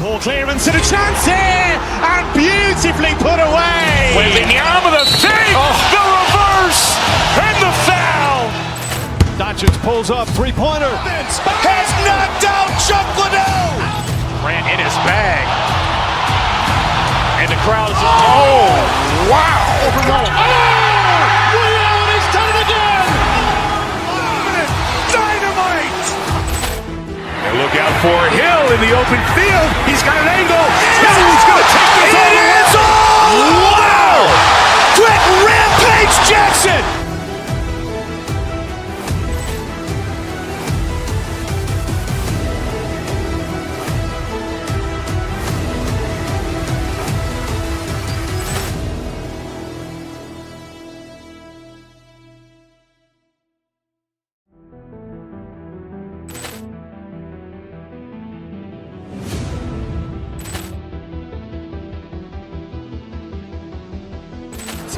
Poor clearance and a chance here, and beautifully put away. Waving the arm of the feet, the reverse, and the foul. Doncic pulls up, three-pointer. Has knocked out Chuck Liddell. Grant in his bag. And the crowd is, wow. He's done it again. Dynamite. And look out for Hill in the open field. He's got an angle. He's going to take this all the way. Wow. Quick Rampage Jackson.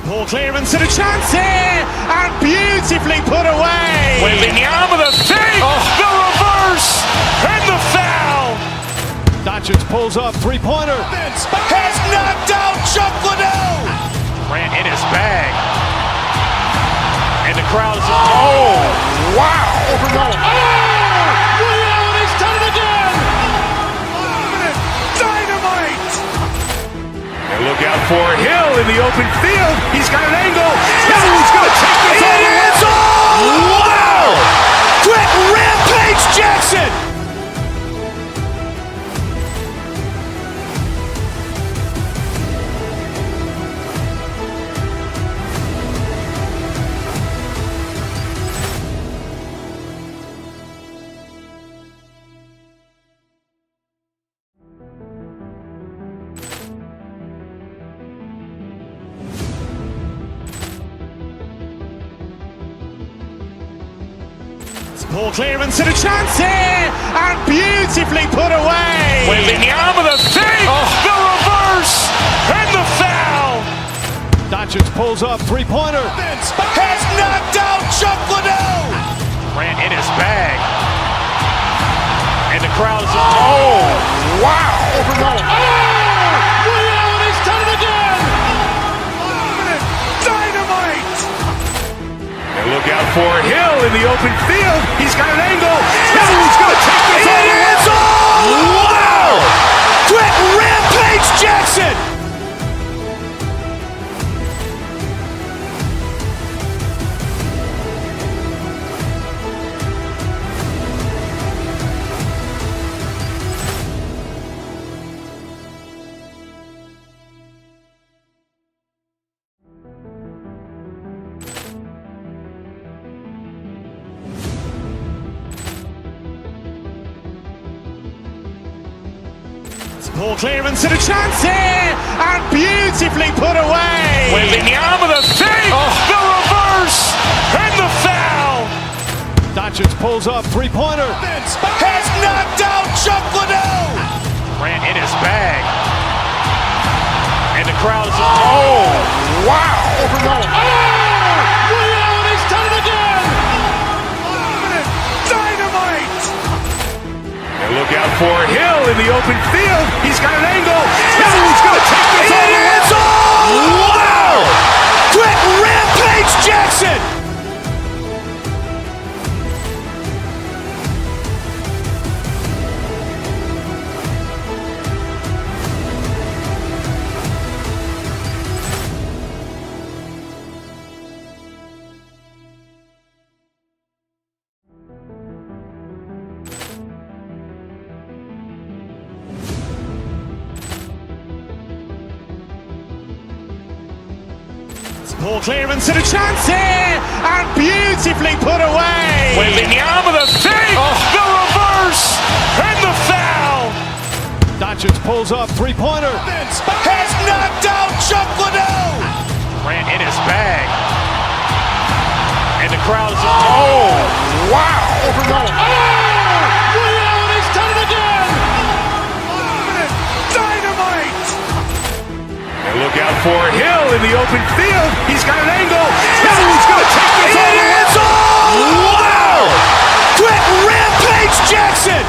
Poor clearance and a chance here, and beautifully put away. Waving the arm of the feet, the reverse, and the foul. Doncic pulls up, three-pointer. Has knocked out Chuck Liddell. Grant in his bag. And the crowd is, wow. He's done it again. Dynamite. And look out for Hill in the open field. He's got an angle. He's going to take this all the way. Wow. Quick Rampage Jackson. Poor clearance and a chance here, and beautifully put away. Waving the arm of the feet, the reverse, and the foul. Doncic pulls up, three-pointer. Has knocked out Chuck Liddell. Grant in his bag. And the crowd is, wow. He's done it again. Dynamite. And look out for Hill in the open field. He's got an angle. He's going to take this all the way. Wow. Quick Rampage Jackson. Poor clearance and a chance here, and beautifully put away. Waving the arm of the feet, the reverse, and the foul. Doncic pulls up, three-pointer. Has knocked out Chuck Liddell. Grant in his bag. And the crowd is, wow. He's done it again. Dynamite. And look out for Hill in the open field. He's got an angle. He's going to take this all the way. Wow. Quick Rampage Jackson. Poor clearance and a chance here, and beautifully put away. Waving the arm of the feet, the reverse, and the foul. Doncic pulls up, three-pointer. Has knocked out Chuck Liddell. Grant in his bag. And the crowd is, wow. He's done it again. Dynamite. And look out for Hill in the open field. He's got an angle. He's going to take this all the way. Wow. Quick Rampage Jackson.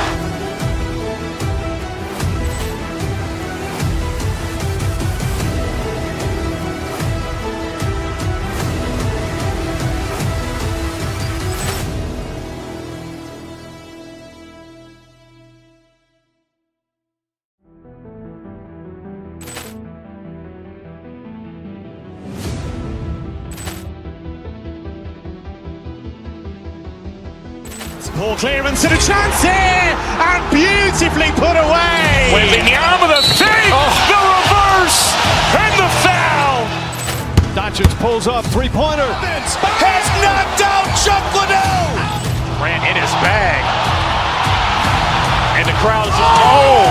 Poor clearance and a chance here, and beautifully put away. Wembanyama the fake, the reverse, and the foul. Doncic pulls up, three-pointer. Has knocked out Chuck Liddell. Ran in his bag. And the crowd is, oh,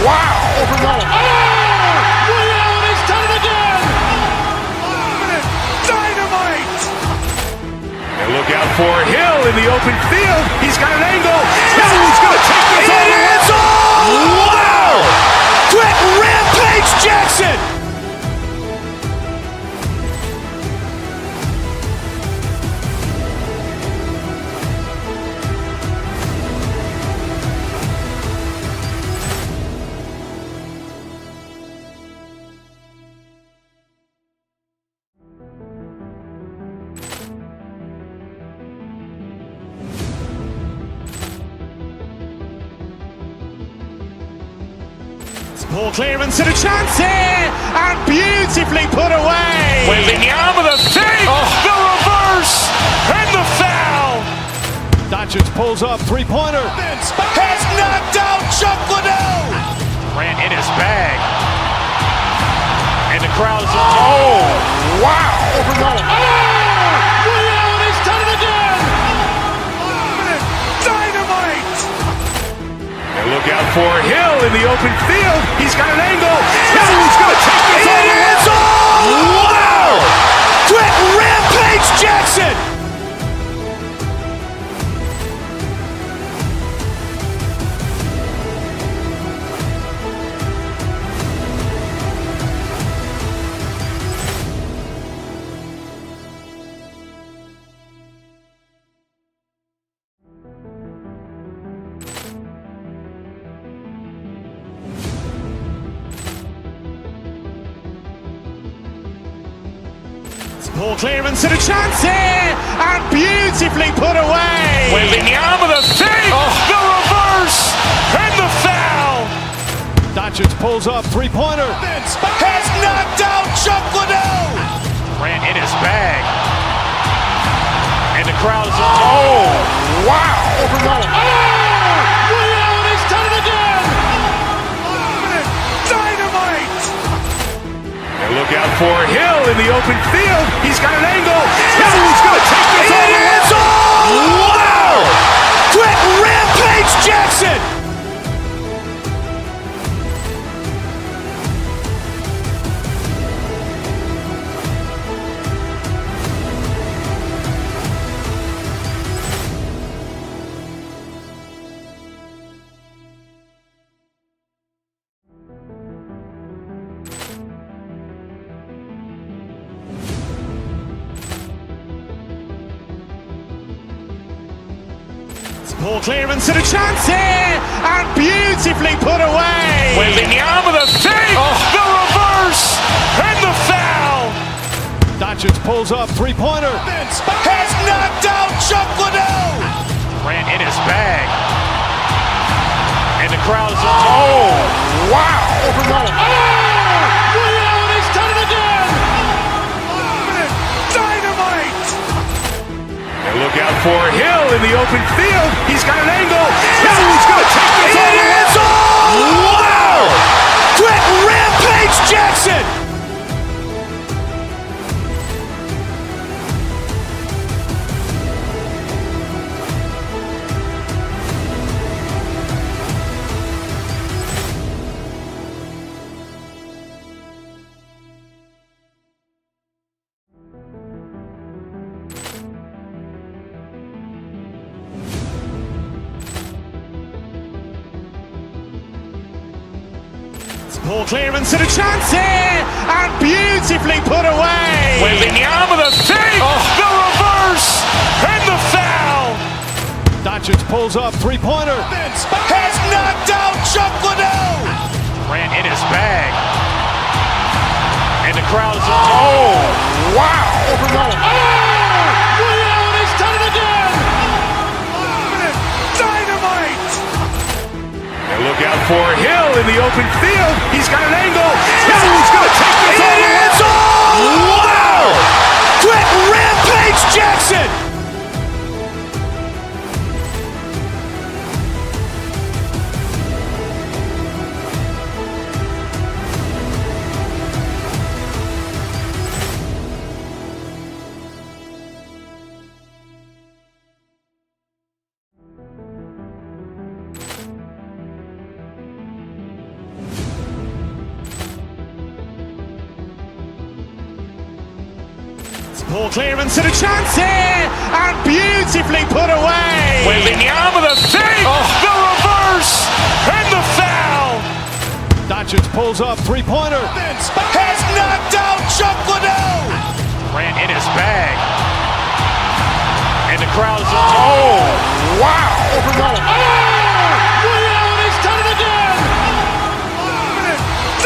wow. Ray Allen has done it again. Dynamite. And look out for Hill in the open field. He's got an angle. He's going to take this all the way. Wow! Quick Rampage Jackson. Poor clearance and a chance here, and beautifully put away. Wembanyama the fake, the reverse, and the foul. Doncic pulls up, three-pointer. Has knocked out Chuck Liddell. Ran in his bag. And the crowd is, oh, wow. Ray Allen has done it again. Dynamite. And look out for Hill in the open field. He's got an angle. He's going to take this all the way. Wow! Quick Rampage Jackson. Poor clearance and a chance here, and beautifully put away. Wembanyama the fake, the reverse, and the foul. Doncic pulls up, three-pointer. Has knocked out Chuck Liddell. Ran in his bag. And the crowd is, oh, wow. Ray Allen has done it again. Dynamite. And look out for Hill in the open field. He's got an angle. He's going to take this all the way. Wow! Quick Rampage Jackson. Poor clearance and a chance here, and beautifully put away. Wembanyama the fake, the reverse, and the foul. Doncic pulls up, three-pointer. Has knocked out Chuck Liddell. Ran in his bag. And the crowd is, oh, wow. Ray Allen has done it again. Dynamite. And look out for Hill in the open field. He's got an angle. He's going to take this all the way. Wow! Quick Rampage Jackson. Poor clearance and a chance here, and beautifully put away. Wembanyama the fake, the reverse, and the foul. Doncic pulls up, three-pointer. Has knocked out Chuck Liddell. Ran in his bag. And the crowd is, oh, wow. Ray Allen has done it again. Dynamite. And look out for Hill in the open field. He's got an angle. He's going to take this all the way. Wow! Quick Rampage Jackson. Poor clearance and a chance here, and beautifully put away. Wembanyama the fake, the reverse, and the foul. Doncic pulls up, three-pointer. Has knocked out Chuck Liddell. Grant in his bag. And the crowd is, oh, wow. He's done it again.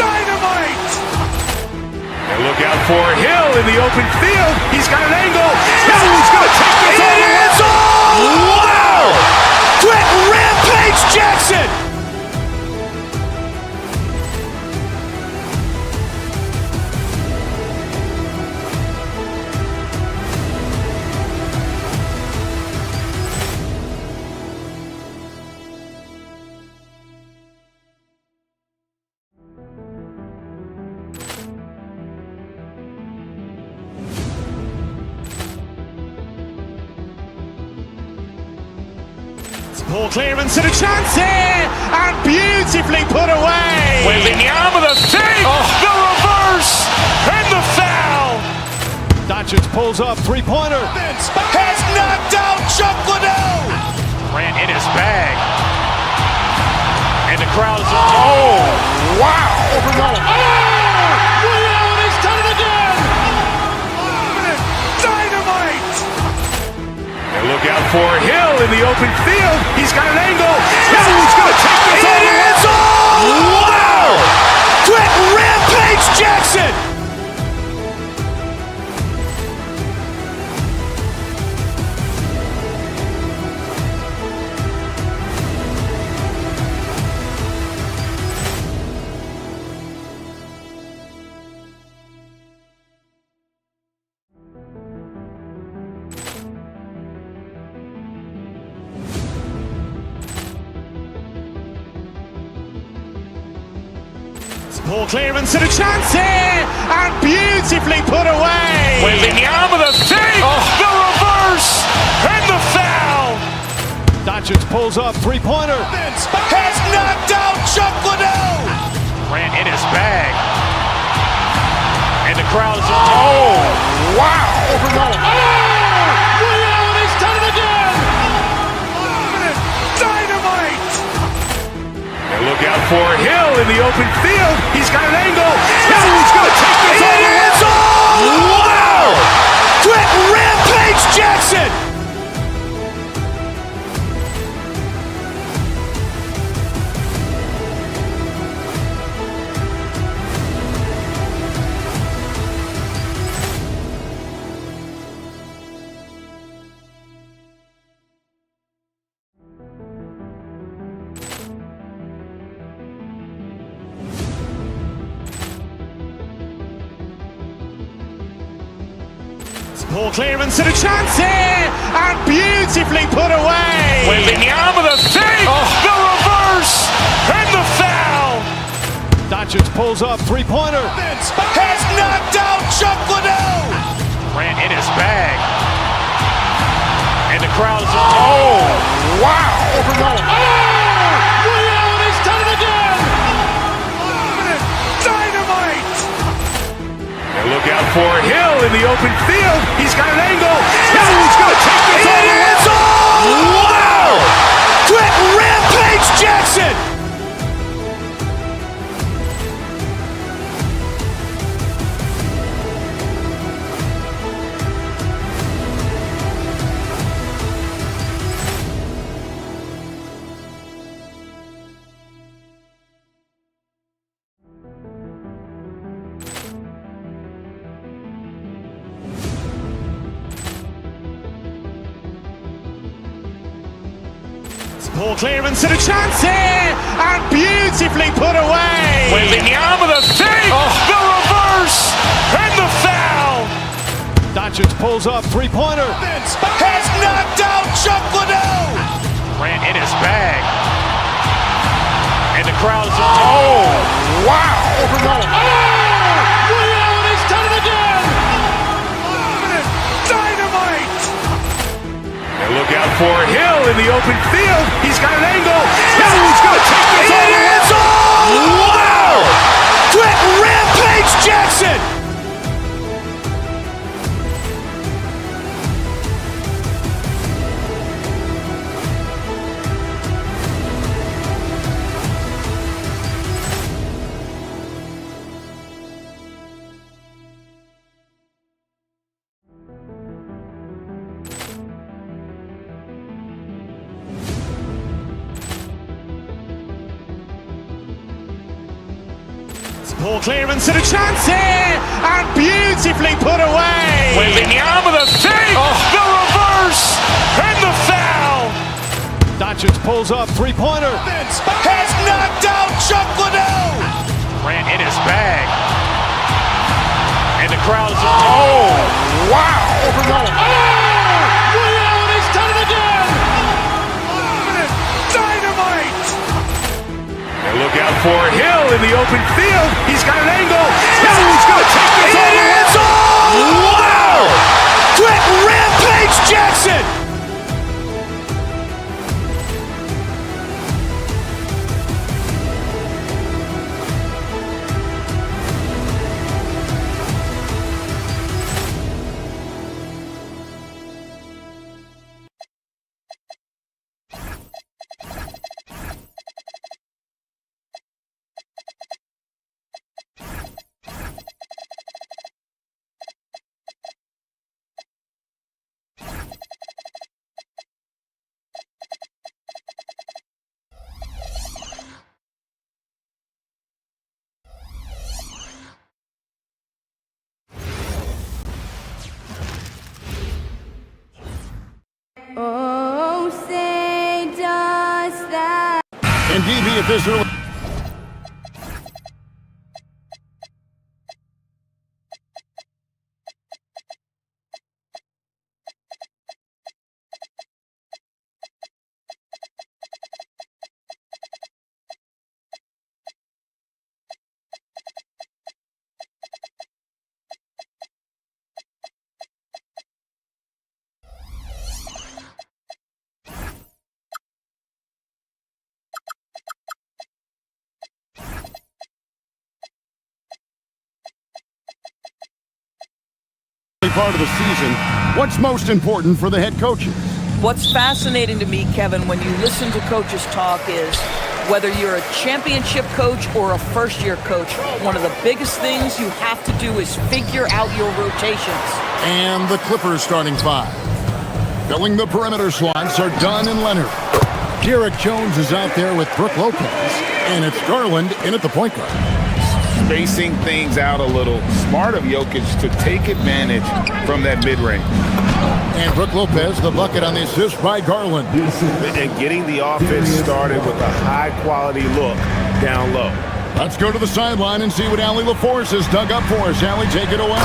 Dynamite. And look out for Hill in the open field. He's got an angle. Hill's going to take this all the way. Wow. Quick Rampage Jackson. Poor clearance and a chance here, and beautifully put away. Wembanyama the fake, the reverse, and the foul. Doncic pulls up, three-pointer. Has knocked out Chuck Liddell. Grant in his bag. And the crowd is, oh, wow. He's done it again. Dynamite. And look out for Hill in the open field. He's got an angle. Hill's going to take this all the way. Wow. Quick Rampage Jackson. Poor clearance and a chance here, and beautifully put away. Wembanyama the fake, the reverse, and the foul. Doncic pulls up, three-pointer. Has knocked out Chuck Liddell. Grant in his bag. And the crowd is, oh, wow. He's done it again. Dynamite. And look out for Hill in the open field. He's got an angle. Hill's going to take this all the way. Wow. Quick Rampage Jackson. Poor clearance and a chance here, and beautifully put away. Wembanyama the fake, the reverse, and the foul. Doncic pulls up, three-pointer. Has knocked out Chuck Liddell. Grant in his bag. And the crowd is, oh, wow. He's done it again. Dynamite. And look out for Hill in the open field. He's got an angle. Hill's going to take this all the way. Wow. Quick Rampage Jackson. Poor clearance and a chance here, and beautifully put away. Wembanyama the fake, the reverse, and the foul. Doncic pulls up, three-pointer. Has knocked out Chuck Liddell. Grant in his bag. And the crowd is, oh, wow. He's done it again. Dynamite. And look out for Hill in the open field. He's got an angle. Hill's going to take this all the way. Wow. Quick Rampage Jackson. Poor clearance and a chance here, and beautifully put away. Wembanyama the fake, the reverse, and the foul. Doncic pulls up, three-pointer. Has knocked out Chuck Liddell. Ran in his bag. And the crowd is, oh, wow. Reality's done it again. Dynamite. And look out for Hill in the open field. He's got an angle. Hill's going to take this all the way. Wow. Quick Rampage Jackson. Oh, say does that. And DB at this early. Part of the season. What's most important for the head coaches? What's fascinating to me, Kevin, when you listen to coaches talk is whether you're a championship coach or a first-year coach, one of the biggest things you have to do is figure out your rotations. And the Clippers starting five. Filling the perimeter slots are Dunn and Leonard. Derek Jones is out there with Brook Lopez. And it's Garland in at the point guard. Spacing things out a little. Smart of Jokic to take advantage from that mid-range. And Brook Lopez, the bucket on the assist by Garland. And getting the offense started with a high-quality look down low. Let's go to the sideline and see what Allie LaForce has dug up for us. Allie, take it away.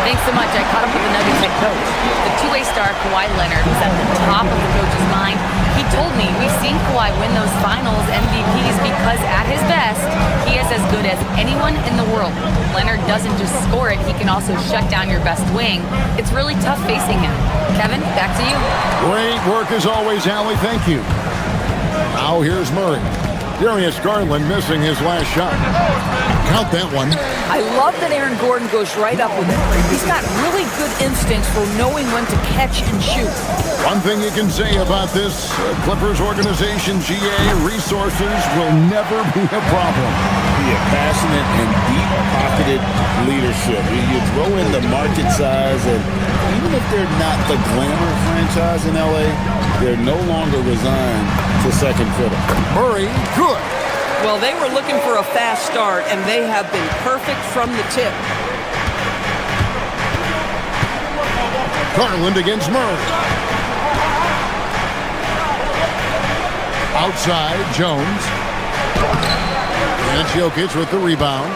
Thanks so much. I caught up with the Nuggets head coach. The two-way star, Kawhi Leonard, was at the top of the coach's mind. He told me we've seen Kawhi win those finals MVPs because at his best, he is as good as anyone in the world. Leonard doesn't just score it, he can also shut down your best wing. It's really tough facing him. Kevin, back to you. Great work as always, Allie. Thank you. Now here's Murray. Darius Garland missing his last shot. Count that one. I love that Aaron Gordon goes right up with it. He's got really good instincts for knowing when to catch and shoot. One thing you can say about this Clippers organization, GA, resources will never be a problem. Yeah, passionate and deep-pocketed leadership. You throw in the market size, and even if they're not the glamour franchise in LA, they're no longer resigned to second fiddle. Murray, good. Well, they were looking for a fast start, and they have been perfect from the tip. Garland against Murray. Outside, Jones. And Jokic with the rebound.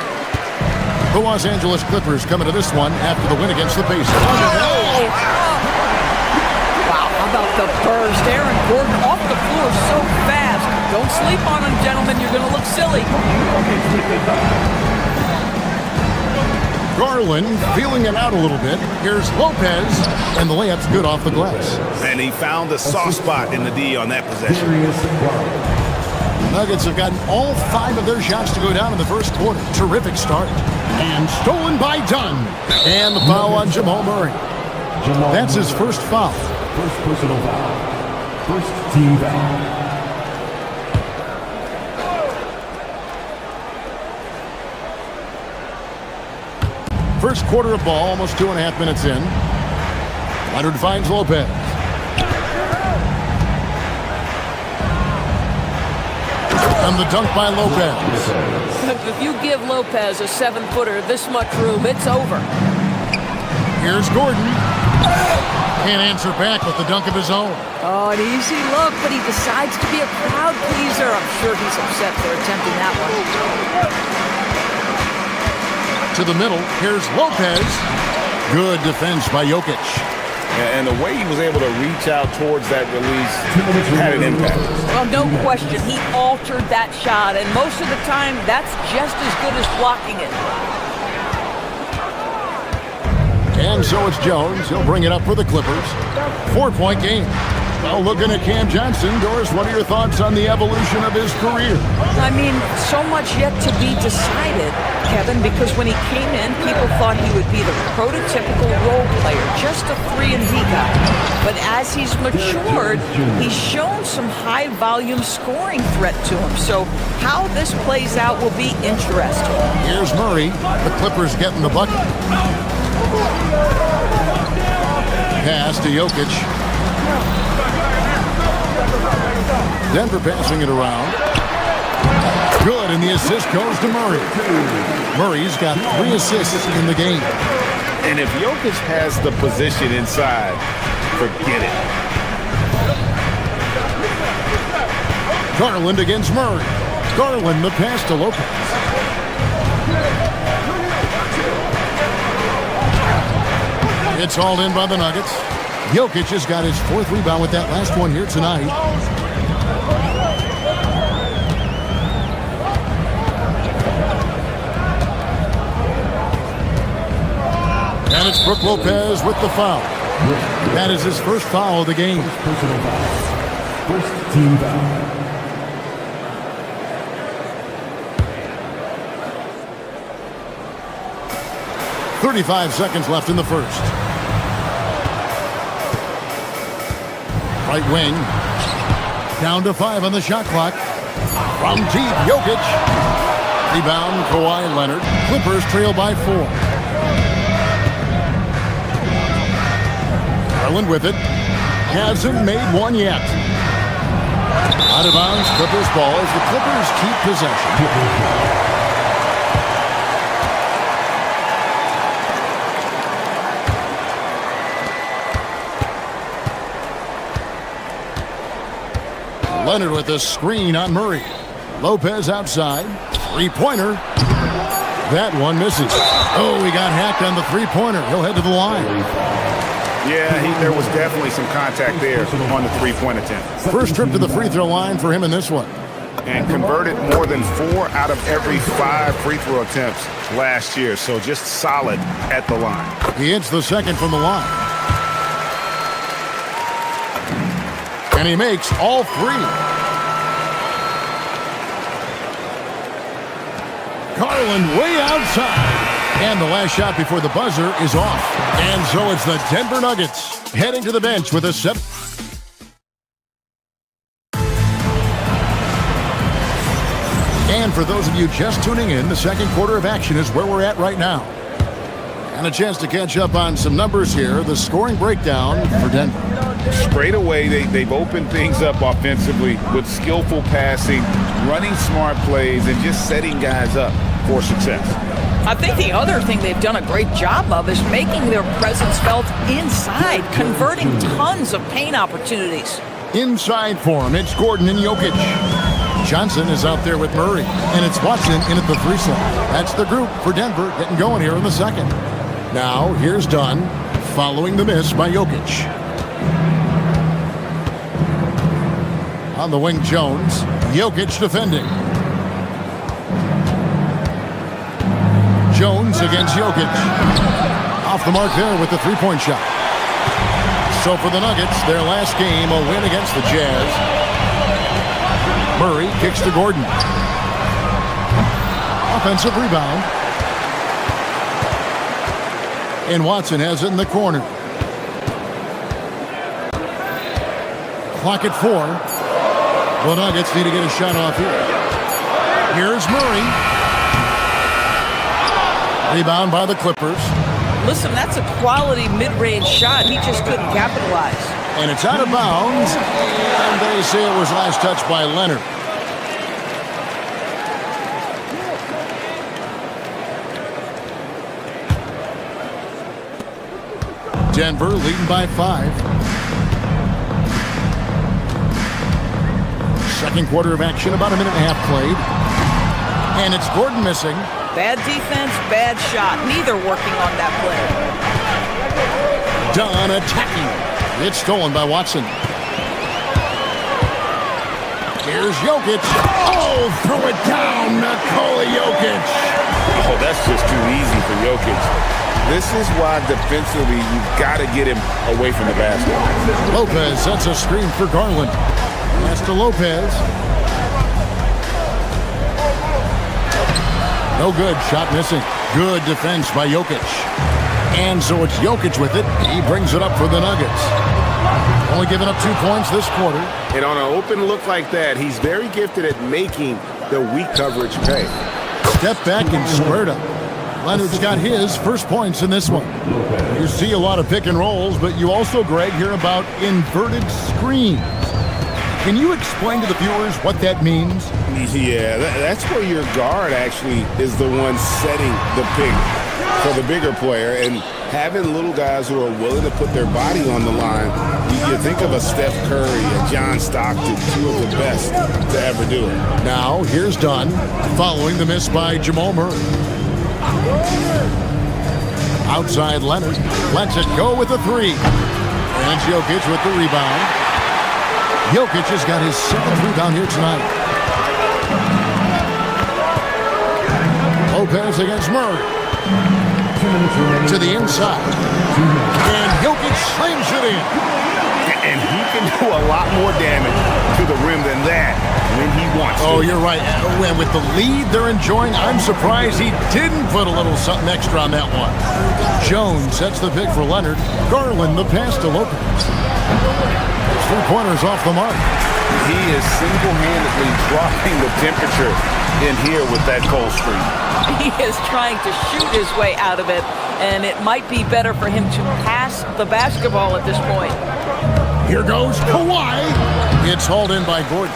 The Los Angeles Clippers coming to this one after the win against the Pacers. Wow, how about the burst? Aaron Gordon off the floor so fast. Don't sleep on him, gentlemen. You're going to look silly. Garland feeling it out a little bit. Here's Lopez, and the layup's good off the glass. And he found the soft spot in the D on that possession. Nuggets have gotten all 5 of their shots to go down in the first quarter. Terrific start. And stolen by Dunn. And the foul on Jamal Murray. That's his first foul. First personal foul. First team foul. First quarter of ball, almost 2.5 minutes in. Leonard finds Lopez. And the dunk by Lopez. If you give Lopez a 7-footer this much room, it's over. Here's Gordon. Can't answer back with the dunk of his own. Oh, an easy look, but he decides to be a crowd pleaser. I'm sure he's upset for attempting that one. To the middle, here's Lopez. Good defense by Jokic. And the way he was able to reach out towards that release had an impact. Well, no question, he altered that shot, and most of the time, that's just as good as blocking it. And so it's Jones. He'll bring it up for the Clippers. 4-point game. Well, looking at Cam Johnson, Doris, what are your thoughts on the evolution of his career? I mean, so much yet to be decided, Kevin, because when he came in, people thought he would be the prototypical role player, just a 3-and-D guy. But as he's matured, he's shown some high-volume scoring threat to him. So how this plays out will be interesting. Here's Murray. The Clippers getting the bucket. Pass to Jokic. Denver passing it around. Good, and the assist goes to Murray. Murray's got 3 assists in the game. And if Jokic has the position inside, forget it. Garland against Murray. Garland the pass to Lopez. It's hauled in by the Nuggets. Jokic has got his 4th rebound with that last one here tonight. And it's Brook Lopez with the foul. That is his first foul of the game. Personal foul. First team foul. .35 seconds left in the first. Right wing. Down to 5 on the shot clock. From deep, Jokic. Rebound, Kawhi Leonard. Clippers trail by 4. Garland with it. Hasn't made one yet. Out of bounds, Clippers ball as the Clippers keep possession. Leonard with a screen on Murray. Lopez outside. 3-pointer. That one misses. Oh, he got hacked on the 3-pointer. He'll head to the line. Yeah, there was definitely some contact there on the 3-point attempt. First trip to the free throw line for him in this one. And converted more than 4 out of every 5 free throw attempts last year. So just solid at the line. He hits the second from the line. And he makes all 3. Garland way outside. And the last shot before the buzzer is off. And so it's the Denver Nuggets heading to the bench with a 7. And for those of you just tuning in, the second quarter of action is where we're at right now. And a chance to catch up on some numbers here. The scoring breakdown for Denver. Straight away, they've opened things up offensively with skillful passing, running smart plays, and just setting guys up for success. I think the other thing they've done a great job of is making their presence felt inside, converting tons of paint opportunities. Inside for him, it's Gordon and Jokic. Johnson is out there with Murray, and it's Watson in at the 3 slot. That's the group for Denver getting going here in the second. Now, here's Dunn, following the miss by Jokic. On the wing, Jones. Jokic defending. Jones against Jokic. Off the mark there with the 3-point shot. So for the Nuggets, their last game, a win against the Jazz. Murray kicks to Gordon. Offensive rebound. And Watson has it in the corner. Clock at 4. The Nuggets need to get a shot off here. Here's Murray. Rebound by the Clippers. Listen, that's a quality mid-range shot. He just couldn't capitalize. And it's out of bounds. And they say it was last touched by Leonard. Denver leading by 5. Second quarter of action, about a minute and a half played. And it's Gordon missing. Bad defense, bad shot. Neither working on that play. Dunn attacking. It's stolen by Watson. Here's Jokic. Oh, throw it down, Nikola Jokic. Oh, that's just too easy for Jokic. This is why defensively you've got to get him away from the basket. Lopez sets a screen for Garland. Pass to Lopez. No good. Shot missing. Good defense by Jokic. And so it's Jokic with it. He brings it up for the Nuggets. Only giving up 2 points this quarter. And on an open look like that, he's very gifted at making the weak coverage pay. Step back and squared up. Leonard's got his first points in this one. You see a lot of pick and rolls, but you also, Greg, hear about inverted screens. Can you explain to the viewers what that means? Yeah, that's where your guard actually is the one setting the pick for the bigger player, and having little guys who are willing to put their body on the line. You think of a Steph Curry, a John Stockton, 2 of the best to ever do it. Now, here's Dunn, following the miss by Jamal Murray. Outside Leonard, lets it go with a 3. And Jokic with the rebound. Jokic has got his 7th rebound here tonight. Lopez against Murray. To the inside. And Jokic slams it in. And he can do a lot more damage to the rim than that when he wants to. Oh, you're right. And with the lead they're enjoying, I'm surprised he didn't put a little something extra on that one. Jones sets the pick for Leonard. Garland the pass to Lopez. 3-pointers off the mark. He is single-handedly dropping the temperature in here with that cold streak. He is trying to shoot his way out of it, and it might be better for him to pass the basketball at this point. Here goes Kawhi. It's hauled in by Gordon.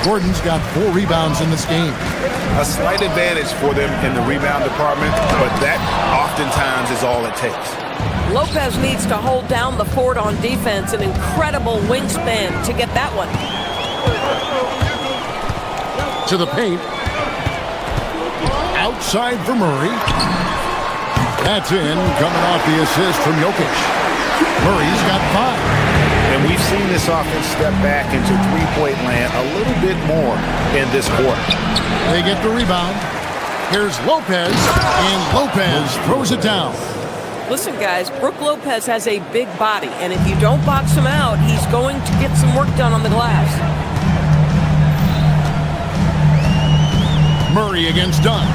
Gordon's got 4 rebounds in this game. A slight advantage for them in the rebound department, but that oftentimes is all it takes. Lopez needs to hold down the fort on defense. An incredible wingspan to get that one. To the paint. Outside for Murray. That's in, coming off the assist from Jokic. Murray's got 5. And we've seen this offense step back into three-point land a little bit more in this quarter. They get the rebound. Here's Lopez, and Lopez throws it down. Listen, guys, Brook Lopez has a big body, and if you don't box him out, he's going to get some work done on the glass. Murray against Dunn.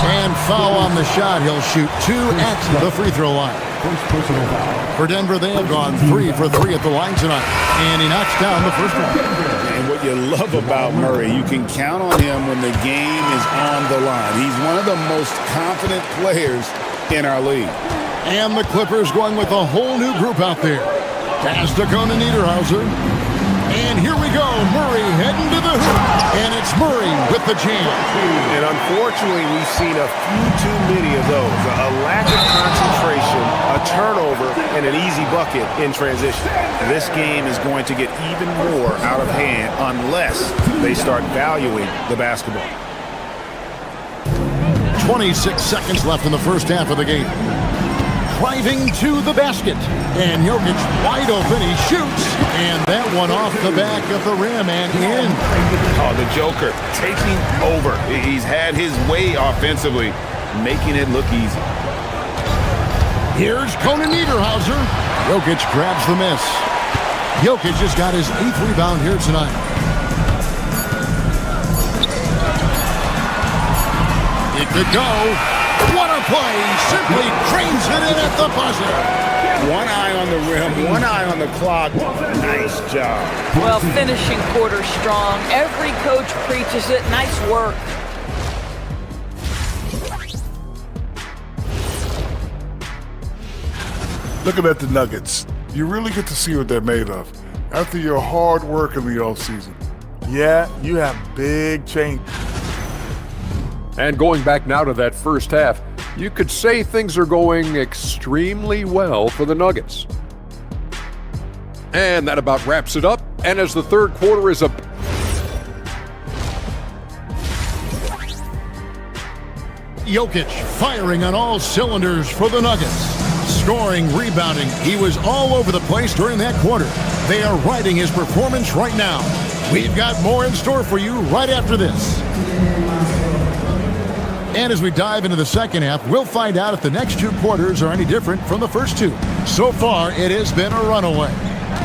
And foul on the shot. He'll shoot 2 at the free throw line. First personal foul. For Denver, they have gone 3 for 3 at the line tonight. And he knocks down the first one. And what you love about Murray, you can count on him when the game is on the line. He's one of the most confident players in our league. And the Clippers going with a whole new group out there. Pass to Conan Niederhauser. And here we go. Murray heading to the hoop. And it's Murray with the jam. And unfortunately, we've seen a few too many of those. A lack of concentration, a turnover, and an easy bucket in transition. This game is going to get even more out of hand unless they start valuing the basketball. 26 seconds left in the first half of the game. Driving to the basket. And Jokic wide open. He shoots. And that one off the back of the rim and in. Oh, the Joker taking over. He's had his way offensively, making it look easy. Here's Conan Niederhauser. Jokic grabs the miss. Jokic has got his 8th rebound here tonight. It could go. What a play. Simply cranes it in at the buzzer. One eye on the rim, one eye on the clock. Nice job. Well, finishing quarter strong. Every coach preaches it. Nice work. Looking at the Nuggets, you really get to see what they're made of. After your hard work in the offseason, yeah, you have big change. And going back now to that first half, you could say things are going extremely well for the Nuggets. And that about wraps it up. And as the third quarter is Jokic firing on all cylinders for the Nuggets. Scoring, rebounding, he was all over the place during that quarter. They are riding his performance right now. We've got more in store for you right after this. And as we dive into the second half, we'll find out if the next two quarters are any different from the first two. So far, it has been a runaway.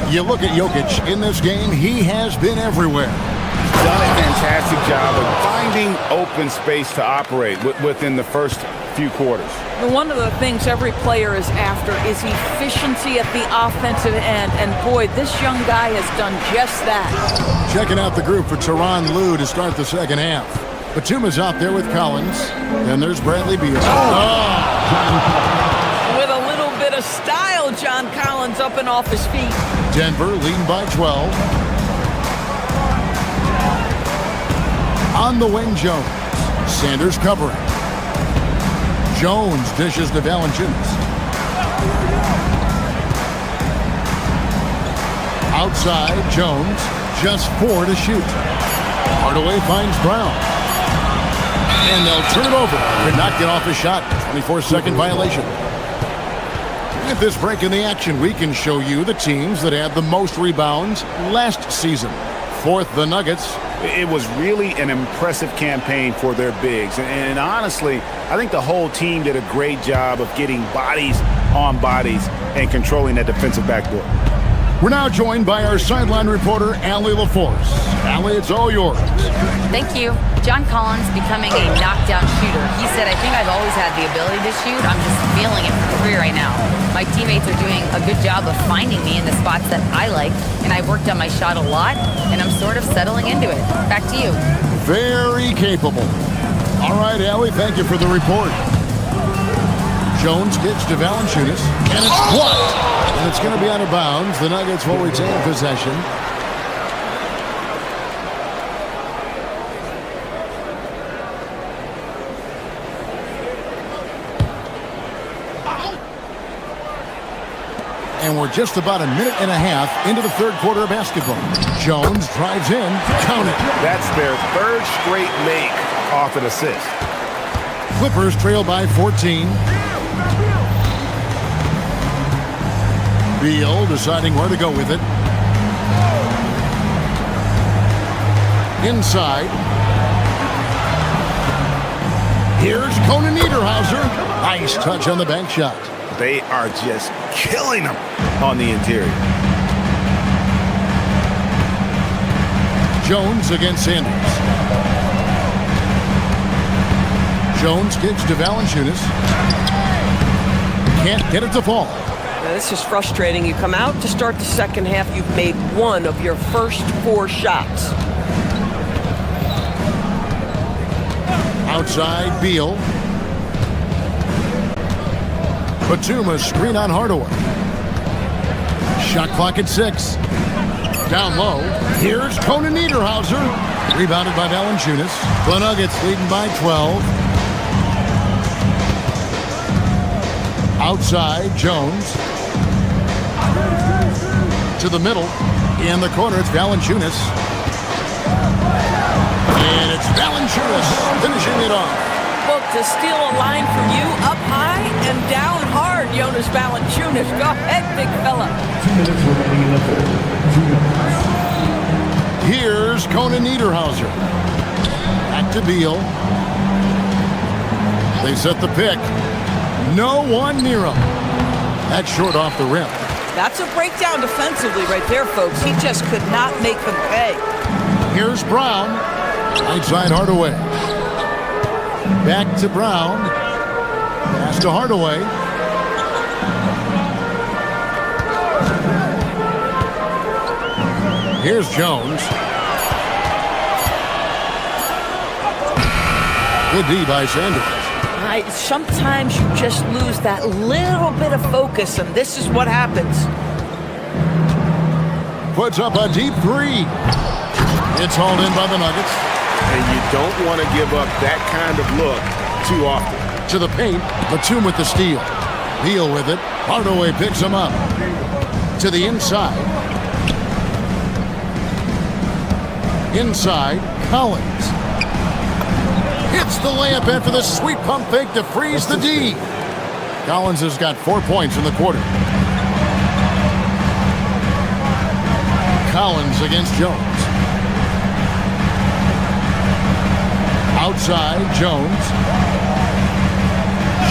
You look at Jokic in this game, he has been everywhere. He's done a fantastic job of finding open space to operate within the first few quarters. One of the things every player is after is efficiency at the offensive end, and boy, this young guy has done just that. Checking out the group for Tyronn Lue to start the second half. Batuma's out there with Collins, and there's Bradley Beal. With a little bit of style, John Collins up and off his feet. Denver leading by 12. On the wing, Jones. Sanders covering. Jones dishes to Valanciunas. Outside, Jones, just 4 to shoot. Hardaway finds Brown. And they'll turn it over. Could not get off his shot. 24-second violation. At this break in the action, we can show you the teams that had the most rebounds last season. Fourth, the Nuggets. It was really an impressive campaign for their bigs. And honestly, I think the whole team did a great job of getting bodies on bodies and controlling that defensive backboard. We're now joined by our sideline reporter, Allie LaForce. Allie, it's all yours. Thank you. John Collins becoming a knockdown shooter. He said, I think I've always had the ability to shoot. I'm just feeling it for free right now. My teammates are doing a good job of finding me in the spots that I like, and I've worked on my shot a lot, and I'm sort of settling into it. Back to you. Very capable. All right, Allie, thank you for the report. Jones gets to Valanciunas, and it's blocked. And it's going to be out of bounds. The Nuggets will retain possession. And we're just about a minute and a half into the third quarter of basketball. Jones drives in, count it. That's their third straight make off an assist. Clippers trail by 14. Beal deciding where to go with it. Inside. Here's Conan Niederhauser. Nice touch on the bank shot. They are just killing them on the interior. Jones against Sanders. Jones kicks to Valanciunas. Can't get it to fall. Now, this is frustrating. You come out to start the second half, you've made one of your first 4 shots. Outside, Beal. Batuma screen on Hardaway. Shot clock at 6. Down low. Here's Conan Niederhauser. Rebounded by Valanciunas. The Nuggets leading by 12. Outside, Jones. To the middle. In the corner, it's Valanciunas. And it's Valanciunas finishing it off. Well, to steal a line from you, up high and down hard, Jonas Valanciunas. Go ahead, big fella. 2 minutes remaining in the third. 2 minutes. Here's Conan Niederhauser. Back to Beal. They set the pick. No one near him. That's short off the rim. That's a breakdown defensively right there, folks. He just could not make them pay. Here's Brown. Right side Hardaway. Back to Brown. Pass to Hardaway. Here's Jones. Good D by Sanders. Sometimes you just lose that little bit of focus, and this is what happens. Puts up a deep 3. It's hauled in by the Nuggets. And you don't want to give up that kind of look too often. To the paint, Batum with the steal. Beal with it. Hardaway picks him up. To the inside. Inside, Collins. Hits the layup after the sweet pump fake to freeze the D. Collins has got 4 points in the quarter. Collins against Jones. Outside, Jones.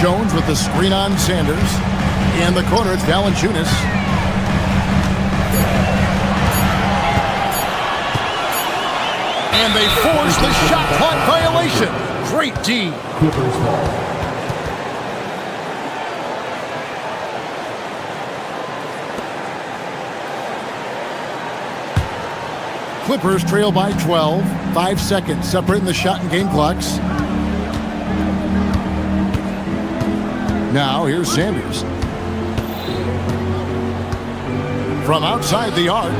Jones with the screen on Sanders. In the corner, it's Valanciunas. And they force the shot clock violation. Great D. Clippers ball. Clippers trail by 12. 5 seconds separating the shot and game clocks. Now here's Sanders. From outside the arc.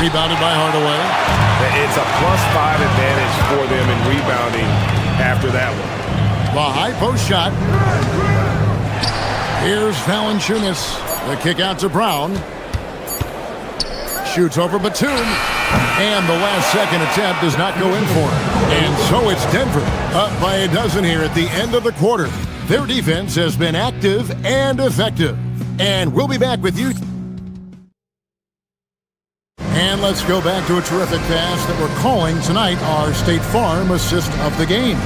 Rebounded by Hardaway. It's a +5 advantage for them in rebounding after that one. The high post shot. Here's Valanciunas. The kick out to Brown. Shoots over Batum. And the last second attempt does not go in for him. And so it's Denver up by a dozen here at the end of the quarter. Their defense has been active and effective. And we'll be back with you. And let's go back to a terrific pass that we're calling tonight our State Farm assist of the game.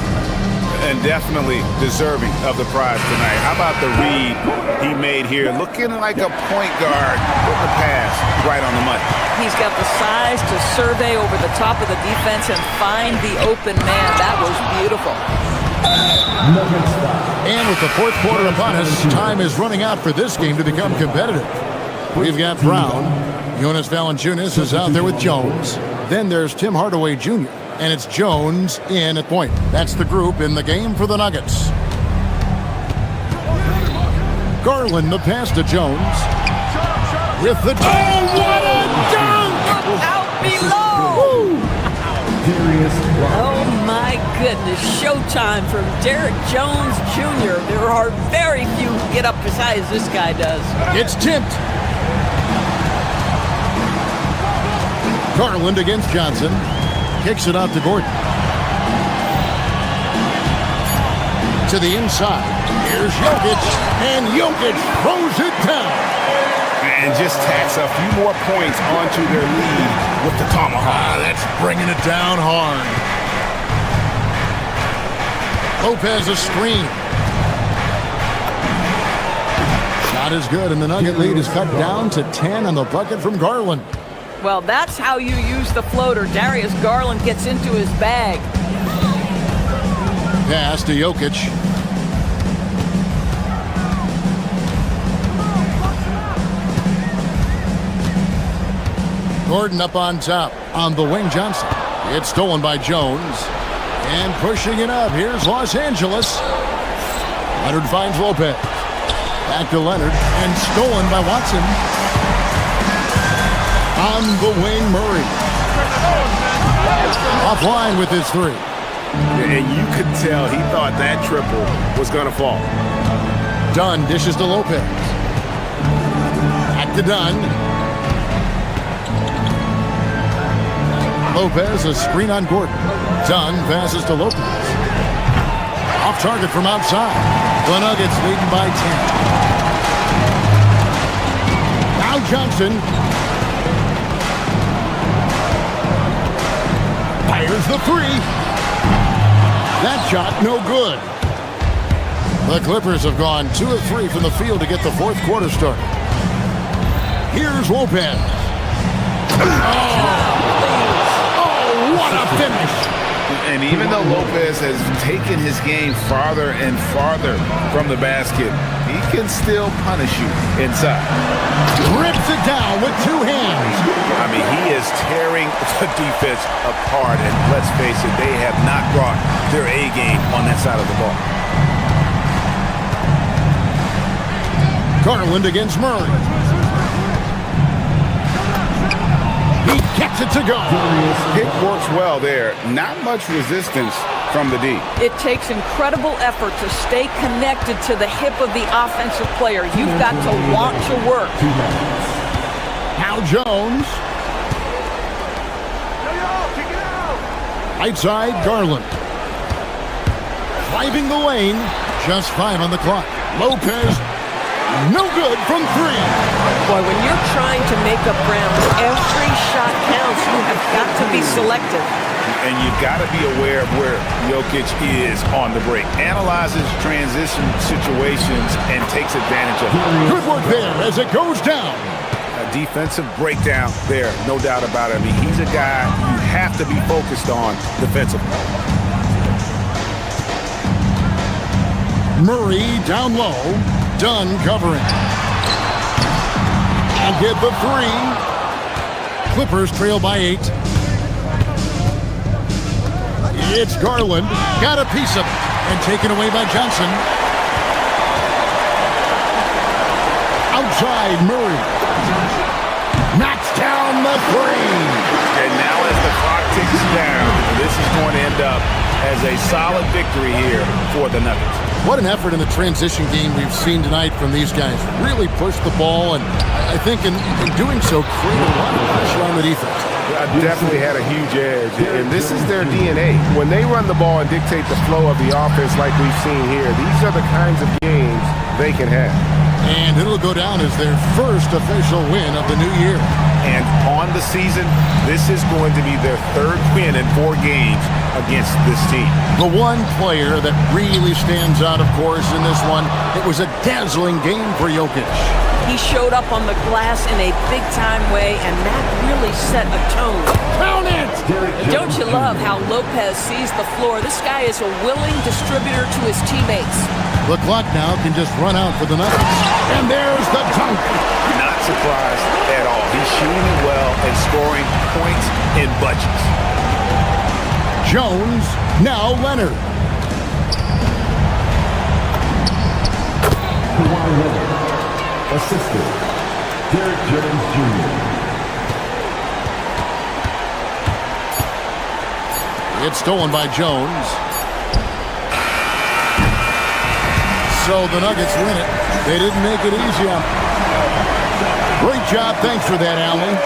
And definitely deserving of the prize tonight. How about the read he made here? Looking like a point guard with the pass right on the money. He's got the size to survey over the top of the defense and find the open man. That was beautiful. And with the fourth quarter upon us, time is running out for this game to become competitive. We've got Brown. Jonas Valanciunas is out there with Jones. Then there's Tim Hardaway Jr. And it's Jones in at point. That's the group in the game for the Nuggets. Garland the pass to Jones. With the... Oh, what a dunk! Look out below! Oh my goodness, showtime from Derek Jones Jr. There are very few who get up as high as this guy does. It's tipped. Garland against Johnson. Kicks it out to Gordon. To the inside. Here's Jokic. And Jokic throws it down. And just tacks a few more points onto their lead with the tomahawk. That's bringing it down hard. Lopez a screen. Shot is good, and the Nugget lead is cut down to 10 on the bucket from Garland. Well, that's how you use the floater. Darius Garland gets into his bag. Pass to Jokic. Gordon up on top. On the wing, Johnson. It's stolen by Jones. And pushing it up. Here's Los Angeles. Leonard finds Lopez. Back to Leonard. And stolen by Watson. On the wing, Murray. Offline with his three. And you could tell he thought that triple was going to fall. Dunn dishes to Lopez. Back to Dunn. Lopez, a screen on Gordon. Dunn passes to Lopez. Off target from outside. The Nuggets leading by 10. Now Johnson. Fires the three. That shot no good. The Clippers have gone 2 of 3 from the field to get the fourth quarter started. Here's Lopez. Oh, what a finish. And even though Lopez has taken his game farther and farther from the basket, he can still punish you inside. Rips it down with 2 hands. I mean, he is tearing the defense apart, and let's face it, they have not brought their A game on that side of the ball. Garland against Murray. He gets it to go. Pick works well there. Not much resistance from the D. It takes incredible effort to stay connected to the hip of the offensive player. You've got to want to work. Now Jones. Right side, Garland. Driving the lane. Just 5 on the clock. Lopez, no good from 3. Boy, when you're trying to make up ground, every shot counts. You have got to be selective. And you got to be aware of where Jokic is on the break. Analyzes transition situations and takes advantage of it. Good work there as it goes down. A defensive breakdown there, no doubt about it. I mean, he's a guy you have to be focused on defensively. Murray down low. Dunn covering. And get the 3. Clippers trail by 8. It's Garland. Got a piece of it. And taken away by Johnson. Outside Murray. Knocks down the 3. And now as the clock ticks down, this is going to end up as a solid victory here for the Nuggets. What an effort in the transition game we've seen tonight from these guys. Really pushed the ball, and I think in doing so, created a lot of pressure on the defense. Definitely had a huge edge, and this is their DNA. When they run the ball and dictate the flow of the offense like we've seen here, these are the kinds of games they can have. And it'll go down as their first official win of the new year. And on the season, this is going to be their 3rd win in 4 games against this team. The one player that really stands out, of course, in this one, it was a dazzling game for Jokic. He showed up on the glass in a big-time way, and that really set a tone. Count it! Don't you love how Lopez sees the floor? This guy is a willing distributor to his teammates. The clock now can just run out for the Nuggets. And there's the dunk. Not surprised at all. He's shooting it well and scoring points in bunches. Jones, now Leonard. Kawhi Leonard. Assistant, Derek Jones Jr. It's stolen by Jones. So the Nuggets win it. They didn't make it easy on them. Great job. Thanks for that, Allie.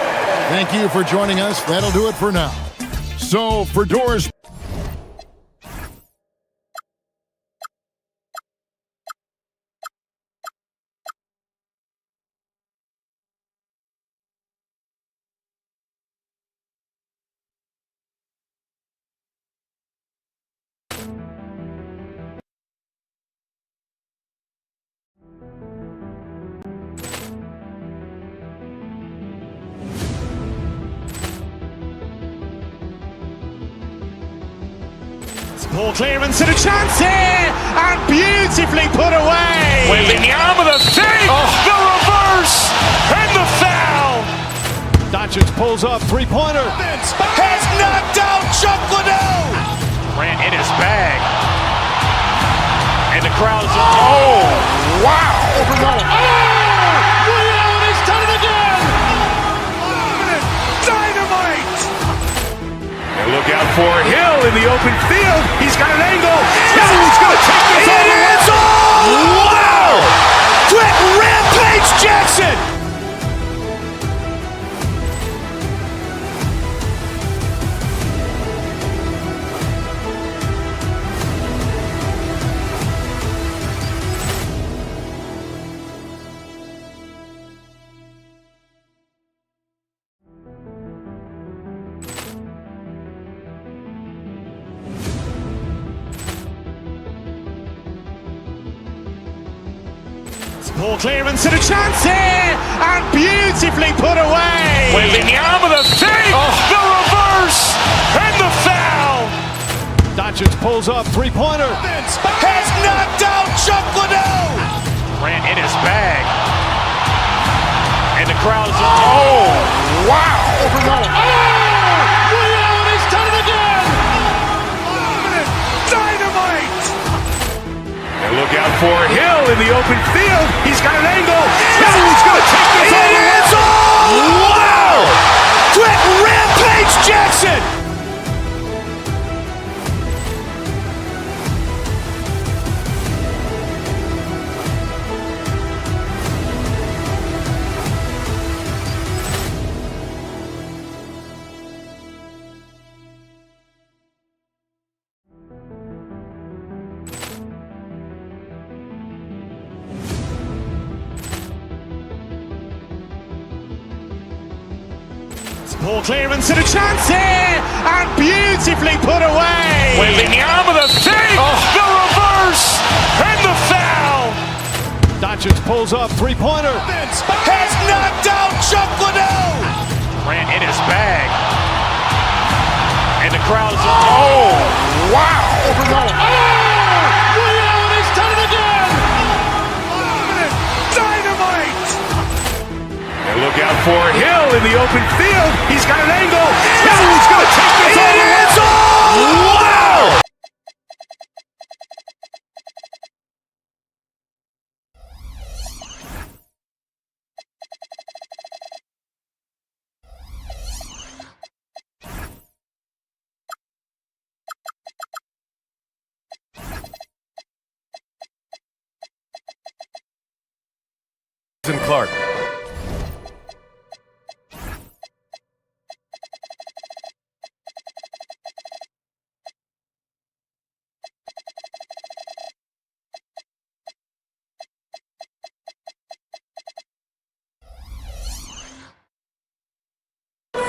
Thank you for joining us. That'll do it for now. So for Doris. Ball clearance and a chance here, and beautifully put away. Wembanyama the fake, the reverse, and the foul. Doncic pulls up, 3-pointer. Has knocked out Chuck Liddell. Ran in his bag. And the crowd is, oh, wow. Ray Allen has done it again. Dynamite. And look out for Hill in the open field. He's got an angle. Hill's going to take this all the way. Wow. Quick rampage Jackson. Ball clearance and a chance here, and beautifully put away. Wembanyama the fake, the reverse, and the foul. Doncic pulls up, 3-pointer. Has knocked out Chuck Liddell. Ran in his bag. And the crowd is, oh, wow. Ray Allen has done it again. Dynamite. And look out for Hill in the open field. He's got an angle. Hill's going to take this all the way. Wow. Quick rampage Jackson. Ball clearance and a chance here, and beautifully put away. Wembanyama the fake, the reverse, and the foul. Doncic pulls up, three-pointer. Has knocked out Chuck Liddell. Ran in his bag. And the crowd is, oh, wow. He's done it again. Dynamite. And look out for Hill in the open field. He's got an angle. He's going to take this all the way. Wow. Clark.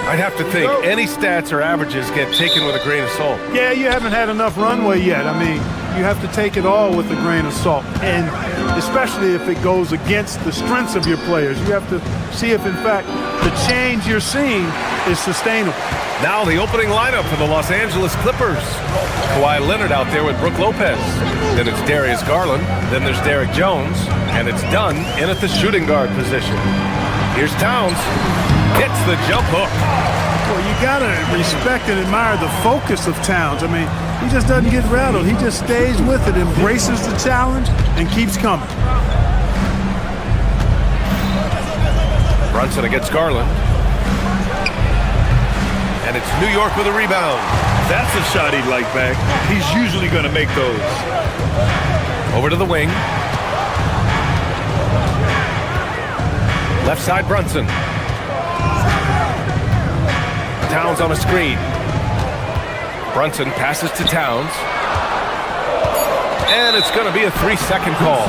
I'd have to think any stats or averages get taken with a grain of salt. Yeah, you haven't had enough runway yet. I mean, you have to take it all with a grain of salt, and especially if it goes against the strengths of your players. You have to see if, in fact, the change you're seeing is sustainable. Now the opening lineup for the Los Angeles Clippers. Kawhi Leonard out there with Brook Lopez. Then it's Darius Garland. Then there's Derek Jones. And it's Dunn in at the shooting guard position. Here's Towns. Hits the jump hook. Well, you got to respect and admire the focus of Towns. I mean, he just doesn't get rattled. He just stays with it, embraces the challenge, and keeps coming. Brunson against Garland. And it's New York with a rebound. That's a shot he'd like back. He's usually going to make those. Over to the wing. Left side, Brunson. Towns on a screen. Brunson passes to Towns. And it's going to be a 3-second call.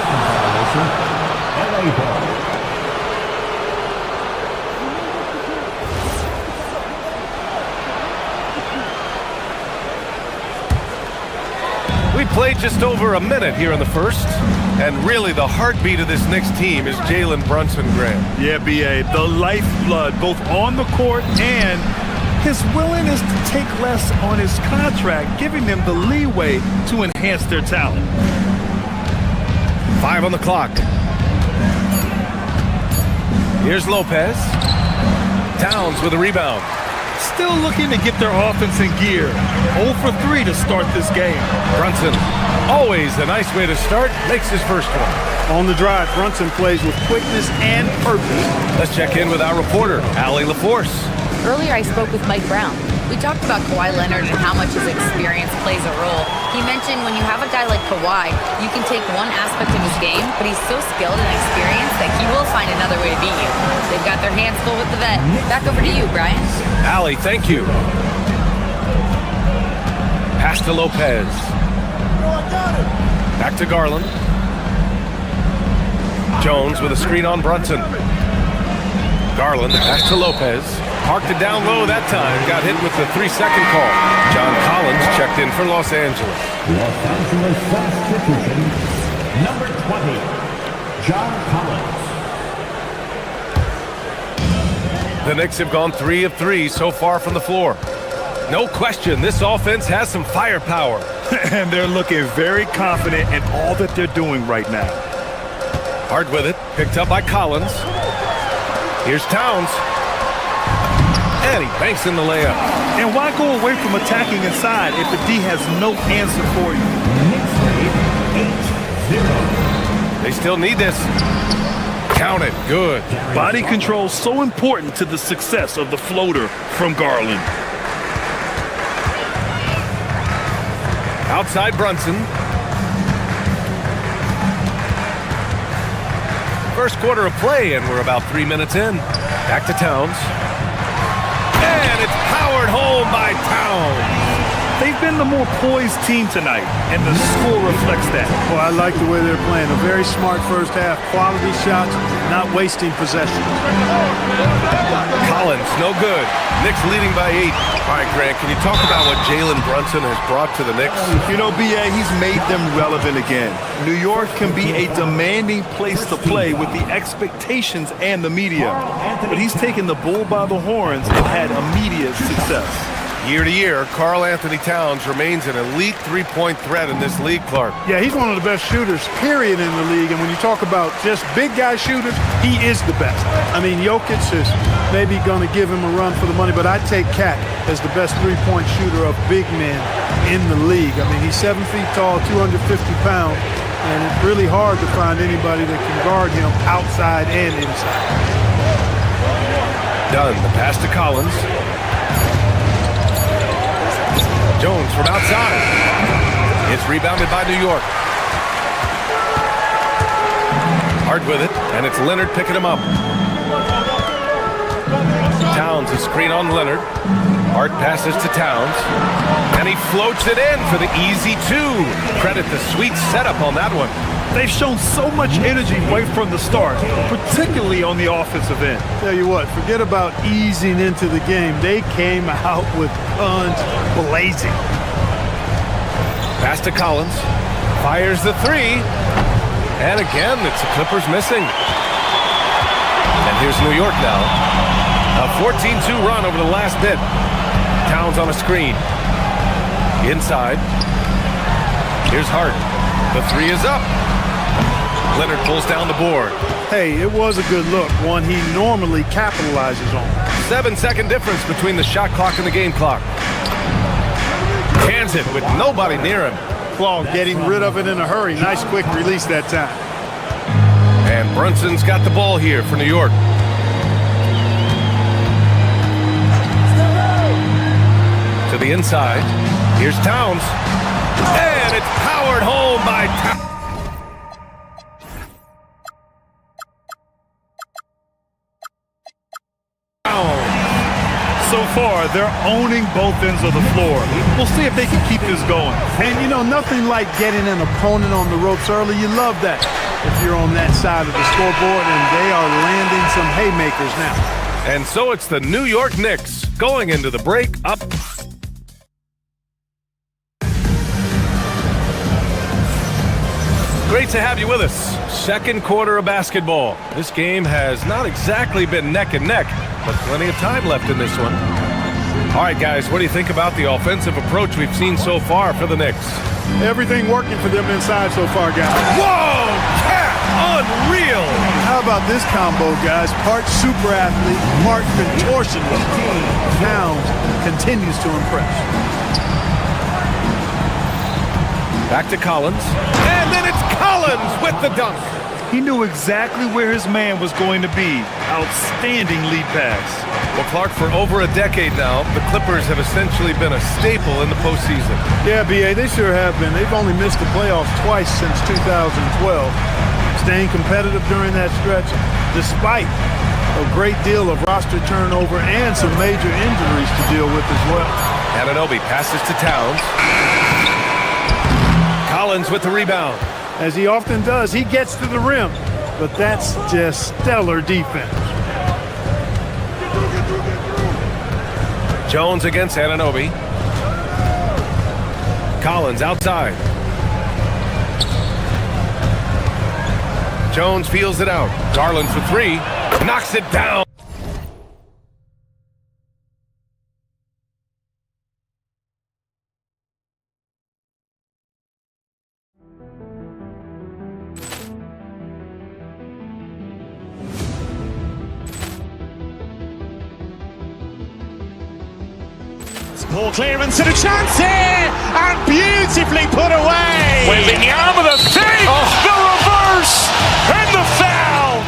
We played just over a minute here in the first. And really the heartbeat of this Knicks team is Jalen Brunson, Graham. Yeah, B.A., the lifeblood, both on the court and his willingness to take less on his contract, giving them the leeway to enhance their talent. 5 on the clock. Here's Lopez. Towns with a rebound. Still looking to get their offense in gear. 0 for 3 to start this game. Brunson, always a nice way to start, makes his first one. On the drive, Brunson plays with quickness and purpose. Let's check in with our reporter, Allie LaForce. Earlier, I spoke with Mike Brown. We talked about Kawhi Leonard and how much his experience plays a role. He mentioned when you have a guy like Kawhi, you can take one aspect of his game, but he's so skilled and experienced that he will find another way to beat you. They've got their hands full with the vet. Back over to you, Brian. Allie, thank you. Pass to Lopez. Back to Garland. Jones with a screen on Brunson. Garland, pass to Lopez. Parked it down low that time. Got hit with the 3-second call. John Collins checked in for Los Angeles. Los Angeles substitution, number 20, John Collins. The Knicks have gone 3 of 3 so far from the floor. No question, this offense has some firepower. And they're looking very confident in all that they're doing right now. Hard with it, picked up by Collins. Here's Towns. And he banks in the layup. And why go away from attacking inside if the D has no answer for you? They still need this. Count it. Good. Body control so important to the success of the floater from Garland. Outside Brunson. First quarter of play, and we're about 3 minutes in. Back to Towns. And it's powered home by Towns. They've been the more poised team tonight, and the score reflects that. Well, I like the way they're playing. A very smart first half. Quality shots, not wasting possession. Collins, no good. Knicks leading by 8. All right, Grant, can you talk about what Jalen Brunson has brought to the Knicks? You know, B.A., he's made them relevant again. New York can be a demanding place to play with the expectations and the media. But he's taken the bull by the horns and had immediate success. Year to year, Karl Anthony Towns remains an elite three-point threat in this league, Clark. Yeah, he's one of the best shooters, period, in the league. And when you talk about just big guy shooters, he is the best. I mean, Jokic is maybe going to give him a run for the money, but I take Cat as the best three-point shooter of big men in the league. I mean, he's 7 feet tall, 250 pounds, and it's really hard to find anybody that can guard him outside and inside. Done. The pass to Collins. Jones from outside. It's rebounded by New York. Hard with it, and it's Leonard picking him up. Towns, a screen on Leonard. Hard passes to Towns, and he floats it in for the easy 2. Credit the sweet setup on that one. They've shown so much energy right from the start, particularly on the offensive end. Tell you what, forget about easing into the game. They came out with guns blazing. Pass to Collins. Fires the 3. And again, it's the Clippers missing. And here's New York now. A 14-2 run over the last bit. Towns on a screen. Inside. Here's Hart. The 3 is up. Leonard pulls down the board. Hey, it was a good look, one he normally capitalizes on. 7-second difference between the shot clock and the game clock. Hands it with nobody near him. Claw getting rid of it in a hurry. Nice quick release that time. And Brunson's got the ball here for New York. To the inside. Here's Towns. And it's powered home by Towns. So far, they're owning both ends of the floor. We'll see if they can keep this going. And, you know, nothing like getting an opponent on the ropes early. You love that if you're on that side of the scoreboard, and they are landing some haymakers now. And so it's the New York Knicks going into the break up. Great to have you with us. Second quarter of basketball. This game has not exactly been neck and neck, but plenty of time left in this one. All right, guys, what do you think about the offensive approach we've seen so far for the Knicks? Everything working for them inside so far, guys. Whoa! Cat! Unreal! How about this combo, guys? Part super athlete, part contortionist. Towns continues to impress. Back to Collins. And then it's Collins with the dunk. He knew exactly where his man was going to be. Outstanding lead pass. Well, Clark, for over a decade now, the Clippers have essentially been a staple in the postseason. Yeah, B.A., they sure have been. They've only missed the playoffs twice since 2012. Staying competitive during that stretch, despite a great deal of roster turnover and some major injuries to deal with as well. Anunoby passes to Towns. Collins with the rebound. As he often does, he gets to the rim, but that's just stellar defense. Jones against Anunoby. Collins outside. Jones feels it out. Garland for 3. Knocks it down. Ball clearance and a chance here, and beautifully put away. Wembanyama the fake, the reverse, and the foul.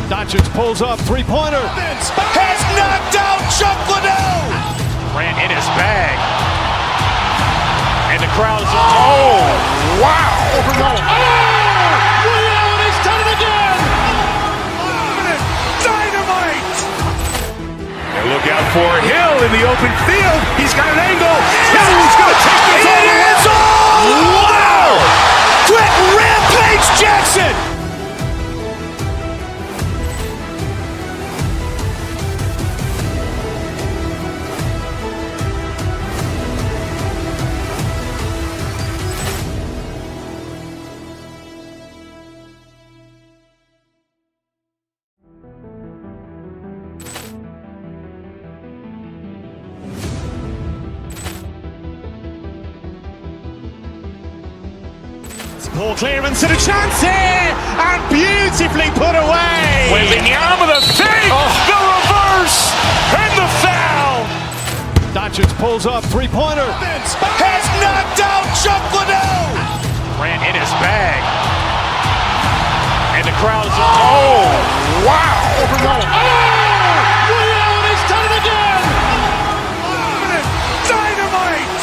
Doncic pulls up, three-pointer. Has knocked out Chuck Liddell. Ran in his bag. And the crowd is... Oh, wow. He's done it again. Dynamite. And look out for Hill in the open field. He's got an angle. Hill is going Rampage Jackson! Poor clearance and a chance here, and beautifully put away. With the arm of the fake, the reverse, and the foul. Doncic pulls up, three-pointer. Has knocked out Chuck Liddell. Grant in his bag. And the crowd is... Oh, wow. Ray Allen has done it again. Dynamite.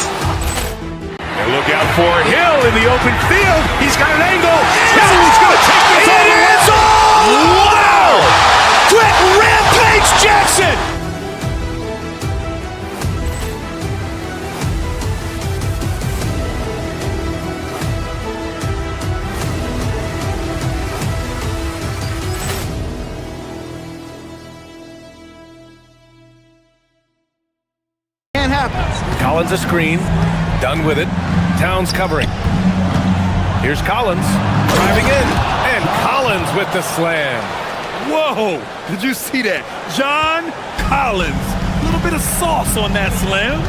And look out for Hill in the open field. He's got an angle. Hill's going to take this all the way. Wow! Quick Rampage Jackson! Can't happen. Collins a screen. Done with it. Towns covering. Here's Collins driving in. And Collins with the slam. Whoa! Did you see that? John Collins. A little bit of sauce on that slam.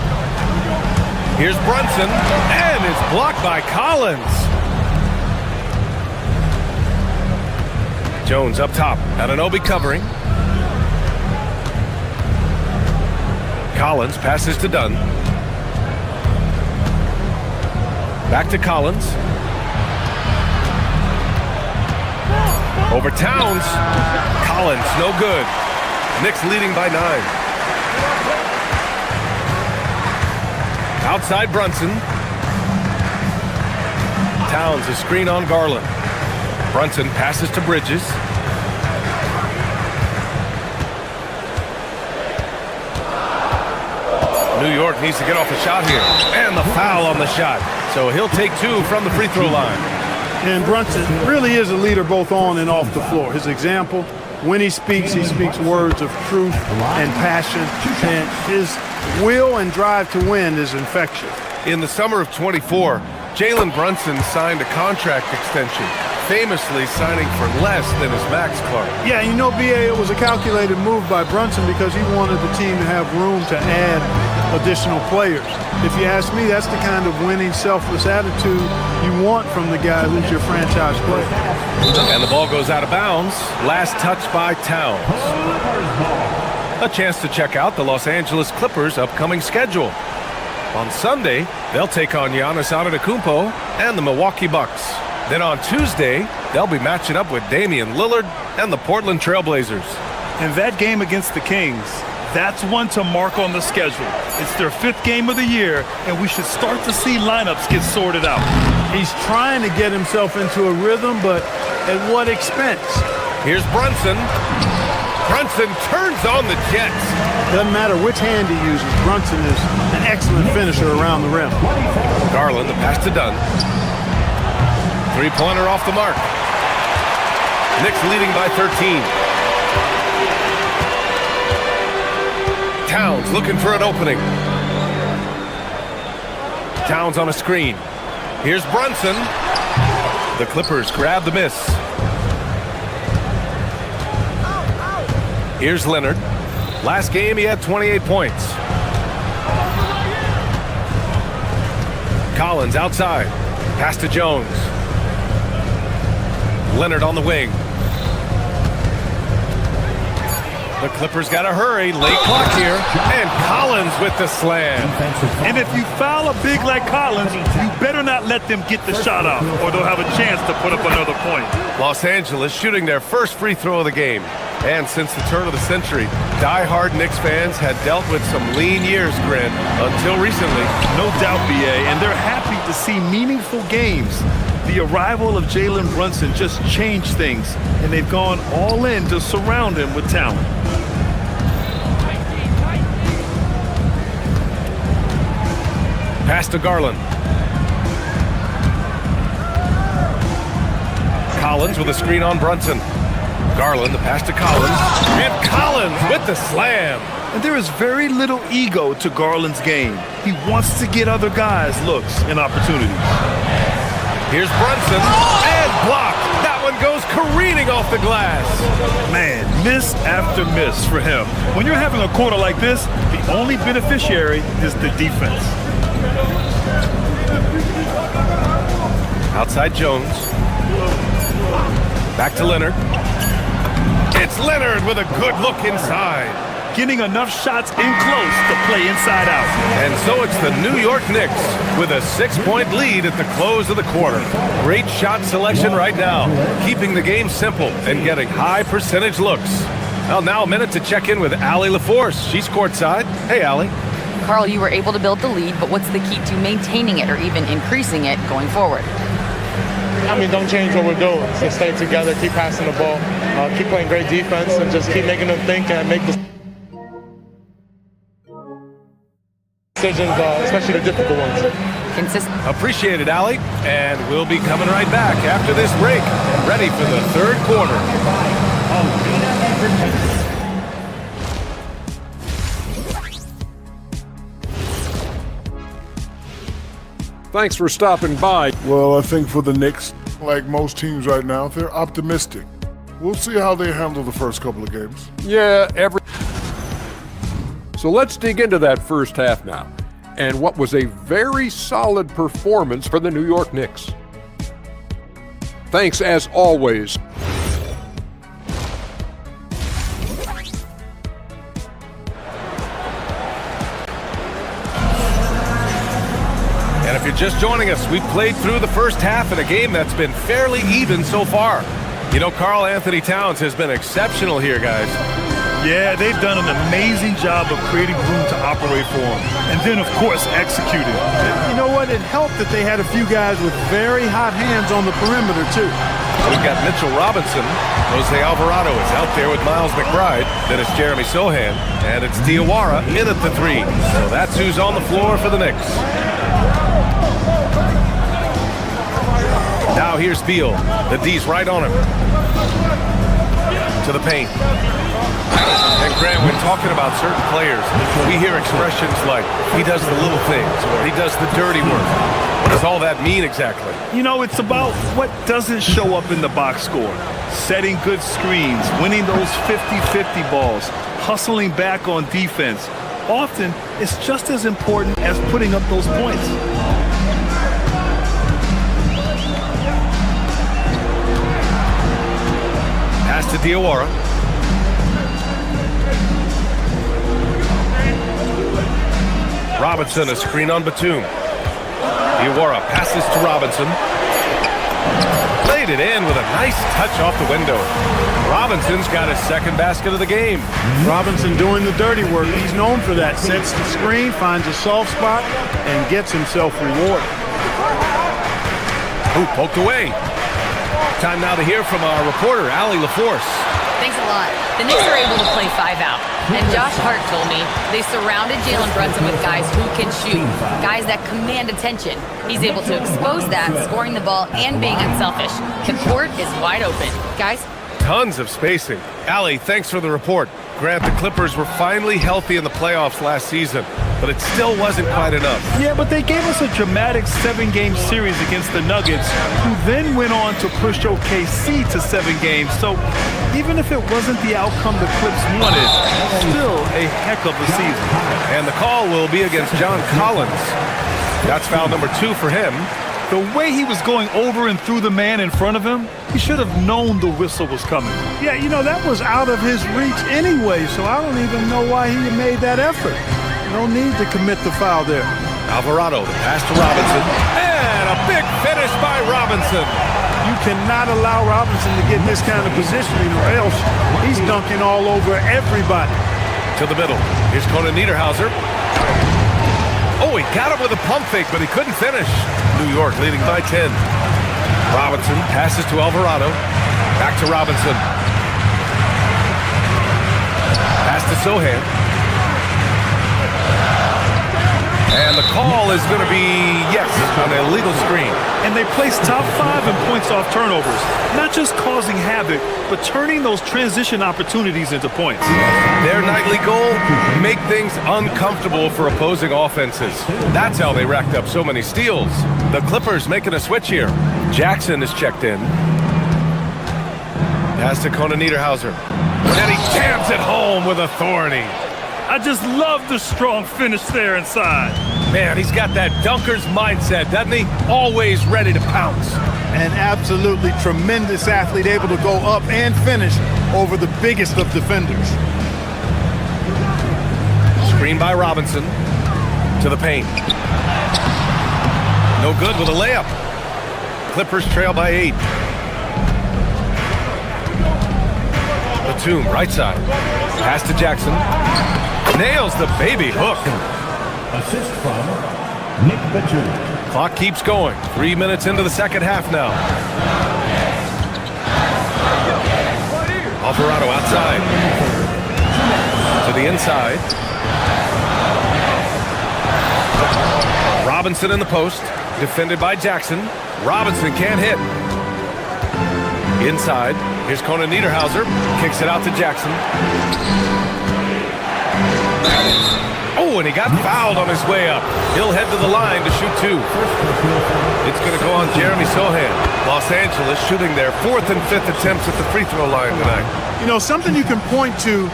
Here's Brunson. And it's blocked by Collins. Jones up top. Anunoby covering. Collins passes to Dunn. Back to Collins. Over Towns. Collins, no good. Knicks leading by 9. Outside Brunson. Towns a screen on Garland. Brunson passes to Bridges. New York needs to get off a shot here. And the foul on the shot. So he'll take 2 from the free throw line. And Brunson really is a leader both on and off the floor. His example, when he speaks words of truth and passion. And his will and drive to win is infectious. In the summer of 24, Jalen Brunson signed a contract extension, famously signing for less than his max card. Yeah, you know, BA, it was a calculated move by Brunson because he wanted the team to have room to add additional players. If you ask me, that's the kind of winning, selfless attitude you want from the guy who's your franchise player. And the ball goes out of bounds. Last touch by Towns. A chance to check out the Los Angeles Clippers' upcoming schedule. On Sunday, they'll take on Giannis Antetokounmpo and the Milwaukee Bucks. Then on Tuesday, they'll be matching up with Damian Lillard and the Portland Trailblazers. And that game against the Kings, that's one to mark on the schedule. It's their 5th game of the year, and we should start to see lineups get sorted out. He's trying to get himself into a rhythm, but at what expense? Here's Brunson. Brunson turns on the Jets. Doesn't matter which hand he uses, Brunson is an excellent finisher around the rim. Garland, the pass to Dunn. Three-pointer off the mark. Knicks leading by 13. Towns looking for an opening. Towns on a screen. Here's Brunson. The Clippers grab the miss. Here's Leonard. Last game he had 28 points. Collins outside. Pass to Jones. Leonard on the wing. The Clippers got to hurry. Late clock here. And Collins with the slam. And if you foul a big like Collins, you better not let them get the shot off, or they'll have a chance to put up another point. Los Angeles shooting their first free throw of the game. And since the turn of the century, die-hard Knicks fans had dealt with some lean years, Grin, until recently. No doubt, BA, and they're happy to see meaningful games. The arrival of Jalen Brunson just changed things, and they've gone all in to surround him with talent. Pass to Garland. Collins with a screen on Brunson. Garland, the pass to Collins. And Collins with the slam. And there is very little ego to Garland's game. He wants to get other guys looks and opportunities. Here's Brunson. And blocked. That one goes careening off the glass. Man, miss after miss for him. When you're having a quarter like this, the only beneficiary is the defense. Outside Jones. Back to Leonard. It's Leonard with a good look inside. Getting enough shots in close to play inside out. And so it's the New York Knicks with a 6-point lead at the close of the quarter. Great shot selection right now, keeping the game simple and getting high percentage looks. Well, now a minute to check in with Allie LaForce. She's courtside. Hey, Allie. Carl, you were able to build the lead, but what's the key to maintaining it or even increasing it going forward? I mean, don't change what we're doing. So stay together, keep passing the ball, keep playing great defense, and just keep making them think and make decisions, especially the difficult ones. Appreciate it, Allie. And we'll be coming right back after this break, ready for the third quarter. Thanks for stopping by. Well, I think for the Knicks, like most teams right now, they're optimistic. We'll see how they handle the first couple of games. Yeah, So let's dig into that first half now, and what was a very solid performance for the New York Knicks. Thanks as always. And if you're just joining us, we've played through the first half in a game that's been fairly even so far. You know, Karl Anthony Towns has been exceptional here, guys. Yeah, they've done an amazing job of creating room to operate for him. And then, of course, executing. You know what? It helped that they had a few guys with very hot hands on the perimeter, too. We've got Mitchell Robinson. Jose Alvarado is out there with Miles McBride. Then it's Jeremy Sohan. And it's Diawara in at the three. So that's who's on the floor for the Knicks. Now here's Beal. The D's right on him. To the paint. And Grant, when talking about certain players, we hear expressions like, he does the little things, or he does the dirty work. What does all that mean exactly? You know, it's about what doesn't show up in the box score. Setting good screens, winning those 50-50 balls, hustling back on defense. Often, it's just as important as putting up those points. Pass to Diawara. Robinson, a screen on Batum. Diawara passes to Robinson. Played it in with a nice touch off the window. Robinson's got his second basket of the game. Robinson doing the dirty work. He's known for that. Sets the screen, finds a soft spot, and gets himself rewarded. Ooh, poked away. Time now to hear from our reporter, Allie LaForce. Thanks a lot. The Knicks are able to play 5 out. And Josh Hart told me they surrounded Jalen Brunson with guys who can shoot, guys that command attention. He's able to expose that, scoring the ball and being unselfish. The court is wide open. Guys? Tons of spacing. Allie, thanks for the report. Grant, the Clippers were finally healthy in the playoffs last season, but it still wasn't quite enough. Yeah, but they gave us a dramatic 7-game series against the Nuggets, who then went on to push OKC to 7 games. So even if it wasn't the outcome the Clips wanted, still a heck of a season. And the call will be against John Collins. That's foul number 2 for him. The way he was going over and through the man in front of him, he should have known the whistle was coming. Yeah, you know, that was out of his reach anyway, so I don't even know why he made that effort. No need to commit the foul there. Alvarado, the pass to Robinson. And a big finish by Robinson. You cannot allow Robinson to get this kind of positioning, or else he's dunking all over everybody. To the middle. Here's Conan Niederhauser. Oh, he got him with a pump fake, but he couldn't finish. New York leading by 10. Robinson passes to Alvarado. Back to Robinson. Pass to Sohan. And the call is going to be, yes, an illegal screen. And they place top 5 in points off turnovers. Not just causing havoc, but turning those transition opportunities into points. Their nightly goal, make things uncomfortable for opposing offenses. That's how they racked up so many steals. The Clippers making a switch here. Jackson is checked in. Pass to Conan Niederhauser. And he jams it home with authority. I just love the strong finish there inside. Man, he's got that dunker's mindset, doesn't he? Always ready to pounce. An absolutely tremendous athlete, able to go up and finish over the biggest of defenders. Screen by Robinson to the paint. No good with a layup. Clippers trail by 8. Batum, right side. Pass to Jackson. Nails the baby hook. Assist from Nick Batum. Clock keeps going. 3 minutes into the second half now. Alvarado outside. To the inside. Robinson in the post. Defended by Jackson. Robinson can't hit. Inside. Here's Conan Niederhauser. Kicks it out to Jackson. Oh, and he got fouled on his way up. He'll head to the line to shoot 2. It's going to go on Jeremy Sohan. Los Angeles shooting their 4th and 5th attempts at the free throw line tonight. You know, something you can point to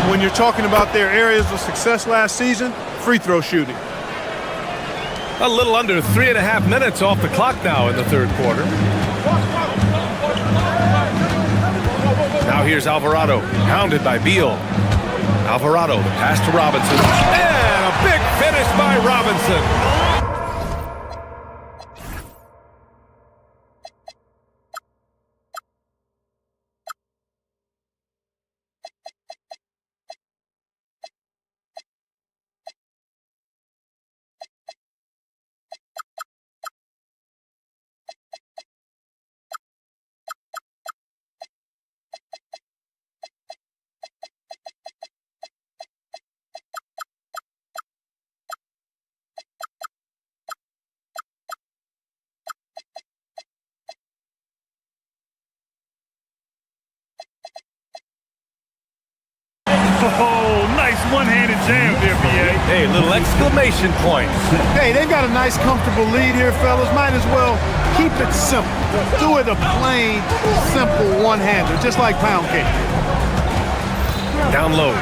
when you're talking about their areas of success last season, free throw shooting. A little under 3.5 minutes off the clock now in the third quarter. Now here's Alvarado, hounded by Beal. Alvarado, the pass to Robinson. And a big finish by Robinson. Oh, nice one-handed jam there, B.A. Hey, little exclamation point. Hey, they've got a nice, comfortable lead here, fellas. Might as well keep it simple. Do it a plain, simple one-hander, just like pound cake. Down low.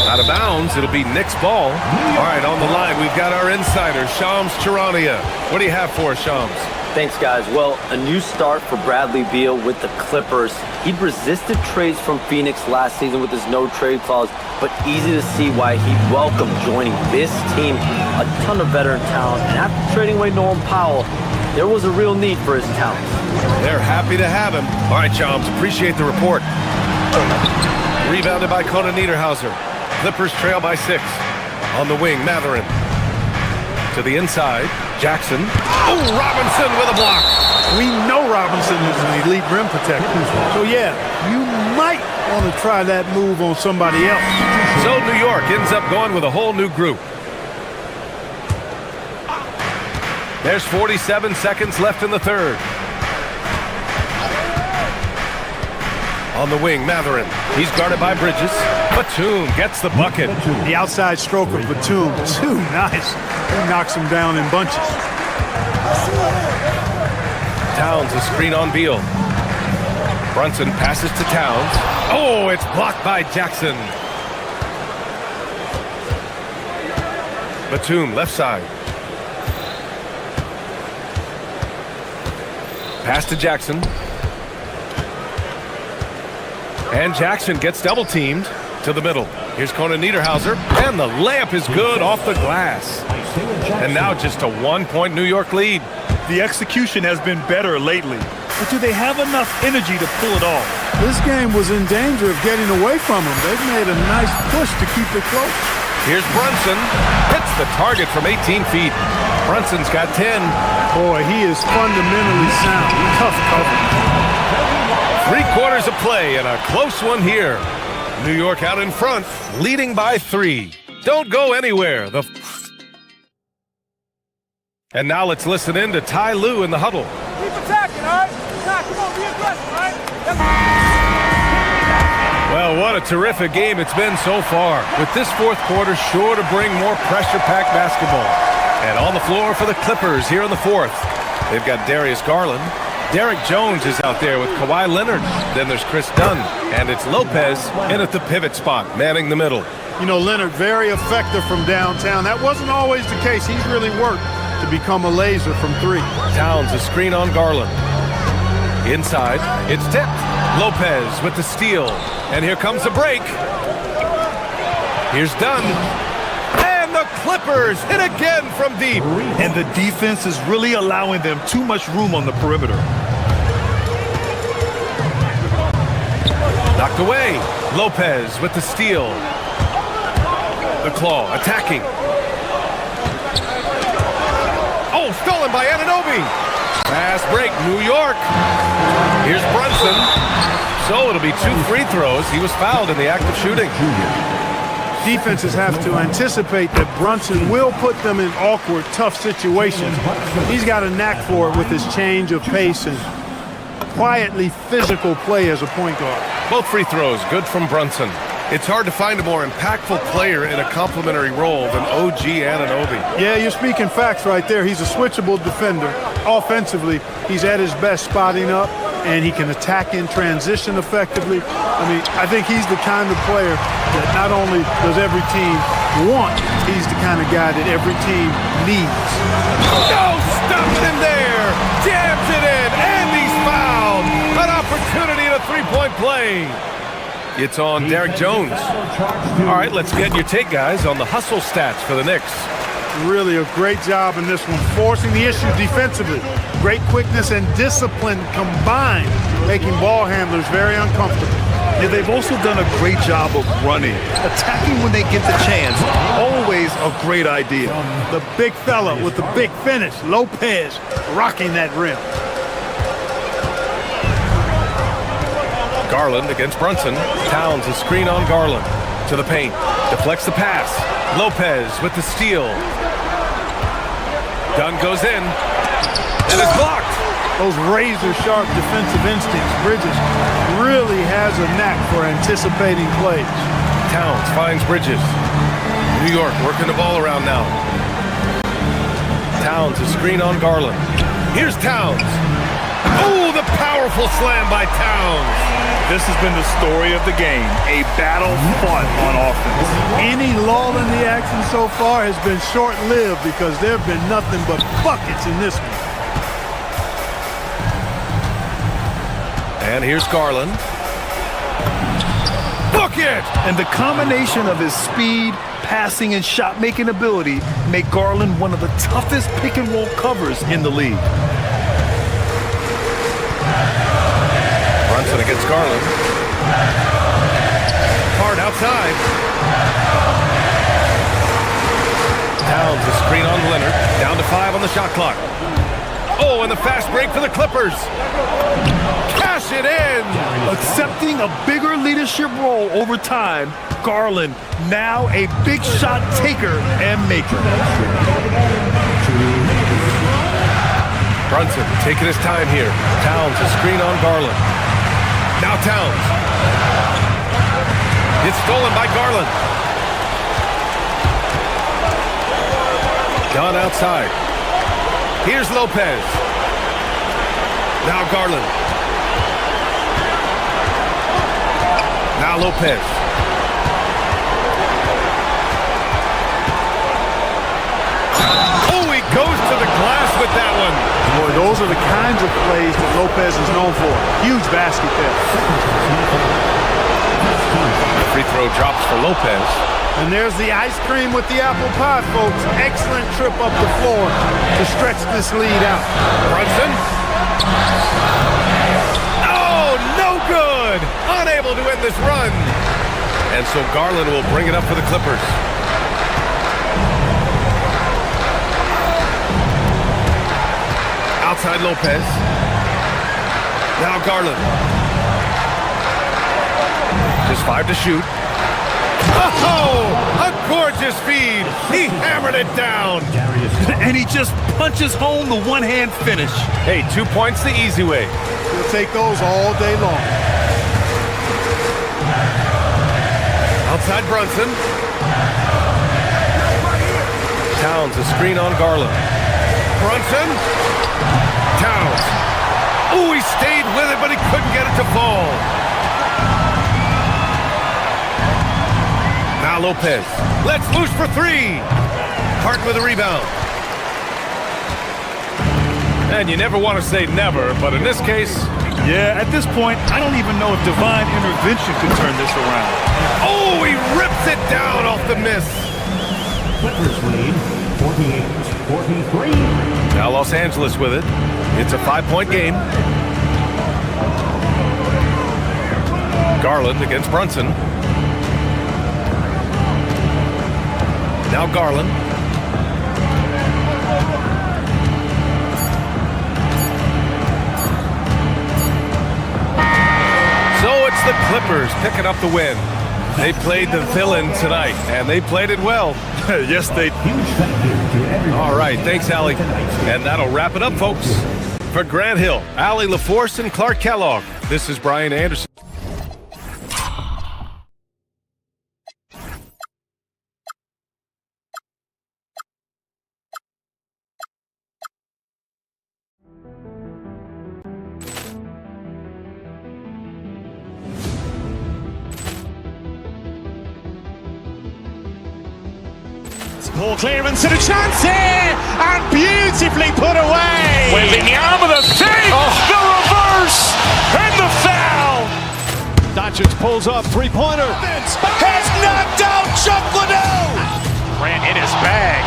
Out of bounds, it'll be Knicks ball. All right, on the line, we've got our insider, Shams Charania. What do you have for us, Shams? Thanks, guys. Well, a new start for Bradley Beal with the Clippers. He'd resisted trades from Phoenix last season with his no-trade clause, but easy to see why he'd welcome joining this team. A ton of veteran talent, and after trading away Norman Powell, there was a real need for his talent. They're happy to have him. All right, Shams, appreciate the report. Rebounded by Conan Niederhauser. Clippers trail by 6. On the wing, Matherin. To the inside, Jackson. Oh, Robinson with a block. We know Robinson is an elite rim protector. So, yeah, you might want to try that move on somebody else. So New York ends up going with a whole new group. There's 47 seconds left in the third. On the wing, Matherin. He's guarded by Bridges. Batum gets the bucket. The outside stroke of Batum, too nice. He knocks him down in bunches. Towns a screen on Beal. Brunson passes to Towns. Oh, it's blocked by Jackson. Batum, left side. Pass to Jackson. And Jackson gets double-teamed to the middle. Here's Conan Niederhauser, and the layup is good off the glass. And now just a 1-point New York lead. The execution has been better lately, but do they have enough energy to pull it off? This game was in danger of getting away from them. They've made a nice push to keep it close. Here's Brunson. Hits the target from 18 feet. Brunson's got 10. Boy, he is fundamentally sound. Tough cover. 3 quarters of play and a close one here. New York out in front, leading by 3. Don't go anywhere. The And now let's listen in to Ty Lue in the huddle. Keep attacking, all right? Come on, be aggressive, all right? Well, what a terrific game it's been so far. With this fourth quarter sure to bring more pressure-packed basketball. And on the floor for the Clippers here in the fourth, they've got Darius Garland. Derek Jones is out there with Kawhi Leonard. Then there's Chris Dunn. And it's Lopez in at the pivot spot, manning the middle. You know, Leonard, very effective from downtown. That wasn't always the case. He's really worked to become a laser from three. Towns, a screen on Garland. Inside, it's tipped. Lopez with the steal. And here comes the break. Here's Dunn. And the Clippers hit again from deep. And the defense is really allowing them too much room on the perimeter. Knocked away. Lopez with the steal. The claw attacking. Oh, stolen by Anunoby. Fast break, New York. Here's Brunson. So it'll be 2 free throws. He was fouled in the act of shooting. Defenses have to anticipate that Brunson will put them in awkward, tough situations. He's got a knack for it with his change of pace and quietly physical play as a point guard. Both free throws good from Brunson. It's hard to find a more impactful player in a complementary role than OG Anunoby. Yeah, you're speaking facts right there. He's a switchable defender. Offensively, he's at his best spotting up, and he can attack in transition effectively. I mean, I think he's the kind of player that not only does every team want, he's the kind of guy that every team needs. No, stopped him there. Jams it in, and he's fouled. An opportunity at a three-point play. It's on Derek Jones. All right, let's get your take, guys, on the hustle stats for the Knicks. Really a great job in this one, forcing the issue defensively. Great quickness and discipline combined, making ball handlers very uncomfortable. Yeah, they've also done a great job of running, attacking when they get the chance. Always a great idea. The big fella with the big finish, Lopez, rocking that rim. Garland against Brunson. Towns a screen on Garland. To the paint. Deflects the pass. Lopez with the steal. Dunn goes in. And it's blocked. Those razor-sharp defensive instincts. Bridges really has a knack for anticipating plays. Towns finds Bridges. New York working the ball around now. Towns a screen on Garland. Here's Towns. Oh, the powerful slam by Towns. This has been the story of the game, a battle fought on offense. Any lull in the action so far has been short-lived because there have been nothing but buckets in this one. And here's Garland. Bucket! And the combination of his speed, passing, and shot-making ability make Garland one of the toughest pick-and-roll covers in the league. Brunson against Garland. Hard outside. Towns a screen on Leonard. Down to 5 on the shot clock. Oh, and the fast break for the Clippers. Cash it in. Accepting a bigger leadership role over time, Garland now a big shot taker and maker. Brunson taking his time here. Towns a screen on Garland. Now Towns. It's stolen by Garland. Gone outside. Here's Lopez. Now Garland. Now Lopez. Oh, he goes to the glass with that one. Boy, those are the kinds of plays that Lopez is known for. Huge basket there. Free throw drops for Lopez. And there's the ice cream with the apple pie, folks. Excellent trip up the floor to stretch this lead out. Brunson. Oh, no good. Unable to end this run. And so Garland will bring it up for the Clippers. Outside Lopez. Now Garland. Just 5 to shoot. Oh, a gorgeous feed. He hammered it down. And he just punches home the one-hand finish. Hey, 2 points the easy way. He'll take those all day long. Outside Brunson. Towns, a screen on Garland. Brunson. Towns. Oh, he stayed with it, but he couldn't get it to fall. Now Lopez. Let's loose for three. Hart with a rebound. And you never want to say never, but in this case... Yeah, at this point, I don't even know if divine intervention could turn this around. Oh, he rips it down off the miss. Clippers lead 48-43. Now Los Angeles with it. It's a 5-point game. Garland against Brunson. Now Garland. So it's the Clippers picking up the win. They played the villain tonight, and they played it well. Yes, they did. All right, thanks, Allie. And that'll wrap it up, folks. For Grant Hill, Allie LaForce, and Clark Kellogg, this is Brian Anderson. Ball clearance and a chance here, and beautifully put away. Wembanyama the save, the reverse, and the foul. Doncic pulls up, three-pointer. Has knocked out Chuck Liddell. Grant in his bag.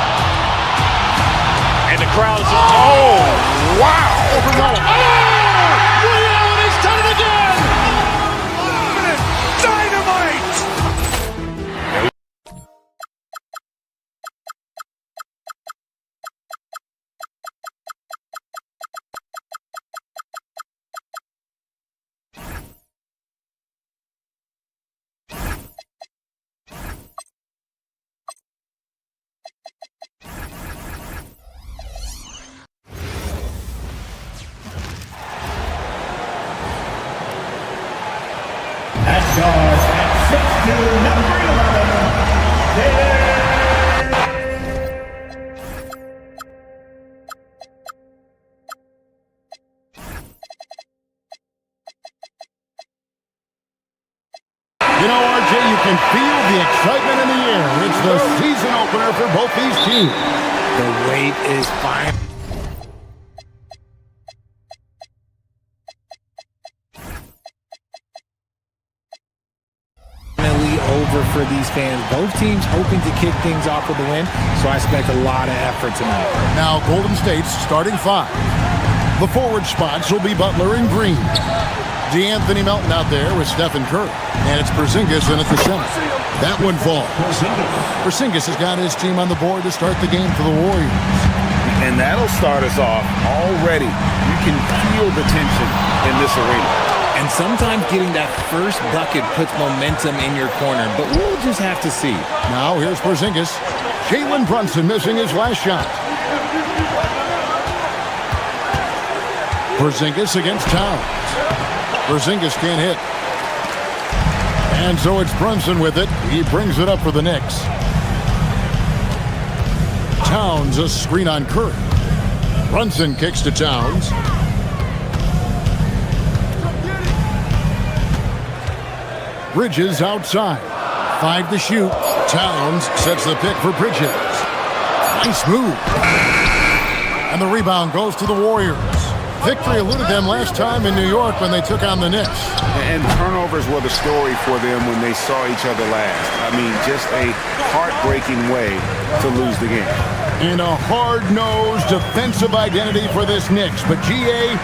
And the crowd's oh, wow. He's done it again. Dynamite. You know, RJ, you can feel the excitement in the air. It's the season opener for both these teams. The wait is fine. Over for these fans. Both teams hoping to kick things off with a win, so I expect a lot of effort tonight. Now Golden State's starting five. The forward spots will be Butler and Green. DeAnthony Melton out there with Stephen Curry. And it's Porzingis in at the center. That one falls. Porzingis has got his team on the board to start the game for the Warriors. And that'll start us off already. You can feel the tension in this arena. And sometimes getting that first bucket puts momentum in your corner, but we'll just have to see. Now here's Porzingis. Jalen Brunson missing his last shot. Porzingis against Towns. Porzingis can't hit. And so it's Brunson with it. He brings it up for the Knicks. Towns a screen on Curry. Brunson kicks to Towns. Bridges outside. 5 to shoot. Towns sets the pick for Bridges. Nice move. And the rebound goes to the Warriors. Victory eluded them last time in New York when they took on the Knicks. And turnovers were the story for them when they saw each other last. I mean, just a heartbreaking way to lose the game. And a hard-nosed defensive identity for this Knicks. But, GA,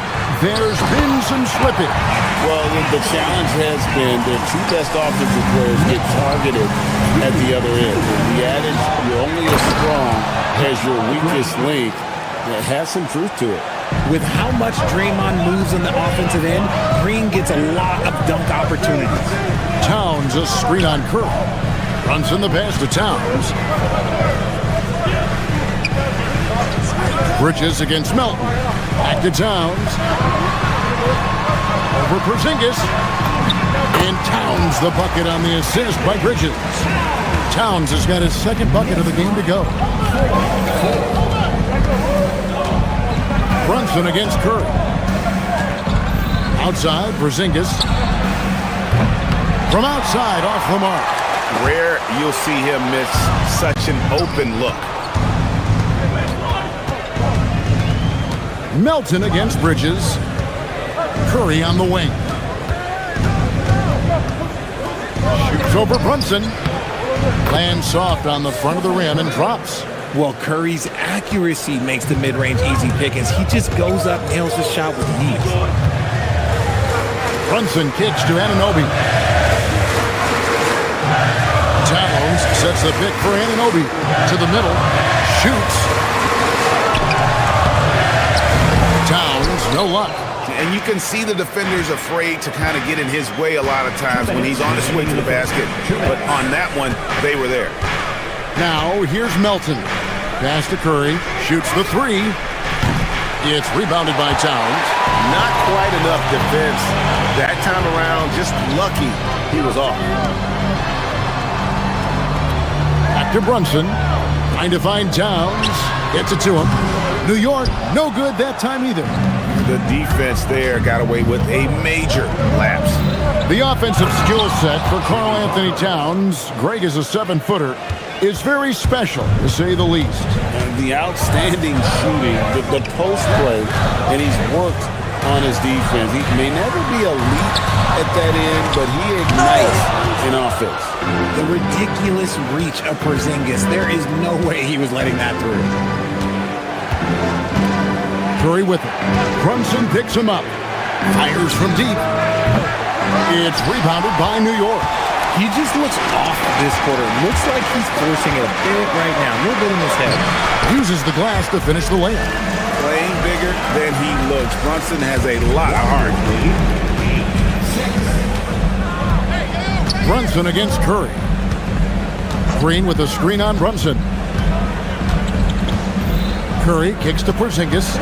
there's been some slippage. Well, the challenge has been their two best offensive players get targeted at the other end. The adage, you're only as strong as your weakest link, it has some truth to it. With how much Draymond moves on the offensive end, Green gets a lot of dunk opportunities. Towns a screen on Curry. Brunson the pass to Towns. Bridges against Melton. Back to Towns. Over Porzingis. And Towns the bucket on the assist by Bridges. Towns has got his second bucket of the game to go. Brunson against Curry. Outside, Porzingis. From outside, off the mark. Rare you'll see him miss such an open look. Melton against Bridges. Curry on the wing. Shoots over Brunson. Lands soft on the front of the rim and drops. Well, Curry's accuracy makes the mid-range easy pickings. He just goes up, nails the shot with ease. Brunson kicks to Anunoby. Towns sets the pick for Anunoby. To the middle. Shoots. Towns, no luck. And you can see the defenders afraid to kind of get in his way a lot of times when he's on his way to the basket. But on that one, they were there. Now, here's Melton. Pass to Curry. Shoots the three. It's rebounded by Towns. Not quite enough defense. That time around, just lucky he was off. Back to Brunson. Trying to find Towns. Gets it to him. New York, no good that time either. The defense there got away with a major lapse. The offensive skill set for Karl Anthony Towns, Greg is a 7-footer, is very special, to say the least. And the outstanding shooting, the post play, and he's worked on his defense. He may never be elite at that end, but he ignites in offense. The ridiculous reach of Porzingis. There is no way he was letting that through. Curry with it. Brunson picks him up. Fires from deep. It's rebounded by New York. He just looks off this quarter. Looks like he's forcing it a bit right now. A little bit in his head. Uses the glass to finish the layup. Playing bigger than he looks. Brunson has a lot of heart. Brunson against Curry. Green with a screen on Brunson. Curry kicks to Porzingis.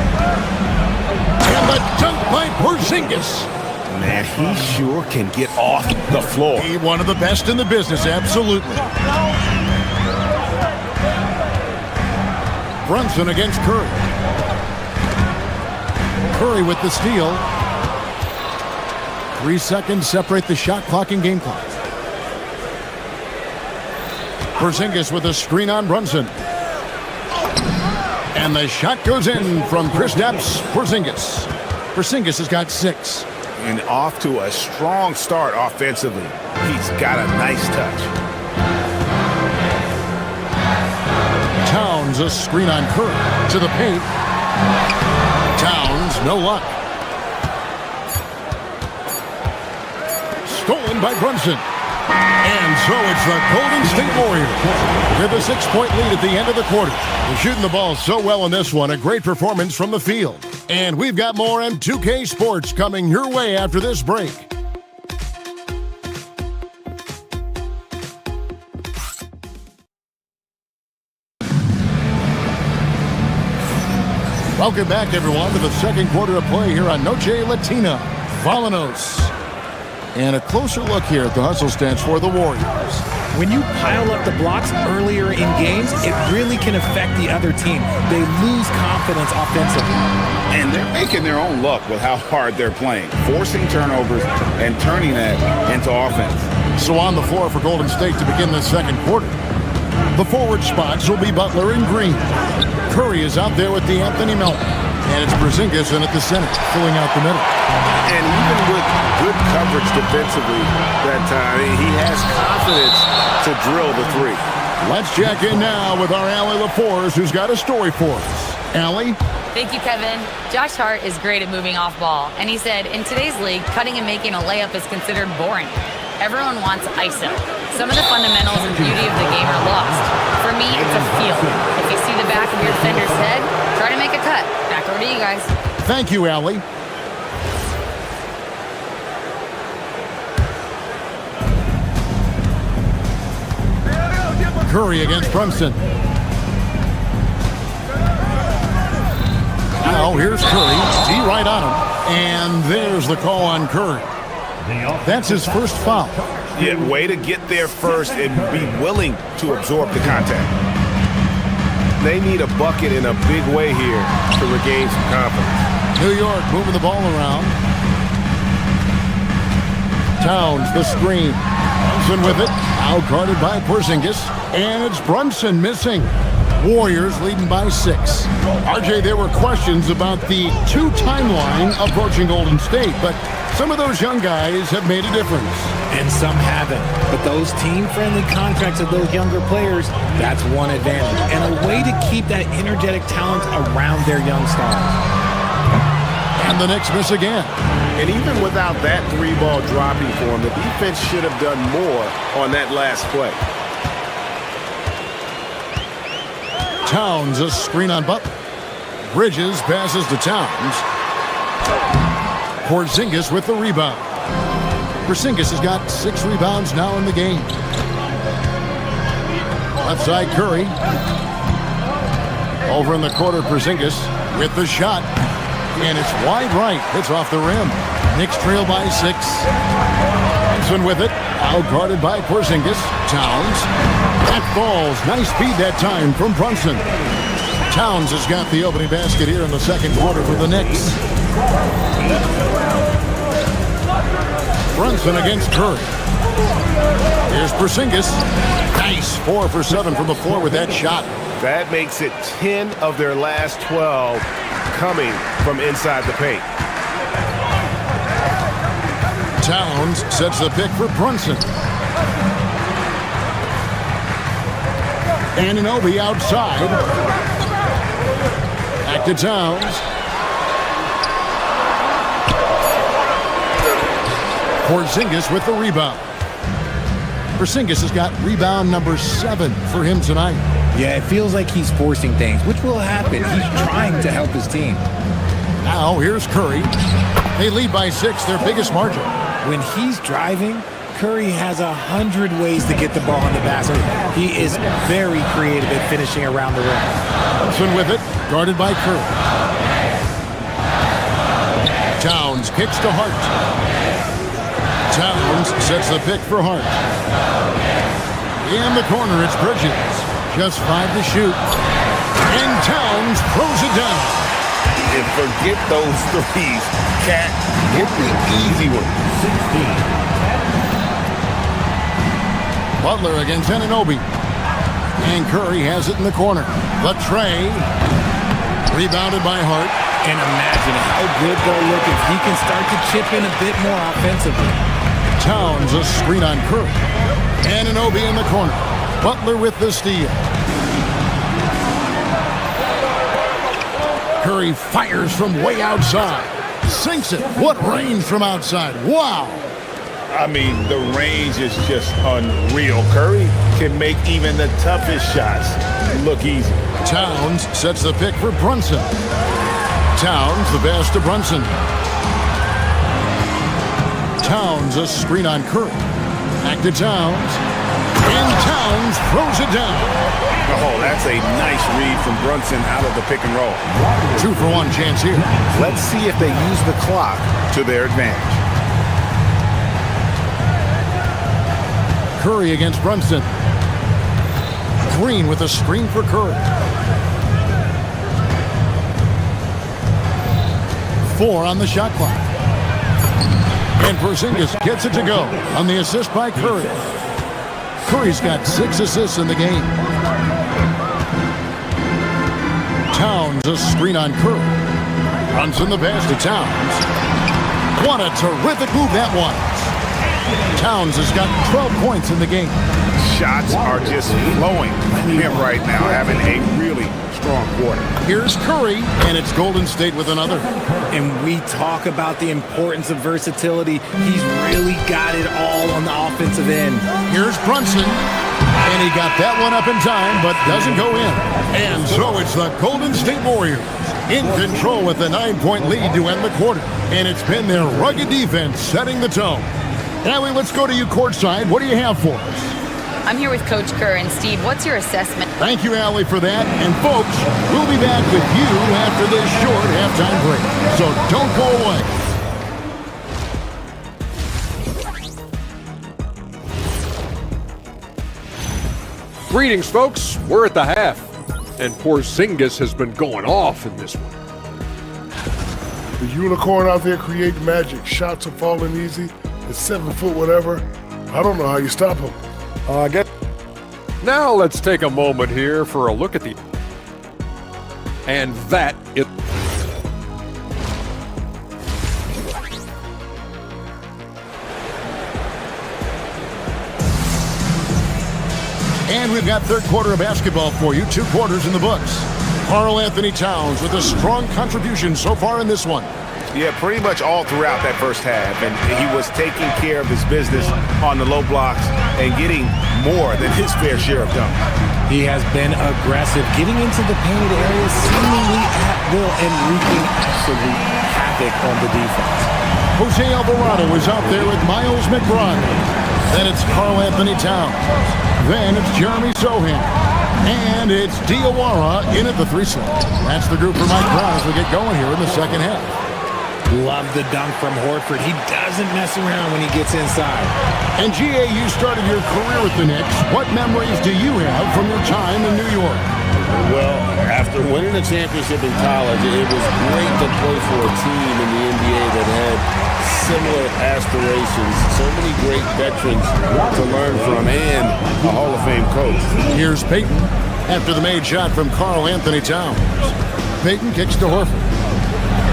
And the dunk by Porzingis. Man, he sure can get off the floor. He one of the best in the business, absolutely. Brunson against Curry. Curry with the steal. 3 seconds separate the shot clock and game clock. Porzingis with a screen on Brunson. And the shot goes in from Kristaps Porzingis. Porzingis has got 6. And off to a strong start offensively. He's got a nice touch. Towns a screen on Curry to the paint. Towns, no luck. Stolen by Brunson. And so it's the Golden State Warriors with a 6-point lead at the end of the quarter. They're shooting the ball so well in this one. A great performance from the field. And we've got more on 2K Sports coming your way after this break. Welcome back, everyone, to the second quarter of play here on Noche Latina. Volanos. And a closer look here at the hustle stance for the Warriors. When you pile up the blocks earlier in games, it really can affect the other team. They lose confidence offensively. And they're making their own luck with how hard they're playing, forcing turnovers and turning that into offense. So on the floor for Golden State to begin this second quarter. The forward spots will be Butler and Green. Curry is out there with the Anthony Melton. And it's Porzingis in at the center, filling out the middle. And even with good coverage defensively that time, he has confidence to drill the three. Let's check in now with our Allie LaForce, who's got a story for us. Allie? Thank you, Kevin. Josh Hart is great at moving off ball. And he said, in today's league, cutting and making a layup is considered boring. Everyone wants ISO. Some of the fundamentals and beauty of the game are lost. For me, it's a feel. If you see the back of your defender's head, try to make a cut. Back over to you guys. Thank you, Allie. Curry against Brunson. Now here's Curry. D right on him. And there's the call on Curry. That's his first foul. Yeah, way to get there first and be willing to absorb the contact. They need a bucket in a big way here to regain some confidence. New York moving the ball around. Towns, the screen. Brunson with it. Out guarded by Porzingis. And it's Brunson missing. Warriors leading by 6. RJ, there were questions about the 2 timeline approaching Golden State, but some of those young guys have made a difference. And some haven't. But those team-friendly contracts of those younger players, that's one advantage. And a way to keep that energetic talent around their young stars. And the Knicks miss again. And even without that 3-ball dropping for him, the defense should have done more on that last play. Towns, a screen on Butler. Bridges passes to Towns. Porzingis with the rebound. Porzingis has got 6 rebounds now in the game. Left side, Curry. Over in the corner, Porzingis with the shot. And it's wide right. It's off the rim. Knicks trail by 6. Brunson with it. Out guarded by Porzingis. Towns. That falls. Nice feed that time from Brunson. Towns has got the opening basket here in the second quarter for the Knicks. Brunson against Curry. Here's Porzingis. Nice. 4 for 7 from the floor with that shot. That makes it 10 of their last 12 coming from inside the paint. Towns sets the pick for Brunson. Anunoby outside. Back to Towns. Porzingis with the rebound. Porzingis has got rebound number 7 for him tonight. Yeah, it feels like he's forcing things, which will happen. He's trying to help his team. Now here's Curry. They lead by 6, their biggest margin. When he's driving, Curry has 100 ways to get the ball in the basket. He is very creative at finishing around the rim. Brunson with it, guarded by Curry. Towns kicks to Hart. Towns sets the pick for Hart. In the corner, it's Bridges. Just 5 to shoot. And Towns throws it down. And forget those threes. Cat, hit the easy one. 16. Butler against Anunoby. And Curry has it in the corner. Latre. Rebounded by Hart. And imagine how good they'll look if he can start to chip in a bit more offensively. Towns, a screen on Curry. Anunoby in the corner. Butler with the steal. Curry fires from way outside. Sinks it. What range from outside. Wow. I mean, the range is just unreal. Curry can make even the toughest shots look easy. Towns sets the pick for Brunson. Towns, the pass to Brunson. Towns, a screen on Curry. Back to Towns. And Towns throws it down. Oh, that's a nice read from Brunson out of the pick and roll. 2 for 1 chance here. Let's see if they use the clock to their advantage. Curry against Brunson. Green with a screen for Curry. 4 on the shot clock. And Porzingis gets it to go on the assist by Curry. Curry's got 6 assists in the game. Towns, a screen on Curry. Brunson the pass to Towns. What a terrific move that was. Towns has got 12 points in the game. Shots are just flowing from him right now, having a really strong quarter. Here's Curry, and it's Golden State with another. And we talk about the importance of versatility. He's really got it all on the offensive end. Here's Brunson, and he got that one up in time, but doesn't go in. And so it's the Golden State Warriors in control with a 9-point lead to end the quarter. And it's been their rugged defense setting the tone. Now, let's go to you courtside. What do you have for us? I'm here with Coach Kerr. And Steve, what's your assessment? Thank you, Allie, for that. And folks, we'll be back with you after this short halftime break. So don't go away. Greetings, folks. We're at the half. And Porzingis has been going off in this one. The unicorn out there creating magic. Shots are falling easy. It's 7 foot whatever. I don't know how you stop him. Now let's take a moment here for a look at the... And that is... And we've got third quarter of basketball for you. 2 quarters in the books. Karl Anthony Towns with a strong contribution so far in this one. Yeah, pretty much all throughout that first half. And he was taking care of his business on the low blocks and getting more than his fair share of dunks. He has been aggressive, getting into the painted areas seemingly at will and wreaking absolute havoc on the defense. Jose Alvarado is out there with Miles McBride. Then it's Karl Anthony Towns. Then it's Jeremy Sohan. And it's Diawara in at the 3 slot. That's the group for Mike Brown as we get going here in the second half. Love the dunk from Horford. He doesn't mess around when he gets inside. And G.A., you started your career with the Knicks. What memories do you have from your time in New York? Well, after winning a championship in college, it was great to play for a team in the NBA that had similar aspirations. So many great veterans to learn from and a Hall of Fame coach. Here's Payton after the made shot from Karl Anthony Towns. Payton kicks to Horford.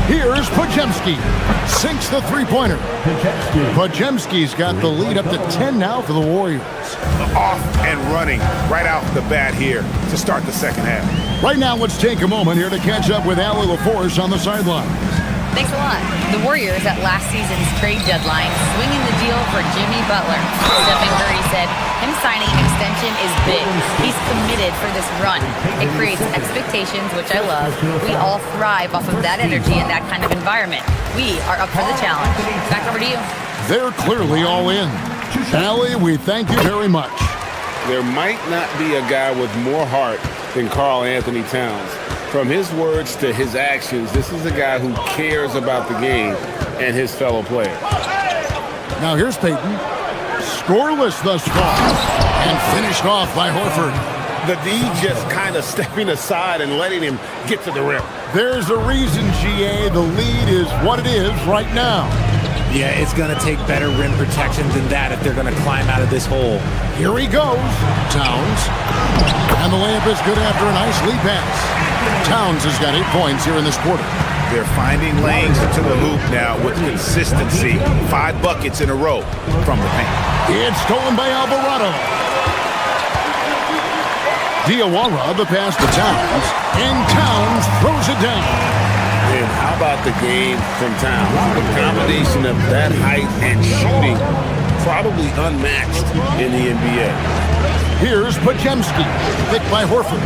Here's Podziemski. Sinks the three-pointer. Podziemski's got the lead up to 10 now for the Warriors. Off and running right out the bat here to start the second half. Right now, let's take a moment here to catch up with Allie LaForce on the sideline. Thanks a lot. The Warriors at last season's trade deadline swinging the deal for Jimmy Butler. Stephen Curry said him signing an extension is big. He's committed for this run. It creates expectations, which I love. We all thrive off of that energy and that kind of environment. We are up for the challenge. Back over to you. They're clearly all in. Allie, we thank you very much. There might not be a guy with more heart than Karl Anthony Towns. From his words to his actions, this is a guy who cares about the game and his fellow players. Now here's Payton. Scoreless thus far. And finished off by Horford. The D just kind of stepping aside and letting him get to the rim. There's a reason, GA. The lead is what it is right now. Yeah, it's going to take better rim protection than that if they're going to climb out of this hole. Here he goes. Towns. And the layup is good after a nice lead pass. Towns has got 8 points here in this quarter. They're finding lanes into the hoop now with consistency. 5 buckets in a row from the paint. It's stolen by Alvarado. Diawara, the pass to Towns. And Towns throws it down. And how about the game from Towns? The combination of that height and shooting, probably unmatched in the NBA. Here's Podziemski, picked by Horford.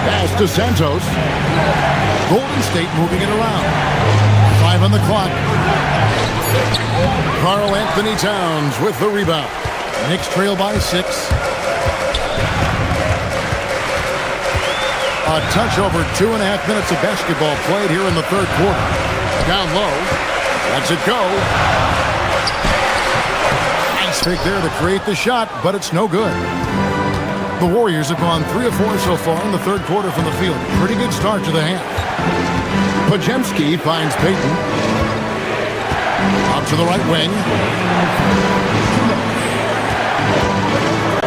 Pass to Santos. Golden State moving it around. 5 on the clock. Karl Anthony Towns with the rebound. Knicks trail by 6. A touch over 2.5 minutes of basketball played here in the third quarter. Down low. Lets it go. Nice pick there to create the shot, but it's no good. The Warriors have gone 3 of 4 so far in the third quarter from the field. Pretty good start to the half. Podziemski finds Payton. Out to the right wing.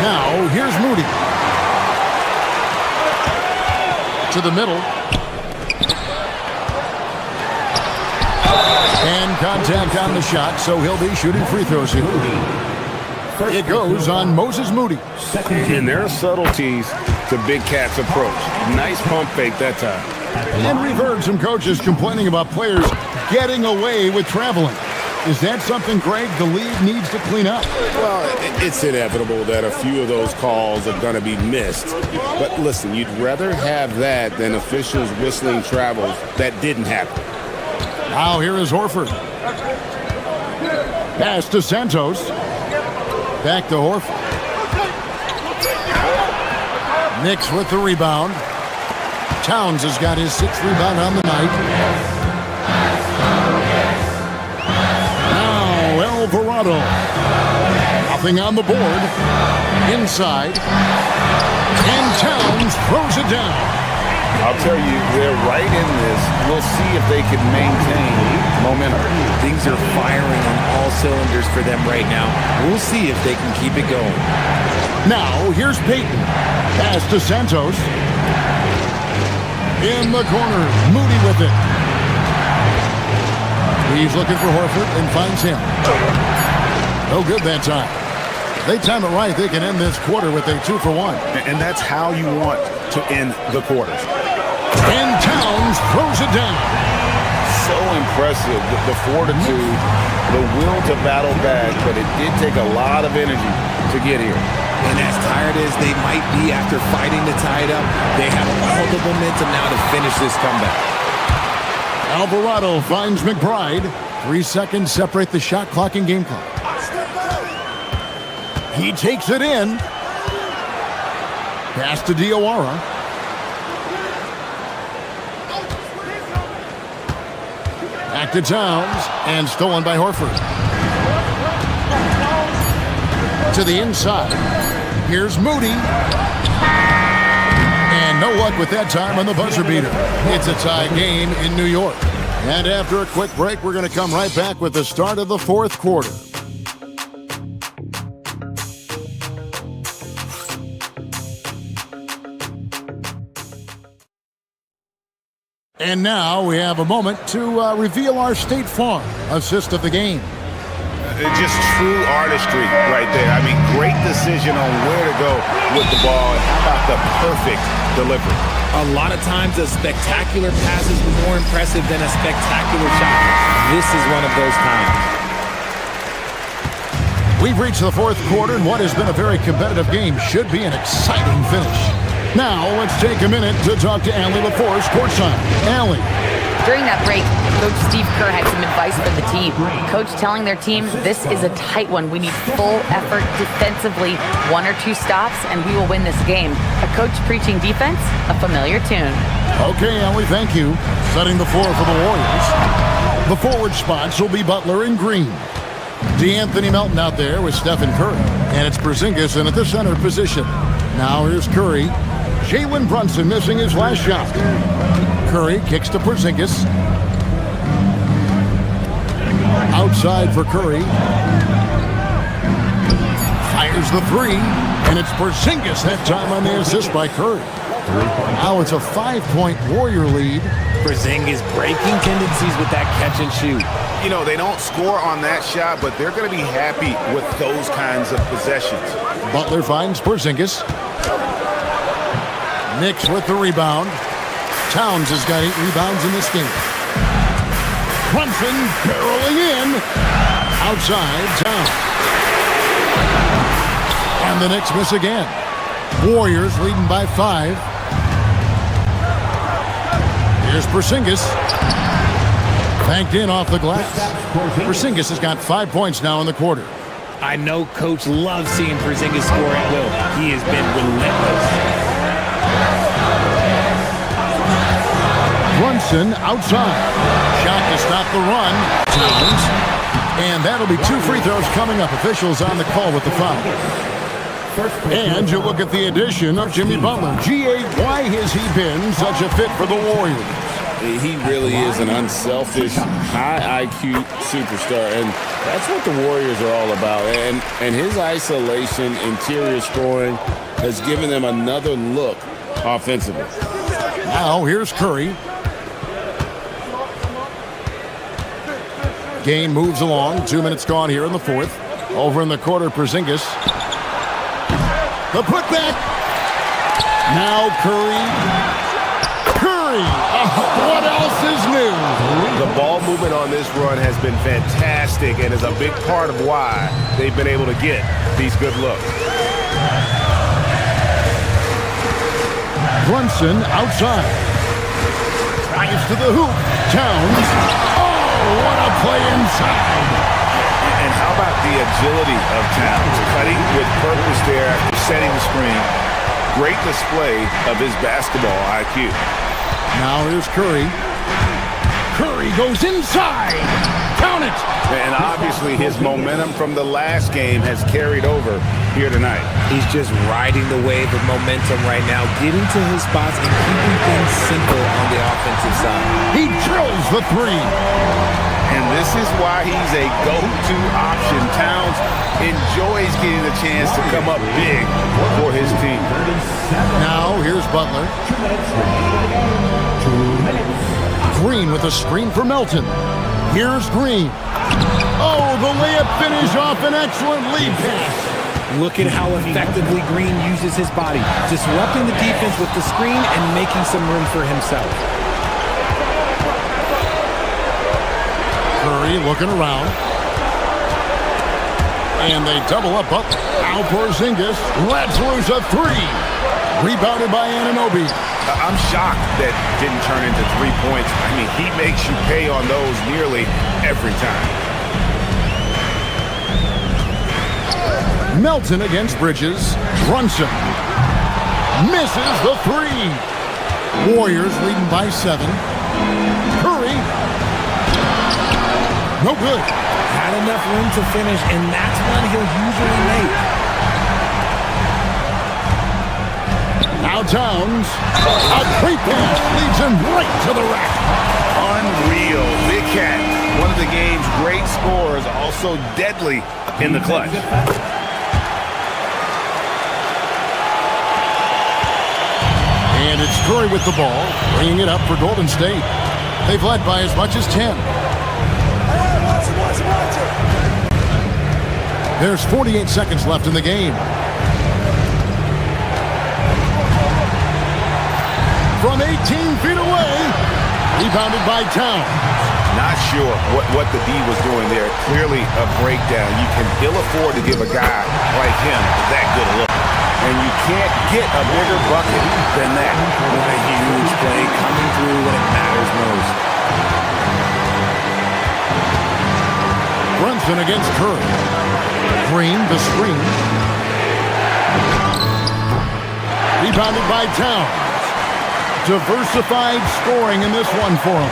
Now, here's Moody. To the middle. And contact on the shot, so he'll be shooting free throws here. It goes on Moses Moody. And there are subtleties to Big Cat's approach. Nice pump fake that time. And we've heard some coaches complaining about players getting away with traveling. Is that something, Greg, the league needs to clean up? Well, it's inevitable that a few of those calls are going to be missed. But listen, you'd rather have that than officials whistling travels that didn't happen. Now here is Horford. Pass to Santos. Back to Horford. Knicks with the rebound. Towns has got his 6th rebound on the night. Now Alvarado. Nothing on the board. Inside. And Towns throws it down. I'll tell you, they're right in this. We'll see if they can maintain momentum. Things are firing on all cylinders for them right now. We'll see if they can keep it going. Now, here's Peyton. Pass to Santos. In the corner, Moody with it. He's looking for Horford and finds him. No good that time. They time it right. They can end this quarter with a 2-for-1. And that's how you want to end the quarters. And Towns throws it down. So impressive, the fortitude, the will to battle back, but it did take a lot of energy to get here. And as tired as they might be after fighting to tie it up, they have all the momentum now to finish this comeback. Alvarado finds McBride. 3 seconds separate the shot clock and game clock. He takes it in. Pass to Diawara. Back to Towns, and stolen by Horford. To the inside. Here's Moody. And no luck with that time on the buzzer beater. It's a tie game in New York. And after a quick break, we're going to come right back with the start of the 4th quarter. And now we have a moment to reveal our State Farm assist of the game. Just true artistry right there. I mean, great decision on where to go with the ball. And how about the perfect delivery? A lot of times a spectacular pass is more impressive than a spectacular shot. This is one of those times. We've reached the 4th quarter, and what has been a very competitive game should be an exciting finish. Now, let's take a minute to talk to Allie LaForce, courtside. Allie. During that break, Coach Steve Kerr had some advice for the team. Coach telling their team, this is a tight one. We need full effort defensively, 1 or 2 stops, and we will win this game. A coach preaching defense, a familiar tune. Okay, Allie, thank you. Setting the floor for the Warriors. The forward spots will be Butler and Green. DeAnthony Melton out there with Stephen Curry. And it's Porzingis in at the center position. Now here's Curry. Jalen Brunson missing his last shot. Curry kicks to Porzingis. Outside for Curry. Fires the 3. And it's Porzingis that time on the assist by Curry. Now it's a 5-point Warrior lead. Porzingis breaking tendencies with that catch and shoot. You know, they don't score on that shot, but they're going to be happy with those kinds of possessions. Butler finds Porzingis. Knicks with the rebound. Towns has got 8 rebounds in this game. Brunson barreling in. Outside, Towns. And the Knicks miss again. Warriors leading by 5. Here's Porzingis. Banked in off the glass. Porzingis has got 5 points now in the quarter. I know Coach loves seeing Porzingis score at will. He has been relentless. Brunson outside. Shot to stop the run. Towns. And that'll be 2 free throws coming up. Officials on the call with the foul. And you look at the addition of Jimmy Butler. G.A., why has he been such a fit for the Warriors? He really is an unselfish, high IQ superstar, and that's what the Warriors are all about. And his isolation, interior scoring has given them another look offensively. Now here's Curry. Game moves along. 2 minutes gone here in the 4th. Over in the quarter, Porzingis. The putback. Now Curry. What else is new? The ball movement on this run has been fantastic and is a big part of why they've been able to get these good looks. Brunson outside. Drives to the hoop. Towns. Oh, what a play inside. And how about the agility of Towns, cutting with purpose there after setting the screen. Great display of his basketball IQ. Now here's Curry. Curry goes inside. Count it. And obviously his momentum from the last game has carried over here tonight. He's just riding the wave of momentum right now, getting to his spots and keeping things simple on the offensive side. He drills the three. And this is why he's a go-to option. Towns enjoys getting the chance to come up big for his team. Now here's Butler. Green with a screen for Melton. Here's Green. Oh, the layup finish off an excellent lead pass. Look at how effectively Green uses his body, disrupting the defense with the screen and making some room for himself. Curry looking around. And they double up Butler. Now Porzingis lets loose a three. Rebounded by Anunoby. I'm shocked that didn't turn into 3 points. I mean, he makes you pay on those nearly every time. Melton against Bridges. Brunson misses the three. Warriors leading by 7. Curry. No good. Had enough room to finish, and that's one he'll usually make. Now Towns. A quick pass leads him right to the rack. Unreal. Big Cat, one of the game's great scorers, also deadly in the clutch. And it's Curry with the ball, bringing it up for Golden State. They've led by as much as 10. There's 48 seconds left in the game. From 18 feet away, rebounded by Towns. Not sure what the D was doing there. Clearly a breakdown. You can ill afford to give a guy like him that good a look. And you can't get a bigger bucket than that. What a huge play coming through when it matters most. Brunson against Curry. Green, the screen. Rebounded by Towns. Diversified scoring in this one for him.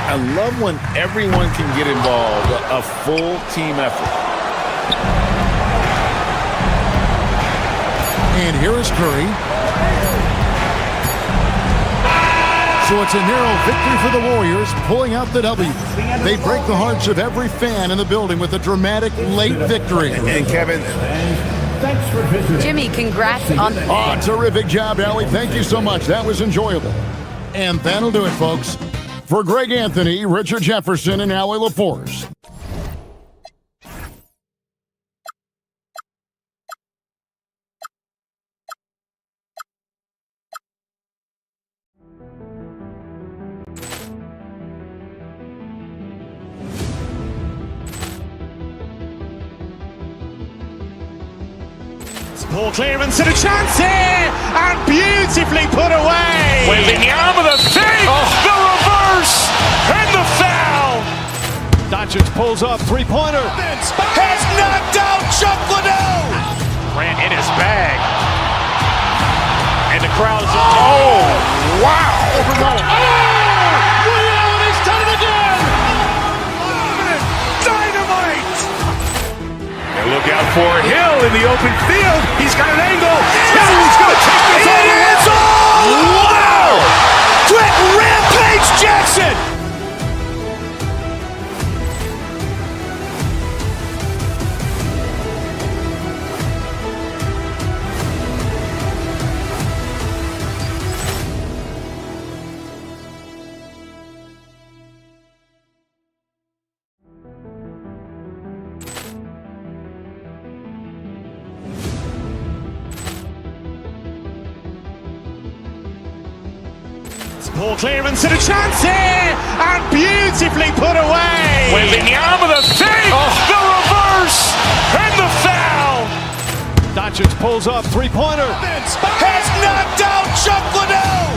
I love when everyone can get involved, a full team effort. And here is Curry. So it's a narrow victory for the Warriors, pulling out the W. They break the hearts of every fan in the building with a dramatic late victory. And Kevin, thanks for visiting. Jimmy, congrats on... Oh, terrific job, Allie. Thank you so much. That was enjoyable. And that'll do it, folks. For Greg Anthony, Richard Jefferson, and Allie LaForce. Ball clearance and a chance here, and beautifully put away. Wembanyama the fake, the reverse, and the foul. Doncic pulls up, three-pointer. Has knocked out Chuck Liddell. Ran in his bag. And the crowd is... Oh, wow. He's done it again. Dynamite. And look out for Hill in the open field. He's got an angle. Hill's going to take this all the way. Wow! Quick Rampage Jackson. Ball clearance and a chance here, and beautifully put away. Wembanyama the fake, the reverse, and the foul. Doncic pulls up, three-pointer. Has knocked out Chuck Liddell.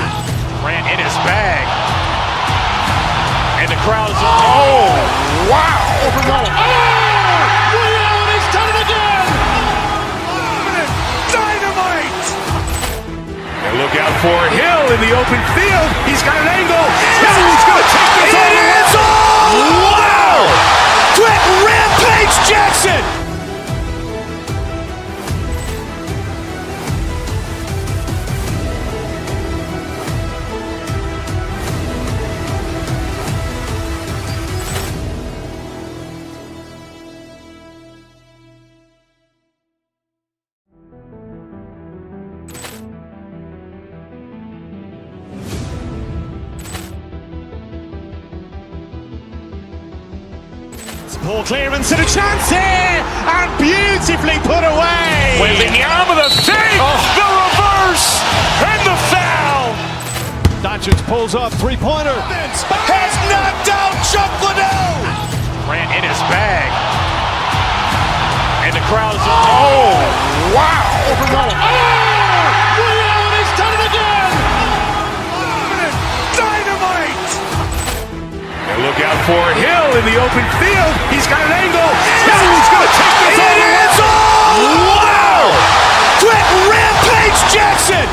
Ran in his bag. And the crowd is... Oh, wow. He's open field. He's got an angle. He's going to take this all the way. Wow! Quick rampage Jackson! Ball clearance and a chance here, and beautifully put away. Wembanyama the save, the reverse, and the foul. Doncic pulls up, three-pointer. Has knocked out Chuck Liddell. Ran in his bag. And the crowd is, oh, wow. He's done it again! Dynamite! And look out for Hill in the open field. He's got an angle. He's going to take this all the way. Wow! Quick rampage Jackson!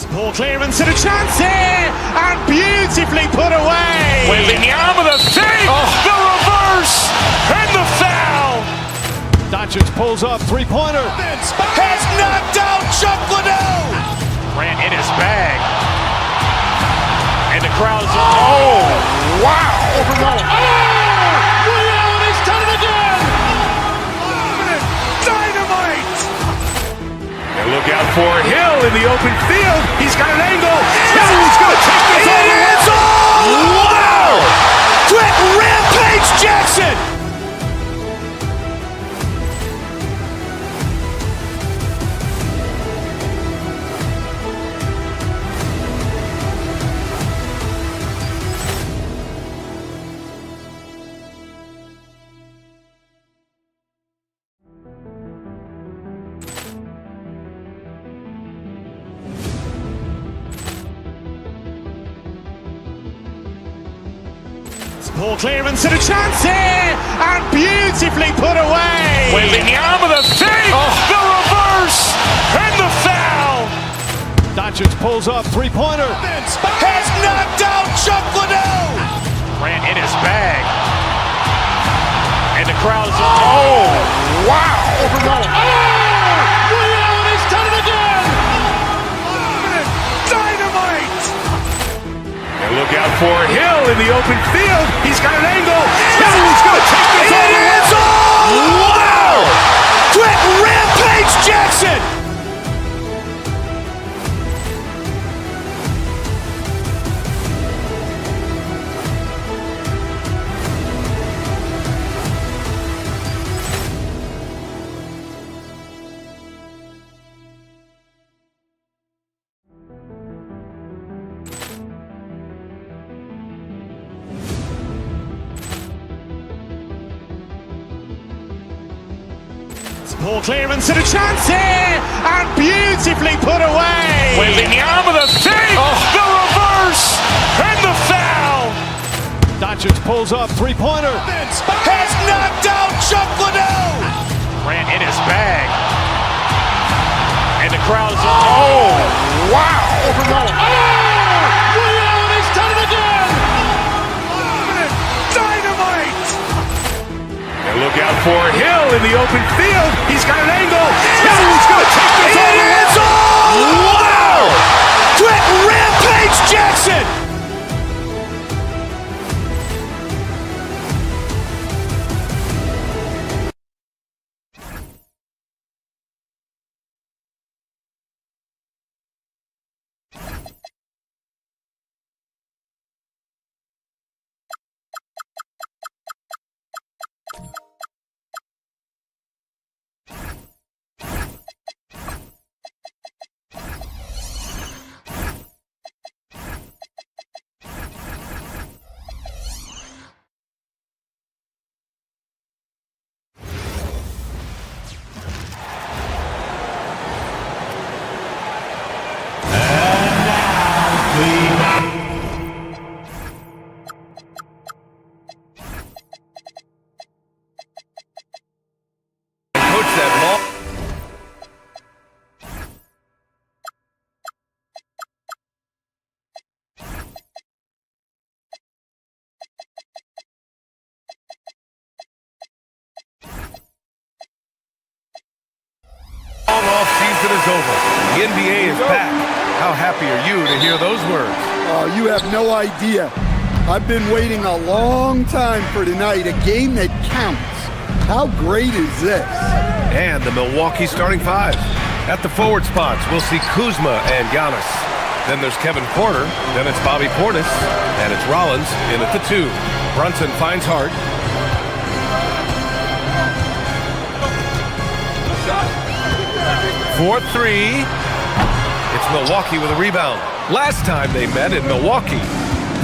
Ball clearance and a chance here, and beautifully put away. Wembanyama the save, the reverse, and the foul. Doncic pulls up, three-pointer. Has knocked out Chuck Liddell. Ran in his bag. And the crowd is, oh, wow. He's done it again! Dynamite! And look out for Hill in the open field. He's got an angle. He's going to take this all the way. Wow! Quick rampage Jackson! Ball clearance and a chance here, and beautifully put away. Wembanyama the save, the reverse, and the foul. Doncic pulls up, three-pointer. Has knocked out Chuck Liddell. Ran in his bag. And the crowd is, oh, wow. He's done it again! Dynamite! And look out for Hill in the open field. He's got an angle. He's going to take this all the way. Wow! Quick rampage Jackson! Ball clearance and a chance here, and beautifully put away. Wembanyama the save, the reverse, and the foul. Doncic pulls up, three-pointer. Has knocked out Chuck Liddell. Ran in his bag. And the crowd is, oh, wow. He's done it again! Dynamite! And look out for Hill in the open field. He's got an angle. He's going to take this all the way. Wow! Quick rampage Jackson! Coach that ball. Long off season is over. The NBA is back. How happy are you to hear those words? You have no idea. I've been waiting a long time for tonight, a game that counts. How great is this? And the Milwaukee starting five. At the forward spots, we'll see Kuzma and Giannis. Then there's Kevin Porter. Then it's Bobby Portis. And it's Rollins in at the 2. Brunson finds Hart. For 3. It's Milwaukee with a rebound. Last time they met in Milwaukee,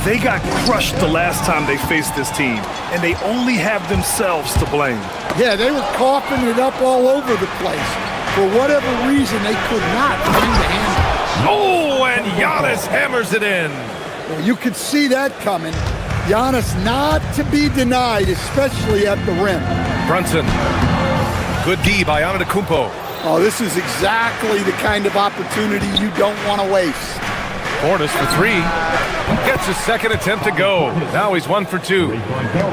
They got crushed the last time they faced this team, and they only have themselves to blame. Yeah, they were coughing it up all over the place. For whatever reason, they could not find the handle. Oh, and Giannis hammers it in. Well, you could see that coming. Giannis not to be denied, especially at the rim. Brunson. Good D by Antetokounmpo. Oh, this is exactly the kind of opportunity you don't want to waste. Portis for 3. Gets his second attempt to go. Now he's 1 for 2.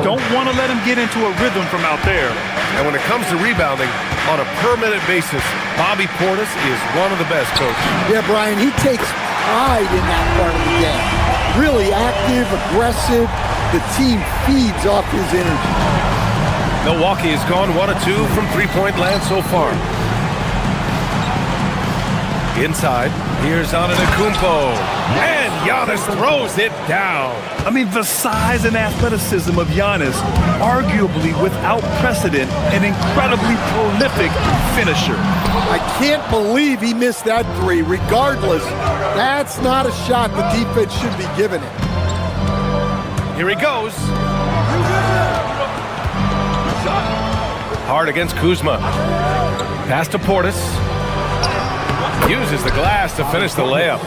Don't want to let him get into a rhythm from out there. And when it comes to rebounding, on a per-minute basis, Bobby Portis is one of the best, Coach. Yeah, Brian, he takes pride in that part of the game. Really active, aggressive. The team feeds off his energy. Milwaukee has gone 1 of 2 from three-point land so far. Inside, here's Antetokounmpo. And Giannis throws it down. I mean, the size and athleticism of Giannis, arguably without precedent, an incredibly prolific finisher. I can't believe he missed that 3. Regardless, that's not a shot the defense should be giving it. Here he goes. Hard against Kuzma. Pass to Portis. Uses the glass to finish the layup.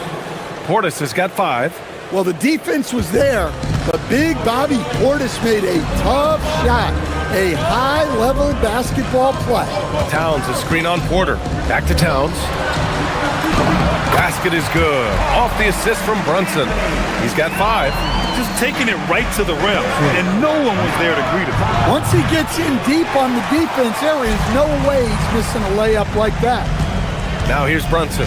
Portis has got 5. Well, the defense was there, but big Bobby Portis made a tough shot. A high-level basketball play. Towns, a screen on Porter. Back to Towns. Basket is good. Off the assist from Brunson. He's got 5. Just taking it right to the rim, and no one was there to greet him. Once he gets in deep on the defense, there is no way he's missing a layup like that. Now here's Brunson.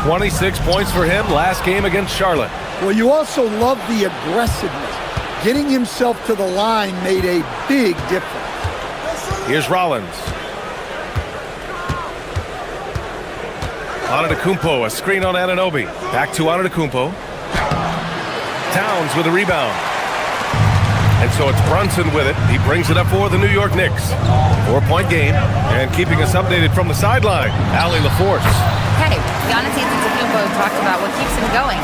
26 points for him last game against Charlotte. Well, you also love the aggressiveness. Getting himself to the line made a big difference. Here's Rollins. Antetokounmpo, a screen on Anunoby. Back to Antetokounmpo. Towns with a rebound. And so it's Brunson with it. He brings it up for the New York Knicks. 4-point game. And keeping us updated from the sideline, Allie LaForce. Hey, Giannis Antetokounmpo talked about what keeps him going.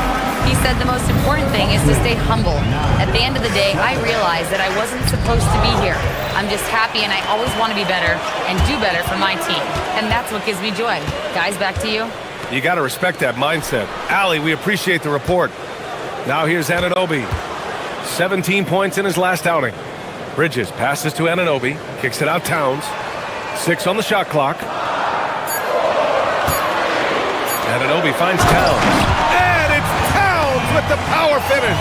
He said the most important thing is to stay humble. At the end of the day, I realized that I wasn't supposed to be here. I'm just happy, and I always want to be better and do better for my team. And that's what gives me joy. Guys, back to you. You got to respect that mindset. Allie, we appreciate the report. Now here's Anunoby. 17 points in his last outing. Bridges passes to Anunoby. Kicks it out Towns. 6 on the shot clock. Anunoby finds Towns. And it's Towns with the power finish.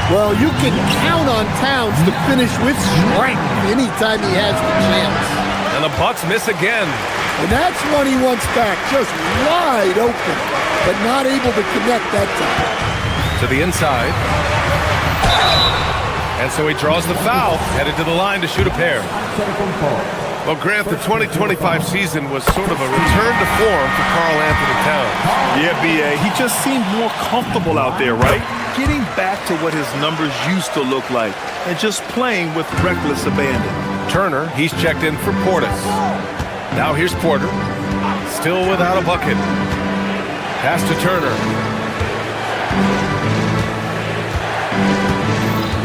Well, you can count on Towns to finish with strength anytime he has the chance. And the Bucks miss again. And that's one he wants back, just wide open, but not able to connect that time. To the inside. And so he draws the foul, headed to the line to shoot a pair. Well, Grant, the 2025 season was sort of a return to form for Karl Anthony Towns. Yeah, B.A., he just seemed more comfortable out there, right? Getting back to what his numbers used to look like and just playing with reckless abandon. Turner, he's checked in for Portis. Now here's Porter, still without a bucket. Pass to Turner.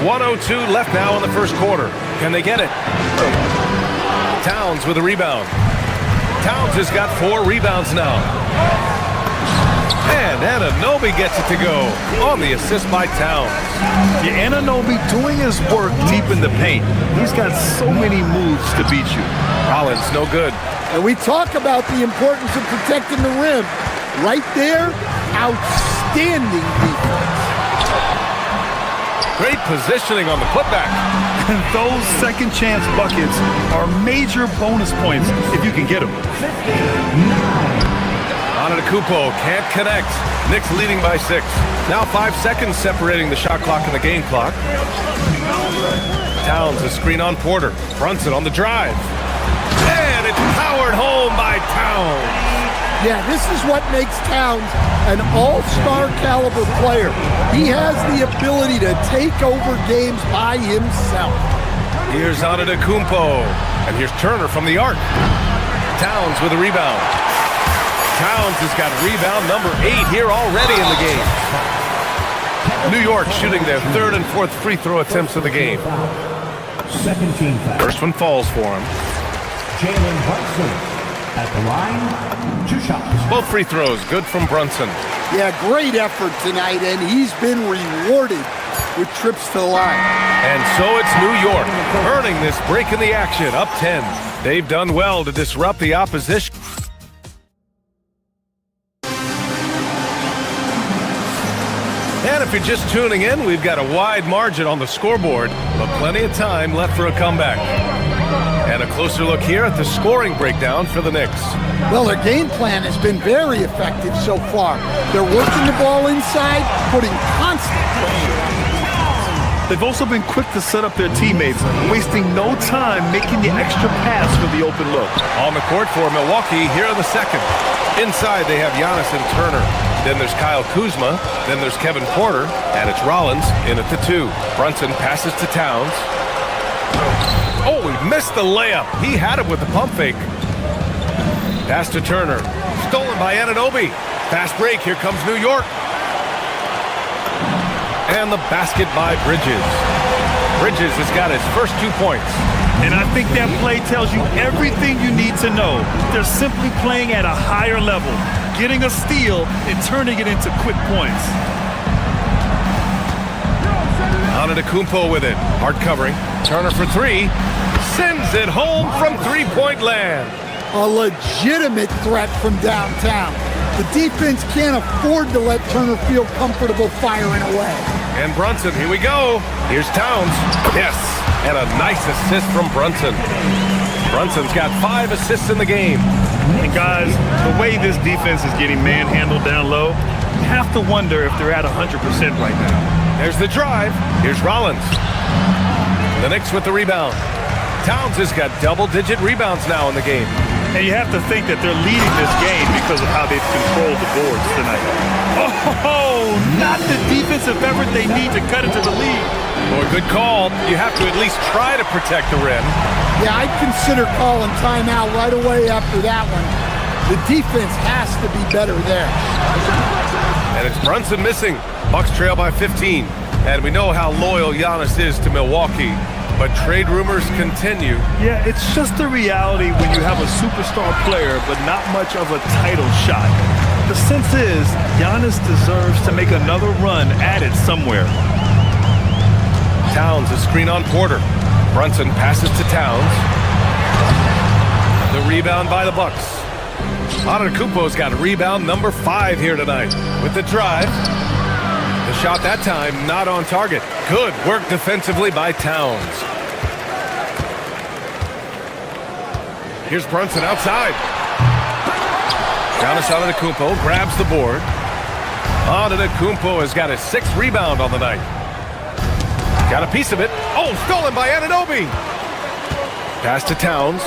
1:02 left now in the first quarter. Can they get it? Towns with a rebound. Towns has got 4 rebounds now. And Anunoby gets it to go on the assist by Towns. Yeah, Anunoby doing his work deep in the paint. He's got so many moves to beat you. Rollins, no good. And we talk about the importance of protecting the rim. Right there, outstanding defense. Great positioning on the putback. And those second chance buckets are major bonus points if you can get them. Antetokounmpo can't connect. Knicks leading by 6. Now 5 seconds separating the shot clock and the game clock. Towns a screen on Porter. Brunson on the drive. And it's powered home by Towns. Yeah, this is what makes Towns an all-star caliber player. He has the ability to take over games by himself. Here's Antetokounmpo. And here's Turner from the arc. Towns with a rebound. Towns has got rebound number 8 here already in the game. New York shooting their 3rd and 4th free throw attempts of the game. Second team foul. First one falls for him. Jalen Brunson at the line, 2 shots. Both free throws good from Brunson. Yeah, great effort tonight, and he's been rewarded with trips to the line. And so it's New York earning this break in the action, up 10. They've done well to disrupt the opposition. And if you're just tuning in, we've got a wide margin on the scoreboard, but plenty of time left for a comeback. And a closer look here at the scoring breakdown for the Knicks. Well, their game plan has been very effective so far. They're working the ball inside, putting constant pressure. They've also been quick to set up their teammates, wasting no time making the extra pass for the open look. On the court for Milwaukee, here in the second. Inside, they have Giannis and Turner. Then there's Kyle Kuzma. Then there's Kevin Porter. And it's Rollins in at the 2. Brunson passes to Towns. Oh, he missed the layup. He had it with the pump fake. Pass to Turner. Stolen by Anunoby. Fast break. Here comes New York. And the basket by Bridges. Bridges has got his first 2 points. And I think that play tells you everything you need to know. They're simply playing at a higher level, getting a steal and turning it into quick points. Antetokounmpo with it. Hard covering. Turner for 3. Sends it home from 3-point land. A legitimate threat from downtown. The defense can't afford to let Turner feel comfortable firing away. And Brunson, here we go. Here's Towns. Yes, and a nice assist from Brunson. Brunson's got 5 assists in the game. And guys, the way this defense is getting manhandled down low, you have to wonder if they're at 100% right now. There's the drive. Here's Rollins. The Knicks with the rebound. Towns has got double-digit rebounds now in the game. And you have to think that they're leading this game because of how they've controlled the boards tonight. Oh, not the defensive effort they need to cut into the lead. Well, good call. You have to at least try to protect the rim. Yeah, I'd consider calling timeout right away after that one. The defense has to be better there. And it's Brunson missing. Bucks trail by 15. And we know how loyal Giannis is to Milwaukee. But trade rumors continue. Yeah, it's just the reality when you have a superstar player, but not much of a title shot. The sense is, Giannis deserves to make another run at it somewhere. Towns a screen on Porter. Brunson passes to Towns. The rebound by the Bucks. Antetokounmpo's got rebound number 5 here tonight with the drive. The shot that time not on target. Good work defensively by Towns. Here's Brunson outside. Giannis Antetokounmpo grabs the board. Antetokounmpo has got his 6th rebound on the night. Got a piece of it. Oh, stolen by Anunoby. Pass to Towns.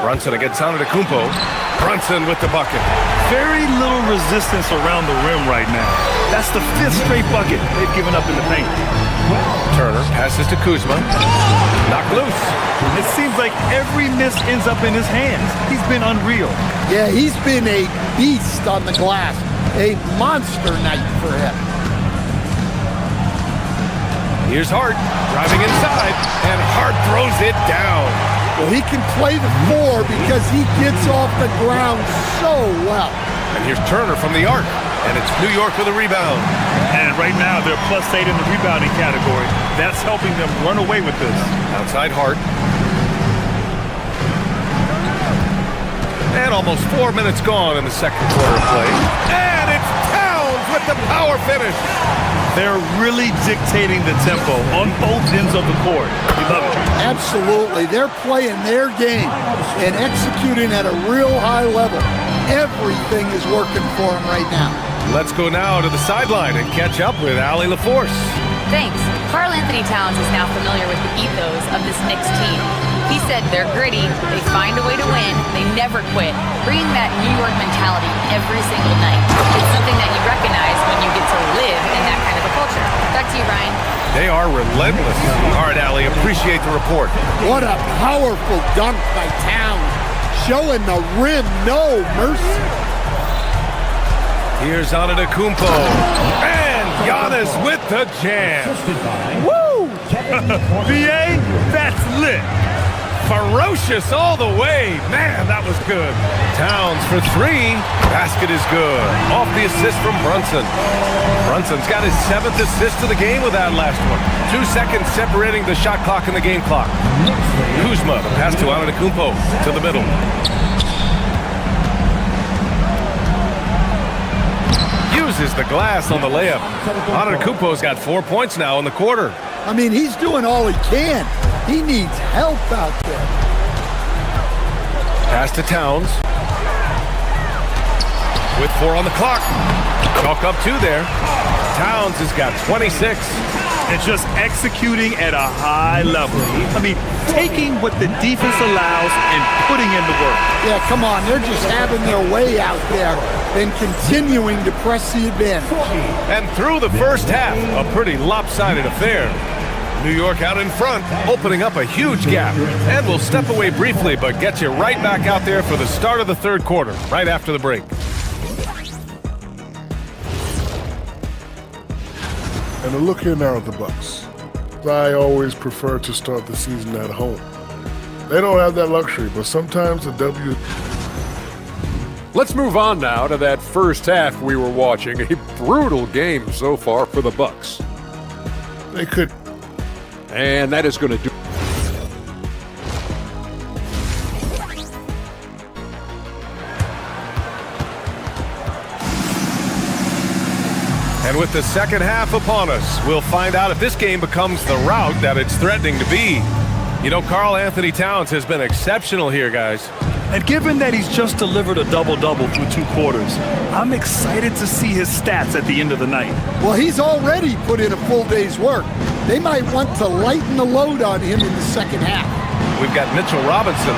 Brunson against Antetokounmpo. Brunson with the bucket. Very little resistance around the rim right now. That's the 5th straight bucket they've given up in the paint. Turner passes to Kuzma. Knocked loose. It seems like every miss ends up in his hands. He's been unreal. Yeah, he's been a beast on the glass. A monster night for him. Here's Hart driving inside, and Hart throws it down. Well, he can play the 4 because he gets off the ground so well. And here's Turner from the arc. And it's New York with a rebound. And right now, they're +8 in the rebounding category. That's helping them run away with this. Outside Hart. And almost 4 minutes gone in the second quarter of play. And it's Towns with the power finish. They're really dictating the tempo on both ends of the court. You love it. Absolutely. They're playing their game and executing at a real high level. Everything is working for them right now. Let's go now to the sideline and catch up with Allie LaForce. Thanks. Karl Anthony Towns is now familiar with the ethos of this Knicks team. He said they're gritty, they find a way to win, they never quit, bringing that New York mentality every single night. It's something that you recognize when you get to live in that kind of a culture. Back to you, Ryan. They are relentless. All right, Allie, appreciate the report. What a powerful dunk by Towns, showing the rim no mercy. Here's Antetokounmpo. And Giannis with the jam. Woo! VA, that's lit. Ferocious all the way. Man, that was good. Towns for 3. Basket is good. Off the assist from Brunson. Brunson's got his 7th assist of the game with that last one. 2 seconds separating the shot clock and the game clock. Kuzma, the pass to Antetokounmpo to the middle. Uses the glass on the layup. Antetokounmpo's got 4 points now in the quarter. I mean, he's doing all he can. He needs help out there. Pass to Towns. With 4 on the clock. Chalk up 2 there. Towns has got 26. And just executing at a high level. I mean, taking what the defense allows and putting in the work. Yeah, come on. They're just having their way out there and continuing to press the advantage. And through the first half, a pretty lopsided affair. New York out in front, opening up a huge gap. And we'll step away briefly, but get you right back out there for the start of the third quarter, right after the break. And a look here now at the Bucks. I always prefer to start the season at home. They don't have that luxury, but sometimes the W... Let's move on now to that first half we were watching. A brutal game so far for the Bucks. They could... And that is going to do... And with the second half upon us, we'll find out if this game becomes the rout that it's threatening to be. You know, Karl Anthony Towns has been exceptional here, guys. And given that he's just delivered a double-double through 2 quarters, I'm excited to see his stats at the end of the night. Well, he's already put in a full day's work. They might want to lighten the load on him in the second half. We've got Mitchell Robinson.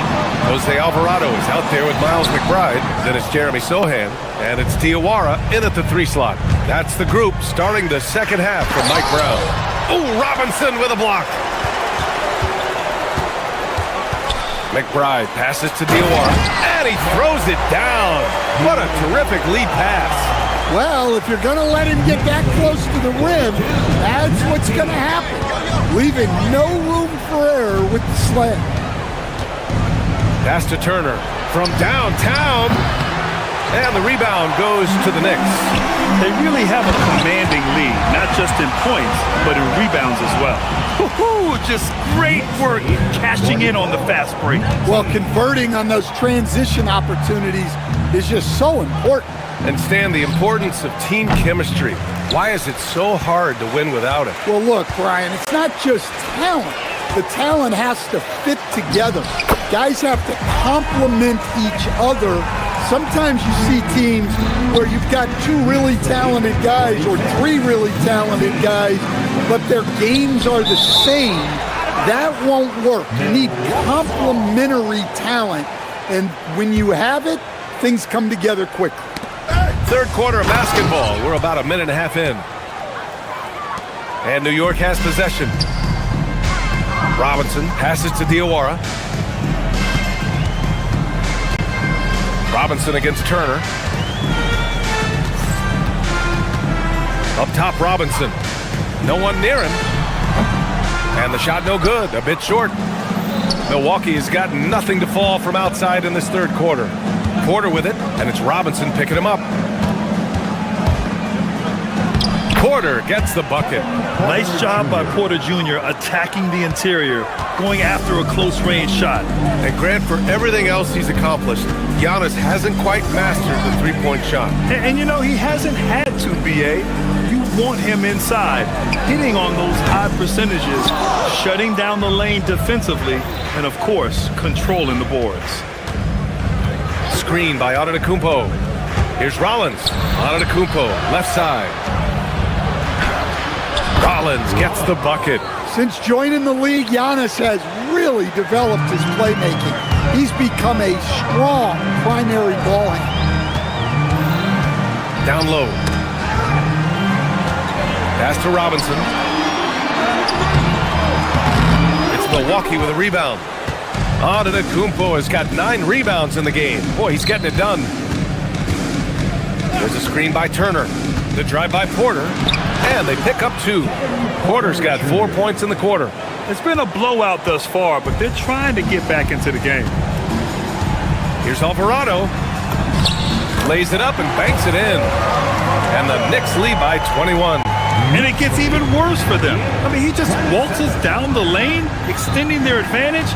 Jose Alvarado is out there with Miles McBride. Then it's Jeremy Sohan. And it's Diawara in at the 3 slot. That's the group starting the second half for Mike Brown. Ooh, Robinson with a block. McBride passes to Diawara, and he throws it down. What a terrific lead pass. Well, if you're going to let him get that close to the rim, that's what's going to happen. Leaving no room for error with the slam. Pass to Turner from downtown. And the rebound goes to the Knicks. They really have a commanding lead, not just in points, but in rebounds as well. Woo-hoo, just great work cashing in on the fast break. Well, converting on those transition opportunities is just so important. And Stan, the importance of team chemistry. Why is it so hard to win without it? Well, look, Brian, it's not just talent. The talent has to fit together. Guys have to complement each other. Sometimes you see teams where you've got 2 really talented guys or 3 really talented guys, but their games are the same. That won't work. You need complementary talent, and when you have it, things come together quickly. Third quarter of basketball. We're about a minute and a half in. And New York has possession. Robinson passes to Diawara. Robinson against Turner. Up top, Robinson. No one near him. And the shot no good, a bit short. Milwaukee has got nothing to fall from outside in this third quarter. Porter with it, and it's Robinson picking him up. Porter gets the bucket. Nice job by Porter Jr. attacking the interior, going after a close-range shot. And Grant, for everything else he's accomplished, Giannis hasn't quite mastered the three-point shot. And you know, he hasn't had to, B.A. You want him inside, hitting on those high percentages, shutting down the lane defensively, and of course, controlling the boards. Screen by Antetokounmpo. Here's Rollins. Antetokounmpo, left side. Rollins gets the bucket. Since joining the league, Giannis has really developed his playmaking. He's become a strong primary ball handler. Down low. Pass to Robinson. It's Milwaukee with a rebound. Antetokounmpo has got 9 rebounds in the game. Boy, he's getting it done. There's a screen by Turner. The drive by Porter. And they pick up 2. Porter's got 4 points in the quarter. It's been a blowout thus far, but they're trying to get back into the game. Here's Alvarado. Lays it up and banks it in. And the Knicks lead by 21. And it gets even worse for them. I mean, he just waltzes down the lane, extending their advantage.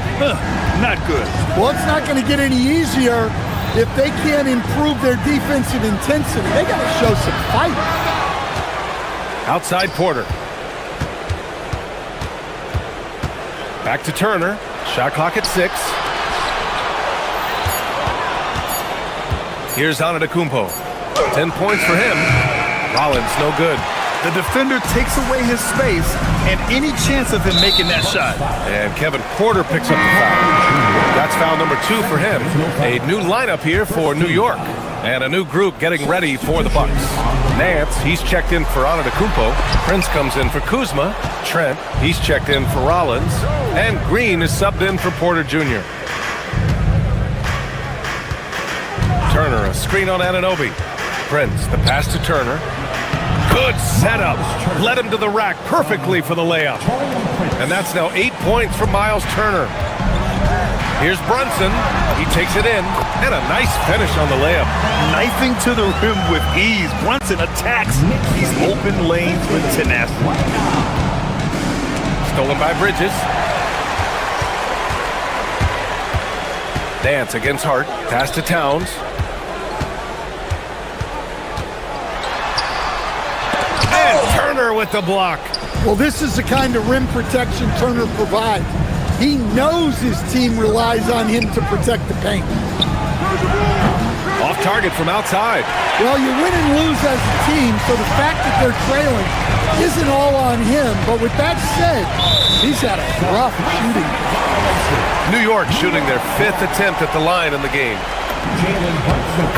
Not good. Well, it's not going to get any easier if they can't improve their defensive intensity. They got to show some fight. Outside Porter. Back to Turner. Shot clock at 6. Here's Antetokounmpo. 10 points for him. Rollins, no good. The defender takes away his space and any chance of him making that shot. And Kevin Porter picks up the foul. That's foul number 2 for him. A new lineup here for New York. And a new group getting ready for the Bucks. Nance, he's checked in for Antetokounmpo. Prince comes in for Kuzma. Trent, he's checked in for Rollins. And Green is subbed in for Porter Jr. Turner, a screen on Anunoby. Prince, the pass to Turner. Good setup. Led him to the rack perfectly for the layup. And that's now 8 points for Miles Turner. Here's Brunson. He takes it in. And a nice finish on the layup. Knifing to the rim with ease. Brunson attacks these open lanes with tenacity. Stolen by Bridges. Dance against Hart. Pass to Towns. Turner with the block. Well, this is the kind of rim protection Turner provides. He knows his team relies on him to protect the paint. Off target from outside. Well, you win and lose as a team, so the fact that they're trailing isn't all on him. But with that said, he's had a rough shooting. New York shooting their 5th attempt at the line in the game.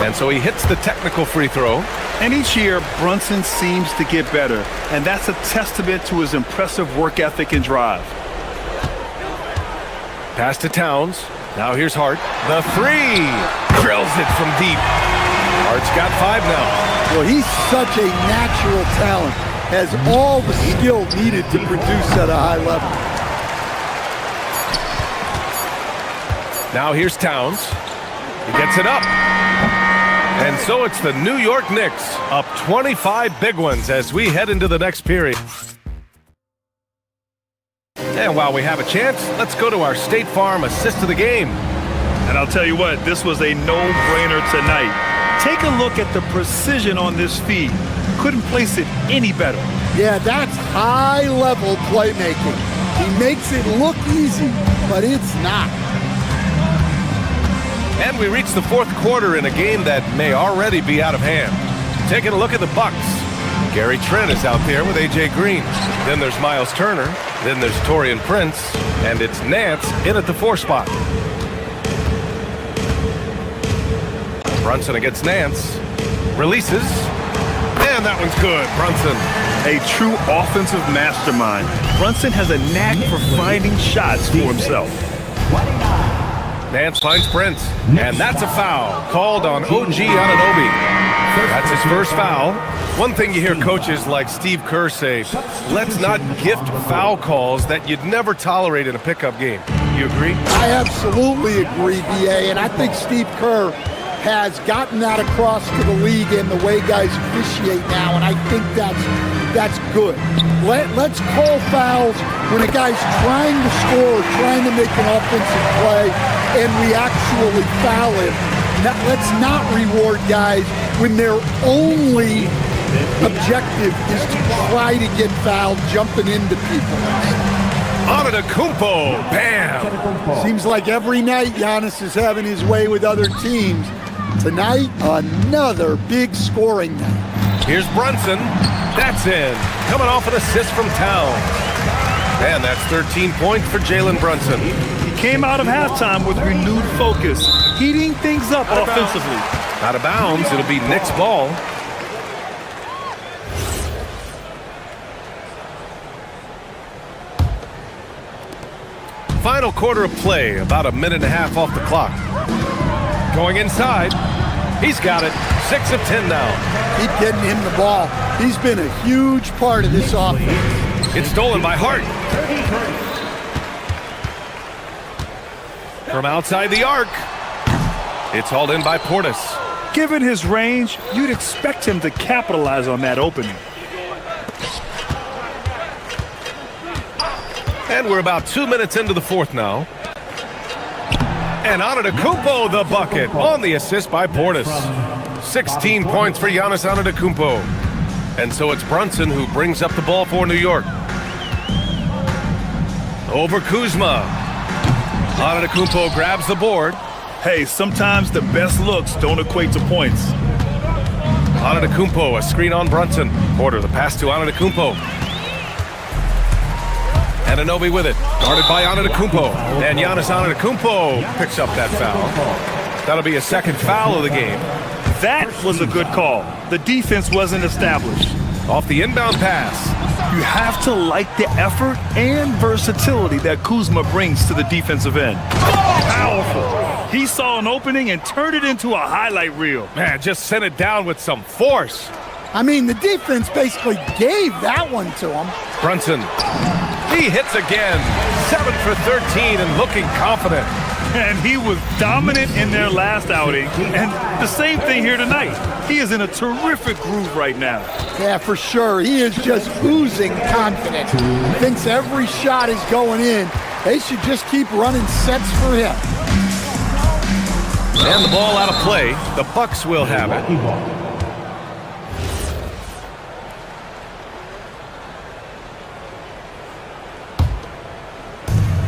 And so he hits the technical free throw. And each year, Brunson seems to get better. And that's a testament to his impressive work ethic and drive. Pass to Towns. Now here's Hart. The 3. Drills it from deep. Hart's got 5 now. Well, he's such a natural talent. Has all the skill needed to produce at a high level. Now here's Towns. He gets it up. And so it's the New York Knicks up 25 big ones as we head into the next period. And while we have a chance, let's go to our State Farm assist of the game. And I'll tell you what, this was a no-brainer tonight. Take a look at the precision on this feed. Couldn't place it any better. Yeah, that's high-level playmaking. He makes it look easy, but it's not. And we reach the 4th quarter in a game that may already be out of hand. Taking a look at the Bucks. Gary Trent is out there with A.J. Green. Then there's Miles Turner. Then there's Taurean Prince. And it's Nance in at the 4 spot. Brunson against Nance. Releases. And that one's good. Brunson. A true offensive mastermind. Brunson has a knack for finding shots for himself. Nance finds Prince, and that's a foul called on OG Anunoby. That's his first foul. One thing you hear coaches like Steve Kerr say, let's not gift foul calls that you'd never tolerate in a pickup game. You agree? I absolutely agree, BA, and I think Steve Kerr has gotten that across to the league and the way guys officiate now, and I think that's good. Let's call fouls when a guy's trying to score, trying to make an offensive play, and we actually foul him. Let's not reward guys when their only objective is to try to get fouled, jumping into people. Antetokounmpo, bam! Seems like every night Giannis is having his way with other teams. Tonight, another big scoring night. Here's Brunson. That's in. Coming off an assist from Towns. And that's 13 points for Jalen Brunson. He came out of halftime with renewed focus, heating things up offensively. Out of bounds, it'll be Knicks ball. Final quarter of play, about a minute and a half off the clock. Going inside, he's got it. 6 of 10 now. Keep getting him the ball. He's been a huge part of this offense. It's stolen by Hart. From outside the arc, it's hauled in by Portis. Given his range, you'd expect him to capitalize on that opening. And we're about 2 minutes into the fourth now. And Antetokounmpo the bucket on the assist by Portis. 16 points for Giannis Antetokounmpo. And so it's Brunson who brings up the ball for New York. Over Kuzma. Antetokounmpo grabs the board. Hey, sometimes the best looks don't equate to points. Antetokounmpo, a screen on Brunson. Porter, the pass to Antetokounmpo. Anunoby with it, guarded by Antetokounmpo. And Giannis Antetokounmpo picks up that foul. That'll be a second foul of the game. That was a good call. The defense wasn't established. Off the inbound pass. You have to like the effort and versatility that Kuzma brings to the defensive end. Powerful. He saw an opening and turned it into a highlight reel. Man, just sent it down with some force. I mean, the defense basically gave that one to him. Brunson. He hits again. 7 for 13 and looking confident. And he was dominant in their last outing. And the same thing here tonight. He is in a terrific groove right now. Yeah, for sure. He is just oozing confidence. He thinks every shot is going in. They should just keep running sets for him. And the ball out of play. The Bucks will have it.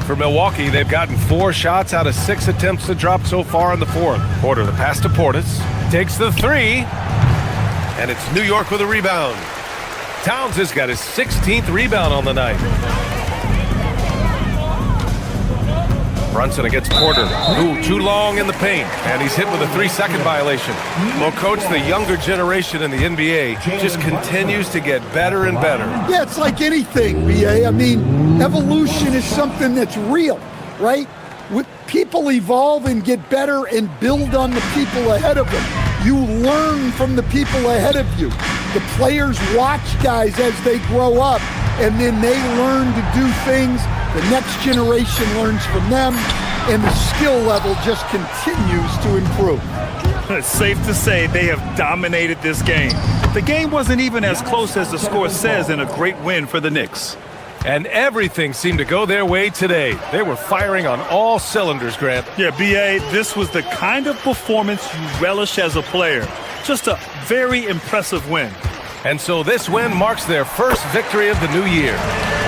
For Milwaukee, they've gotten 4 shots out of 6 attempts to drop so far in the fourth. Porter, the pass to Portis, takes the 3, and it's New York with a rebound. Towns has got his 16th rebound on the night. Brunson against Porter. Ooh, too long in the paint, and he's hit with a 3-second violation. Well, Coach, the younger generation in the NBA just continues to get better and better. Yeah, it's like anything, BA. I mean, evolution is something that's real, right? People evolve and get better and build on the people ahead of them. You learn from the people ahead of you. The players watch guys as they grow up, and then they learn to do things. The next generation learns from them, and the skill level just continues to improve. It's safe to say they have dominated this game. The game wasn't even as close as the score says in a great win for the Knicks. And everything seemed to go their way today. They were firing on all cylinders, Grant. Yeah, B.A., this was the kind of performance you relish as a player. Just a very impressive win. And so this win marks their first victory of the new year.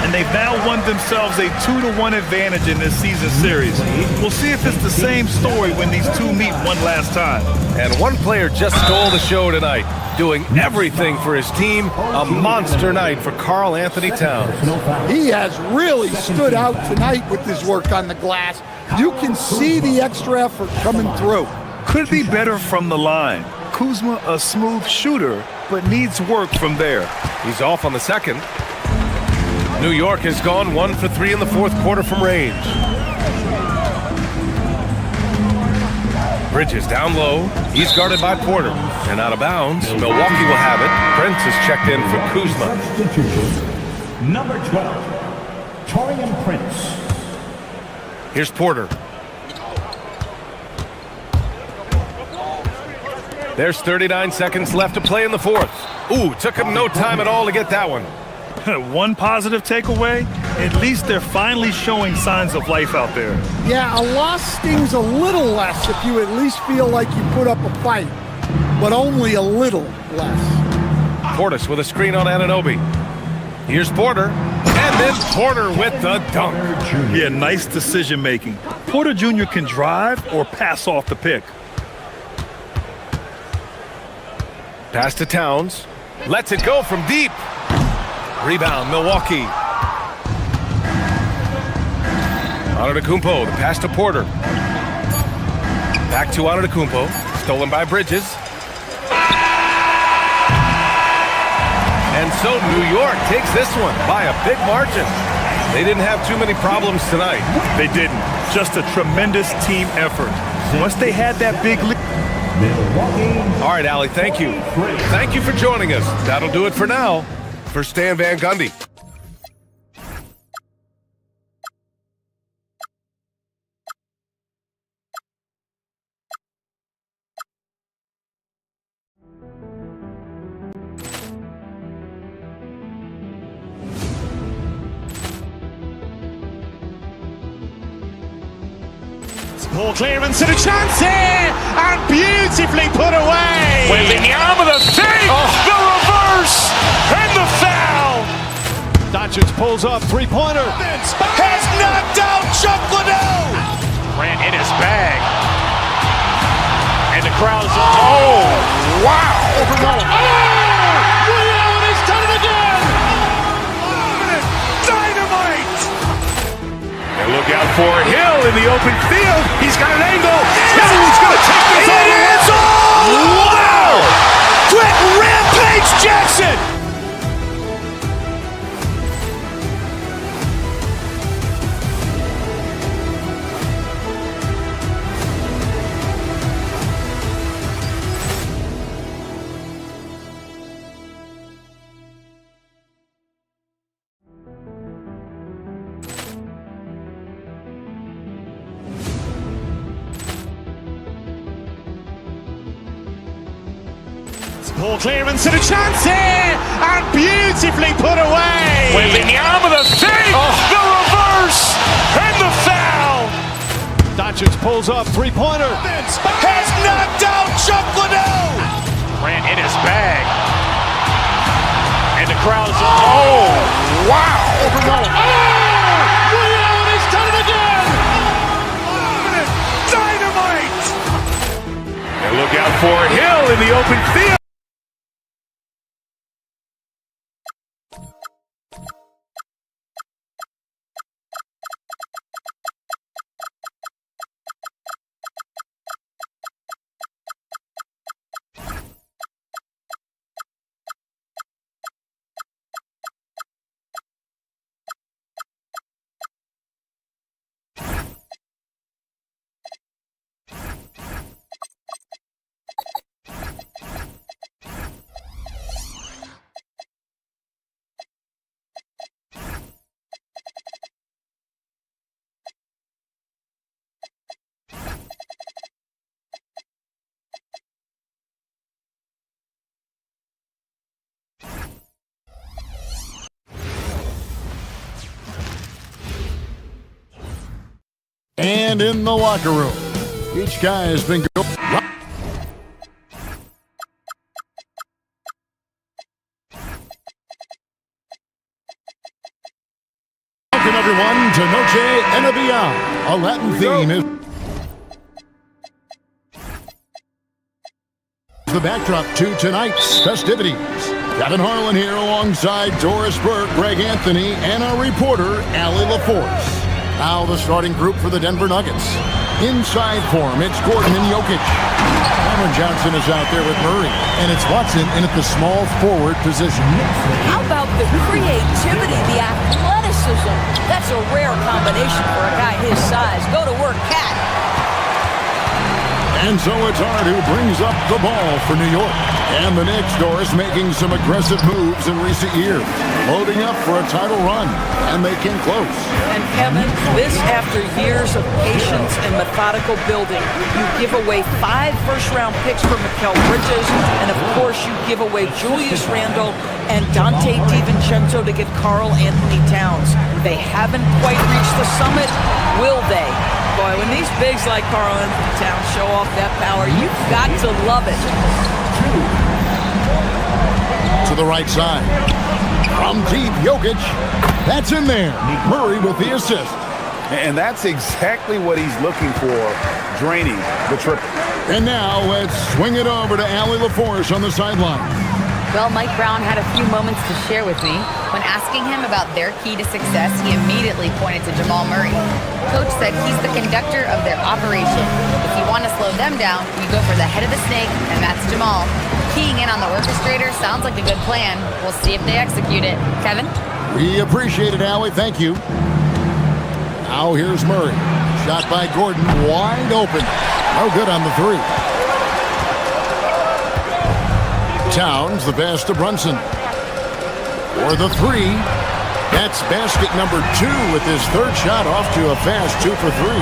And they've now won themselves a 2-1 advantage in this season series. We'll see if it's the same story when these two meet one last time. And one player just stole the show tonight, doing everything for his team. A monster night for Karl Anthony Towns. He has really stood out tonight with his work on the glass. You can see the extra effort coming through. Could be better from the line. Kuzma, a smooth shooter, but needs work from there. He's off on the second. New York has gone 1 for 3 in the fourth quarter from range. Bridges down low. He's guarded by Porter. And out of bounds, Milwaukee will have it. Prince is checked in for Kuzma. Substitution. Number 12, Taurean Prince. Here's Porter. There's 39 seconds left to play in the fourth. Ooh, took him no time at all to get that one. One positive takeaway, at least they're finally showing signs of life out there. Yeah, a loss stings a little less if you at least feel like you put up a fight, but only a little less. Portis with a screen on Anunoby. Here's Porter, and then Porter with the dunk. Yeah, nice decision making. Porter Jr. can drive or pass off the pick. Pass to Towns. Lets it go from deep. Rebound, Milwaukee. Antetokounmpo, the pass to Porter. Back to Antetokounmpo. Stolen by Bridges. And so New York takes this one by a big margin. They didn't have too many problems tonight. They didn't. Just a tremendous team effort. Once they had that big lead. All right, Allie, thank you. Thank you for joining us. That'll do it for now. For Stan Van Gundy. Ball clearance and a chance here, and beautifully put away. Wembanyama the fake, the reverse, and the foul. Doncic pulls up, three-pointer. Has knocked out Chuck Liddell. Ran in his bag. And the crowd's oh, wow. Liddell, and he's done it again. Dynamite. And look out for Hill in the open field. He's got an angle. He's going to take this all the way. Wow! Quick Rampage Jackson. Ball clearance and a chance here, and beautifully put away. Wembanyama the fake, the reverse, and the foul. Doncic pulls up, three-pointer. Has knocked out Chuck Liddell. Ran in his bag. And the crowd's oh, wow. Liddell, and he's done it again. Dynamite. And look out for Hill in the open field. And in the locker room, each guy has been going. Welcome everyone to Noche and Beyond. A Latin theme is the backdrop to tonight's festivities. Kevin Harlan here alongside Doris Burke, Greg Anthony, and our reporter, Allie LaForce. Now the starting group for the Denver Nuggets. Inside form, it's Gordon and Jokic. Cameron Johnson is out there with Murray, and it's Watson in at the small forward position. How about the creativity, the athleticism? That's a rare combination for a guy his size. Go to work, Cat. And so it's Hart who brings up the ball for New York. And the Knicks, Doris, making some aggressive moves in recent years, loading up for a title run, and they came close. And Kevin, this after years of patience and methodical building. You give away 5 first-round picks for Mikal Bridges, and of course you give away Julius Randle and Dante DiVincenzo to get Karl Anthony Towns. They haven't quite reached the summit, will they? Boy, when these bigs like Karl Anthony Towns show off that power, you've got to love it. To the right side. From deep, Jokic. That's in there. Murray with the assist. And that's exactly what he's looking for, draining the triple. And now let's swing it over to Allie LaForce on the sideline. Well, Mike Brown had a few moments to share with me. When asking him about their key to success, he immediately pointed to Jamal Murray. Coach said he's the conductor of their operation. If you want to slow them down, you go for the head of the snake, and that's Jamal. Keying in on the orchestrator sounds like a good plan. We'll see if they execute it. Kevin? We appreciate it, Allie. Thank you. Now here's Murray. Shot by Gordon, wide open. No good on the 3. Towns, the pass to Brunson. For the 3. That's basket number 2 with his 3rd shot off to a fast 2 for 3.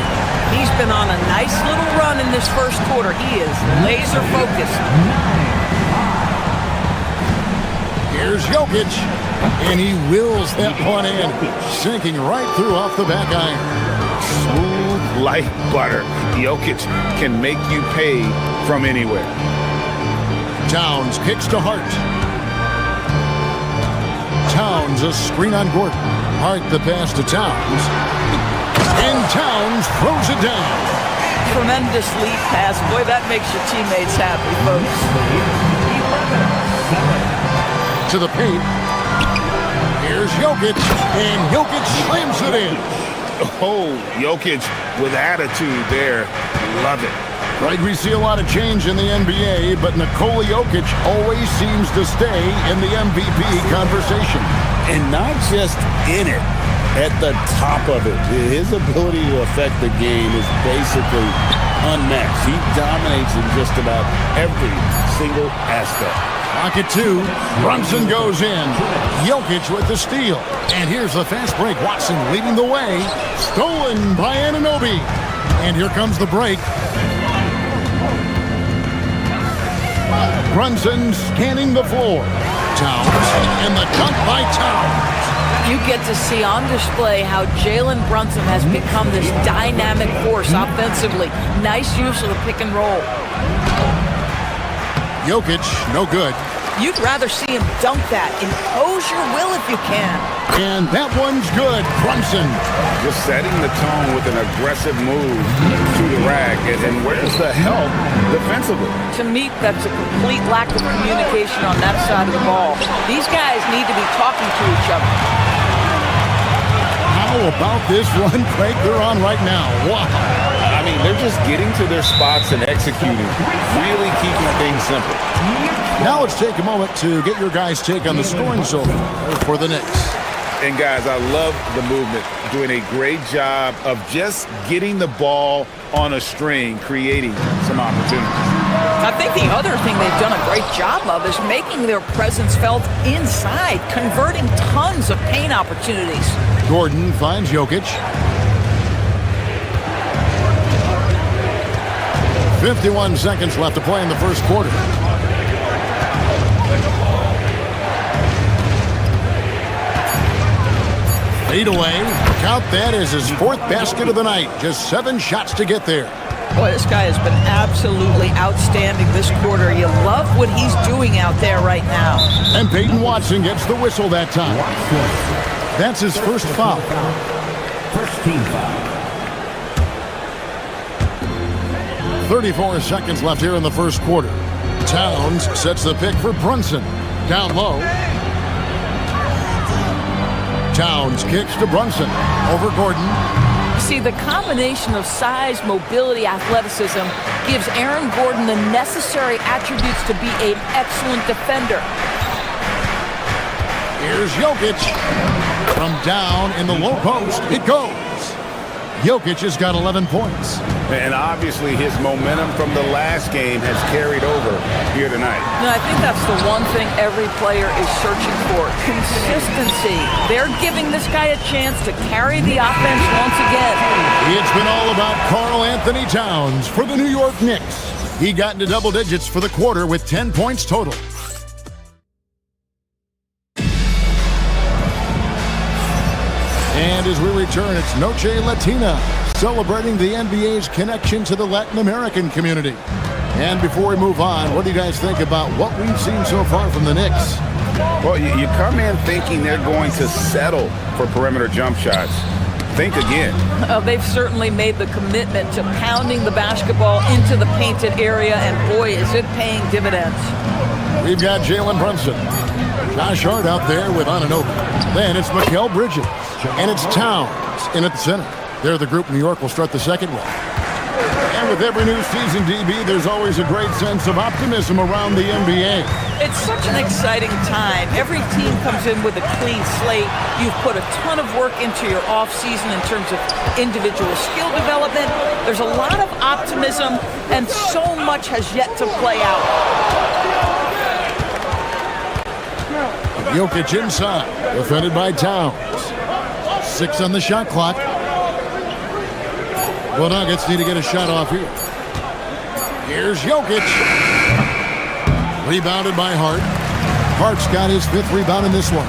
He's been on a nice little run in this first quarter. He is laser focused. Here's Jokic, and he wills that one in, sinking right through off the back iron. Smooth like butter. Jokic can make you pay from anywhere. Towns kicks to Hart. Towns a screen on Gordon. Hart the pass to Towns. And Towns throws it down. Tremendous lead pass. Boy, that makes your teammates happy, folks. To the paint. Here's Jokic, and Jokic slams it in. Oh, Jokic with attitude there. Love it. Right, we see a lot of change in the NBA, but Nikola Jokic always seems to stay in the MVP conversation. And not just in it, at the top of it. His ability to affect the game is basically unmatched. He dominates in just about every single aspect. Pocket 2, Brunson goes in. Jokic with the steal. And here's the fast break. Watson leading the way. Stolen by Anunoby. And here comes the break. Brunson scanning the floor. Towns, and the dunk by Towns. You get to see on display how Jalen Brunson has become this dynamic force offensively. Nice use of the pick and roll. Jokic, no good. You'd rather see him dunk that. Impose your will if you can. And that one's good. Brunson. Just setting the tone with an aggressive move to the rack. And where's the help defensively? To me, that's a complete lack of communication on that side of the ball. These guys need to be talking to each other. How about this run break they're on right now? Wow. I mean, they're just getting to their spots and executing, really keeping things simple. Now let's take a moment to get your guys' take on the scoring zone for the Knicks. And guys, I love the movement, doing a great job of just getting the ball on a string, creating some opportunities. I think the other thing they've done a great job of is making their presence felt inside, converting tons of paint opportunities. Gordon finds Jokic. 51 seconds left to play in the first quarter. Fade away. Count that as his 4th basket of the night. Just 7 shots to get there. Boy, this guy has been absolutely outstanding this quarter. You love what he's doing out there right now. And Peyton Watson gets the whistle that time. That's his first foul. First team foul. 34 seconds left here in the first quarter. Towns sets the pick for Brunson. Down low. Towns kicks to Brunson. Over Gordon. See, the combination of size, mobility, athleticism gives Aaron Gordon the necessary attributes to be an excellent defender. Here's Jokic. From down in the low post, it goes. Jokic has got 11 points. And obviously his momentum from the last game has carried over here tonight. No, I think that's the one thing every player is searching for. Consistency. They're giving this guy a chance to carry the offense once again. It's been all about Karl Anthony Towns for the New York Knicks. He got into double digits for the quarter with 10 points total. And as we return, it's Noche Latina, celebrating the NBA's connection to the Latin American community. And before we move on, what do you guys think about what we've seen so far from the Knicks? Well, you come in thinking they're going to settle for perimeter jump shots. Think again. They've certainly made the commitment to pounding the basketball into the painted area, and boy, is it paying dividends. We've got Jalen Brunson. Josh Hart out there with Anunoby. Then it's Mikal Bridges. And it's Towns in at the center. They're the group New York will start the second with. And with every new season, DB, there's always a great sense of optimism around the NBA. It's such an exciting time. Every team comes in with a clean slate. You've put a ton of work into your offseason in terms of individual skill development. There's a lot of optimism, and so much has yet to play out. Jokic inside, defended by Towns. 6 on the shot clock. The Nuggets need to get a shot off here. Here's Jokic. Rebounded by Hart. Hart's got his 5th rebound in this one.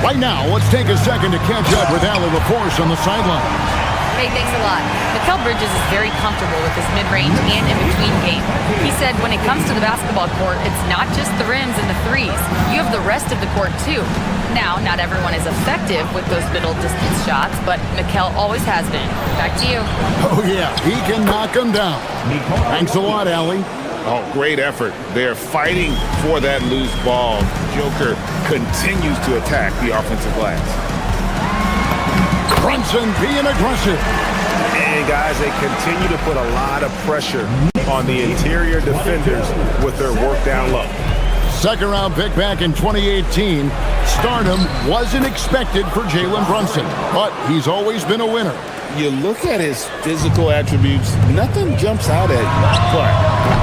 Right now, let's take a second to catch up with Allie LaForce on the sideline. Hey, thanks a lot. Mikal Bridges is very comfortable with his mid-range and in-between game. He said when it comes to the basketball court, it's not just the rims and the threes. You have the rest of the court, too. Now, not everyone is effective with those middle-distance shots, but Mikal always has been. Back to you. Oh, yeah, he can knock them down. Thanks a lot, Allie. Oh, great effort. They're fighting for that loose ball. Joker continues to attack the offensive glass. Brunson being aggressive. And guys, they continue to put a lot of pressure on the interior defenders with their work down low. Second round pick back in 2018. Stardom wasn't expected for Jalen Brunson, but he's always been a winner. You look at his physical attributes, nothing jumps out at you, but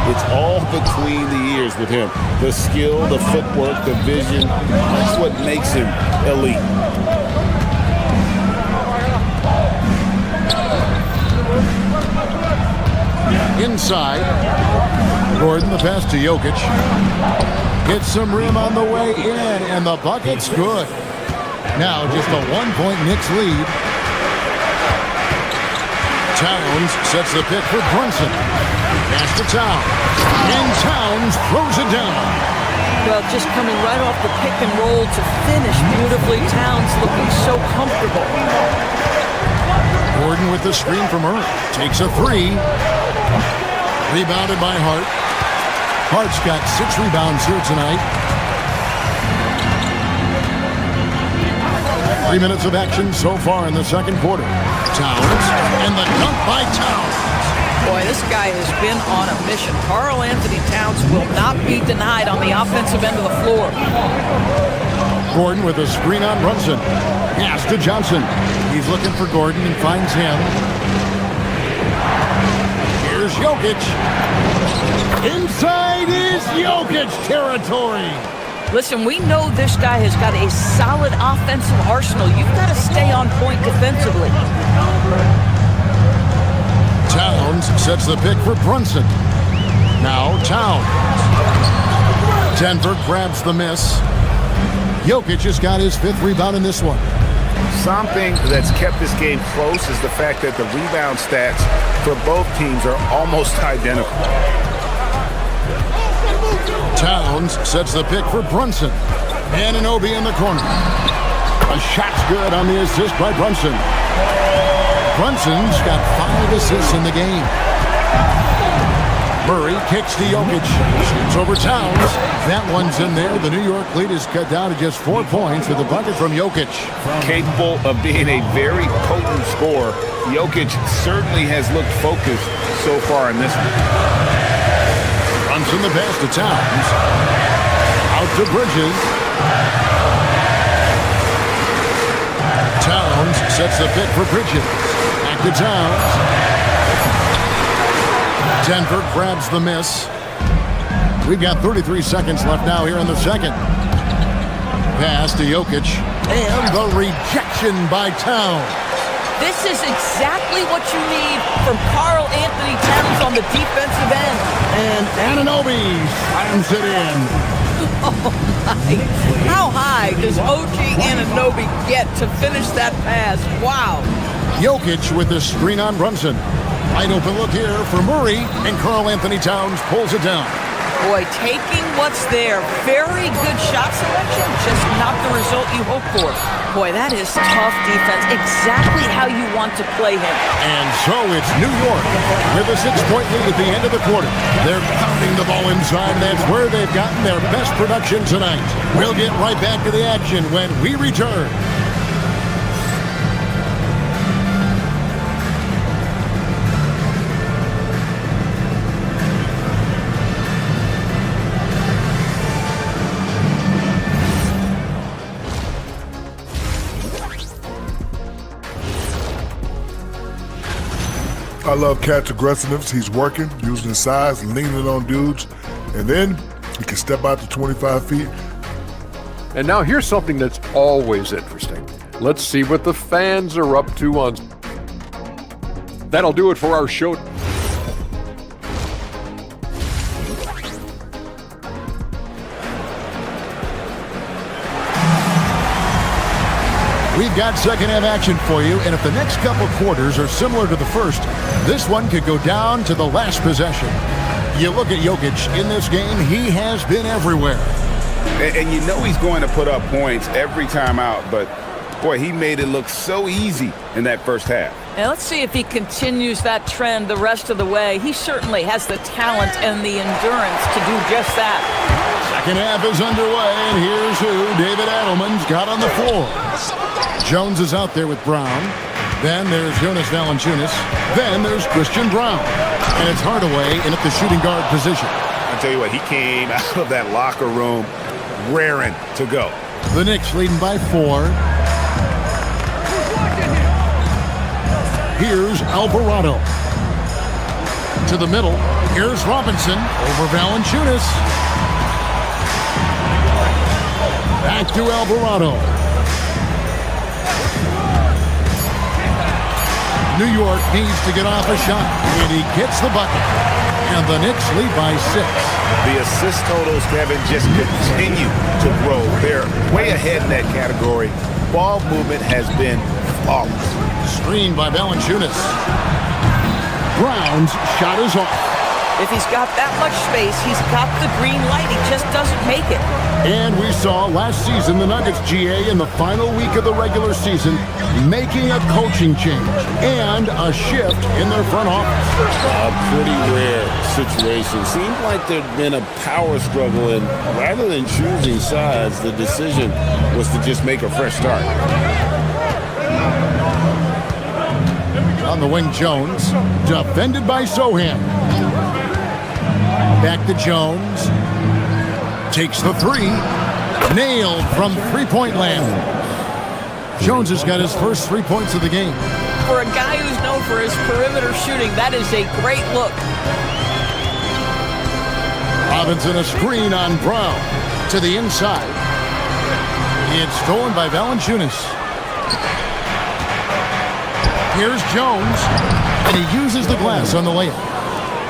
it's all between the ears with him. The skill, the footwork, the vision, that's what makes him elite. Inside, Gordon, the pass to Jokic. Gets some rim on the way in, and the bucket's good. Now just a 1-point Knicks lead. Towns sets the pick for Brunson. Pass to Towns. And Towns throws it down. Well, just coming right off the pick and roll to finish beautifully. Towns looking so comfortable. Gordon with the screen from Earl. Takes a 3. Rebounded by Hart. Hart's got 6 rebounds here tonight. 3 minutes of action so far in the second quarter. Towns, and the dunk by Towns. Boy, this guy has been on a mission. Karl Anthony Towns will not be denied on the offensive end of the floor. Gordon with a screen on Brunson. Pass to Johnson. He's looking for Gordon and finds him. Here's Jokic. Inside is Jokic territory. Listen, we know this guy has got a solid offensive arsenal. You've got to stay on point defensively. Towns sets the pick for Brunson. Now Towns. Denver grabs the miss. Jokic has got his 5th rebound in this one. Something that's kept this game close is the fact that the rebound stats for both teams are almost identical. Towns sets the pick for Brunson. Anunoby in the corner. A shot's good on the assist by Brunson. Brunson's got 5 assists in the game. Murray kicks to Jokic. Shoots over Towns. That one's in there. The New York lead is cut down to just 4 points with a bucket from Jokic. Capable of being a very potent scorer, Jokic certainly has looked focused so far in this one. Brunson the pass to Towns. Out to Bridges. Towns sets the pick for Bridges. Back Back to Towns. Denver grabs the miss. We've got 33 seconds left now here in the second. Pass to Jokic. And the rejection by Towns. This is exactly what you need from Karl Anthony Towns on the defensive end. And Anunoby slams it in. Oh my. How high does OG Anunoby get to finish that pass? Wow. Jokic with the screen on Brunson. Wide open look here for Murray, and Karl Anthony Towns pulls it down. Boy, taking what's there. Very good shot selection, just not the result you hope for. Boy, that is tough defense. Exactly how you want to play him. And so it's New York with a 6-point lead at the end of the quarter. They're pounding the ball inside. That's where they've gotten their best production tonight. We'll get right back to the action when we return. I love Cat's aggressiveness. He's working, using his size, leaning on dudes, and then he can step out to 25 feet. And now here's something that's always interesting. Let's see what the fans are up to on. That'll do it for our show. We've got second half action for you, and if the next couple quarters are similar to the first, this one could go down to the last possession. You look at Jokic in this game, he has been everywhere. And you know he's going to put up points every time out, but boy, he made it look so easy in that first half. And let's see if he continues that trend the rest of the way. He certainly has the talent and the endurance to do just that. Second half is underway, and here's who David Adelman's got on the floor. Jones is out there with Brown. Then there's Jonas Valanciunas. Then there's Christian Brown. And it's Hardaway in at the shooting guard position. I tell you what, he came out of that locker room raring to go. The Knicks leading by 4. Here's Alvarado. To the middle. Here's Robinson over Valanciunas. Back to Alvarado. New York needs to get off a shot, and he gets the bucket. And the Knicks lead by 6. The assist totals, Kevin, just continue to grow. They're way ahead in that category. Ball movement has been flawless. Screened by Valanciunas. Brown's shot is off. If he's got that much space, he's got the green light. He just doesn't make it. And we saw last season the Nuggets, GA, in the final week of the regular season, making a coaching change and a shift in their front office. A pretty rare situation. Seemed like there'd been a power struggle, and rather than choosing sides, the decision was to just make a fresh start. On the wing, Jones, defended by Sohan. Back to Jones. Takes the 3. Nailed from three-point land. Jones has got his first 3 points of the game. For a guy who's known for his perimeter shooting, that is a great look. Robinson a screen on Brown. To the inside. It's stolen by Valanciunas. Here's Jones. And he uses the glass on the layup.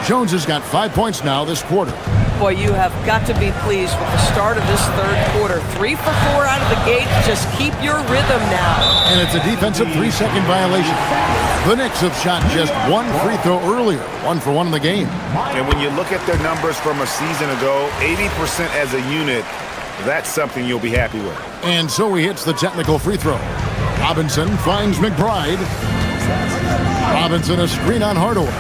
Jones has got 5 points now this quarter. Boy, you have got to be pleased with the start of this third quarter. 3 for 4 out of the gate. Just keep your rhythm now. And it's a defensive 3-second violation. The Knicks have shot just 1 free throw earlier. 1 for 1 in the game. And when you look at their numbers from a season ago, 80% as a unit, that's something you'll be happy with. And so he hits the technical free throw. Robinson finds McBride. Robinson a screen on Hardaway.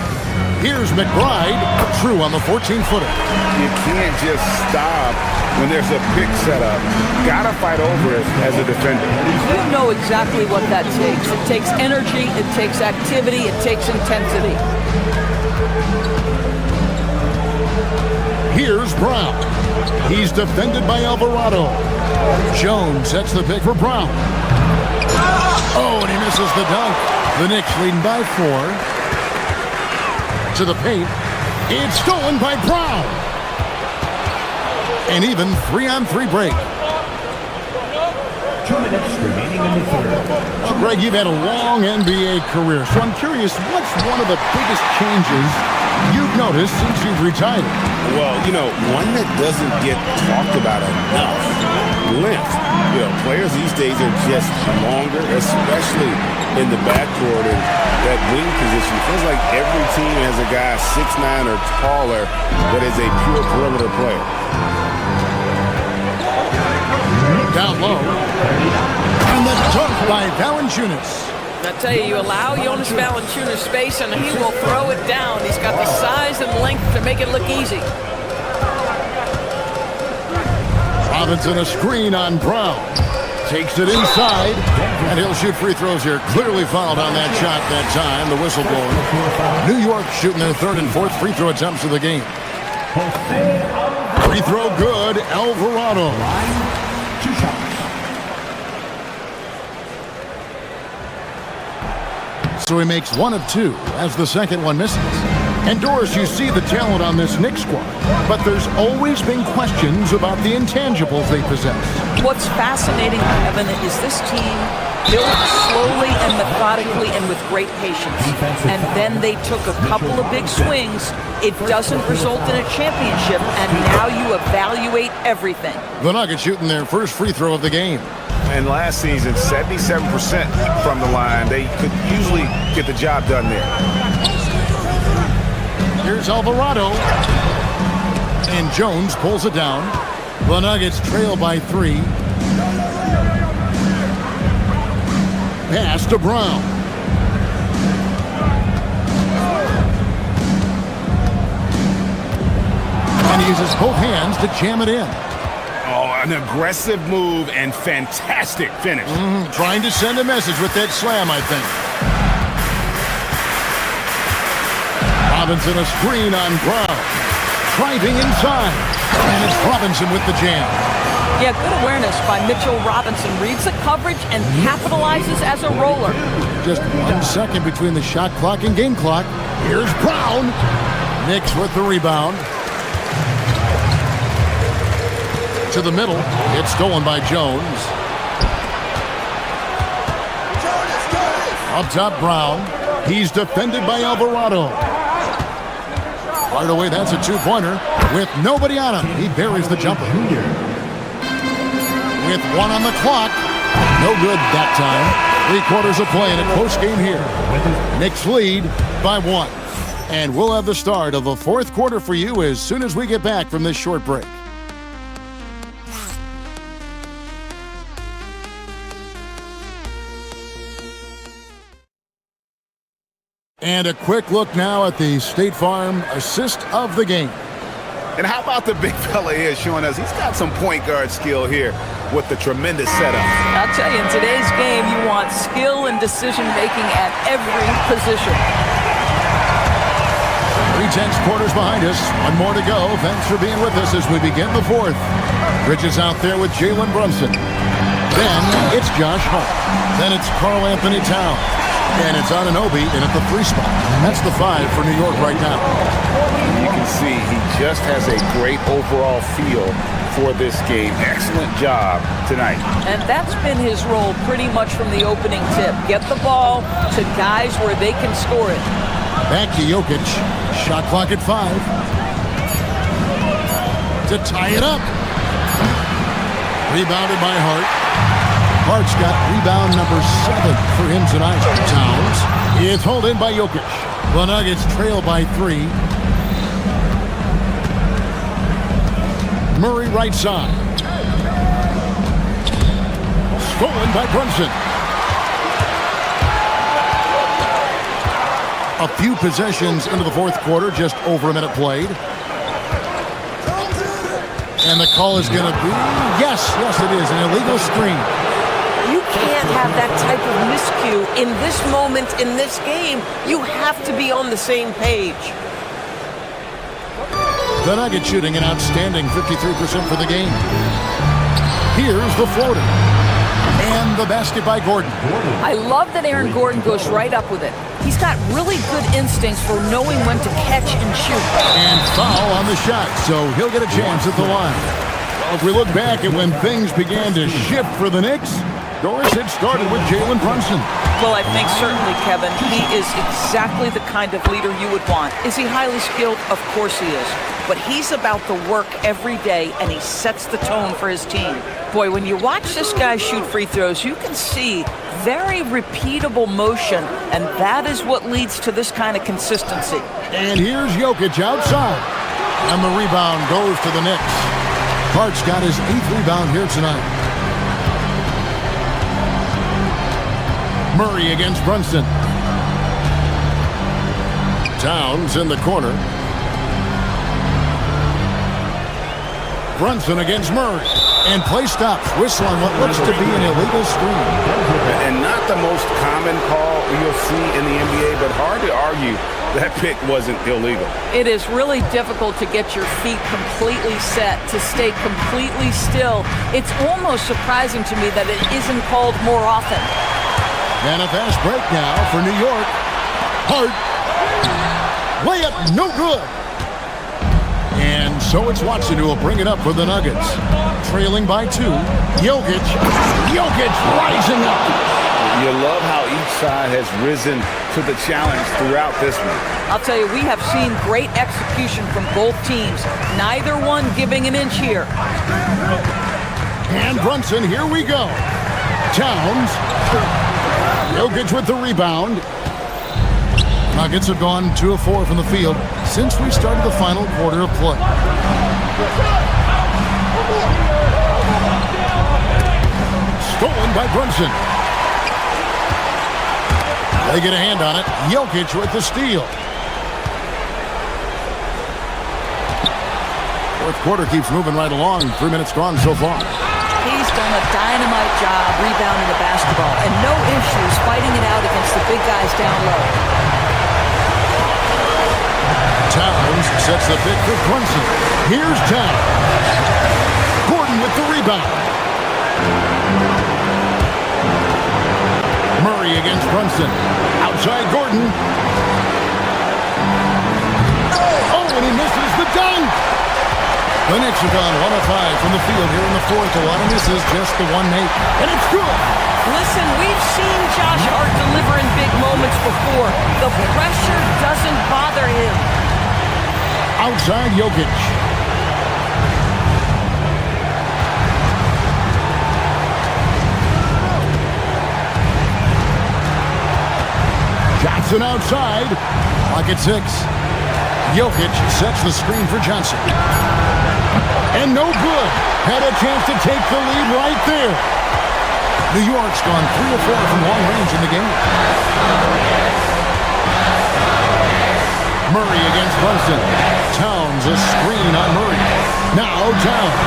Here's McBride, true on the 14-footer. You can't just stop when there's a pick set up. Gotta fight over it as a defender. You know exactly what that takes. It takes energy, it takes activity, it takes intensity. Here's Brown. He's defended by Alvarado. Jones sets the pick for Brown. Oh, and he misses the dunk. The Knicks leading by 4. To the paint. It's stolen by Brown. An even 3-on-3 break. 2 minutes remaining in the third. Well, Greg, you've had a long NBA career, so I'm curious, what's one of the biggest changes you've noticed since you've retired? Well, one that doesn't get talked about enough. Length. Players these days are just longer, especially in the backcourt and that wing position. It feels like every team has a guy 6'9" or taller that is a pure perimeter player. Down low. And the dunk by Valanciunas. I tell you, you allow Jonas Valanciunas space and he will throw it down. He's got the size and length to make it look easy. Robinson a screen on Brown. Takes it inside, and he'll shoot free throws here. Clearly fouled on that shot that time, the whistle blowing. New York shooting their third and fourth free throw attempts of the game. Free throw good, Alvarado. 2 shots. So he makes 1 of 2 as the second one misses. And Doris, you see the talent on this Knicks squad, but there's always been questions about the intangibles they possess. What's fascinating, Kevin, is this team built slowly and methodically and with great patience. And then they took a couple of big swings. It doesn't result in a championship, and now you evaluate everything. The Nuggets shooting their first free throw of the game. And last season, 77% from the line. They could usually get the job done there. Here's Alvarado. And Jones pulls it down. The Nuggets trail by 3. Pass to Brown. And he uses both hands to jam it in. Oh, an aggressive move and fantastic finish. Trying to send a message with that slam, I think. Robinson a screen on Brown. Driving inside. And it's Robinson with the jam. Yeah, good awareness by Mitchell Robinson. Reads the coverage and capitalizes as a roller. Just 1 second between the shot clock and game clock. Here's Brown. Knicks with the rebound. To the middle. It's stolen by Jones. Up top, Brown. He's defended by Alvarado. Right away, that's a 2-pointer. With nobody on him, he buries the jumper. With 1 on the clock. No good that time. 3 quarters of play in a close game here. Knicks lead by 1. And we'll have the start of the 4th quarter for you as soon as we get back from this short break. And a quick look now at the State Farm assist of the game. And how about the big fella here showing us he's got some point guard skill here with the tremendous setup. I'll tell you, in today's game, you want skill and decision-making at every position. 3/10 quarters behind us. 1 more to go. Thanks for being with us as we begin the 4th. Bridges out there with Jalen Brunson. Then it's Josh Hart. Then it's Karl Anthony Towns. And it's Anunoby in at the 3 spot. That's the 5 for New York right now. You can see he just has a great overall feel for this game. Excellent job tonight. And that's been his role pretty much from the opening tip. Get the ball to guys where they can score it. Back to Jokic. Shot clock at 5. To tie it up. Rebounded by Hart. Hart's got rebound number 7 for him tonight. Towns. It's hauled in by Jokic. The Nuggets trail by 3. Murray right side. Stolen by Brunson. A few possessions into the 4th quarter, just over a minute played. And the call is going to be, yes, it is, an illegal screen. You can't have that type of miscue in this moment, in this game. You have to be on the same page. The Nuggets shooting an outstanding 53% for the game. Here's the floater. And the basket by Gordon. I love that Aaron Gordon goes right up with it. He's got really good instincts for knowing when to catch and shoot. And foul on the shot, so he'll get a chance at the line. Well, if we look back at when things began to shift for the Knicks, Doris, it started with Jalen Brunson. Well, I think certainly, Kevin, he is exactly the kind of leader you would want. Is he highly skilled? Of course he is. But he's about the work every day, and he sets the tone for his team. Boy, when you watch this guy shoot free throws, you can see very repeatable motion, and that is what leads to this kind of consistency. And here's Jokic outside. And the rebound goes to the Knicks. Hart's got his 8th rebound here tonight. Murray against Brunson. Towns in the corner. Brunson against Murray. And play stops. Whistle on what looks to be an illegal screen. And not the most common call you'll see in the NBA, but hard to argue that pick wasn't illegal. It is really difficult to get your feet completely set, to stay completely still. It's almost surprising to me that it isn't called more often. And a fast break now for New York. Hart. Layup, no good. And so it's Watson who will bring it up for the Nuggets. Trailing by 2. Jokic rising up. You love how each side has risen to the challenge throughout this one. I'll tell you, we have seen great execution from both teams. Neither one giving an inch here. And Brunson, here we go. Towns. Jokic with the rebound. Nuggets have gone 2 of 4 from the field since we started the final quarter of play. Stolen by Brunson. They get a hand on it. Jokic with the steal. Fourth quarter keeps moving right along. 3 minutes gone so far. He's done a dynamite job rebounding the basketball, and no issues fighting it out against the big guys down low. Towns sets the pick for Brunson. Here's Towns. Gordon with the rebound. Murray against Brunson. Outside Gordon. Oh, and he misses the dunk. The Knicks have gone 1 of 5 from the field here in the fourth. A lot of misses, just the one make. And it's good. Listen, we've seen Josh Hart deliver in big moments before. The pressure doesn't bother him. Outside Jokic. Johnson outside. Lock at 6. Jokic sets the screen for Johnson. And no good. Had a chance to take the lead right there. New York's gone 3 of 4 from long range in the game. Murray against Brunson. Towns a screen on Murray. Now Towns.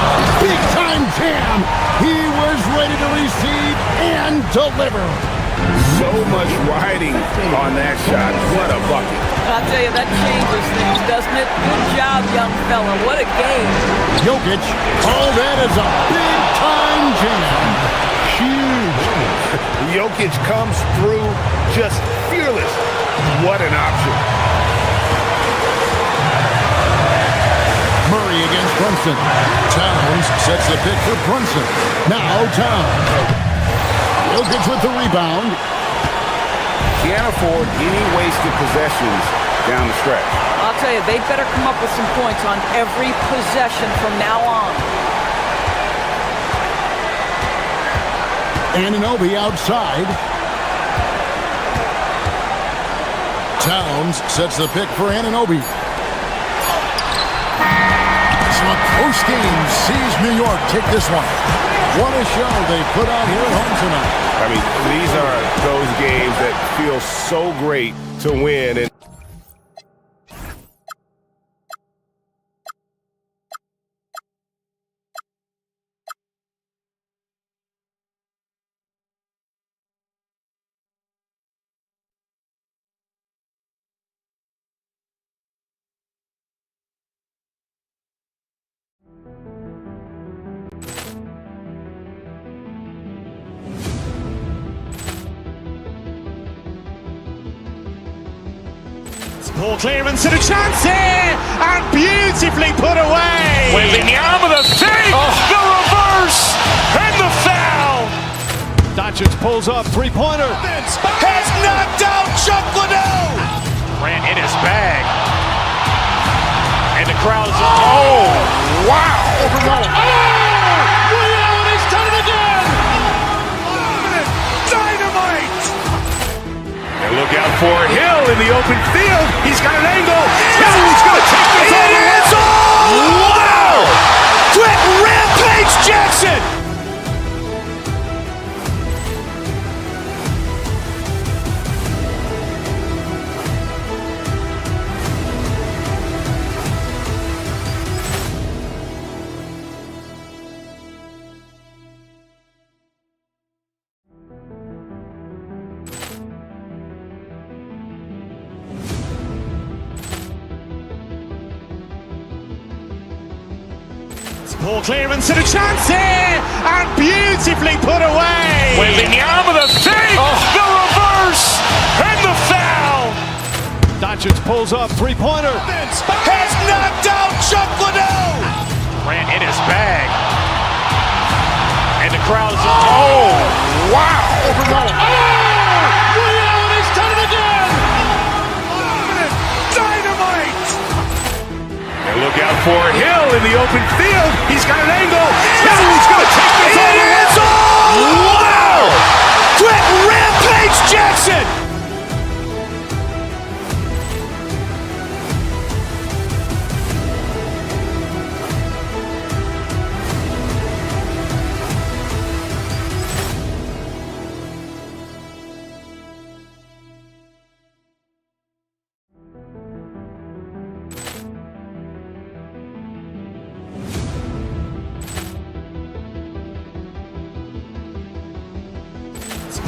Big time jam. He was ready to receive and deliver. So much riding on that shot. What a bucket. I'll tell you, that changes things, doesn't it? Good job, young fella. What a game. Jokic. Oh, that is a big time jam. Huge. Jokic comes through just fearless. What an option. Murray against Brunson. Towns sets the pick for Brunson. Now Towns. Jokic with the rebound. Can't afford any wasted possessions down the stretch. I'll tell you, they better come up with some points on every possession from now on. Anunoby outside. Towns sets the pick for Anunoby. So a close game sees New York take this one. What a show they put out here at home tonight. I mean, these are those games that feel so great to win. And Ball clearance and a chance here, and beautifully put away. Wembanyama the fake, the reverse, and the foul. Doncic pulls up, three-pointer. Has knocked out Chuck Liddell. Grant in his bag. And the crowd is, wow. Ray Allen has done it again. Dynamite. And look out for Hill in the open field. He's got an angle. Hill's going to take this all the way. Wow. Quick Rampage Jackson. Ball clearance and a chance here, and beautifully put away. Wembanyama the fake, the reverse, and the foul. Doncic pulls up, three-pointer. Has knocked out Chuck Liddell. Grant in his bag. And the crowd is, wow. Ray Allen has done it again. Dynamite. And look out for Hill in the open field. He's got an angle. Hill's going to take this all the way. Wow. Quick Rampage Jackson.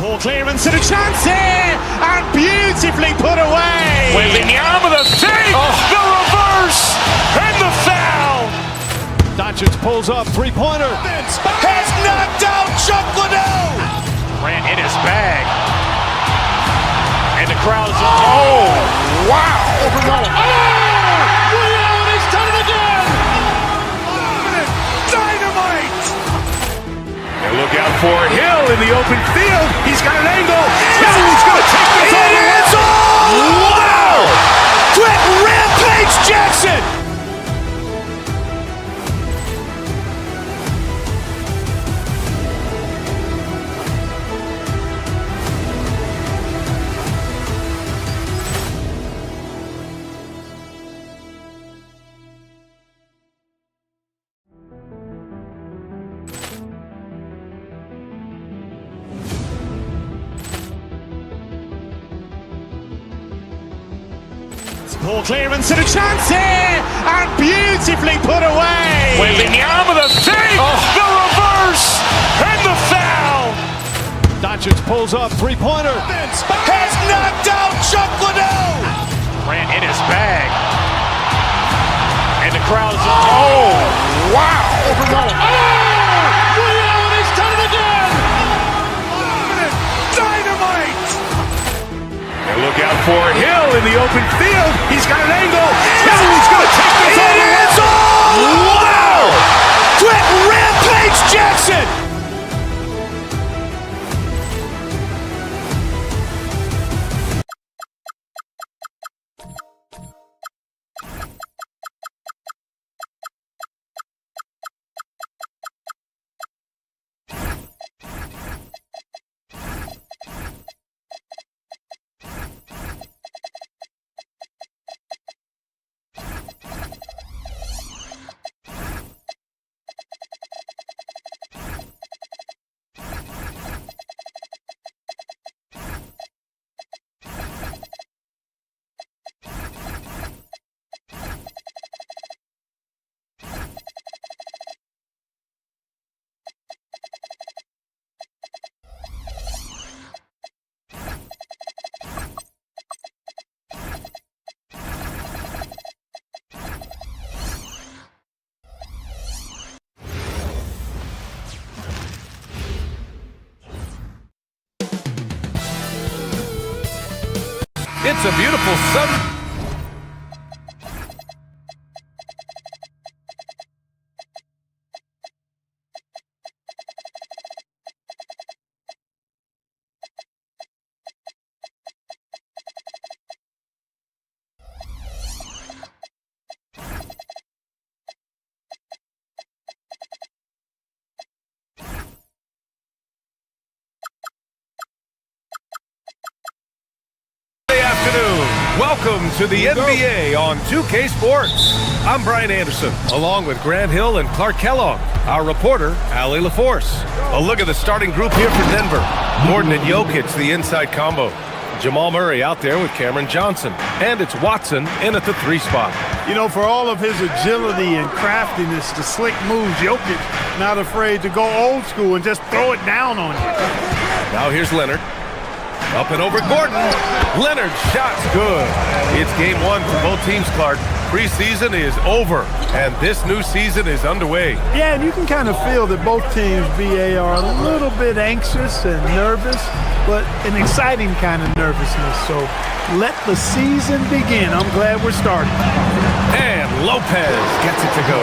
Ball clearance and a chance here, and beautifully put away. Wembanyama the fake, the reverse, and the foul. Doncic pulls up, three-pointer. Has knocked out Chuck Liddell. Grant in his bag. And the crowd is, wow. Ray Allen has done it again. Dynamite. And look out for Hill in the open field. He's got an angle. Hill's going to take this all the way. Wow. Quick Rampage Jackson. Ball clearance and a chance here, and beautifully put away. Wembanyama the fake, the reverse, and the foul. Doncic pulls up, three-pointer. Has knocked out Chuck Liddell. Grant in his bag. And the crowd is, wow. Ray Allen has done it again. Dynamite. And look out for Hill in the open field. He's got an angle. Hill's going to take this all the way. Wow. Quick Rampage Jackson. It's a beautiful Welcome to the NBA on 2K Sports. I'm Brian Anderson, along with Grant Hill and Clark Kellogg. Our reporter, Allie LaForce. A look at the starting group here for Denver. Gordon and Jokic, the inside combo. Jamal Murray out there with Cameron Johnson. And it's Watson in at the 3 spot. You know, for all of his agility and craftiness, the slick moves, Jokic not afraid to go old school and just throw it down on you. Now here's Leonard. Up and over Gordon. Leonard's shot's good. It's game 1 for both teams, Clark. Preseason is over, and this new season is underway. Yeah, and you can kind of feel that both teams, BA, are a little bit anxious and nervous, but an exciting kind of nervousness. So let the season begin. I'm glad we're starting. And Lopez gets it to go.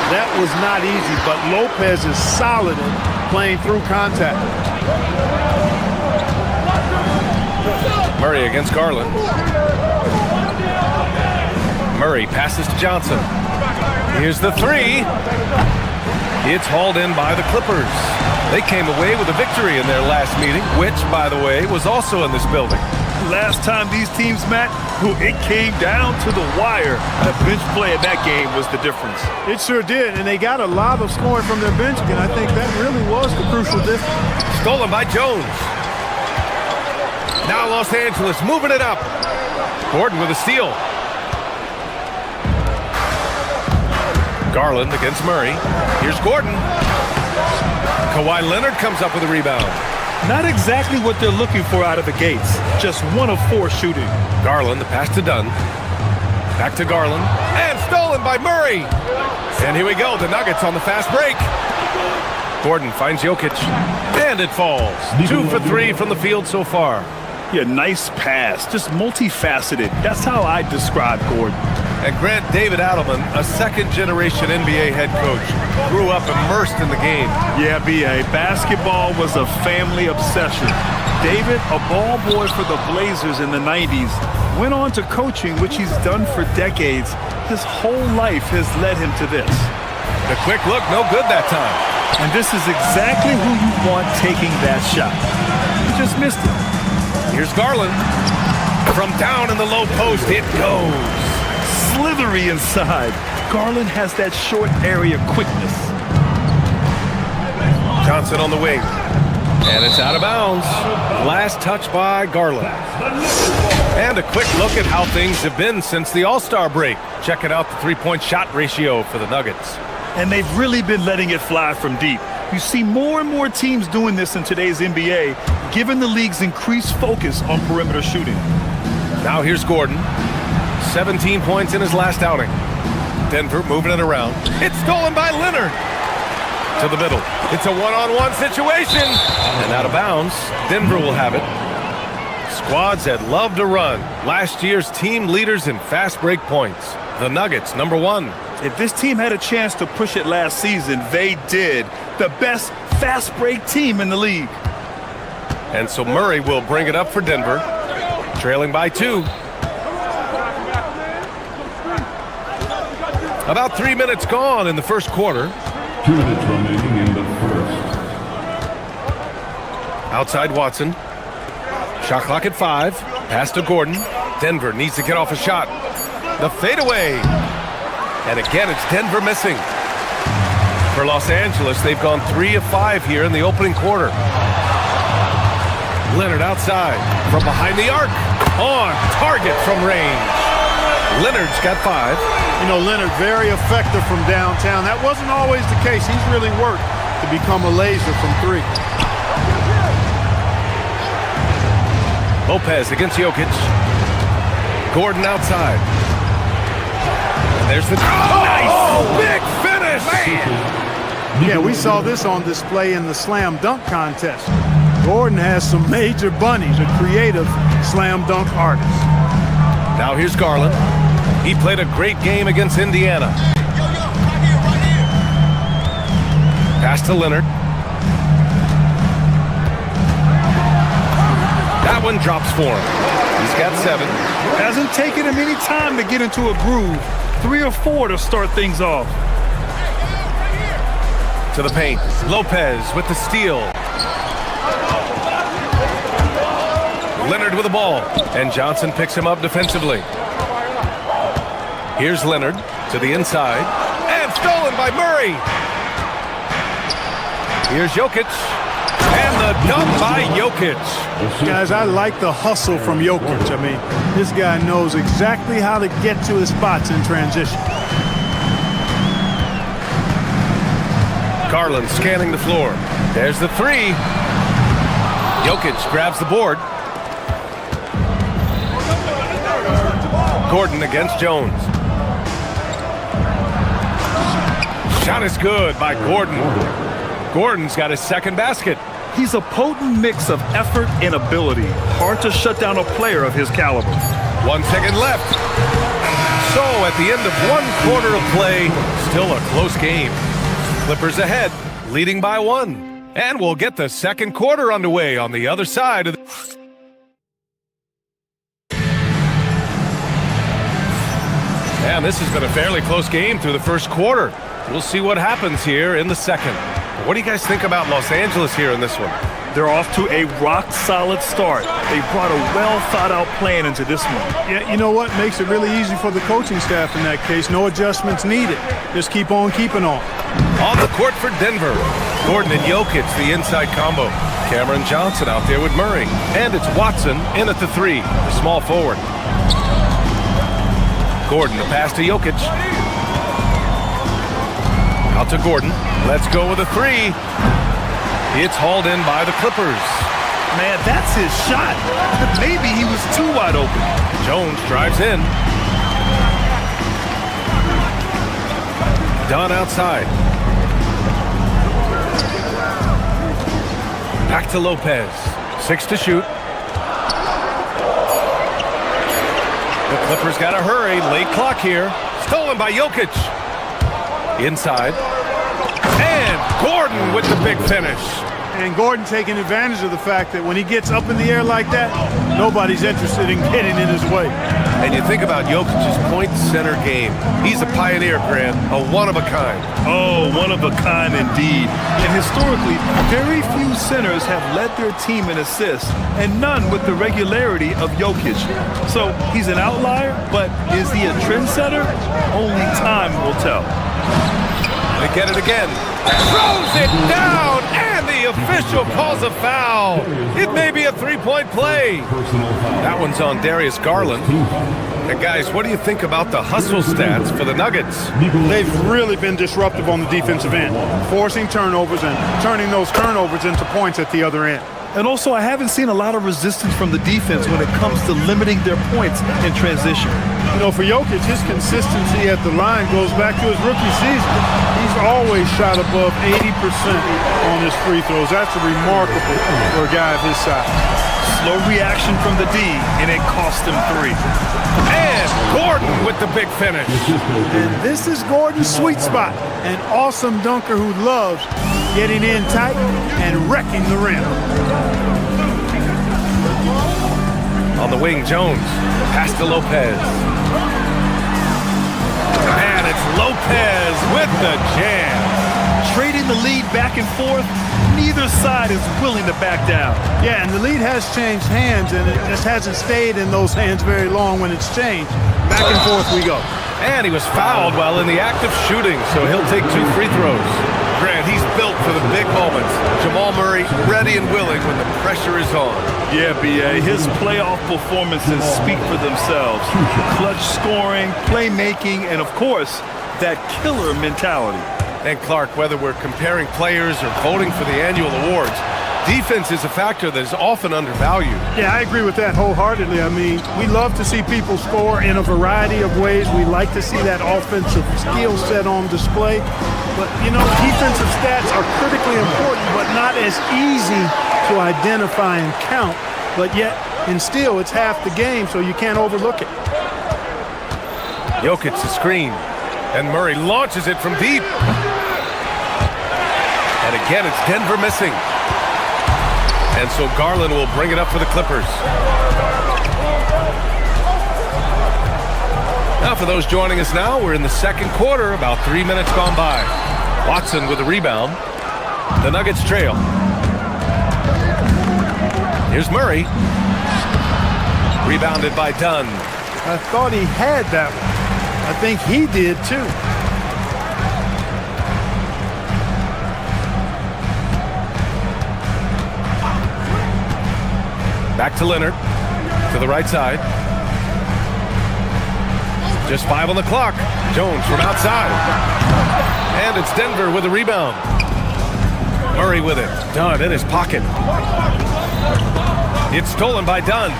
That was not easy, but Lopez is solid at playing through contact. Murray against Garland. Murray passes to Johnson. Here's the 3. It's hauled in by the Clippers. They came away with a victory in their last meeting, which, by the way, was also in this building. Last time these teams met, it came down to the wire. That bench play in that game was the difference. It sure did, and they got a lot of scoring from their bench, and I think that really was the crucial difference. Stolen by Jones. Now Los Angeles moving it up. Gordon with a steal. Garland against Murray. Here's Gordon. Kawhi Leonard comes up with a rebound. Not exactly what they're looking for out of the gates. Just 1 of 4 shooting. Garland, the pass to Dunn. Back to Garland. And stolen by Murray. And here we go. The Nuggets on the fast break. Gordon finds Jokic. And it falls. 2 for 3 from the field so far. Yeah, nice pass. Just multifaceted. That's how I describe Gordon. And Grant, David Adelman, a second-generation NBA head coach, grew up immersed in the game. Yeah, B.A., basketball was a family obsession. David, a ball boy for the Blazers in the 90s, went on to coaching, which he's done for decades. His whole life has led him to this. The quick look, no good that time. And this is exactly who you want taking that shot. He just missed it. Here's Garland. From down in the low post, it goes. Slithery inside. Garland has that short area quickness. Johnson on the wing. And it's out of bounds. Last touch by Garland. And a quick look at how things have been since the All-Star break. Checking out the three-point shot ratio for the Nuggets. And they've really been letting it fly from deep. You see more and more teams doing this in today's NBA, given the league's increased focus on perimeter shooting. Now here's Gordon. 17 points in his last outing. Denver moving it around. It's stolen by Leonard. To the middle. It's a one-on-one situation. And out of bounds. Denver will have it. Squads that love to run. Last year's team leaders in fast break points. The Nuggets, number 1. If this team had a chance to push it last season, they did. The best fast break team in the league. And so Murray will bring it up for Denver. Trailing by 2. About 3 minutes gone in the first quarter. 2 minutes remaining in the first. Outside Watson. Shot clock at 5. Pass to Gordon. Denver needs to get off a shot. The fadeaway. And again, it's Denver missing. For Los Angeles, they've gone 3 of 5 here in the opening quarter. Leonard outside. From behind the arc. On target from range. Leonard's got 5. You know, Leonard very effective from downtown. That wasn't always the case. He's really worked to become a laser from 3. Lopez against Jokic. Gordon outside. And there's the... Oh, nice! Big finish! Man! Yeah, we saw this on display in the slam dunk contest. Gordon has some major bunnies, a creative slam dunk artist. Now here's Garland. He played a great game against Indiana. Pass to Leonard. That one drops for him. He's got 7. Hasn't taken him any time to get into a groove. 3 or 4 to start things off. To the paint. Lopez with the steal. Leonard with the ball, and Johnson picks him up defensively. Here's Leonard to the inside, and stolen by Murray. Here's Jokic, and the dunk by Jokic. Guys, I like the hustle from Jokic. I mean, this guy knows exactly how to get to his spots in transition. Garland scanning the floor. There's the three. Jokic grabs the board. Gordon against Jones. Shot is good by Gordon. Gordon's got his second basket. He's a potent mix of effort and ability. Hard to shut down a player of his caliber. 1 second left. So at the end of 1 quarter of play, still a close game. Clippers ahead, leading by 1. And we'll get the second quarter underway on the other side of the... And this has been a fairly close game through the first quarter. We'll see what happens here in the second. What do you guys think about Los Angeles here in this one? They're off to a rock-solid start. They brought a well-thought-out plan into this one. Yeah, you know what? Makes it really easy for the coaching staff in that case. No adjustments needed. Just keep on keeping on. On the court for Denver, Gordon and Jokic, the inside combo. Cameron Johnson out there with Murray. And it's Watson in at the 3, the small forward. Gordon, the pass to Jokic. Out to Gordon. Let's go with a 3. It's hauled in by the Clippers. Man, that's his shot. Maybe he was too wide open. Jones drives in. Dunn outside. Back to Lopez. 6 to shoot. The Clippers got to hurry. Late clock here. Stolen by Jokic. Inside. And Gordon with the big finish. And Gordon taking advantage of the fact that when he gets up in the air like that, nobody's interested in getting in his way. And you think about Jokic's point center game. He's a pioneer, Grant, a one-of-a-kind. Oh, one-of-a-kind indeed. And historically, very few centers have led their team in assists, and none with the regularity of Jokic. So he's an outlier, but is he a trendsetter? Only time will tell. They get it again. Throws it down, and the official calls a foul. It may be a three-point play. That one's on Darius Garland. And guys, what do you think about the hustle stats for the Nuggets? They've really been disruptive on the defensive end, forcing turnovers and turning those turnovers into points at the other end. And also, I haven't seen a lot of resistance from the defense when it comes to limiting their points in transition. You know, for Jokic, his consistency at the line goes back to his rookie season. He's always shot above 80% on his free throws. That's remarkable for a guy of his size. Slow reaction from the D, and it cost him 3. And Gordon with the big finish. And this is Gordon's sweet spot. An awesome dunker who loves getting in tight and wrecking the rim. On the wing, Jones. Pass to Lopez. And it's Lopez with the jam. Trading the lead back and forth, neither side is willing to back down. Yeah, and the lead has changed hands, and it just hasn't stayed in those hands very long when it's changed. Back and forth we go. And he was fouled while in the act of shooting, so he'll take 2 free throws. Grant, he's built for the big moments. Jamal Murray ready and willing when the pressure is on. Yeah, B.A., his playoff performances speak for themselves. Clutch scoring, playmaking, and of course, that killer mentality. And Clark, whether we're comparing players or voting for the annual awards, defense is a factor that is often undervalued. Yeah, I agree with that wholeheartedly. I mean, we love to see people score in a variety of ways. We like to see that offensive skill set on display. But, you know, defensive stats are critically important, but not as easy to identify and count. But yet, and still, it's half the game, so you can't overlook it. Jokic the screen, and Murray launches it from deep. And again, it's Denver missing. And so Garland will bring it up for the Clippers. Now for those joining us now, we're in the second quarter, about 3 minutes gone by. Watson with a rebound. The Nuggets trail. Here's Murray. Rebounded by Dunn. I thought he had that one. I think he did too. Back to Leonard. To the right side. Just 5 on the clock. Jones from outside. And it's Denver with a rebound. Murray with it. Dunn in his pocket. It's stolen by Dunn.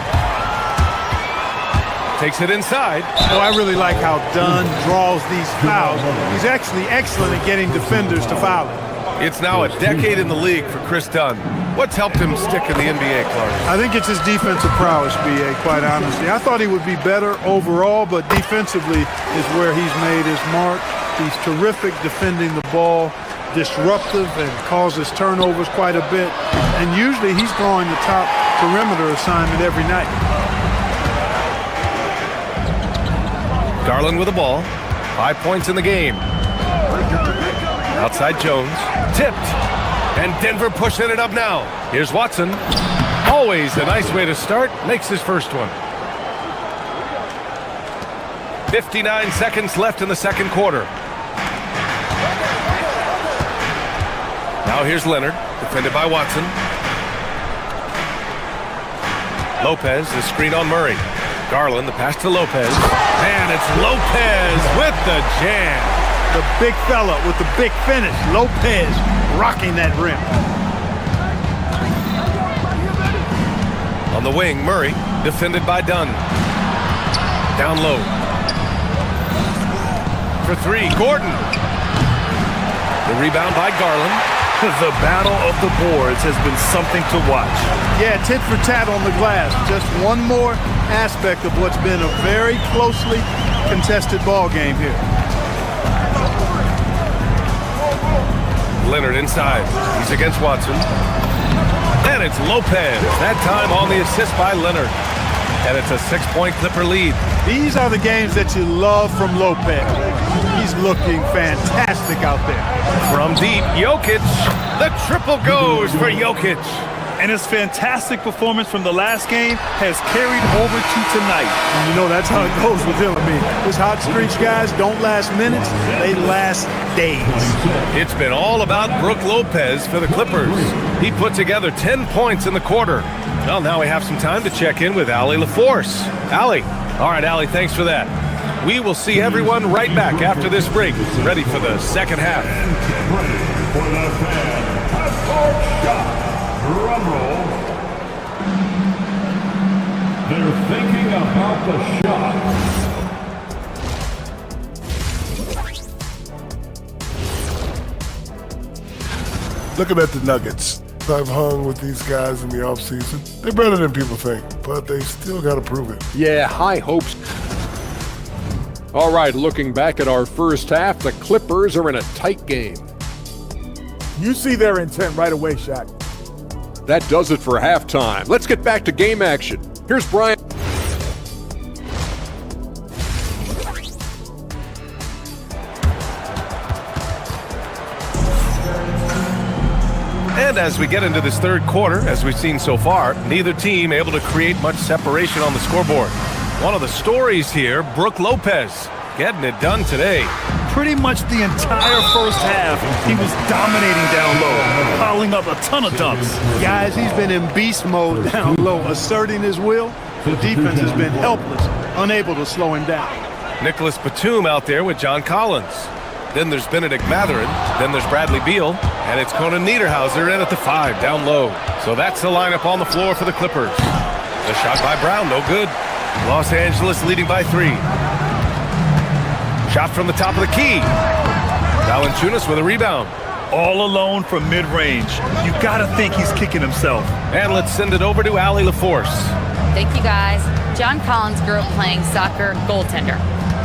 Takes it inside. Oh, I really like how Dunn draws these fouls. He's actually excellent at getting defenders to foul him. It's now a decade in the league for Chris Dunn. What's helped him stick in the NBA, Clark? I think it's his defensive prowess, B.A., quite honestly. I thought he would be better overall, but defensively is where he's made his mark. He's terrific defending the ball, disruptive, and causes turnovers quite a bit. And usually he's drawing the top perimeter assignment every night. Garland with the ball. 5 points in the game. Outside Jones. Tipped. And Denver pushing it up now. Here's Watson. Always a nice way to start. Makes his first one. 59 seconds left in the second quarter. Now here's Leonard. Defended by Watson. Lopez, the screen on Murray. Garland, the pass to Lopez. And it's Lopez with the jam. The big fella with the big finish. Lopez rocking that rim. On the wing, Murray, defended by Dunn. Down low. For 3, Gordon. The rebound by Garland. The battle of the boards has been something to watch. Yeah, tit for tat on the glass. Just one more aspect of what's been a very closely contested ball game here. Leonard inside. He's against Watson. And it's Lopez. That time on the assist by Leonard. And it's a 6-point Clipper lead. These are the games that you love from Lopez. He's looking fantastic out there. From deep, Jokic. The triple goes for Jokic. And his fantastic performance from the last game has carried over to tonight. And you know, that's how it goes with him. I mean, his hot streaks, guys, don't last minutes. They last days. It's been all about Brook Lopez for the Clippers. He put together 10 points in the quarter. Well, now we have some time to check in with Allie LaForce. Allie. All right, Allie, thanks for that. We will see everyone right back after this break, ready for the second half. For the fan, half-court shot. Drum roll. They're thinking about the shot. Looking at the Nuggets, I've hung with these guys in the offseason. They're better than people think, but they still got to prove it. Yeah, high hopes. All right, looking back at our first half, the Clippers are in a tight game. You see their intent right away, Shaq. That does it for halftime. Let's get back to game action. Here's Brian. And as we get into this third quarter, as we've seen so far, neither team able to create much separation on the scoreboard. One of the stories here, Brook Lopez, getting it done today. Pretty much the entire first half, he was dominating down low, piling up a ton of dunks. Guys, he's been in beast mode down low, asserting his will. The defense has been helpless, unable to slow him down. Nicholas Batum out there with John Collins. Then there's Benedict Mathurin. Then there's Bradley Beal. And it's Conan Niederhauser in at the 5, down low. So that's the lineup on the floor for the Clippers. The shot by Brown, no good. Los Angeles leading by 3. Shot from the top of the key. Valanciunas with a rebound. All alone from mid-range. You gotta think he's kicking himself. And let's send it over to Allie LaForce. Thank you, guys. John Collins grew up playing soccer goaltender.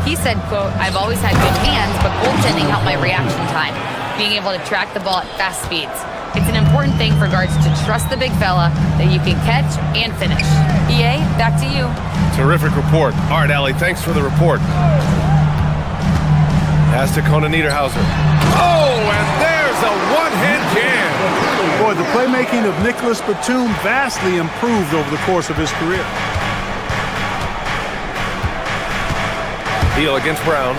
He said, quote, "I've always had good hands, but goaltending helped my reaction time, being able to track the ball at fast speeds. It's an important thing for guards to trust the big fella that you can catch and finish." EA, back to you. Terrific report. All right, Allie, thanks for the report. Pass to Conan Niederhauser. Oh, and there's a one-hand jam. Boy, the playmaking of Nicholas Batum vastly improved over the course of his career. Beal against Brown.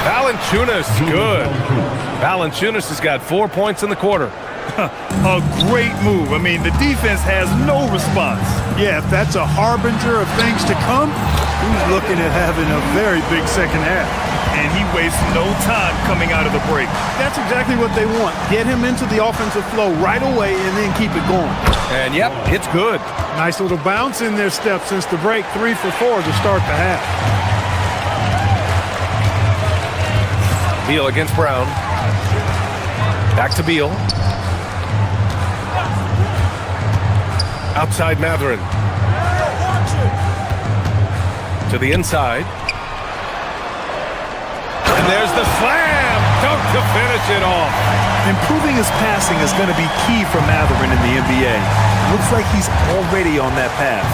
Valanciunas, good. Valanciunas has got 4 points in the quarter. A great move. I mean, the defense has no response. Yeah, if that's a harbinger of things to come, he's looking at having a very big second half. And he wastes no time coming out of the break. That's exactly what they want. Get him into the offensive flow right away and then keep it going. And yep, it's good. Nice little bounce in their step since the break. 3 for 4 to start the half. Beal against Brown. Back to Beal. Outside Matherin. To the inside. And there's the slam! Dunk to finish it off. Improving his passing is going to be key for Matherin in the NBA. Looks like he's already on that path.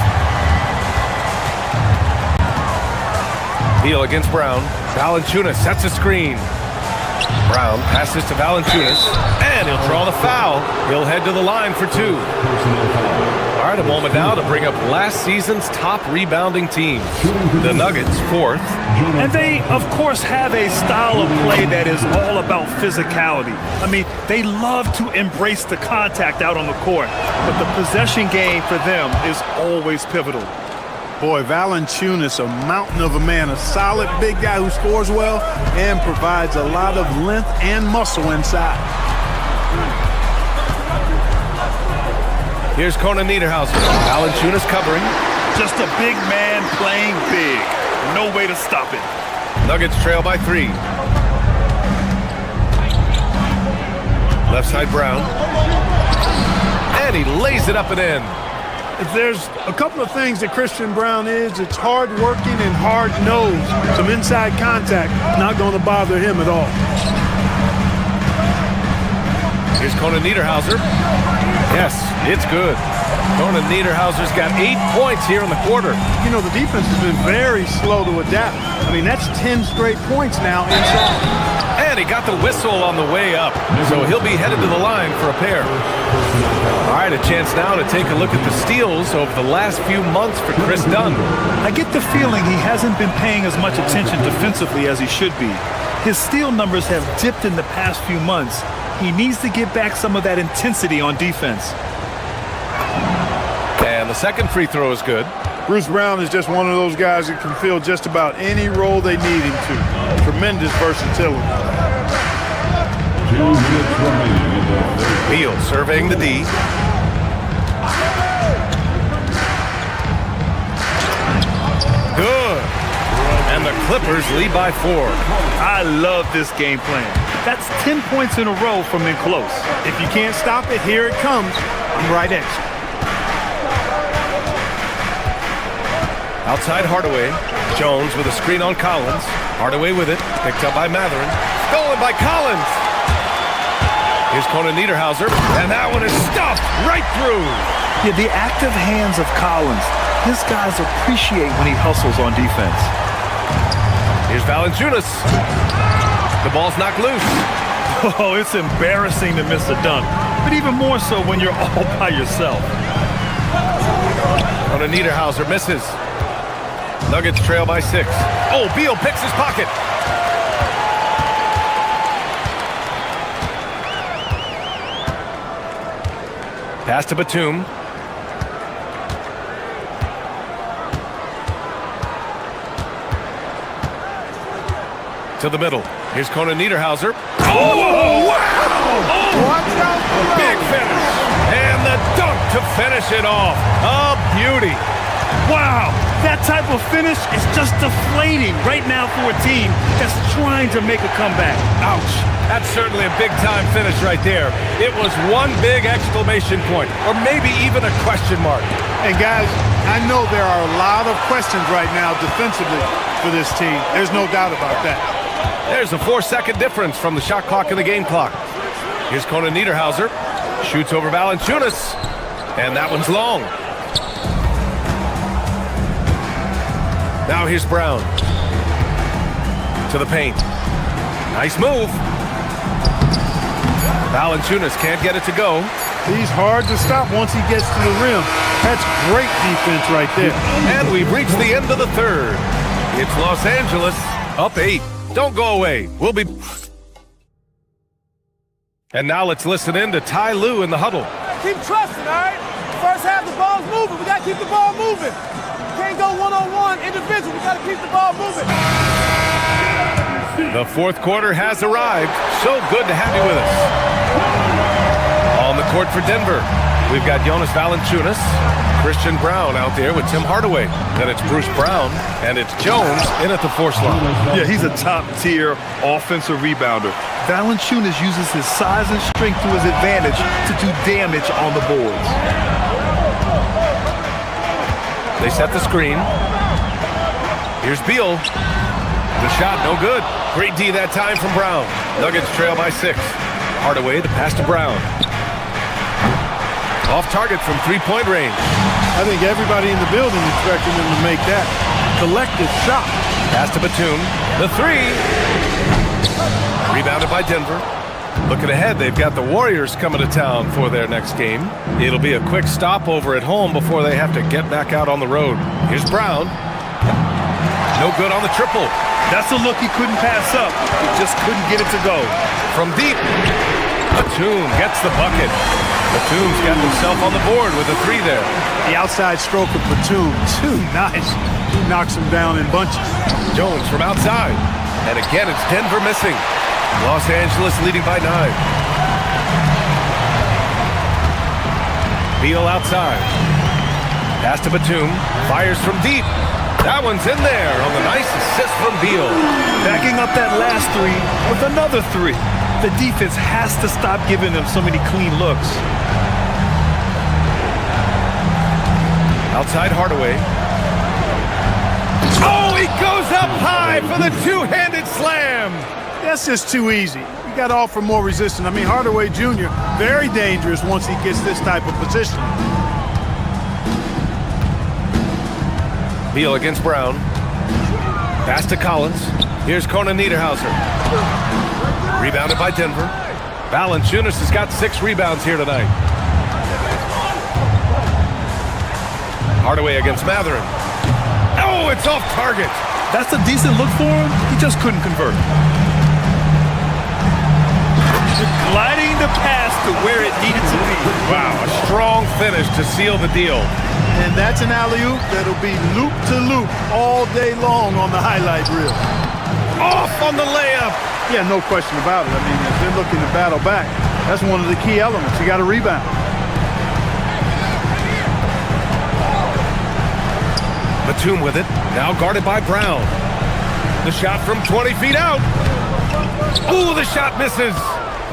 Beal against Brown. Valanciunas sets a screen. Brown passes to Valanciunas, and he'll draw the foul. He'll head to the line for 2. All right, a moment now to bring up last season's top rebounding team, the Nuggets, 4th. And they, of course, have a style of play that is all about physicality. I mean, they love to embrace the contact out on the court, but the possession game for them is always pivotal. Boy, Valanciunas, a mountain of a man, a solid big guy who scores well and provides a lot of length and muscle inside. Here's Conan Niederhauser. Valanciunas covering. Just a big man playing big. No way to stop it. Nuggets trail by 3. Left side Brown. And he lays it up and in. If there's a couple of things that Christian Brown is, it's hard-working and hard-nosed. Some inside contact, not going to bother him at all. Here's Conan Niederhauser. Yes, it's good. Conan Niederhauser's got 8 points here in the quarter. You know, the defense has been very slow to adapt. I mean, that's 10 straight points now inside. And he got the whistle on the way up, so he'll be headed to the line for a pair. All right, a chance now to take a look at the steals over the last few months for Chris Dunn. I get the feeling he hasn't been paying as much attention defensively as he should be. His steal numbers have dipped in the past few months. He needs to get back some of that intensity on defense. And the second free throw is good. Bruce Brown is just one of those guys that can fill just about any role they need him to. Tremendous versatility. Beal surveying the D. Good. And the Clippers lead by 4. I love this game plan. That's 10 points in a row from in close. If you can't stop it, here it comes. I'm right at you. Outside Hardaway. Jones with a screen on Collins. Hardaway with it. Picked up by Matherin. Stolen by Collins. Here's Conan Niederhauser. And that one is stuffed right through. Yeah, the active hands of Collins. His guys appreciate when he hustles on defense. Here's Valanciunas. The ball's knocked loose. Oh, it's embarrassing to miss a dunk. But even more so when you're all by yourself. Conan Niederhauser misses. Nuggets trail by 6. Oh, Beal picks his pocket. Pass to Batum. To the middle. Here's Conan Niederhauser. Oh, wow! Oh, big finish. And the dunk to finish it off. A beauty. Wow, that type of finish is just deflating right now for a team that's trying to make a comeback. Ouch. That's certainly a big-time finish right there. It was one big exclamation point, or maybe even a question mark. And guys, I know there are a lot of questions right now defensively for this team. There's no doubt about that. There's a 4-second difference from the shot clock and the game clock. Here's Conan Niederhauser. Shoots over Valanciunas. And that one's long. Now here's Brown. To the paint. Nice move. Valanciunas can't get it to go. He's hard to stop once he gets to the rim. That's great defense right there. And we've reached the end of the third. It's Los Angeles up 8. Don't go away. We'll be... And now let's listen in to Ty Lue in the huddle. Keep trusting, all right? First half, the ball's moving. We got to keep the ball moving. Can't go one-on-one individual. We got to keep the ball moving. The fourth quarter has arrived. So good to have you with us. On the court for Denver, we've got Jonas Valanciunas, Christian Brown out there with Tim Hardaway. Then it's Bruce Brown, and it's Jones in at the 4 slot. Yeah, he's a top-tier offensive rebounder. Valanciunas uses his size and strength to his advantage to do damage on the boards. They set the screen. Here's Beal. The shot, no good. Great D that time from Brown. Nuggets trail by 6. Hardaway, the pass to Brown. Off target from three-point range. I think everybody in the building expecting him to make that collective shot. Pass to Batum. The 3. Rebounded by Denver. Looking ahead, they've got the Warriors coming to town for their next game. It'll be a quick stopover at home before they have to get back out on the road. Here's Brown. No good on the triple. That's a look he couldn't pass up. He just couldn't get it to go. From deep, Batum gets the bucket. Batum's got himself on the board with a 3 there. The outside stroke of Batum, too nice. He knocks him down in bunches. Jones from outside. And again, it's Denver missing. Los Angeles leading by 9. Beal outside. Pass to Batum. Fires from deep. That one's in there on the nice assist from Beal. Backing up that last 3 with another 3. The defense has to stop giving them so many clean looks. Outside Hardaway. Oh, he goes up high for the two-handed slam. That's just too easy. You got to offer more resistance. I mean, Hardaway Jr., very dangerous once he gets this type of position. Beal against Brown. Pass to Collins. Here's Conan Niederhauser. Rebounded by Denver. Valanciunas has got 6 rebounds here tonight. Hardaway against Mathurin. Oh, it's off target. That's a decent look for him. He just couldn't convert. Gliding the pass to where it needed to be. Wow, a strong finish to seal the deal. And that's an alley-oop that'll be loop to loop all day long on the highlight reel. Off on the layup. Yeah, no question about it. I mean, if they're looking to battle back, that's one of the key elements. You got to rebound. Batum with it, now guarded by Brown. The shot from 20 feet out. Ooh, the shot misses.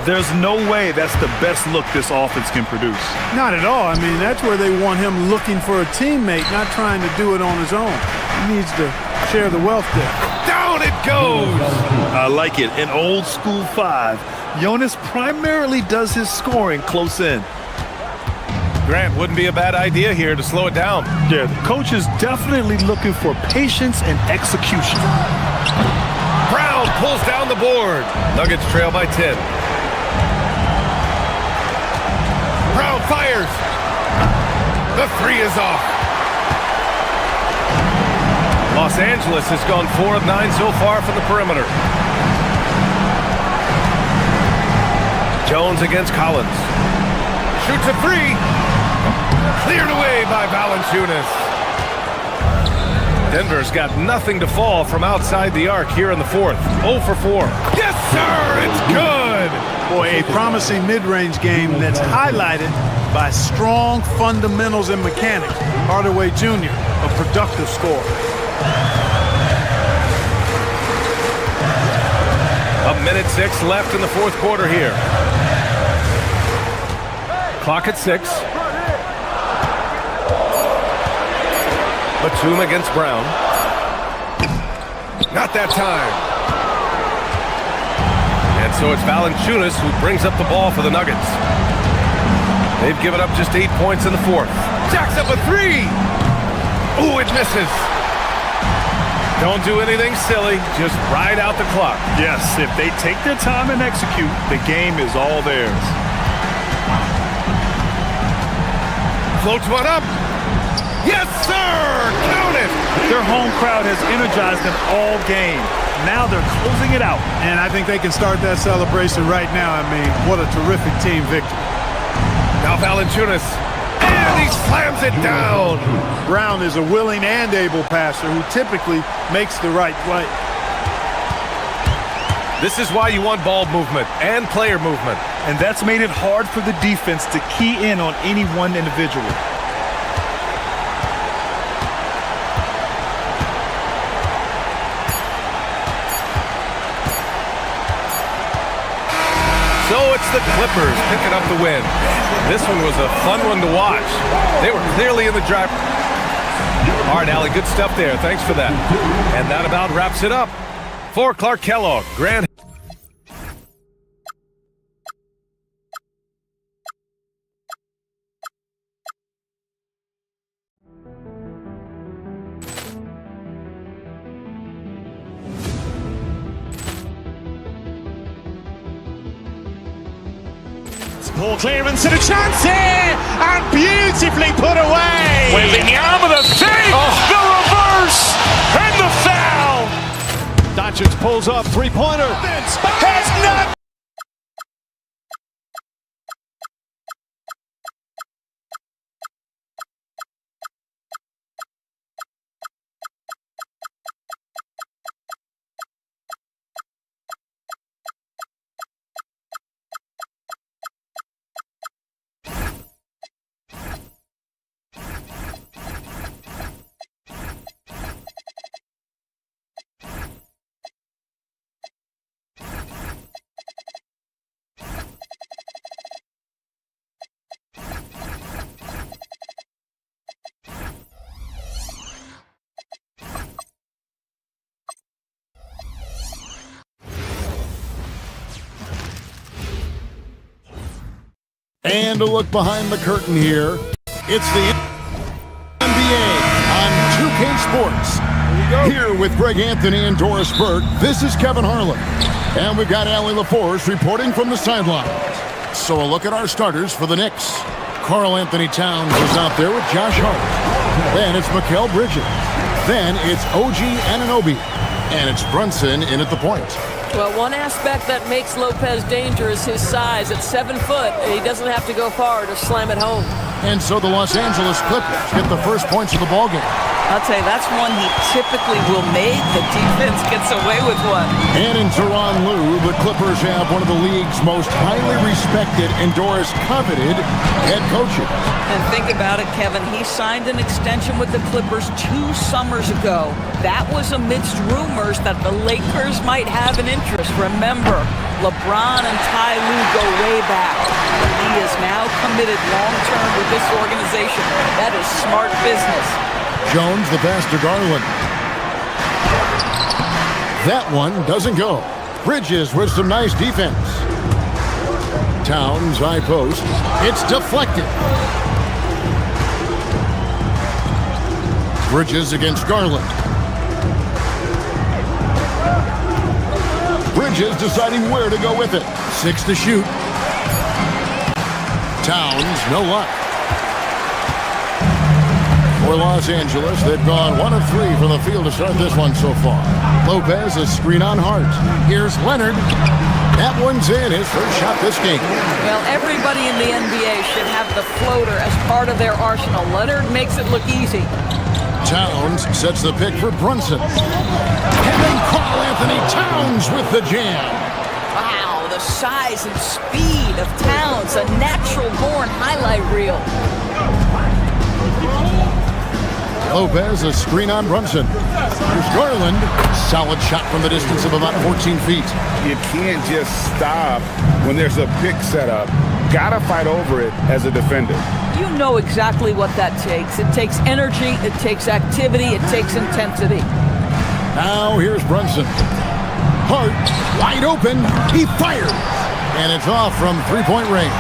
There's no way that's the best look this offense can produce. Not at all. I mean, that's where they want him looking for a teammate, not trying to do it on his own. He needs to share the wealth there. Down it goes. I like it. An old school 5. Jonas primarily does his scoring close in. Grant, wouldn't be a bad idea here to slow it down. Yeah, the coach is definitely looking for patience and execution. Brown pulls down the board. Nuggets trail by 10. Brown fires. The 3 is off. Los Angeles has gone 4 of 9 so far from the perimeter. Jones against Collins. Shoots a 3. Cleared away by Valanciunas. Denver's got nothing to fall from outside the arc here in the 4th. 0 for 4. Yes, sir! It's good! Boy, a promising mid-range game that's highlighted by strong fundamentals and mechanics. Hardaway Jr., a productive scorer. A minute 6 left in the 4th quarter here. Clock at 6. Batum against Brown. Not that time. And so it's Valanciunas who brings up the ball for the Nuggets. They've given up just 8 points in the 4th. Jacks up a 3. Ooh, it misses. Don't do anything silly. Just ride out the clock. Yes, if they take their time and execute, the game is all theirs. Floats one up. Yes, sir! Count it! Their home crowd has energized them all game. Now they're closing it out. And I think they can start that celebration right now. I mean, what a terrific team victory. Now Valanciunas. And he slams it down. Brown is a willing and able passer who typically makes the right play. This is why you want ball movement and player movement. And that's made it hard for the defense to key in on any one individual. So it's the Clippers picking up the win. This one was a fun one to watch. They were clearly in the drive. All right, Allie, good stuff there. Thanks for that. And that about wraps it up. For Clark Kellogg, Grant. Ball clearance and a chance here, and beautifully put away. Wembanyama the save, the reverse, and the foul. Doncic pulls up, three-pointer. Has not. And a look behind the curtain here. It's the NBA on 2K Sports. Here with Greg Anthony and Doris Burke, this is Kevin Harlan. And we've got Allie LaForce reporting from the sideline. So a look at our starters for the Knicks. Karl Anthony Towns is out there with Josh Hart. Then it's Mikal Bridges. Then it's OG Anunoby. And it's Brunson in at the point. Well, one aspect that makes Lopez dangerous is his size. At 7 foot, he doesn't have to go far to slam it home. And so the Los Angeles Clippers get the first points of the ballgame. I'll tell you, that's one he typically will make. The defense gets away with one. And in Tyronn Lue, the Clippers have one of the league's most highly respected and Doris coveted head coaches. And think about it, Kevin. He signed an extension with the Clippers 2 summers ago. That was amidst rumors that the Lakers might have an interest. Remember, LeBron and Ty Lue go way back. He is now committed long-term with this organization. That is smart business. Jones, the pass to Garland. That one doesn't go. Bridges with some nice defense. Towns, high post. It's deflected. Bridges against Garland. Bridges deciding where to go with it. 6 to shoot. Towns, no luck. For Los Angeles, they've gone 1 of 3 from the field to start this one so far. Lopez, a screen on Hart. Here's Leonard. That one's in, his first shot this game. Well, everybody in the NBA should have the floater as part of their arsenal. Leonard makes it look easy. Towns sets the pick for Brunson. And then Karl Anthony Towns with the jam. Wow, the size and speed of Towns, a natural-born highlight reel. Lopez, a screen on Brunson. Here's Garland. Solid shot from the distance of about 14 feet. You can't just stop when there's a pick set up. Gotta fight over it as a defender. You know exactly what that takes. It takes energy, it takes activity, it takes intensity. Now here's Brunson. Hart, wide open. He fires. And it's off from three-point range.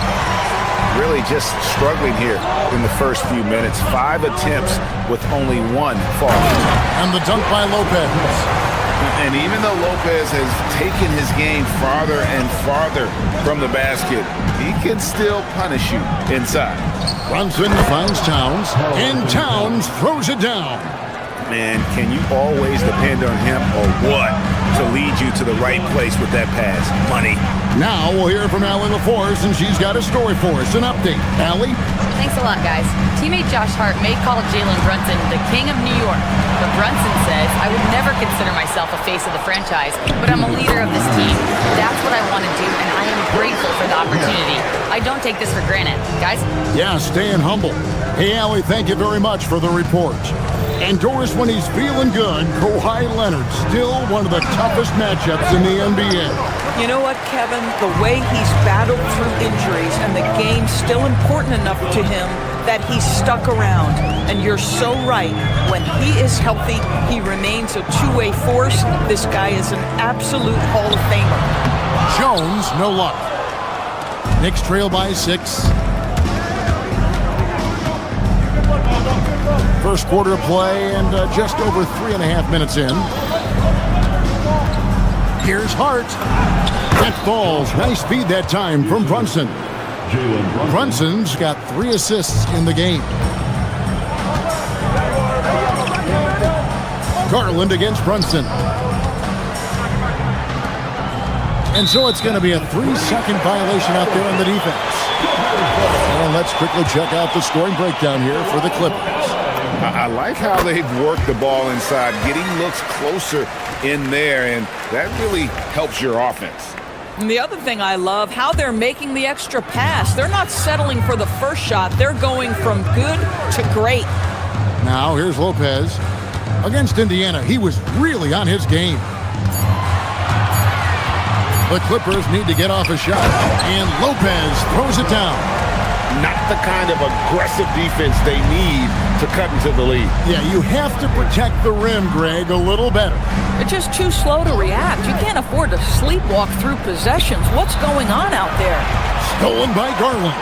Really just struggling here in the first few minutes. 5 attempts with only 1 fall. And the dunk by Lopez. And even though Lopez has taken his game farther and farther from the basket, he can still punish you inside. Brunson finds Towns, and Towns throws it down. Man, can you always depend on him or what to lead you to the right place with that pass? Money. Now we'll hear from Allie LaForce, and she's got a story for us. An update. Allie? Thanks a lot, guys. Teammate Josh Hart may call Jalen Brunson the king of New York, but Brunson says, I would never consider myself a face of the franchise, but I'm a leader of this team. That's what I want to do, and I am grateful for the opportunity. I don't take this for granted. Guys? Yeah, staying humble. Hey, Allie, thank you very much for the report. And Doris, when he's feeling good, Kawhi Leonard, still one of the toughest matchups in the NBA. You know what, Kevin? The way he's battled through injuries and the game's still important enough to him that he's stuck around. And you're so right. When he is healthy, he remains a two-way force. This guy is an absolute Hall of Famer. Jones, no luck. Knicks trail by 6. First quarter of play and just over 3.5 minutes in. Here's Hart. That falls. Nice feed that time from Brunson. Brunson's got 3 assists in the game. Garland against Brunson. And so it's going to be a 3-second violation out there on the defense. And let's quickly check out the scoring breakdown here for the Clippers. I like how they've worked the ball inside, getting looks closer in there, and that really helps your offense. And the other thing I love, how they're making the extra pass. They're not settling for the first shot. They're going from good to great. Now here's Lopez. Against Indiana, he was really on his game. The Clippers need to get off a shot, and Lopez throws it down. Not the kind of aggressive defense they need to cut into the lead. Yeah, you have to protect the rim, Greg, a little better. They're just too slow to react. You can't afford to sleepwalk through possessions. What's going on out there? Stolen by Garland.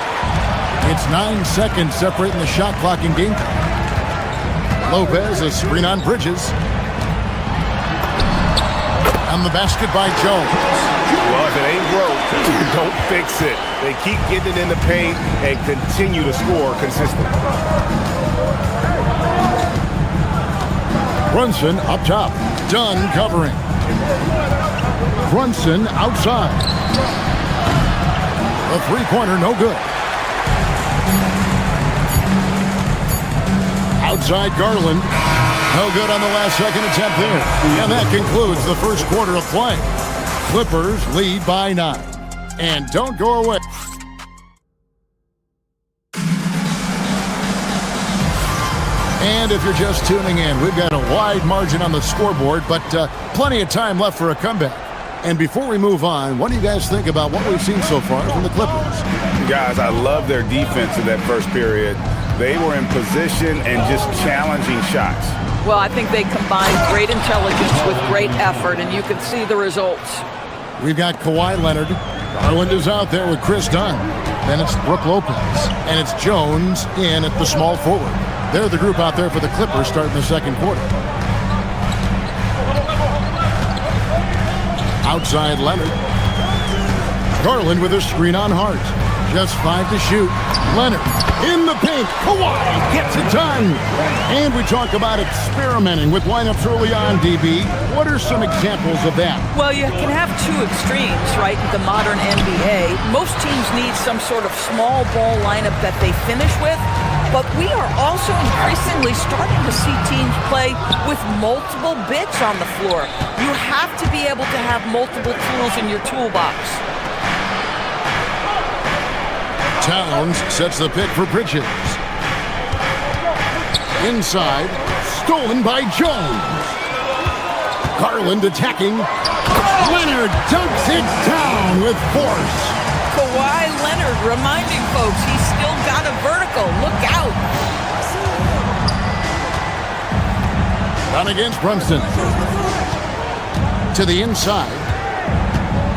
It's 9 seconds separating the shot clock and game time. Lopez, a screen on Bridges. And the basket by Jones. Well, if it ain't broke, don't fix it. They keep getting it in the paint and continue to score consistently. Brunson up top. Dunn covering. Brunson outside. The three-pointer no good. Outside Garland. No good on the last second attempt there. And that concludes the first quarter of play. Clippers lead by 9. And don't go away. And if you're just tuning in, we've got a wide margin on the scoreboard, but plenty of time left for a comeback. And before we move on, what do you guys think about what we've seen so far from the Clippers? Guys, I love their defense in that first period. They were in position and just challenging shots. Well, I think they combined great intelligence with great effort, and you can see the results. We've got Kawhi Leonard. Garland is out there with Chris Dunn. Then it's Brook Lopez. And it's Jones in at the small forward. They're the group out there for the Clippers starting the second quarter. Outside Leonard. Garland with a screen on Hart. Just 5 to shoot. Leonard in the paint. Kawhi gets it done. And we talk about experimenting with lineups early on, DB. What are some examples of that? Well, you can have two extremes, right, in the modern NBA. Most teams need some sort of small ball lineup that they finish with. But we are also increasingly starting to see teams play with multiple bits on the floor. You have to be able to have multiple tools in your toolbox. Towns sets the pick for Bridges. Inside, stolen by Jones. Garland attacking. Leonard dunks it down with force. Kawhi Leonard reminding folks he's still got a vertical. Look out. Down against Brunson. To the inside.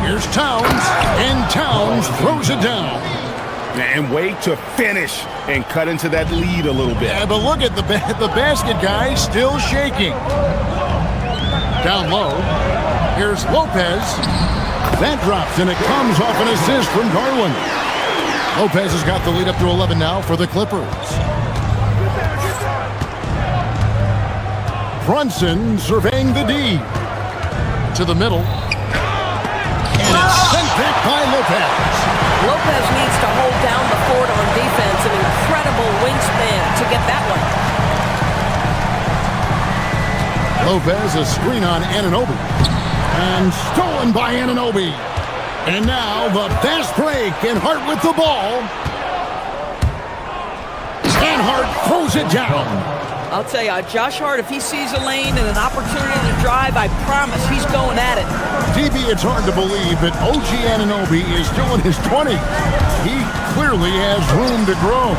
Here's Towns. And Towns throws it down. And wait to finish and cut into that lead a little bit. Yeah, but look at the basket guy still shaking. Down low. Here's Lopez. That drops, and it comes off an assist from Garland. Lopez has got the lead up to 11 now for the Clippers. Brunson surveying the D. To the middle. And it's sent back by Lopez. Lopez needs to hold down the fort on defense. An incredible wingspan to get that one. Lopez, a screen on Anunoby. And stolen by Anunoby. And now the fast break, and Hart with the ball. And Hart throws it down. I'll tell you, Josh Hart, if he sees a lane and an opportunity to drive, I promise he's going at it. DB, it's hard to believe that OG Anunoby is still in his 20s. He clearly has room to grow.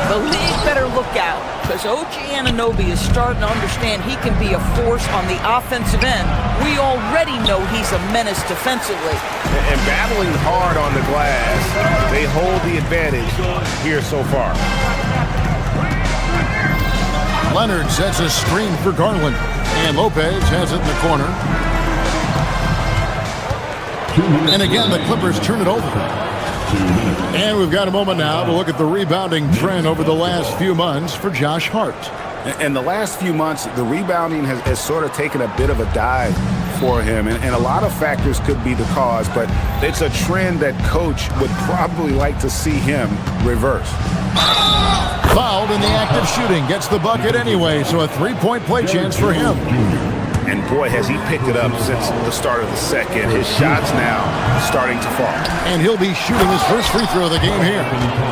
The league better look out, because OG Anunoby is starting to understand he can be a force on the offensive end. We already know he's a menace defensively. And battling hard on the glass, they hold the advantage here so far. Leonard sets a screen for Garland, and Lopez has it in the corner. And again, the Clippers turn it over. And we've got a moment now to look at the rebounding trend over the last few months for Josh Hart. In the last few months, the rebounding has sort of taken a bit of a dive for him, and a lot of factors could be the cause, but it's a trend that coach would probably like to see him reverse. Fouled in the act of shooting, gets the bucket anyway, so a three-point play chance for him. And boy, has he picked it up since the start of the second. His shots now starting to fall. And he'll be shooting his first free throw of the game here.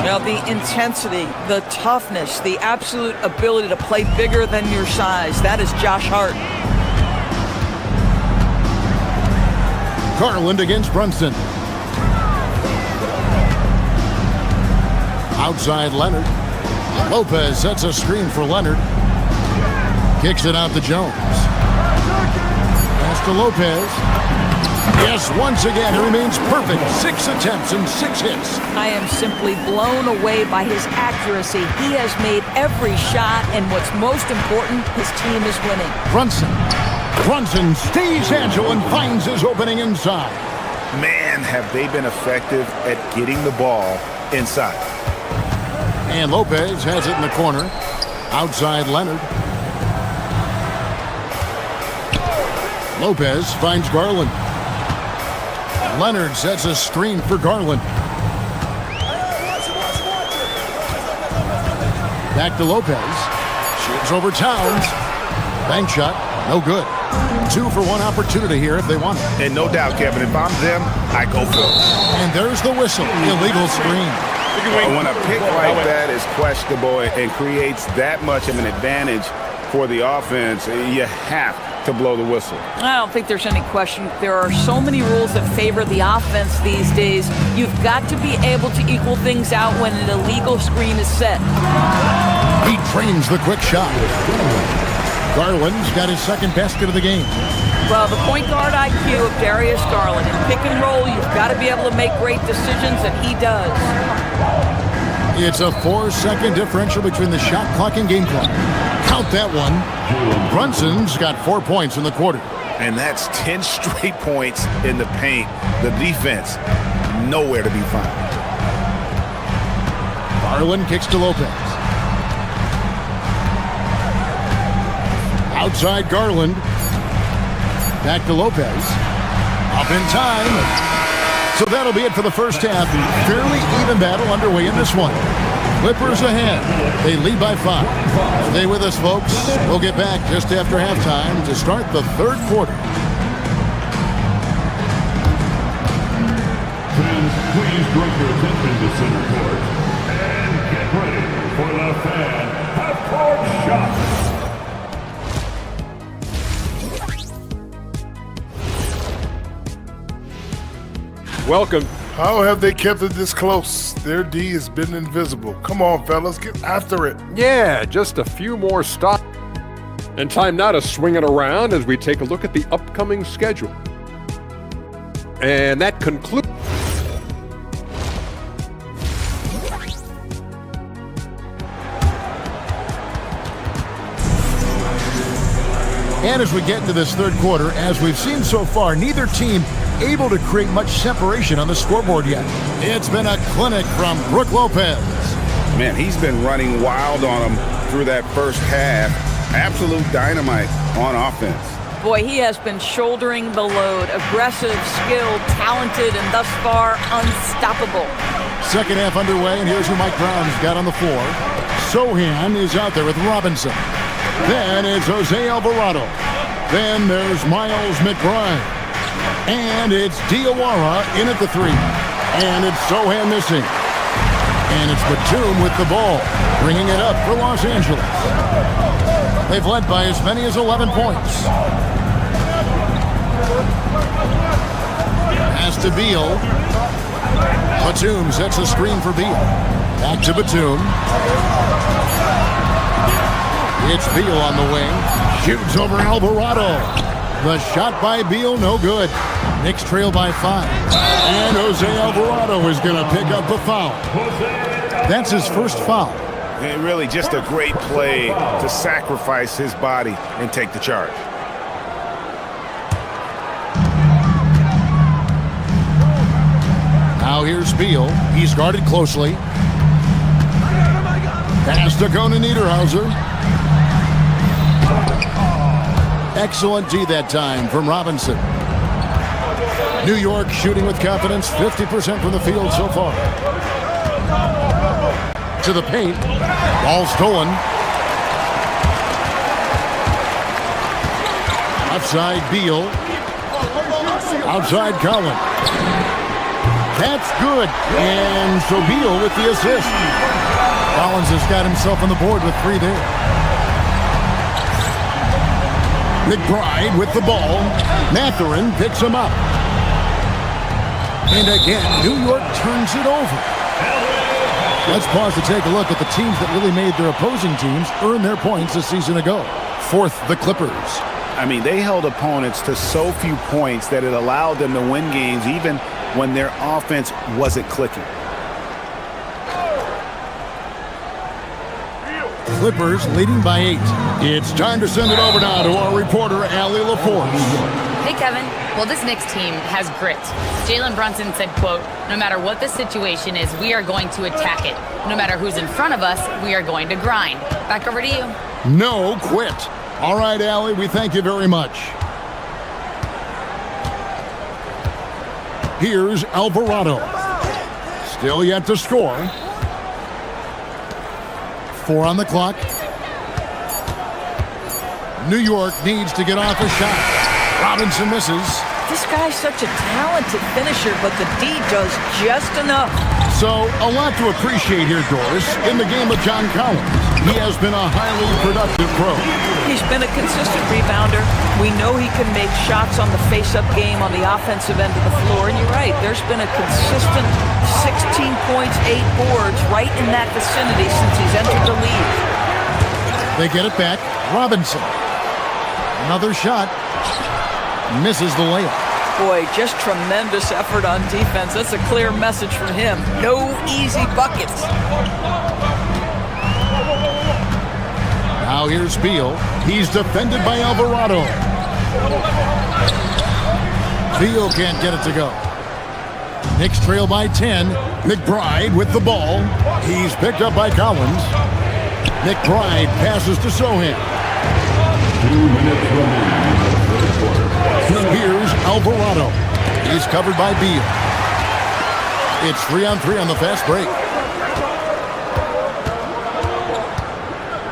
Now, the intensity, the toughness, the absolute ability to play bigger than your size, that is Josh Hart. Garland against Brunson. Outside Leonard. Lopez sets a screen for Leonard. Kicks it out to Jones. Pass to Lopez. Yes, once again, he remains perfect. 6 attempts and 6 hits. I am simply blown away by his accuracy. He has made every shot, and what's most important, his team is winning. Brunson stays agile and finds his opening inside. Man, have they been effective at getting the ball inside. And Lopez has it in the corner. Outside Leonard. Lopez finds Garland. Leonard sets a screen for Garland. Back to Lopez. Shoots over Towns. Bank shot. No good. 2 for 1 opportunity here if they want it. And no doubt, Kevin, if I'm them, I go for it. And there's the whistle. Illegal screen. When a pick like that is questionable and creates that much of an advantage for the offense, you have to blow the whistle. I don't think there's any question. There are so many rules that favor the offense these days. You've got to be able to equal things out when an illegal screen is set. He trains the quick shot. Garland's got his second basket of the game. Well, the point guard IQ of Darius Garland. In pick and roll, you've got to be able to make great decisions, and he does. It's a 4-second differential between the shot clock and game clock. Count that one. Brunson's got 4 points in the quarter. And that's 10 straight points in the paint. The defense, nowhere to be found. Garland kicks to Lopez. Outside Garland. Back to Lopez. Up in time. So that'll be it for the first half. Fairly even battle underway in this one. Clippers ahead. They lead by 5. Stay with us, folks. We'll get back just after halftime to start the third quarter. Fans, please direct your attention to center court. And get ready for the fan half-court shot. Welcome. How have they kept it this close? Their D has been invisible. Come on, fellas, get after it. Yeah, just a few more stops. And time now to swing it around as we take a look at the upcoming schedule. And that concludes. And as we get into this third quarter, as we've seen so far, neither team able to create much separation on the scoreboard yet. It's been a clinic from Brook Lopez. Man, he's been running wild on him through that first half. Absolute dynamite on offense. Boy, he has been shouldering the load. Aggressive, skilled, talented, and thus far unstoppable. Second half underway, and here's who Mike Brown's got on the floor. Sohan is out there with Robinson. Then it's Jose Alvarado. Then there's Miles McBride. And it's Diawara in at the three. And it's Sohan missing. And it's Batum with the ball, bringing it up for Los Angeles. They've led by as many as 11 points. Pass to Beal. Batum sets a screen for Beal. Back to Batum. It's Beal on the wing. Shoots over Alvarado. The shot by Beal, no good. Knicks trail by 5. And Jose Alvarado is going to pick up the foul. That's his first foul. And really just a great play to sacrifice his body and take the charge. Now here's Beal. He's guarded closely. Pass to Conan Niederhauser. Excellent D that time from Robinson. New York shooting with confidence, 50% from the field so far. To the paint. Ball stolen. Outside Beal. Outside Collin. That's good. And so Beal with the assist. Collins has got himself on the board with 3 there. McBride with the ball. Mathurin picks him up. And again, New York turns it over. Let's pause to take a look at the teams that really made their opposing teams earn their points a season ago. Fourth, the Clippers. I mean, they held opponents to so few points that it allowed them to win games even when their offense wasn't clicking. Clippers leading by 8. It's time to send it over now to our reporter, Allie LaForce. Hey, Kevin. Well, this Knicks team has grit. Jalen Brunson said, quote, "No matter what the situation is, we are going to attack it. No matter who's in front of us, we are going to grind." Back over to you. No quit. All right, Allie, we thank you very much. Here's Alvarado. Still yet to score. 4 on the clock. New York needs to get off a shot. Robinson misses. This guy's such a talented finisher, but the D does just enough. So, a lot to appreciate here, Doris, in the game of John Collins. He has been a highly productive pro. He's been a consistent rebounder. We know he can make shots on the face-up game on the offensive end of the floor. And you're right, there's been a consistent 16 points, 8 boards right in that vicinity since he's entered the league. They get it back. Robinson. Another shot. Misses the layup. Boy, just tremendous effort on defense. That's a clear message from him. No easy buckets. Now here's Beal. He's defended by Alvarado. Beal can't get it to go. Knicks trail by 10. McBride with the ball. He's picked up by Collins. McBride passes to Sohan. 2 minutes remaining. Here's Alvarado. He's covered by Beal. It's 3-on-3 on the fast break.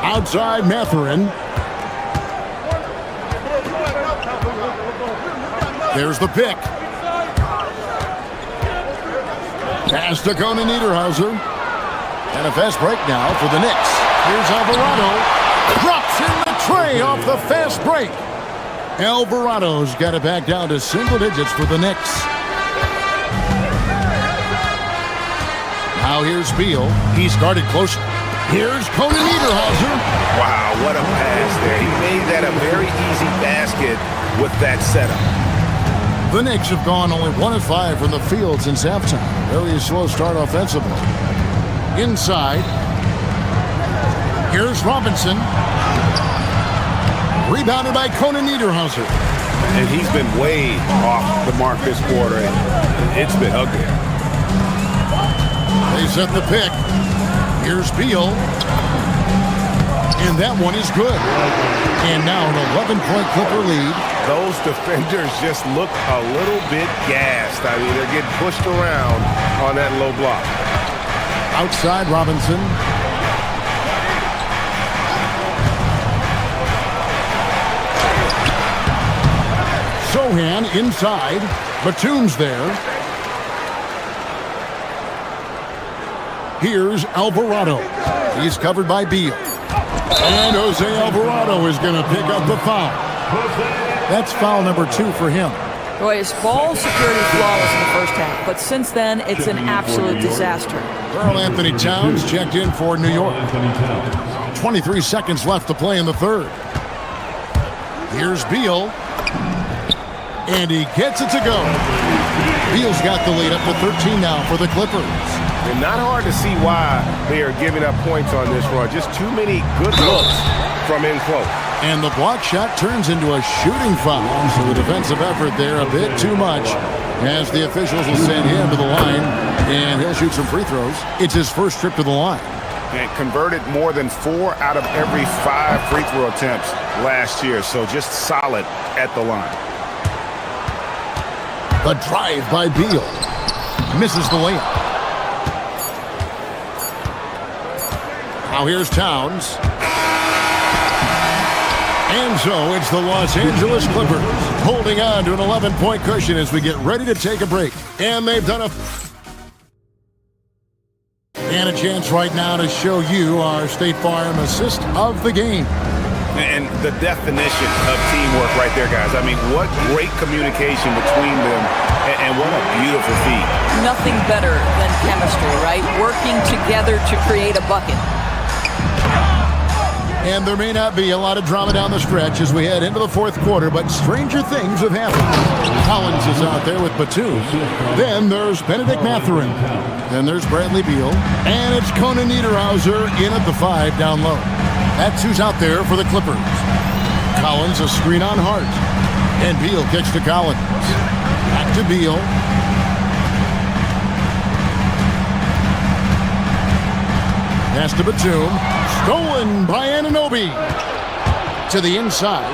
Outside Mathurin. There's the pick. Pass to Conan Niederhauser. And a fast break now for the Knicks. Here's Alvarado. Drops in the tray off the fast break. Alvarado's got it back down to single digits for the Knicks. Now here's Beal. He's guarded close. Here's Conan Niederhauser. Wow, what a pass there. He made that a very easy basket with that setup. The Knicks have gone only 1 of 5 from the field since halftime. Very slow start offensively. Inside. Here's Robinson. Rebounded by Conan Niederhauser. And he's been way off the mark this quarter. It's been ugly. They set the pick. Here's Beal. And that one is good. And now an 11-point Clipper lead. Those defenders just look a little bit gassed. I mean, they're getting pushed around on that low block. Outside Robinson. Sohan inside. Batum's there. Here's Alvarado. He's covered by Beal. And Jose Alvarado is going to pick up the foul. That's foul number 2 for him. Boy, his ball security flawless in the first half, but since then, it's an absolute disaster. Karl Anthony Towns checked in for New York. 23 seconds left to play in the third. Here's Beal. And he gets it to go. Beal's got the lead up to 13 now for the Clippers. And not hard to see why they are giving up points on this run. Just too many good looks from in close. And the block shot turns into a shooting foul. So the defensive effort there a bit too much as the officials will send him to the line. And he'll shoot some free throws. It's his first trip to the line. And converted more than 4 out of every 5 free throw attempts last year. So just solid at the line. A drive by Beal. Misses the layup. Now here's Towns. And so it's the Los Angeles Clippers holding on to an 11-point cushion as we get ready to take a break. And they've done and a chance right now to show you our State Farm assist of the game. And the definition of teamwork right there, guys. I mean, what great communication between them, and what a beautiful feat. Nothing better than chemistry, right? Working together to create a bucket. And there may not be a lot of drama down the stretch as we head into the fourth quarter, but stranger things have happened. Collins is out there with Batum. Then there's Benedict Mathurin. Then there's Bradley Beal. And it's Conan Niederhauser in at the 5 down low. That's who's out there for the Clippers. Collins a screen on Hart. And Beal kicks to Collins. Back to Beal. Pass to Batum. Stolen by Anunoby. To the inside.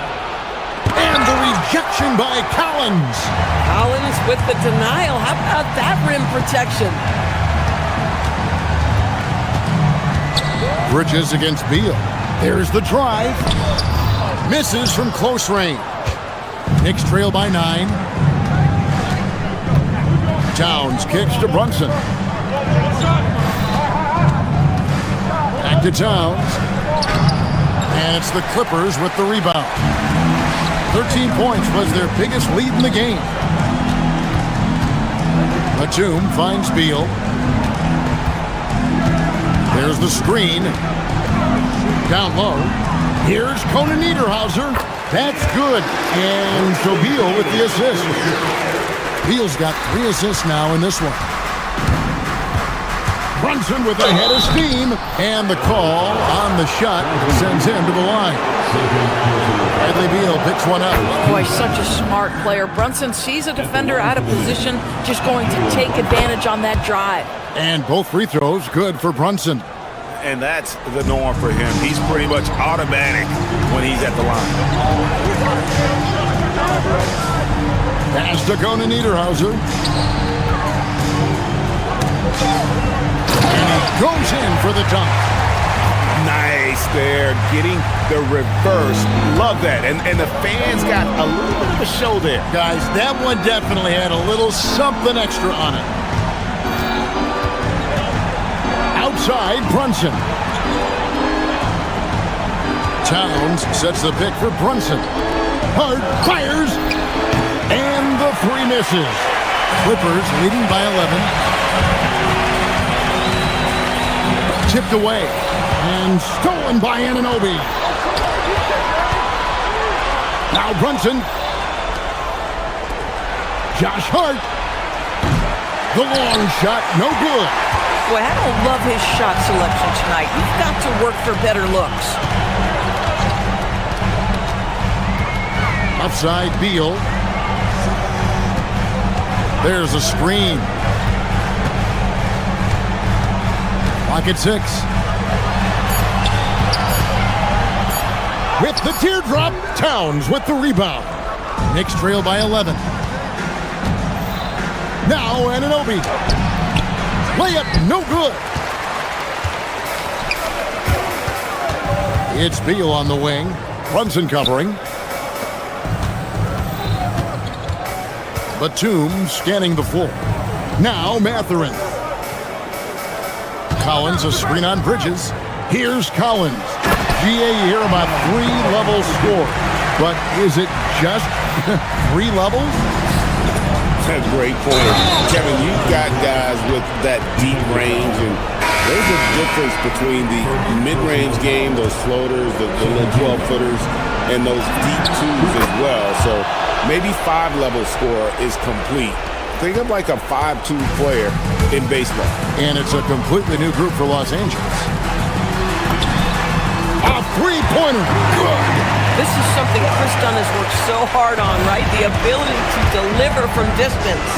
And the rejection by Collins. Collins with the denial. How about that rim protection? Bridges against Beal. There's the drive. Misses from close range. Knicks trail by 9. Towns kicks to Brunson. Back to Towns. And it's the Clippers with the rebound. 13 points was their biggest lead in the game. Batum finds Beal. There's the screen. Down low. Here's Conan Niederhauser. That's good. And so Beal with the assist. Beal's got 3 assists now in this one. Brunson with a head of steam. And the call on the shot sends him to the line. Bradley Beal picks one up. Boy, such a smart player. Brunson sees a defender out of position, just going to take advantage on that drive. And both free throws good for Brunson. And that's the norm for him. He's pretty much automatic when he's at the line. Pass to Conan Niederhauser. And he goes in for the dunk. Nice there, getting the reverse. Love that. And the fans got a little bit of a show there. Guys, that one definitely had a little something extra on it. Outside, Brunson. Towns sets the pick for Brunson. Hart fires. And the 3 misses. Clippers leading by 11. Tipped away. And stolen by Anunoby. Now Brunson. Josh Hart. The long shot, no good. Boy, I don't love his shot selection tonight. You've got to work for better looks. Offside Beal. There's a screen. Clock at 6. With the teardrop, Towns with the rebound. Knicks trail by 11. Now Anunoby. Layup no good. It's Beal on the wing. Brunson covering. Batum scanning the floor. Now Mathurin. Collins a screen on Bridges. Here's Collins. GA here about 3-level score. But is it just 3 levels? That's a great point. Kevin, you've got guys with that deep range, and there's a difference between the mid-range game, those floaters, the little 12-footers, and those deep twos as well. So maybe 5-level score is complete. Think of like a 5-2 player in baseball. And it's a completely new group for Los Angeles. A three-pointer. Good. This is something Chris Dunn has worked so hard on, right? The ability to deliver from distance.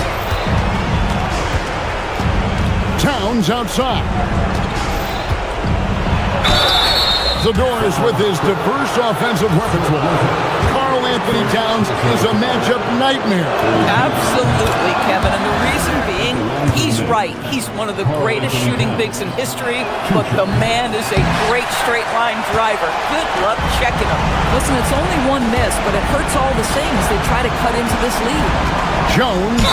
Towns outside. Zador's with his diverse offensive repertoire. Karl Anthony Towns is a matchup nightmare. Absolutely, Kevin. And the reason being, he's right. He's one of the greatest shooting bigs in history, but the man is a great straight-line driver. Good luck checking him. Listen, it's only one miss, but it hurts all the same as they try to cut into this lead. Jones.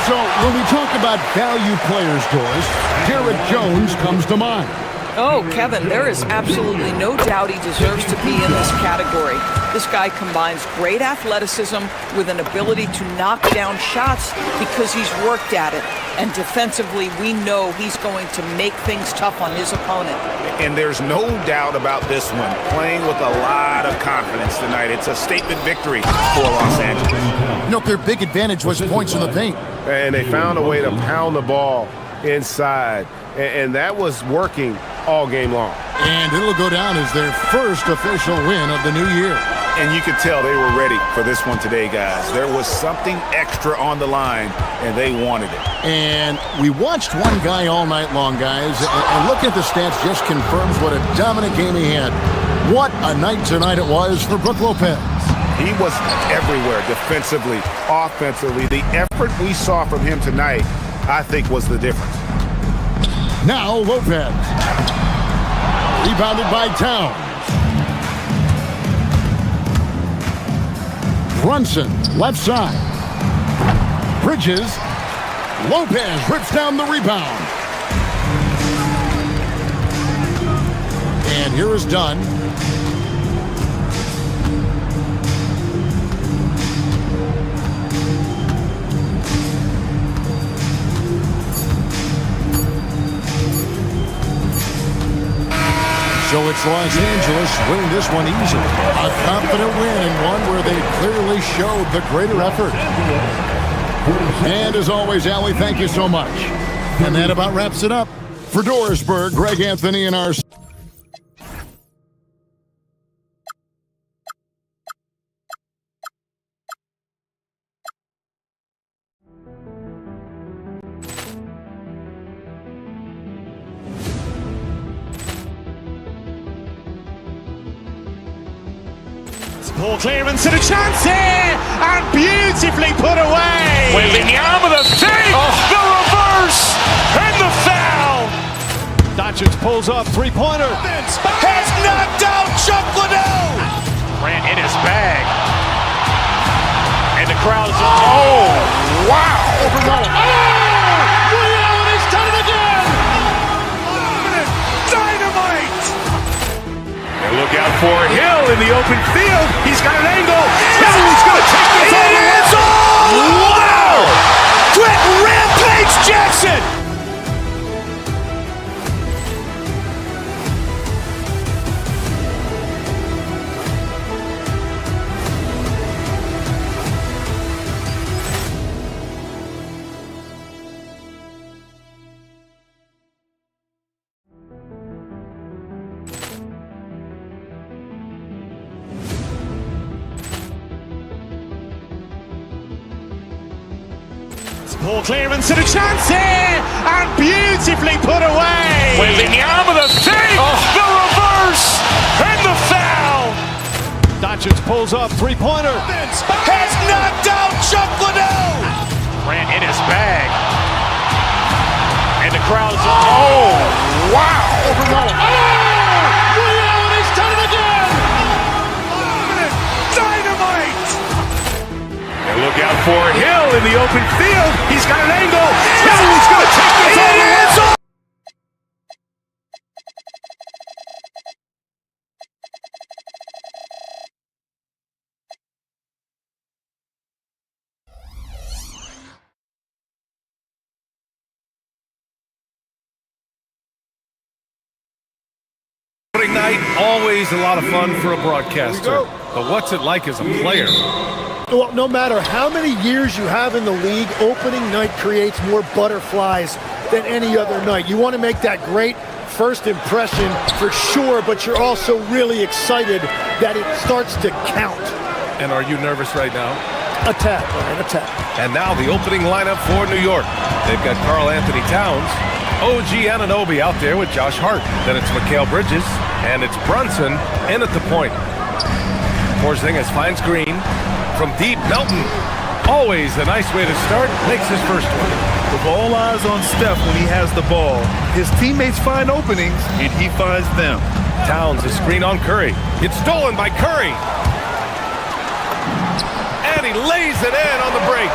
So when we talk about value players, Doris, Derek Jones comes to mind. Oh, Kevin, there is absolutely no doubt he deserves to be in this category. This guy combines great athleticism with an ability to knock down shots because he's worked at it. And defensively, we know he's going to make things tough on his opponent. And there's no doubt about this one. Playing with a lot of confidence tonight. It's a statement victory for Los Angeles. You know, their big advantage was points in the paint. And they found a way to pound the ball inside. And that was working all game long. And it'll go down as their first official win of the new year. And you could tell they were ready for this one today, guys. There was something extra on the line, and they wanted it. And we watched one guy all night long, guys, and looking at the stats just confirms what a dominant game he had. What a night tonight it was for Brook Lopez. He was everywhere, defensively, offensively. The effort we saw from him tonight, I think, was the difference. Now Lopez. Rebounded by Towns. Brunson, left side. Bridges. Lopez rips down the rebound. And here is Dunn. So it's Los Angeles winning this one easily. A confident win and one where they clearly showed the greater effort. And as always, Allie, thank you so much. And that about wraps it up. For Dorisburg, Greg Anthony and our... Ball clearance and a chance here, and beautifully put away. Wembanyama the save, the reverse, and the foul. Doncic pulls up, three-pointer. Has knocked out Chuck Liddell. Ran in his bag. And the crowd is, oh, wow. Allen has done it again. Dynamite. And look out for Hill in the open field. He's got an angle. Hill's going to take this all the way. Wow! Quentin Rampage Jackson. Ball clearance and a chance here, and beautifully put away. Wembanyama the save, the reverse, and the foul. Doncic pulls up, three-pointer. Has knocked out Chuck Liddell. Ran in his bag. And the crowd's, oh, wow. He's done it again. Dynamite. And look out for Hill in the open field. He's got an angle. He's going to take this all the way. Opening night, always a lot of fun for a broadcaster. But what's it like as a player? Well, no matter how many years you have in the league, opening night creates more butterflies than any other night. You want to make that great first impression for sure, but you're also really excited that it starts to count. And are you nervous right now? A tad, Ryan, a tad. And now the opening lineup for New York. They've got Karl Anthony Towns, OG Anunoby out there with Josh Hart. Then it's Mikal Bridges, and it's Brunson in at the point. Porzingis finds Green. From deep, Melton. Always a nice way to start. Makes his first one. With all eyes on Steph when he has the ball, his teammates find openings, and he finds them. Towns, a screen on Curry. It's stolen by Curry. And he lays it in on the break.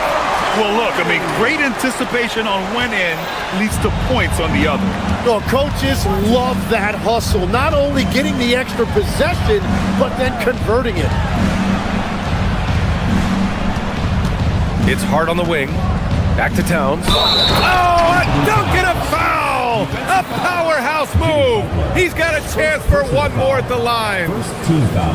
Well, look, I mean, great anticipation on one end leads to points on the other. Well, coaches love that hustle. Not only getting the extra possession, but then converting it. It's Hart on the wing. Back to Towns. Oh, a dunk and a foul! A powerhouse move! He's got a chance for one more at the line.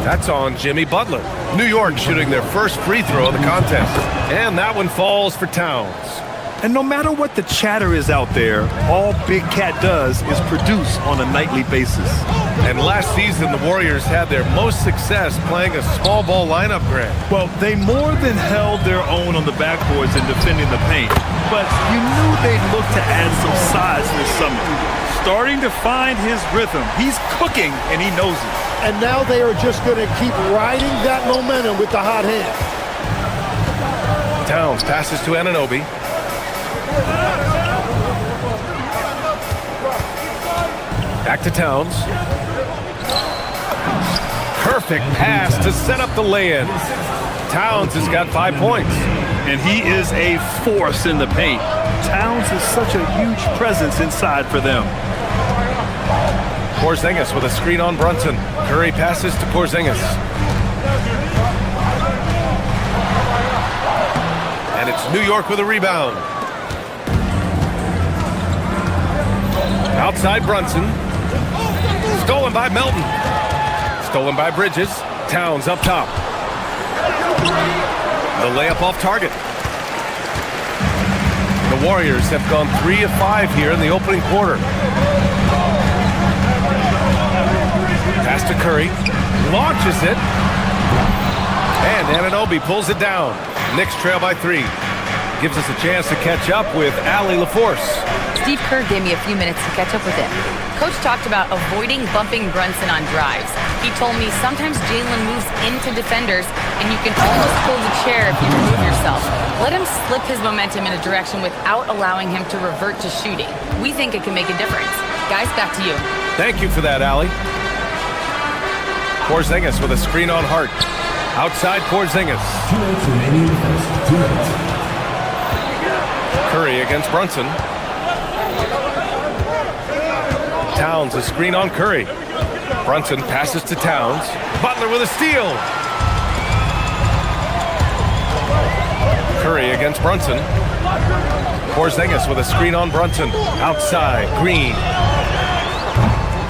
That's on Jimmy Butler. New York shooting their first free throw of the contest. And that one falls for Towns. And no matter what the chatter is out there, all Big Cat does is produce on a nightly basis. And last season, the Warriors had their most success playing a small ball lineup, Grant. Well, they more than held their own on the backboards and defending the paint. But you knew they'd look to add some size this summer. Starting to find his rhythm. He's cooking, and he knows it. And now they are just going to keep riding that momentum with the hot hand. Towns passes to Anunoby. Back to Towns. Perfect pass to set up the lay-in. Towns has got 5 points. And he is a force in the paint. Towns is such a huge presence inside for them. Porzingis with a screen on Brunson. Curry passes to Porzingis. And it's New York with a rebound. Outside Brunson. Stolen by Melton. Stolen by Bridges. Towns up top. The layup off target. The Warriors have gone 3 of 5 here in the opening quarter. Pass to Curry. Launches it. And Anunoby pulls it down. Knicks trail by 3. Gives us a chance to catch up with Allie LaForce. Steve Kerr gave me a few minutes to catch up with him. Coach talked about avoiding bumping Brunson on drives. He told me sometimes Jalen moves into defenders and you can almost pull the chair if you remove yourself. Let him slip his momentum in a direction without allowing him to revert to shooting. We think it can make a difference. Guys, back to you. Thank you for that, Allie. Porzingis with a screen on Hart. Outside Porzingis. 2 minutes remaining in the first. 2 minutes. Curry against Brunson. Towns, a screen on Curry. Brunson passes to Towns. Butler with a steal. Curry against Brunson. Porzingis with a screen on Brunson. Outside, Green.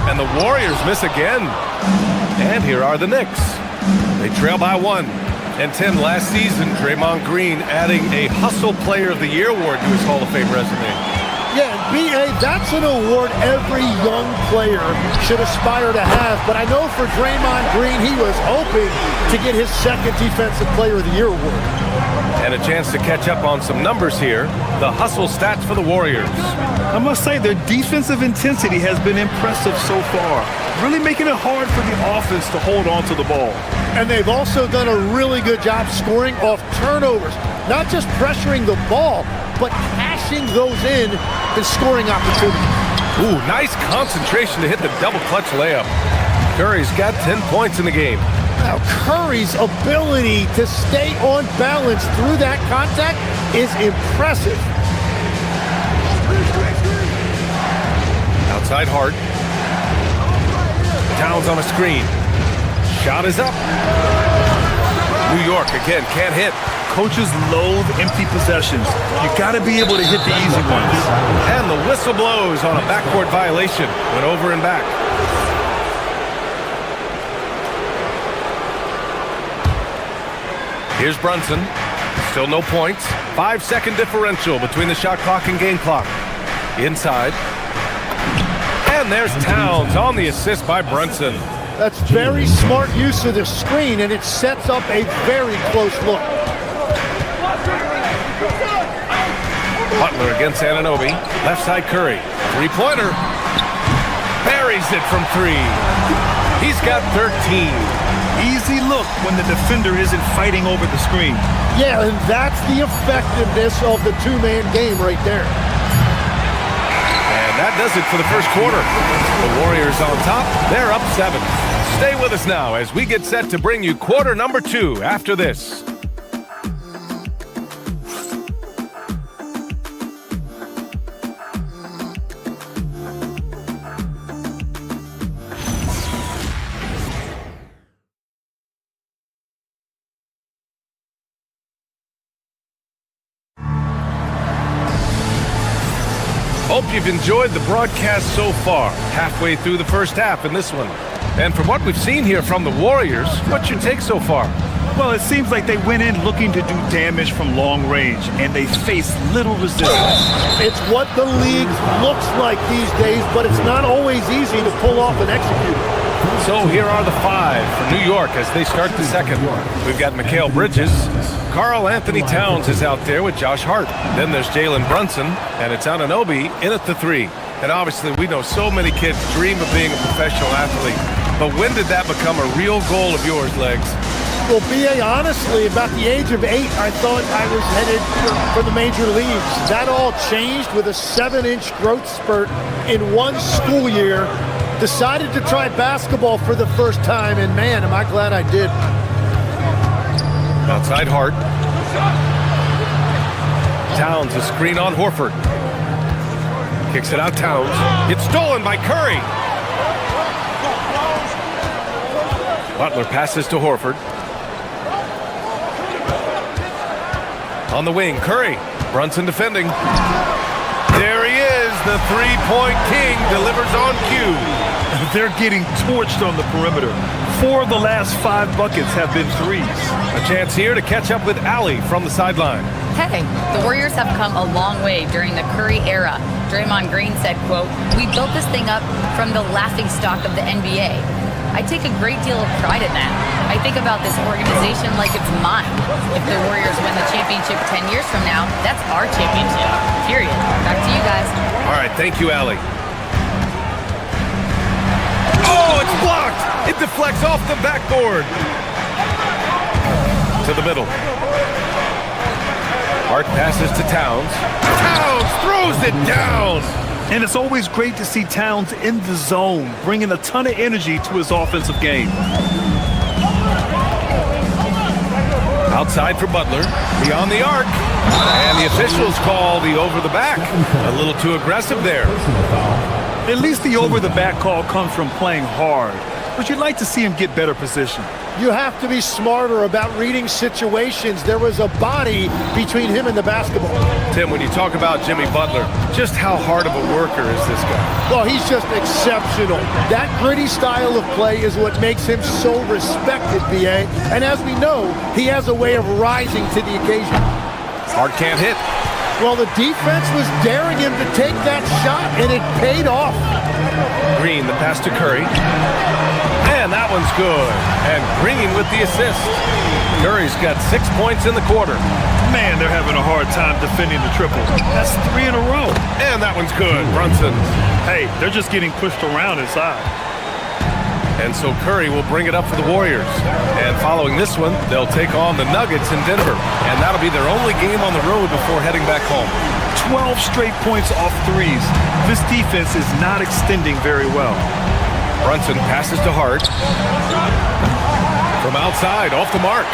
And the Warriors miss again. And here are the Knicks. They trail by 1. And Tim, last season, Draymond Green adding a Hustle Player of the Year award to his Hall of Fame resume. Yeah, B.A., that's an award every young player should aspire to have. But I know for Draymond Green, he was hoping to get his second Defensive Player of the Year award. And a chance to catch up on some numbers here. The hustle stats for the Warriors. I must say their defensive intensity has been impressive so far, really making it hard for the offense to hold on to the ball. And they've also done a really good job scoring off turnovers, not just pressuring the ball, but cashing those in and scoring opportunities. Ooh, nice concentration to hit the double clutch layup. Curry's got 10 points in the game. Now, Curry's ability to stay on balance through that contact is impressive. Outside Hart. Towns on a screen. Shot is up. New York again, can't hit. Coaches loathe empty possessions. You got to be able to hit the easy ones. And the whistle blows on a backcourt violation. Went over and back. Here's Brunson. Still no points. 5-second differential between the shot clock and game clock. Inside. And there's Towns on the assist by Brunson. That's very smart use of the screen, and it sets up a very close look. Butler against Anunoby. Left side Curry. Three-pointer. Buries it from three. He's got 13. Easy look when the defender isn't fighting over the screen. Yeah, and that's the effectiveness of the two-man game right there. And that does it for the first quarter. The Warriors on top. They're up 7. Stay with us now as we get set to bring you quarter number 2 after this. Hope you've enjoyed the broadcast so far. Halfway through the first half in this one. And from what we've seen here from the Warriors, what's your take so far? Well, it seems like they went in looking to do damage from long range, and they faced little resistance. It's what the league looks like these days, but it's not always easy to pull off and execute. So here are the 5 for New York as they start the second. We've got Mikal Bridges. Karl Anthony Towns is out there with Josh Hart. Then there's Jalen Brunson, and it's Anunoby in at the 3. And obviously we know so many kids dream of being a professional athlete. But when did that become a real goal of yours, Legs? Well, B.A., honestly, about the age of 8, I thought I was headed for the major leagues. That all changed with a 7-inch growth spurt in one school year. Decided to try basketball for the first time, and man, am I glad I did. Outside Hart. Towns, a screen on Horford. Kicks it out Towns. It's stolen by Curry. Butler passes to Horford. On the wing, Curry. Brunson defending. There he is, the three-point king delivers on cue. They're getting torched on the perimeter. 4 of the last 5 buckets have been threes. A chance here to catch up with Allie from the sideline. Hey, the Warriors have come a long way during the Curry era. Draymond Green said, quote, "We built this thing up from the laughingstock of the NBA." I take a great deal of pride in that. I think about this organization like it's mine. If the Warriors win the championship 10 years from now, that's our championship, period. Back to you guys. All right, thank you, Allie. Oh, it's blocked! It deflects off the backboard. To the middle. Hart passes to Towns. Towns throws it down! And it's always great to see Towns in the zone, bringing a ton of energy to his offensive game. Outside for Butler, beyond the arc. And the officials call the over the back. A little too aggressive there. At least the over the back call comes from playing hard, but you'd like to see him get better position. You have to be smarter about reading situations. There was a body between him and the basketball. Tim, when you talk about Jimmy Butler, just how hard of a worker is this guy? Well, he's just exceptional. That gritty style of play is what makes him so respected, B.A. And as we know, he has a way of rising to the occasion. Hart can't hit. Well, the defense was daring him to take that shot, and it paid off. Green, the pass to Curry. And that one's good. And Green with the assist. Curry's got 6 points in the quarter. Man, they're having a hard time defending the triple. That's 3 in a row. And that one's good. Brunson. Hey, they're just getting pushed around inside. And so Curry will bring it up for the Warriors. And following this one, they'll take on the Nuggets in Denver. And that'll be their only game on the road before heading back home. 12 straight points off threes. This defense is not extending very well. Brunson passes to Hart. From outside, off the mark.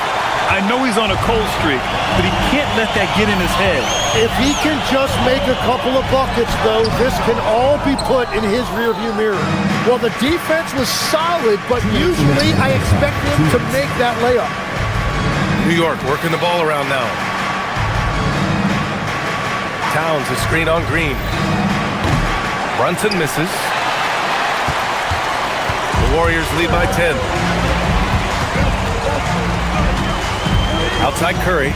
I know he's on a cold streak, but he can't let that get in his head. If he can just make a couple of buckets, though, this can all be put in his rearview mirror. Well, the defense was solid, but usually I expect him to make that layup. New York working the ball around now. Towns is screen on Green. Brunson misses. The Warriors lead by 10. Outside Curry.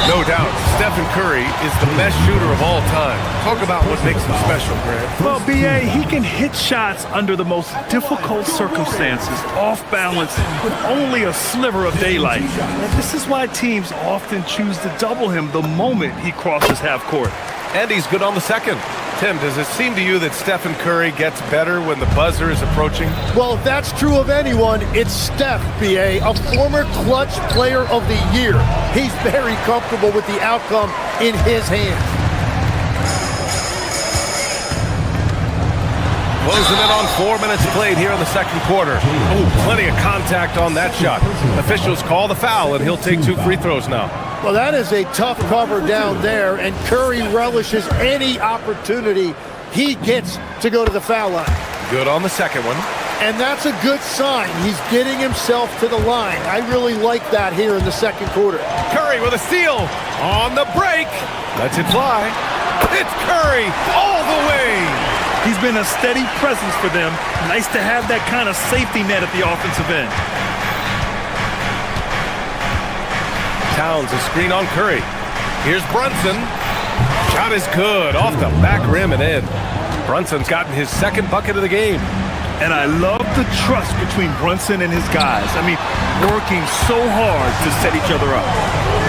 No doubt, Stephen Curry is the best shooter of all time. Talk about what makes him special, Grant. Well, B.A., he can hit shots under the most difficult circumstances, off balance, with only a sliver of daylight. And this is why teams often choose to double him the moment he crosses half court. And he's good on the second. Tim, does it seem to you that Stephen Curry gets better when the buzzer is approaching? Well, if that's true of anyone, it's Steph, B.A., a former clutch player of the year. He's very comfortable with the outcome in his hands. Closing in on 4 minutes played here in the second quarter. Oh, plenty of contact on that shot. Officials call the foul, and he'll take 2 free throws now. Well, that is a tough cover down there, and Curry relishes any opportunity he gets to go to the foul line. Good on the second one. And that's a good sign. He's getting himself to the line. I really like that here in the second quarter. Curry with a steal on the break. Lets it fly. It's Curry all the way. He's been a steady presence for them. Nice to have that kind of safety net at the offensive end. Towns a screen on Curry. Here's Brunson. Shot is good off the back rim and in. Brunson's gotten his second bucket of the game. And I love the trust between Brunson and his guys. I mean, working so hard to set each other up.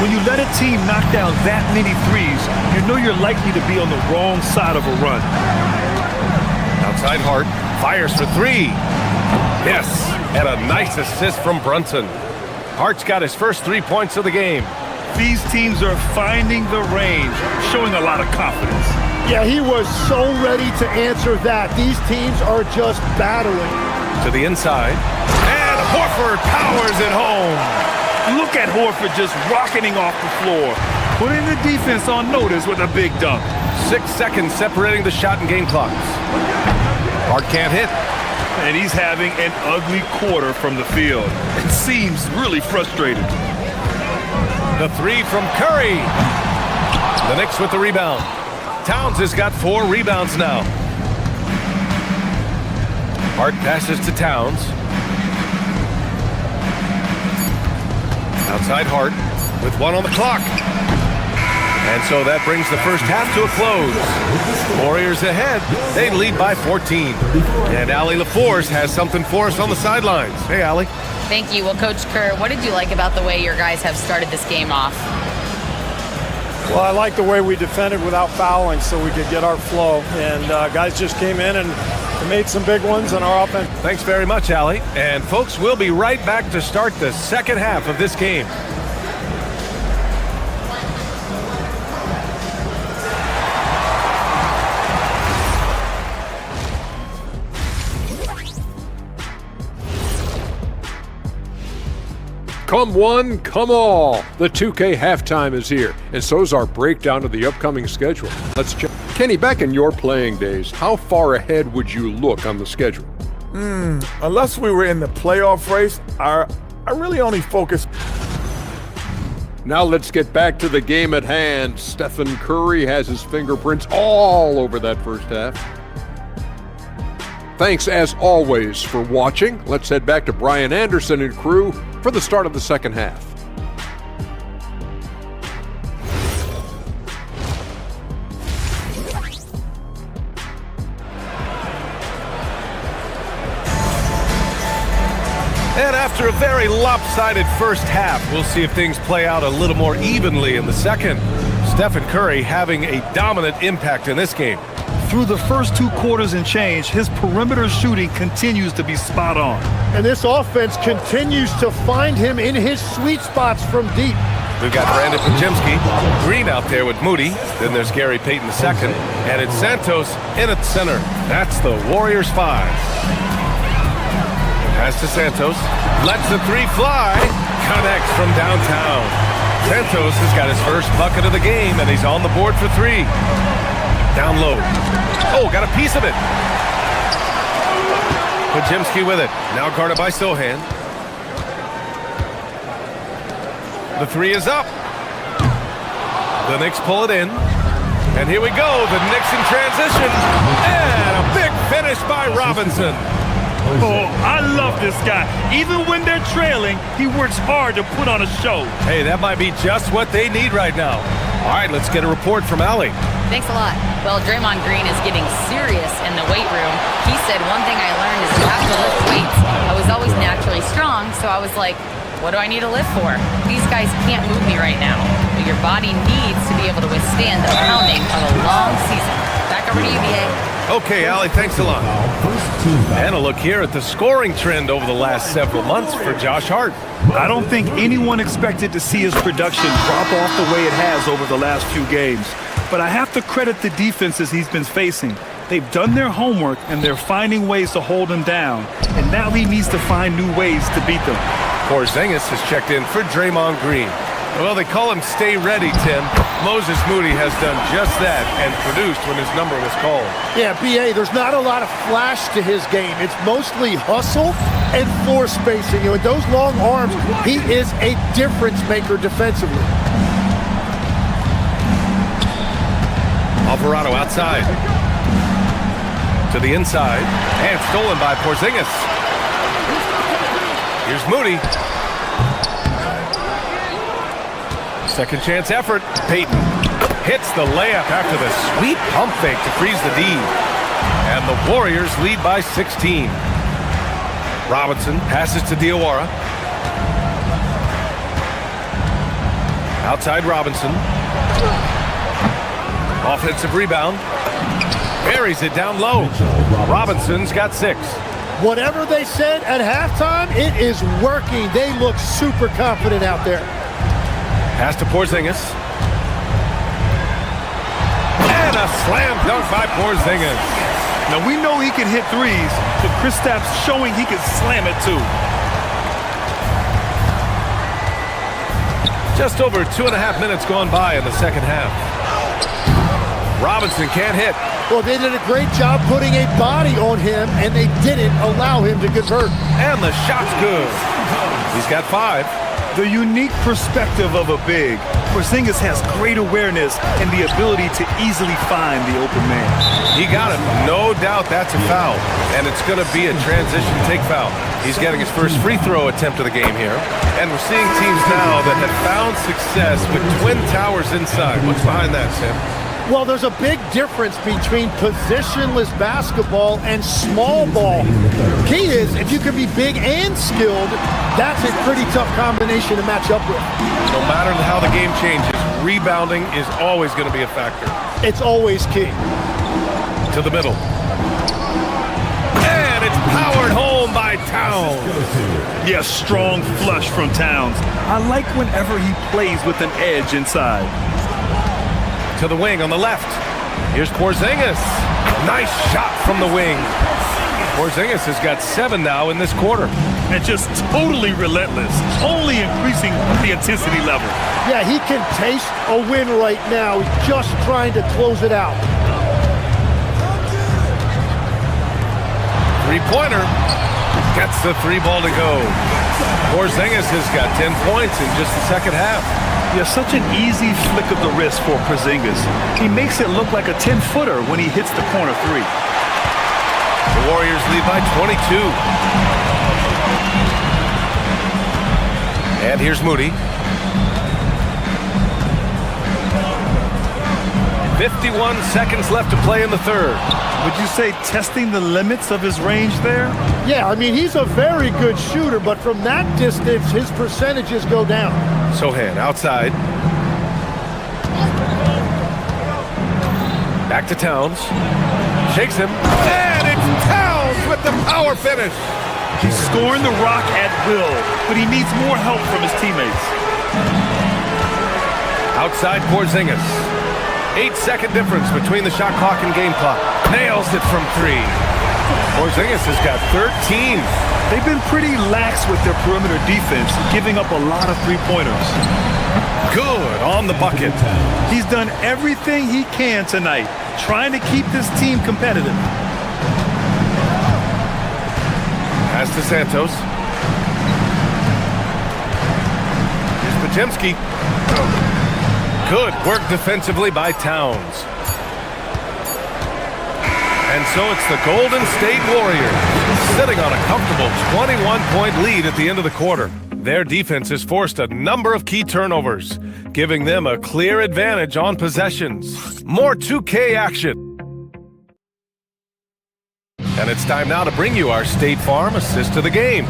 When you let a team knock down that many threes, you know you're likely to be on the wrong side of a run. Outside Hart, fires for 3. Yes, and a nice assist from Brunson. Hart's got his first 3 points of the game. These teams are finding the range, showing a lot of confidence. Yeah, he was so ready to answer that. These teams are just battling. To the inside, and Horford powers it home. Look at Horford just rocketing off the floor, putting the defense on notice with a big dunk. 6 seconds separating the shot and game clocks. Hart can't hit. And he's having an ugly quarter from the field. It seems really frustrated. The 3 from Curry. The Knicks with the rebound. Towns has got 4 rebounds now. Hart passes to Towns. Outside Hart with 1 on the clock. And so that brings the first half to a close. Warriors ahead. They lead by 14. And Allie LaForce has something for us on the sidelines. Hey, Allie. Thank you. Well, Coach Kerr, what did you like about the way your guys have started this game off? Well, I like the way we defended without fouling so we could get our flow. And guys just came in and made some big ones on our offense. Thanks very much, Allie. And folks, we'll be right back to start the second half of this game. Come one, come all. The 2K halftime is here, and so's our breakdown of the upcoming schedule. Let's check. Kenny, back in your playing days, how far ahead would you look on the schedule? Unless we were in the playoff race, I really only focus. Now let's get back to the game at hand. Stephen Curry has his fingerprints all over that first half. Thanks, as always, for watching. Let's head back to Brian Anderson and crew for the start of the second half. And after a very lopsided first half, we'll see if things play out a little more evenly in the second. Stephen Curry having a dominant impact in this game. Through the first 2 quarters and change, his perimeter shooting continues to be spot on. And this offense continues to find him in his sweet spots from deep. We've got Brandon Pajemski, Green out there with Moody. Then there's Gary Payton II. And it's Santos in at center. That's the Warriors 5. Pass to Santos. Lets the 3 fly. Connects from downtown. Santos has got his first bucket of the game, and he's on the board for 3. Down low. Oh, got a piece of it. Pajemski with it. Now guarded by Sohan. The 3 is up. The Knicks pull it in. And here we go. The Knicks in transition. And a big finish by Robinson. Oh, I love this guy. Even when they're trailing, he works hard to put on a show. Hey, that might be just what they need right now. All right, let's get a report from Allie. Thanks a lot. Well, Draymond Green is getting serious in the weight room. He said one thing I learned is you have to lift weights. I was always naturally strong, so I was like, what do I need to lift for? These guys can't move me right now. But your body needs to be able to withstand the pounding of a long season. Back over to you, BA. Okay, Allie, thanks a lot. And a look here at the scoring trend over the last several months for Josh Hart. I don't think anyone expected to see his production drop off the way it has over the last few games. But I have to credit the defenses he's been facing. They've done their homework, and they're finding ways to hold him down. And now he needs to find new ways to beat them. Porzingis has checked in for Draymond Green. Well, they call him Stay Ready, Tim. Moses Moody has done just that and produced when his number was called. Yeah, BA, there's not a lot of flash to his game. It's mostly hustle and floor spacing. You know, with those long arms, he is a difference maker defensively. Alvarado outside. To the inside. And stolen by Porzingis. Here's Moody. Second chance effort. Payton hits the layup after the sweet pump fake to freeze the D. And the Warriors lead by 16. Robinson passes to Diawara. Outside Robinson. Offensive rebound. Buries it down low. Robinson's got 6. Whatever they said at halftime, it is working. They look super confident out there. Pass to Porzingis. And a slam dunk by Porzingis. Now we know he can hit threes, but Kristaps showing he can slam it too. Just over 2.5 minutes gone by in the second half. Robinson can't hit. Well, they did a great job putting a body on him, and they didn't allow him to convert. And the shot's good. He's got 5. The unique perspective of a big. Porzingis has great awareness and the ability to easily find the open man. He got it. No doubt that's a foul. And it's going to be a transition take foul. He's getting his first free throw attempt of the game here. And we're seeing teams now that have found success with twin towers inside. What's behind that, Sam? Well, there's a big difference between positionless basketball and small ball. Key is, if you can be big and skilled, that's a pretty tough combination to match up with. No matter how the game changes, rebounding is always going to be a factor. It's always key. To the middle. And it's powered home by Towns. Yes, strong flush from Towns. I like whenever he plays with an edge inside. To the wing on the left. Here's Porzingis. Nice shot from the wing. Porzingis has got 7 now in this quarter. And just totally relentless, only increasing the intensity level. Yeah, he can taste a win right now. He's just trying to close it out. Three-pointer. Gets the 3 ball to go. Porzingis has got 10 points in just the second half. Yeah, such an easy flick of the wrist for Porzingis. He makes it look like a 10-footer when he hits the corner 3. The Warriors lead by 22. And here's Moody. 51 seconds left to play in the third. Would you say testing the limits of his range there? Yeah, I mean, he's a very good shooter, but from that distance, his percentages go down. Sohan outside. Back to Towns. Shakes him. And it's Towns with the power finish. He's scoring the rock at will, but he needs more help from his teammates. Outside Porzingis. 8-second difference between the shot clock and game clock. Nails it from 3. Porzingis has got 13. They've been pretty lax with their perimeter defense, giving up a lot of three-pointers. Good on the bucket. He's done everything he can tonight, trying to keep this team competitive. Pass to Santos. Here's Podziemski. Good work defensively by Towns. And so it's the Golden State Warriors sitting on a comfortable 21-point lead at the end of the quarter. Their defense has forced a number of key turnovers, giving them a clear advantage on possessions. More 2K action. And it's time now to bring you our State Farm assist of the game.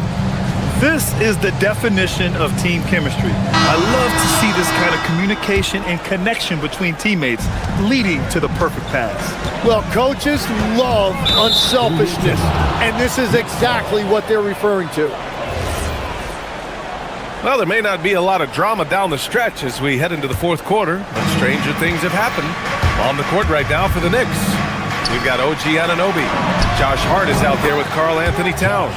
This is the definition of team chemistry. I love to see this kind of communication and connection between teammates leading to the perfect pass. Well, coaches love unselfishness, and this is exactly what they're referring to. Well, there may not be a lot of drama down the stretch as we head into the fourth quarter, but stranger things have happened. On the court right now for the Knicks, we've got OG Anunoby. Josh Hart is out there with Karl Anthony Towns.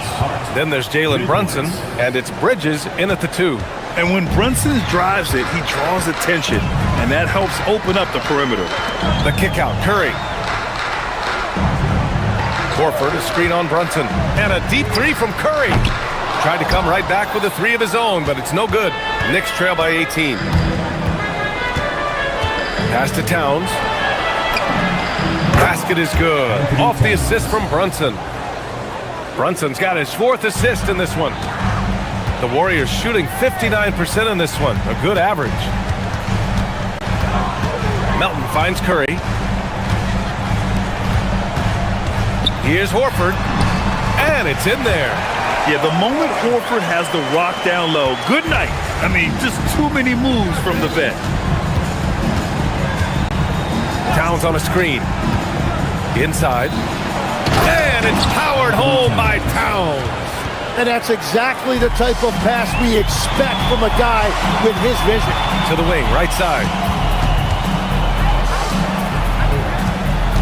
Then there's Jalen Brunson, and it's Bridges in at the 2. And when Brunson drives it, he draws attention, and that helps open up the perimeter. The kick out, Curry. Horford, a screen on Brunson, and a deep 3 from Curry. Tried to come right back with a 3 of his own, but it's no good. Knicks trail by 18. Pass to Towns. Basket is good. Off the assist from Brunson. Brunson's got his 4th assist in this one. The Warriors shooting 59% in this one. A good average. Melton finds Curry. Here's Horford. And it's in there. Yeah, the moment Horford has the rock down low, good night. I mean, just too many moves from the vet. Towns on a screen. Inside. And it's powered home by Towns. And that's exactly the type of pass we expect from a guy with his vision. To the wing, right side.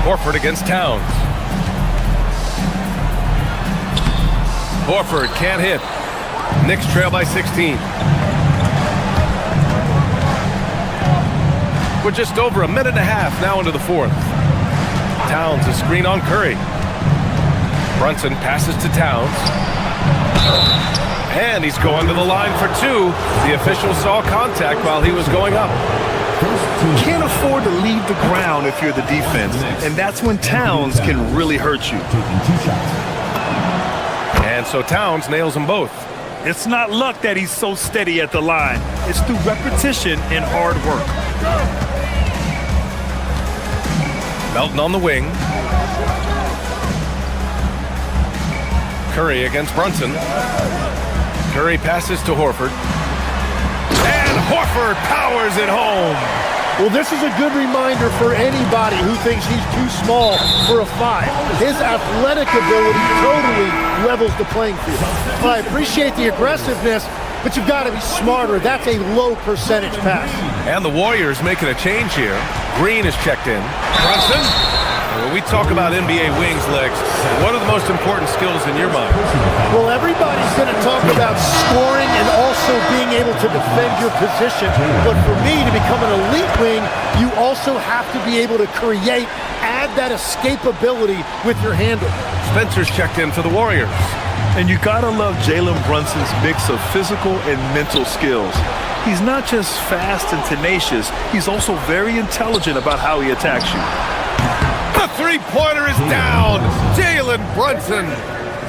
Horford against Towns. Horford can't hit. Knicks trail by 16. We're just over a minute and a half now into the fourth. Towns a screen on Curry. Brunson passes to Towns. And he's going to the line for 2. The official saw contact while he was going up. You can't afford to leave the ground if you're the defense, and that's when Towns can really hurt you. And so Towns nails them both. It's not luck that he's so steady at the line. It's through repetition and hard work. Melton on the wing. Curry against Brunson. Curry passes to Horford. And Horford powers it home. Well, this is a good reminder for anybody who thinks he's too small for a 5. His athletic ability totally levels the playing field. I appreciate the aggressiveness, but you've got to be smarter. That's a low percentage pass. And the Warriors making a change here. Green is checked in. Brunson. When we talk about NBA wings, Lex, what are the most important skills in your mind? Well, everybody's going to talk about scoring and also being able to defend your position. But for me, to become an elite wing, you also have to be able to create, add that escapability with your handle. Spencer's checked in for the Warriors. And you gotta love Jalen Brunson's mix of physical and mental skills. He's not just fast and tenacious, he's also very intelligent about how he attacks you. The three-pointer is down. Jalen Brunson.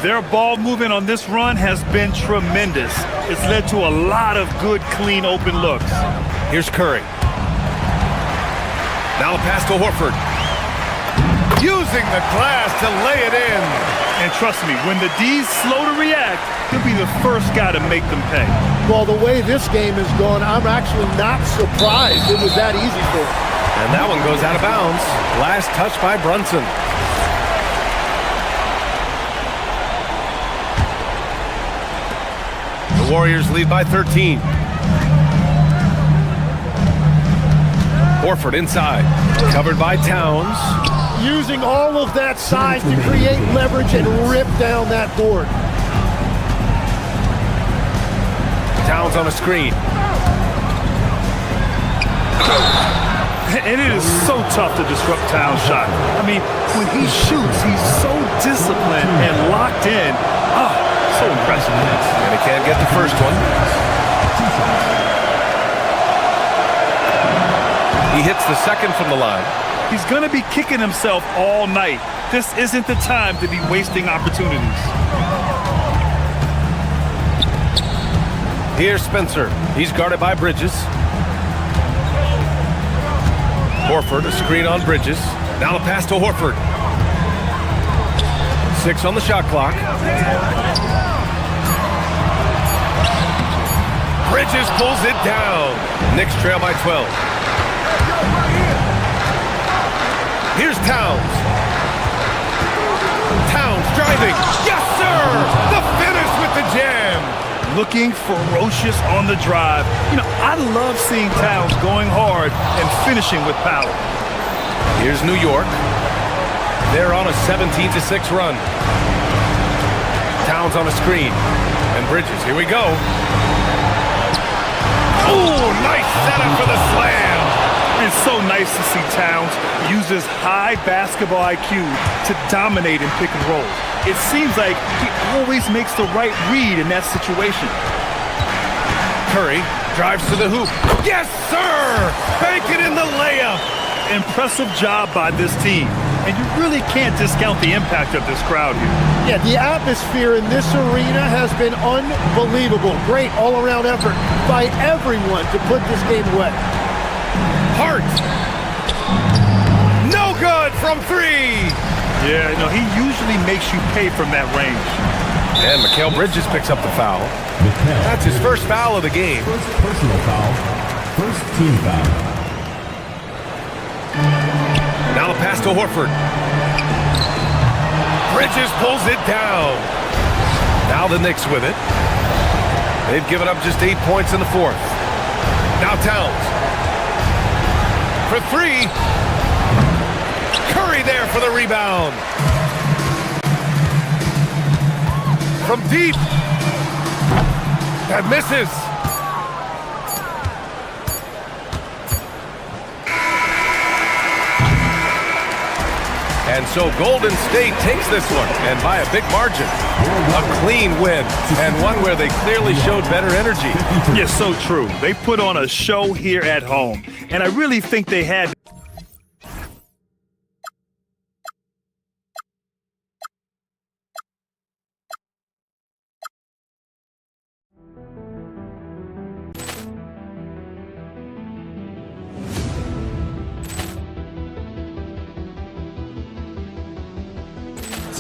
Their ball movement on this run has been tremendous. It's led to a lot of good, clean, open looks. Here's Curry. Now the pass to Horford. Using the glass to lay it in. And trust me, when the D's slow to react, he'll be the first guy to make them pay. Well, the way this game has gone, I'm actually not surprised it was that easy for him. And that one goes out of bounds. Last touch by Brunson. The Warriors lead by 13. Horford inside. Covered by Towns. Using all of that size to create leverage and rip down that board. Towns on a screen. And it is so tough to disrupt Towns' shot. I mean, when he shoots, he's so disciplined and locked in. So impressive. And he can't get the first one. He hits the second from the line. He's going to be kicking himself all night. This isn't the time to be wasting opportunities. Here's Spencer. He's guarded by Bridges. Horford, a screen on Bridges. Now the pass to Horford. 6 on the shot clock. Bridges pulls it down. Knicks trail by 12. Here's Towns. Towns driving. Yes, sir! The finish with the jam. Looking ferocious on the drive. You know, I love seeing Towns going hard and finishing with power. Here's New York. They're on a 17-6 run. Towns on a screen. And Bridges, here we go. Oh, nice setup for the slam. It's so nice to see Towns use his high basketball IQ to dominate in pick and roll. It seems like he always makes the right read in that situation. Curry drives to the hoop. Yes, sir! Bank it in the layup. Impressive job by this team. And you really can't discount the impact of this crowd here. Yeah, the atmosphere in this arena has been unbelievable. Great all-around effort by everyone to put this game away. Hart. No good from 3. Yeah, no, he usually makes you pay from that range. And Mikal Bridges picks up the foul. That's his first foul of the game. First personal foul. First team foul. Now the pass to Horford. Bridges pulls it down. Now the Knicks with it. They've given up just 8 points in the fourth. Now Towns. For 3. Curry there for the rebound. From deep. That misses. And so Golden State takes this one, and by a big margin. A clean win, and one where they clearly showed better energy. Yes, so true. They put on a show here at home, and I really think they had...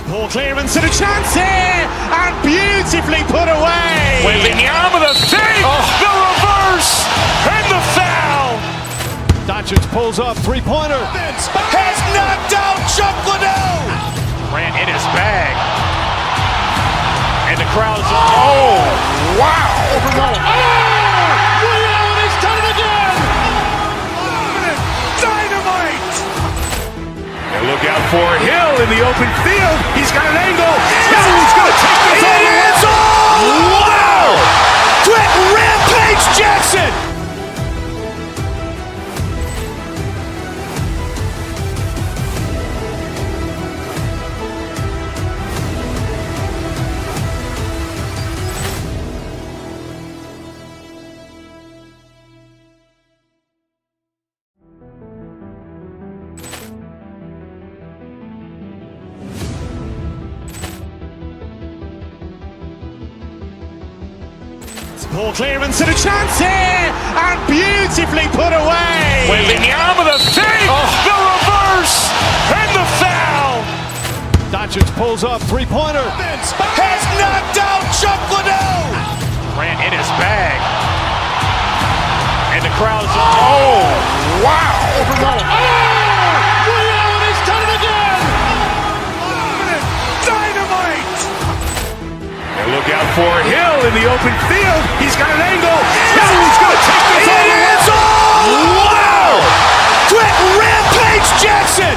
Ball clearance and a chance here, and beautifully put away. Wembanyama the save, the reverse, and the foul. Doncic pulls up, three-pointer. Has knocked out Chuck Liddell. Ran in his bag. And the crowd's oh, wow. He's done it again. Dynamite. And look out for Hill in the open field. He's got an angle. Hill's going to take this all the way. Wow! Quick rampage Jackson. Ball clearance and a chance here, and beautifully put away. Wembanyama the fake, the reverse, and the foul. Doncic pulls up, three-pointer. Has knocked out Chuck Liddell. Grant in his bag. And the crowd's, oh, wow. Ray Allen has done it again. Dynamite. And look out for Hill in the open field. He's got an angle. Hill's going to take this all the way. Wow. Quick Rampage Jackson.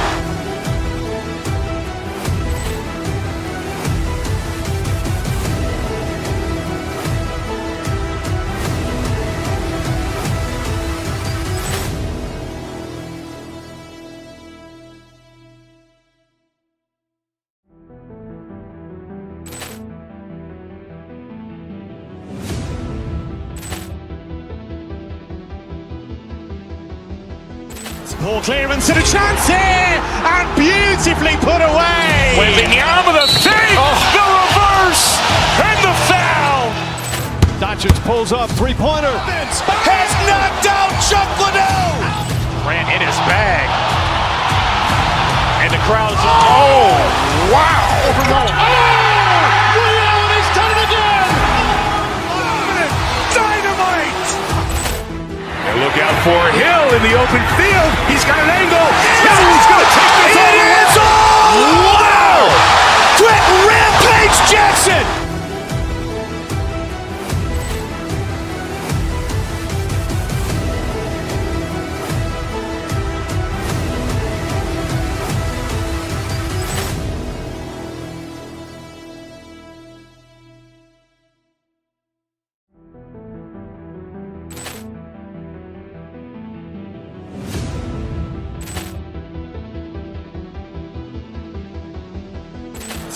Ball clearance and a chance here, and beautifully put away. Wembanyama the fake, the reverse, and the foul. Doncic pulls up, three-pointer. Has knocked out Chuck Liddell. Grant in his bag. And the crowd's, oh, wow. Ray Allen has done it again. Dynamite. And look out for Hill in the open field. He's got an angle. Hill's going to take this all the way. Wow. Quick Rampage Jackson.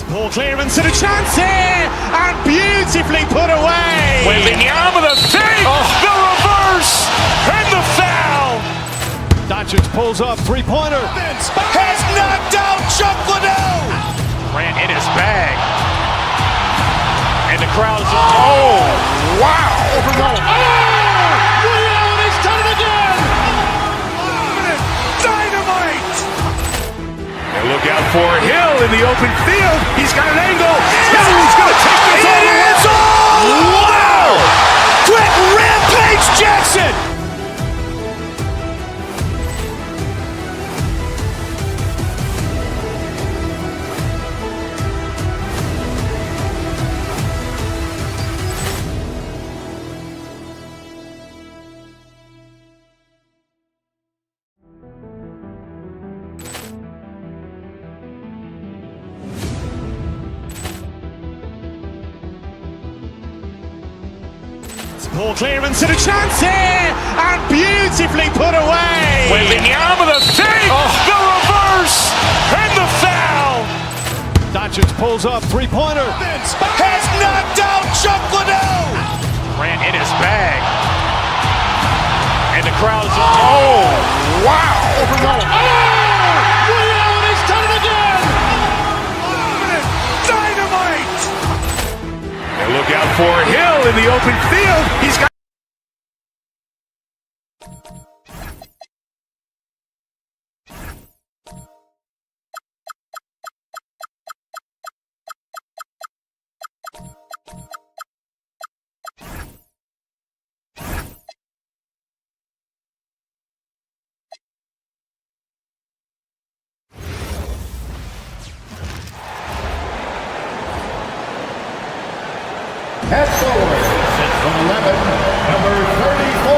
Ball clearance and a chance here, and beautifully put away. Wembanyama the fake, the reverse, and the foul. Doncic pulls up, three-pointer. Has knocked out Chuck Liddell. Grant in his bag. And the crowd's, oh, wow. Ray Allen has done it again. Dynamite. And look out for Hill in the open field. He's got an angle. Hill's going to take this all the way. Wow. Quick Rampage Jackson. Ball clearance and a chance here, and beautifully put away. Wembanyama the fake, the reverse, and the foul. Doncic pulls up, three-pointer. Has knocked out Chuck Liddell. Grant in his bag. And the crowd's, oh, wow. Ray Allen has done it again. Dynamite. And look out for Hill in the open field. He's got. Head forward, 6'11", number 34,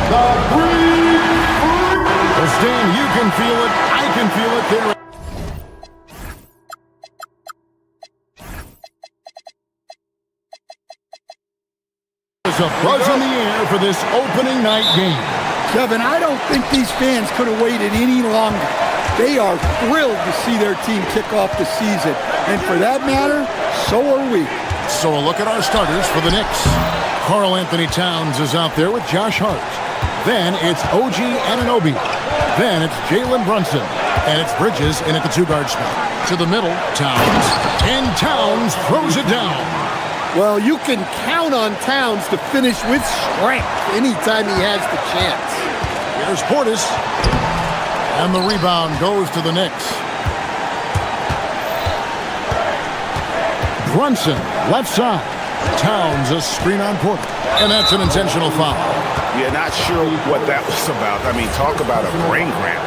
the Green Fruit. Well, Stan, you can feel it. I can feel it. There's a buzz in the air for this opening night game. Kevin, I don't think these fans could have waited any longer. They are thrilled to see their team kick off the season. And for that matter, so are we. So a look at our starters for the Knicks. Karl Anthony Towns is out there with Josh Hart. Then it's OG Anunoby. Then it's Jalen Brunson. And it's Bridges in at the two-guard spot. To the middle, Towns. And Towns throws it down. Well, you can count on Towns to finish with strength anytime he has the chance. Here's Portis. And the rebound goes to the Knicks. Brunson, left side. Towns, a screen on Portis. And that's an intentional foul. Yeah, not sure what that was about. I mean, talk about a brain cramp.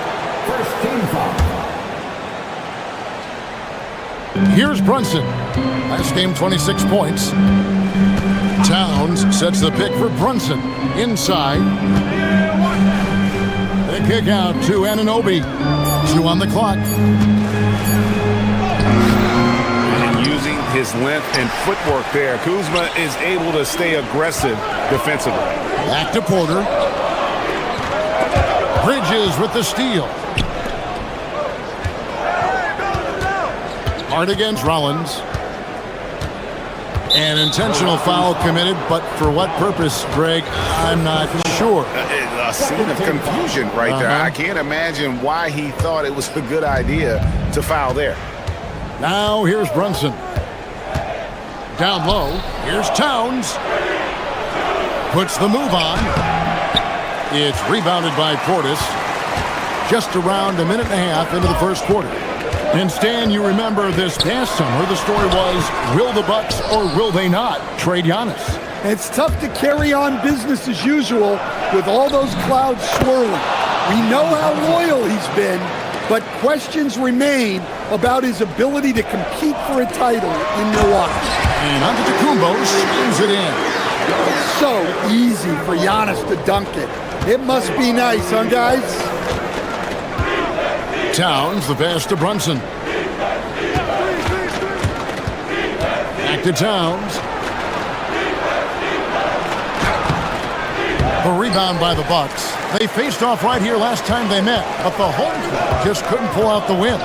First team foul. Here's Brunson. Last game, 26 points. Towns sets the pick for Brunson. Inside. The kick out to Anunoby. 2 on the clock. And using his length and footwork there, Kuzma is able to stay aggressive defensively. Back to Porter. Bridges with the steal. Hard against Rollins. An intentional foul committed, but for what purpose, Greg? I'm not sure. A scene of confusion right there. I can't imagine why he thought it was a good idea to foul there. Now here's Brunson. Down low. Here's Towns. Puts the move on. It's rebounded by Portis. Just around a minute and a half into the first quarter. And Stan, you remember this past summer, the story was, will the Bucks or will they not trade Giannis? It's tough to carry on business as usual with all those clouds swirling. We know how loyal he's been, but questions remain about his ability to compete for a title in Milwaukee. And Antetokounmpo spins it in. So easy for Giannis to dunk it. It must be nice, huh, guys? Towns, the pass to Brunson. Back to Towns. The rebound by the Bucks. They faced off right here last time they met, but the home club just couldn't pull out the win.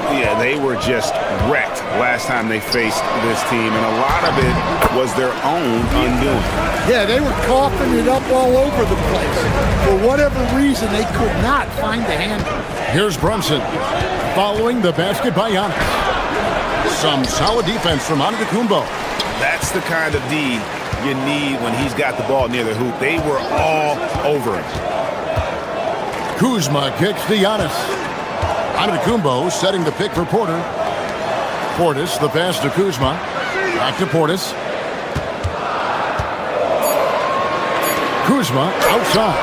Yeah, they were just wrecked last time they faced this team, and a lot of it was their own undoing. Yeah, they were coughing it up all over the place. For whatever reason, they could not find the handle. Here's Brunson, following the basket by Giannis. Some solid defense from Antetokounmpo. That's the kind of D you need when he's got the ball near the hoop. They were all over him. Kuzma kicks to Giannis. Antetokounmpo setting the pick for Porter. Portis, the pass to Kuzma. Back to Portis. Kuzma outside.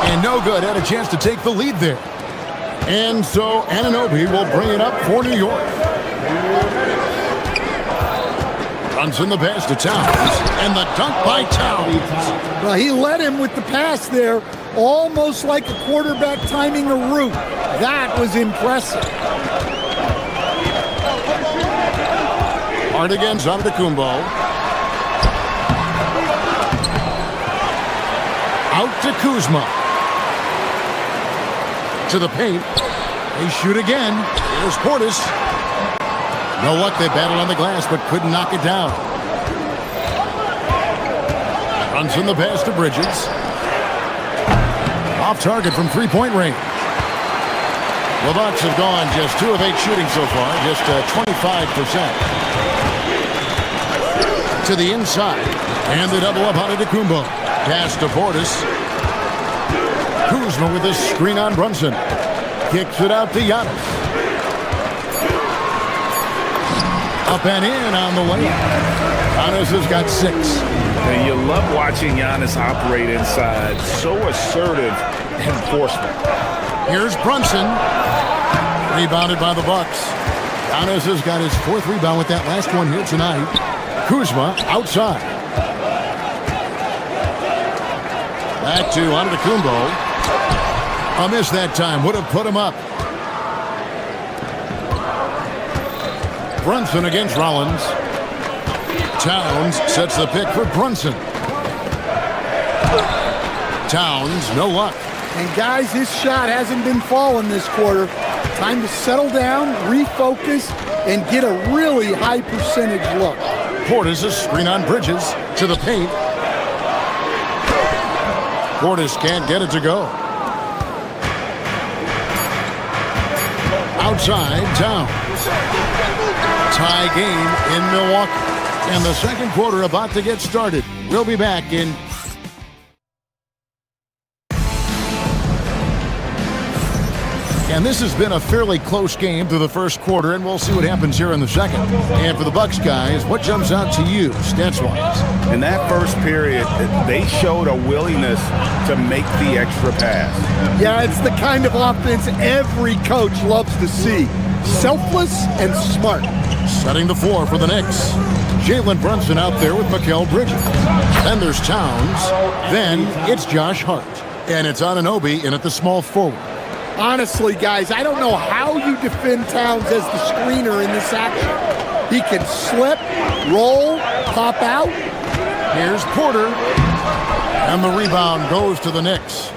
And no good. Had a chance to take the lead there. And so Anunoby will bring it up for New York. Brunson the pass to Towns. And the dunk by Towns. Well, he led him with the pass there, almost like a quarterback timing a route. That was impressive. Hard against Antetokounmpo. Out to Kuzma. To the paint. They shoot again. Here's Portis. No luck. They battled on the glass, but couldn't knock it down. Brunson the pass to Bridges. Off target from three-point range. The Bucks have gone just 2 of 8 shooting so far, just 25%. To the inside, and the double up Antetokounmpo. Pass to Portis. Kuzma with a screen on Brunson. Kicks it out to Giannis. Up and in on the way. Giannis has got 6. And you love watching Giannis operate inside. So assertive enforcement. Here's Brunson. Rebounded by the Bucks. Giannis has got his 4th rebound with that last one here tonight. Kuzma outside. Back to Antetokounmpo. A miss that time. Would have put him up. Brunson against Rollins. Towns sets the pick for Brunson. Towns, no luck. And guys, his shot hasn't been falling this quarter. Time to settle down, refocus, and get a really high percentage look. Portis, a screen on Bridges to the paint. Portis can't get it to go. Outside, Towns. Tie game in Milwaukee. And the second quarter about to get started. We'll be back in... And this has been a fairly close game through the first quarter, and we'll see what happens here in the second. And for the Bucks guys, what jumps out to you, stats-wise? In that first period, they showed a willingness to make the extra pass. Yeah, it's the kind of offense every coach loves to see. Selfless and smart. Setting the floor for the Knicks. Jalen Brunson out there with Mikal Bridges. Then there's Towns. Then it's Josh Hart. And it's Anunoby in at the small forward. Honestly, guys, I don't know how you defend Towns as the screener in this action. He can slip, roll, pop out. Here's Porter. And the rebound goes to the Knicks.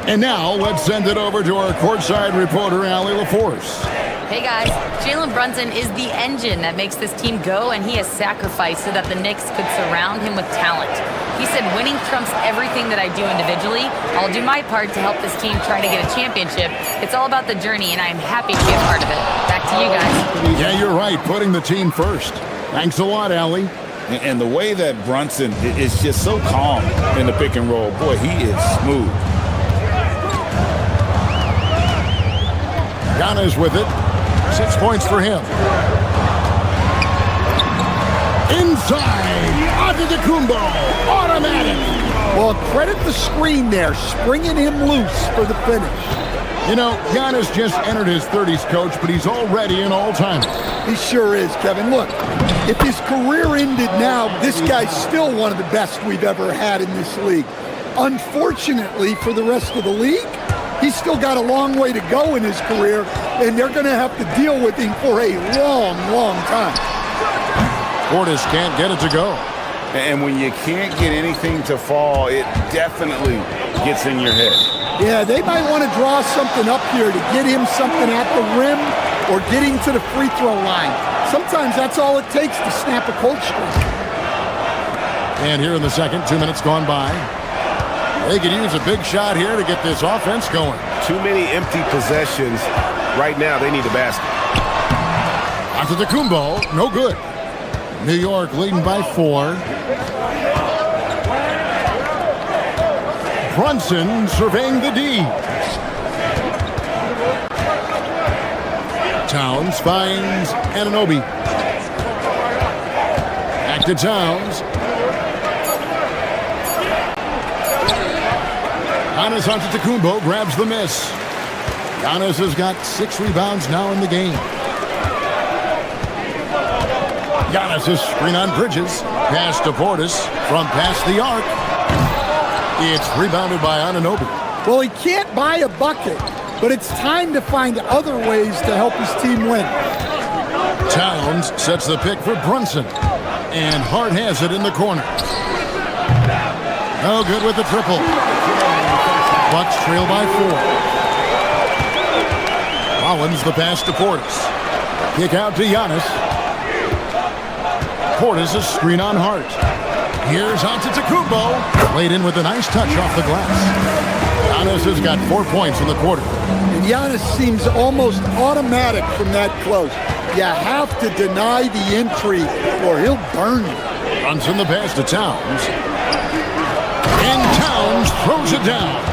And now let's send it over to our courtside reporter, Allie LaForce. Hey guys, Jalen Brunson is the engine that makes this team go, and he has sacrificed so that the Knicks could surround him with talent. He said winning trumps everything that I do individually. I'll do my part to help this team try to get a championship. It's all about the journey, and I am happy to be a part of it. Back to you guys. Yeah, you're right, putting the team first. Thanks a lot, Allie. And the way that Brunson is just so calm in the pick and roll, boy, he is smooth. Giannis with it. 6 points for him. Inside, Antetokounmpo, automatic. Well, credit the screen there, springing him loose for the finish. You know, Giannis just entered his 30s, Coach, but he's already an all-timer. He sure is, Kevin. Look, if his career ended now, this guy's still one of the best we've ever had in this league. Unfortunately for the rest of the league, he's still got a long way to go in his career, and they're going to have to deal with him for a long, long time. Portis can't get it to go. And when you can't get anything to fall, it definitely gets in your head. Yeah, they might want to draw something up here to get him something at the rim or get him to the free throw line. Sometimes that's all it takes to snap a cold streak. And here in the second, 2 minutes gone by. They could use a big shot here to get this offense going. Too many empty possessions. Right now, they need a basket. Antetokounmpo, no good. New York leading by 4. Brunson surveying the D. Towns finds Anunoby. Back to Towns. Giannis Antetokounmpo grabs the miss. Giannis has got 6 rebounds now in the game. Giannis' screen on Bridges. Pass to Portis from past the arc. It's rebounded by Anunoby. Well, he can't buy a bucket, but it's time to find other ways to help his team win. Towns sets the pick for Brunson. And Hart has it in the corner. No good with the triple. Bucks trail by 4. Rollins the pass to Portis. Kick out to Giannis. Portis a screen on Hart. Here's Antetokounmpo. Played in with a nice touch off the glass. Giannis has got 4 points in the quarter. And Giannis seems almost automatic from that close. You have to deny the entry or he'll burn you. Brunson the pass to Towns. And Towns throws it down.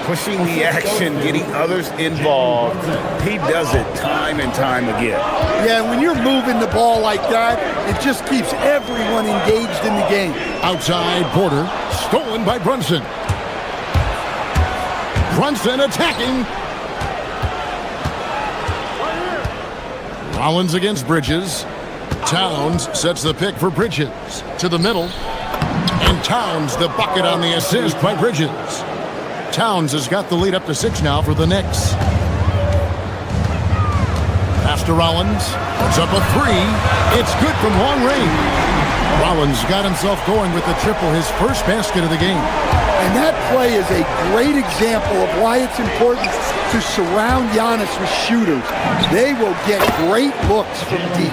Pushing the action, getting others involved. He does it time and time again. Yeah, when you're moving the ball like that, it just keeps everyone engaged in the game. Outside, Porter, stolen by Brunson. Brunson attacking. Rollins against Bridges. Towns sets the pick for Bridges. To the middle. And Towns the bucket on the assist by Bridges. Towns has got the lead up to 6 now for the Knicks. Pass to Rollins. Puts up a 3. It's good from long range. Rollins got himself going with the triple, his first basket of the game. And that play is a great example of why it's important to surround Giannis with shooters. They will get great looks from deep.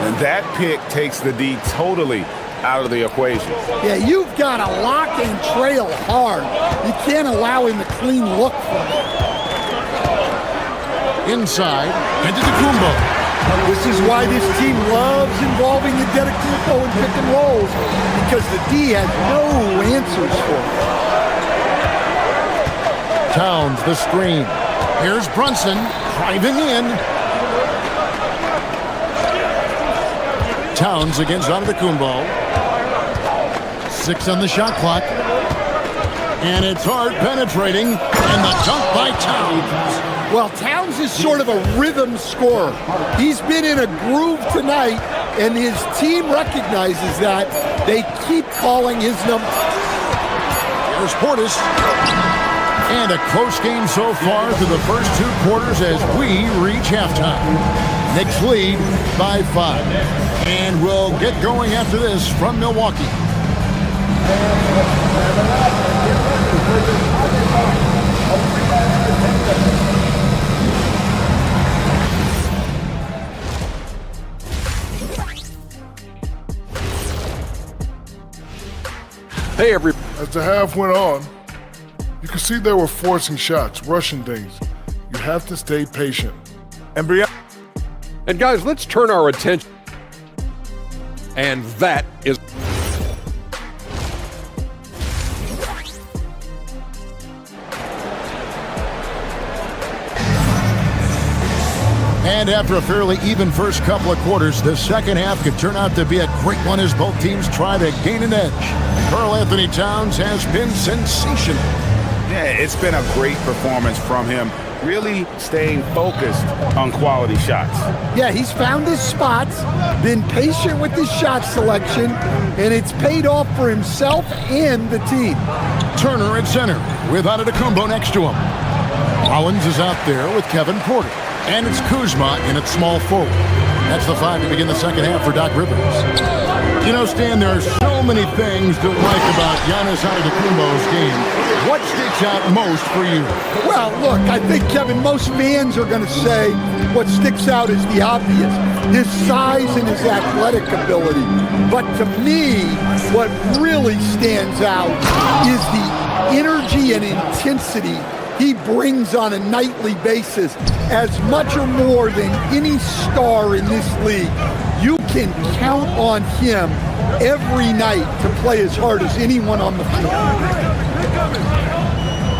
And that pick takes the D totally out of the equation. Yeah, you've got to lock and trail hard. You can't allow him a clean look from it. Inside, Antetokounmpo. This is why this team loves involving the Antetokounmpo in pick and rolls, because the D has no answers for it. Towns, the screen. Here's Brunson driving in. Towns against Antetokounmpo. 6 on the shot clock. And it's hard penetrating. And the dunk by Towns. Well, Towns is sort of a rhythm scorer. He's been in a groove tonight, and his team recognizes that. They keep calling his number. Here's Portis. And a close game so far through the first 2 quarters as we reach halftime. Knicks lead by 5. And we'll get going after this from Milwaukee. Hey, everybody. As the half went on, you could see they were forcing shots, rushing things. You have to stay patient. And guys, let's turn our attention. And that is... And after a fairly even first couple of quarters, the second half could turn out to be a great one as both teams try to gain an edge. Karl Anthony Towns has been sensational. Yeah, it's been a great performance from him, really staying focused on quality shots. Yeah, he's found his spots, been patient with his shot selection, and it's paid off for himself and the team. Turner at center with Antetokounmpo next to him. Rollins is out there with Kevin Porter. And it's Kuzma in at small forward. That's the 5 to begin the second half for Doc Rivers. You know, Stan, there are so many things to like about Giannis Antetokounmpo's game. What sticks out most for you? Well, look, I think, Kevin, most fans are going to say what sticks out is the obvious, his size and his athletic ability. But to me, what really stands out is the energy and intensity he brings on a nightly basis, as much or more than any star in this league. You can count on him every night to play as hard as anyone on the floor.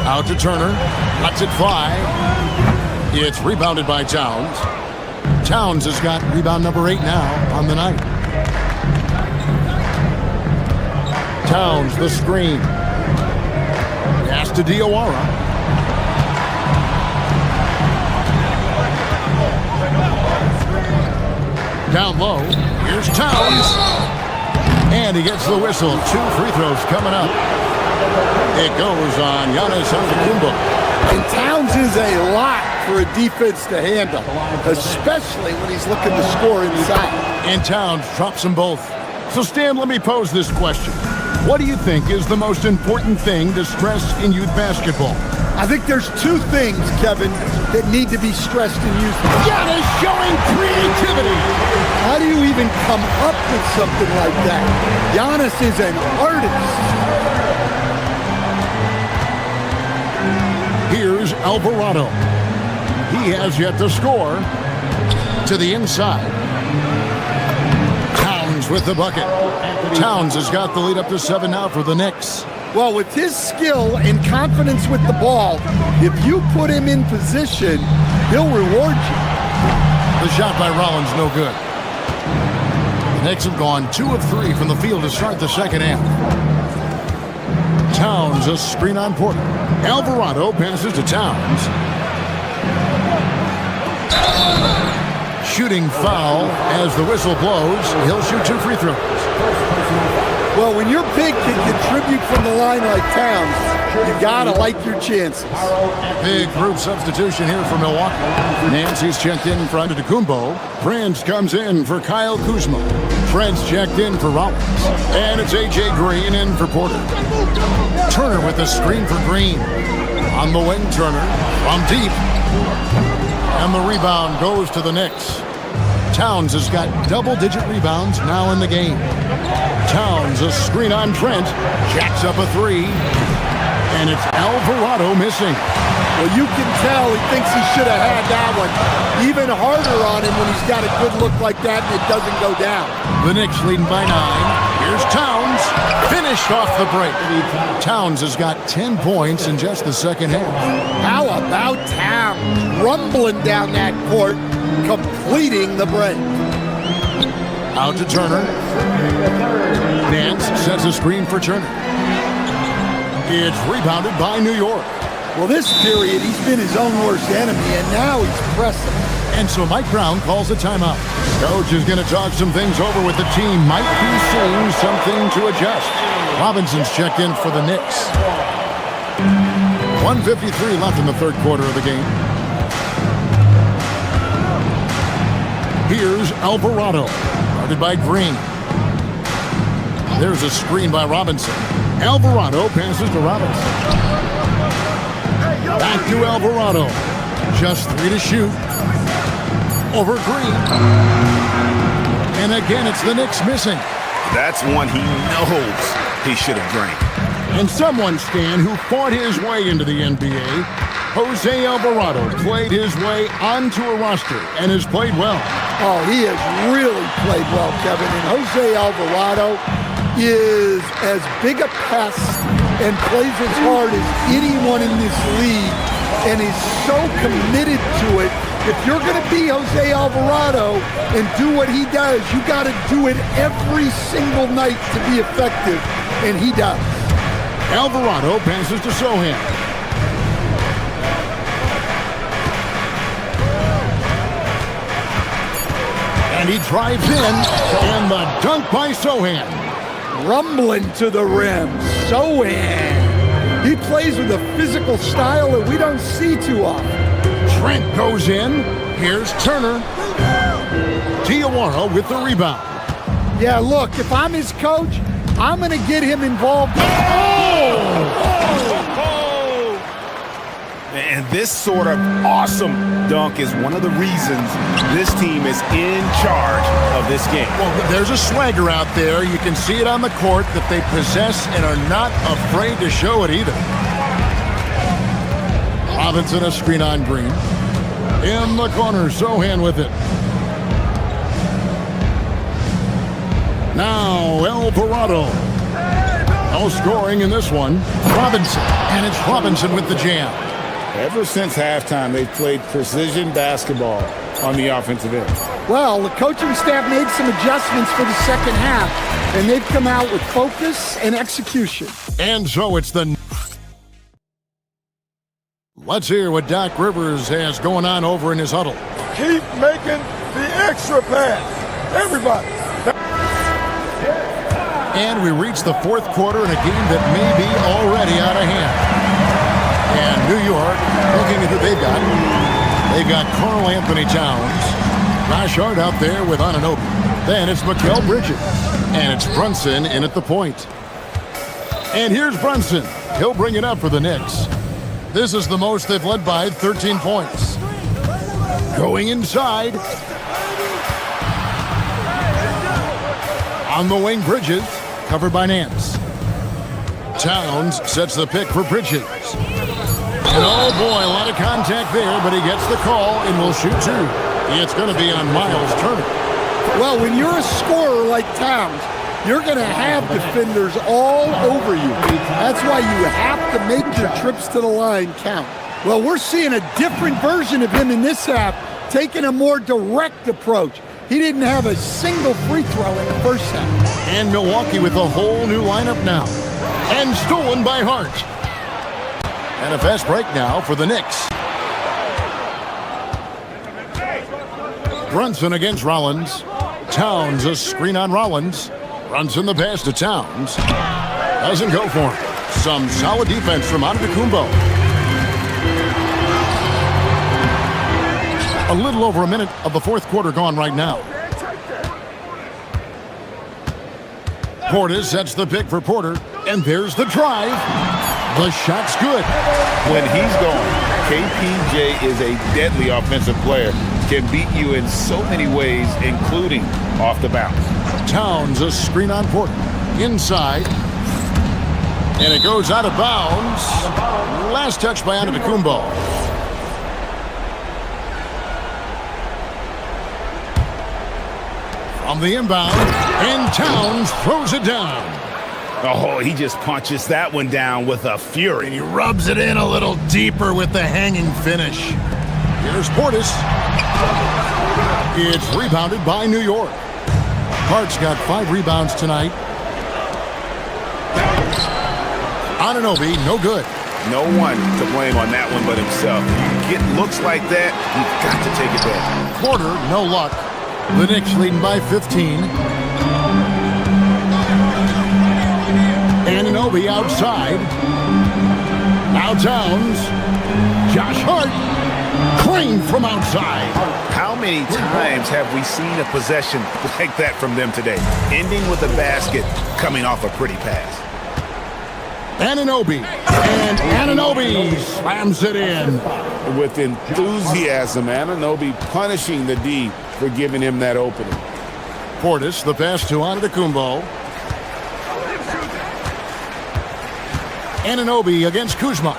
Out to Turner, lets it fly. It's rebounded by Towns. Towns has got rebound number 8 now on the night. Towns, the screen. Pass to Diawara. Down low, here's Towns. And he gets the whistle. 2 free throws coming up. It goes on Giannis Antetokounmpo. And Towns is a lot for a defense to handle, especially when he's looking to score inside. And Towns drops them both. So Stan, let me pose this question. What do you think is the most important thing to stress in youth basketball? I think there's 2 things, Kevin, that need to be stressed in youth. Giannis showing creativity. How do you even come up with something like that? Giannis is an artist. Here's Alvarado. He has yet to score. To the inside. Towns with the bucket. Towns has got the lead up to 7 now for the Knicks. Well, with his skill and confidence with the ball, if you put him in position, he'll reward you. The shot by Rollins, no good. The Knicks have gone 2 of 3 from the field to start the second half. Towns, a screen on Porter. Alvarado passes to Towns. Shooting foul as the whistle blows. He'll shoot 2 free throws. Well, when your big can contribute from the line like Towns, you gotta like your chances. Big group substitution here for Milwaukee. Nancy's checked in for Antetokounmpo. Prince comes in for Kyle Kuzma. Trent's checked in for Rollins. And it's A.J. Green in for Porter. Turner with the screen for Green. On the wing, Turner from deep. And the rebound goes to the Knicks. Towns has got double-digit rebounds now in the game. Towns, a screen on Trent. Jacks up a 3. And it's Alvarado missing. Well, you can tell he thinks he should have had that one. Even harder on him when he's got a good look like that and it doesn't go down. The Knicks leading by 9. Here's Towns. Finished off the break. Towns has got 10 points in just the second half. How about Towns rumbling down that court, completing the break. Out to Turner. Nance sets a screen for Turner. It's rebounded by New York. Well, this period, he's been his own worst enemy, and now he's pressing. And so Mike Brown calls a timeout. Coach is going to talk some things over with the team. Might be seeing something to adjust. Robinson's checked in for the Knicks. 1:53 left in the third quarter of the game. Here's Alvarado, guarded by Green. There's a screen by Robinson. Alvarado passes to Robinson. Back to Alvarado. Just 3 to shoot. Over Green. And again, it's the Knicks missing. That's one he knows he should have drained. And someone, Stan, who fought his way into the NBA, Jose Alvarado, played his way onto a roster and has played well. Oh, he has really played well, Kevin. And Jose Alvarado is as big a pest and plays as hard as anyone in this league and is so committed to it. If you're going to be Jose Alvarado and do what he does, you got to do it every single night to be effective, and he does. Alvarado passes to Sohan. And he drives in, and the dunk by Sohan. Rumbling to the rim, Sohan. He plays with a physical style that we don't see too often. Trent goes in. Here's Turner. Diawara with the rebound. Yeah, look, if I'm his coach, I'm going to get him involved. And this sort of awesome dunk is one of the reasons this team is in charge of this game. Well, there's a swagger out there. You can see it on the court that they possess and are not afraid to show it either. Robinson, a screen on Green. In the corner, Sohan with it. Now, Alvarado. No scoring in this one. Robinson, and it's Robinson with the jam. Ever since halftime, they've played precision basketball on the offensive end. Well, the coaching staff made some adjustments for the second half, and they've come out with focus and execution. And so it's the... Let's hear what Doc Rivers has going on over in his huddle. Keep making the extra pass. Everybody. And we reach the fourth quarter in a game that may be already out of hand. And New York, looking at who they've got. They've got Karl Anthony Towns. Josh Hart out there with Anunoby. Then it's Mikal Bridges. And it's Brunson in at the point. And here's Brunson. He'll bring it up for the Knicks. This is the most they've led by, 13 points. Going inside. On the wing, Bridges, covered by Nance. Towns sets the pick for Bridges. And oh boy, a lot of contact there, but he gets the call and will shoot two. It's going to be on Miles Turner. Well, when you're a scorer like Towns, you're going to have defenders all over you. That's why you have to make your trips to the line count. Well, we're seeing a different version of him in this half, taking a more direct approach. He didn't have a single free throw in the first half. And Milwaukee with a whole new lineup now. And stolen by Hart. And a fast break now for the Knicks. Brunson against Rollins. Towns a screen on Rollins. Brunson the pass to Towns. Doesn't go for him. Some solid defense from Antetokounmpo. A little over a minute of the fourth quarter gone right now. Portis sets the pick for Porter. And there's the drive. The shot's good. When he's going, KPJ is a deadly offensive player. Can beat you in so many ways, including off the bounce. Towns a screen on Porter. Inside. And it goes out of bounds. Last touch by Antetokounmpo. From the inbound, and Towns throws it down. Oh, he just punches that one down with a fury. And he rubs it in a little deeper with the hanging finish. Here's Portis. It's rebounded by New York. Hart's got 5 rebounds tonight. Anunoby, no good. No one to blame on that one but himself. You get looks like that, you've got to take it back. Porter, no luck. The Knicks leading by 15. Anunoby outside. Now Towns. Josh Hart. Clean from outside. How many times have we seen a possession like that from them today? Ending with a basket, coming off a pretty pass. Anunoby. And Anunoby slams it in. With enthusiasm, Anunoby punishing the D for giving him that opening. Portis, the pass to Antetokounmpo. Anunoby against Kuzma.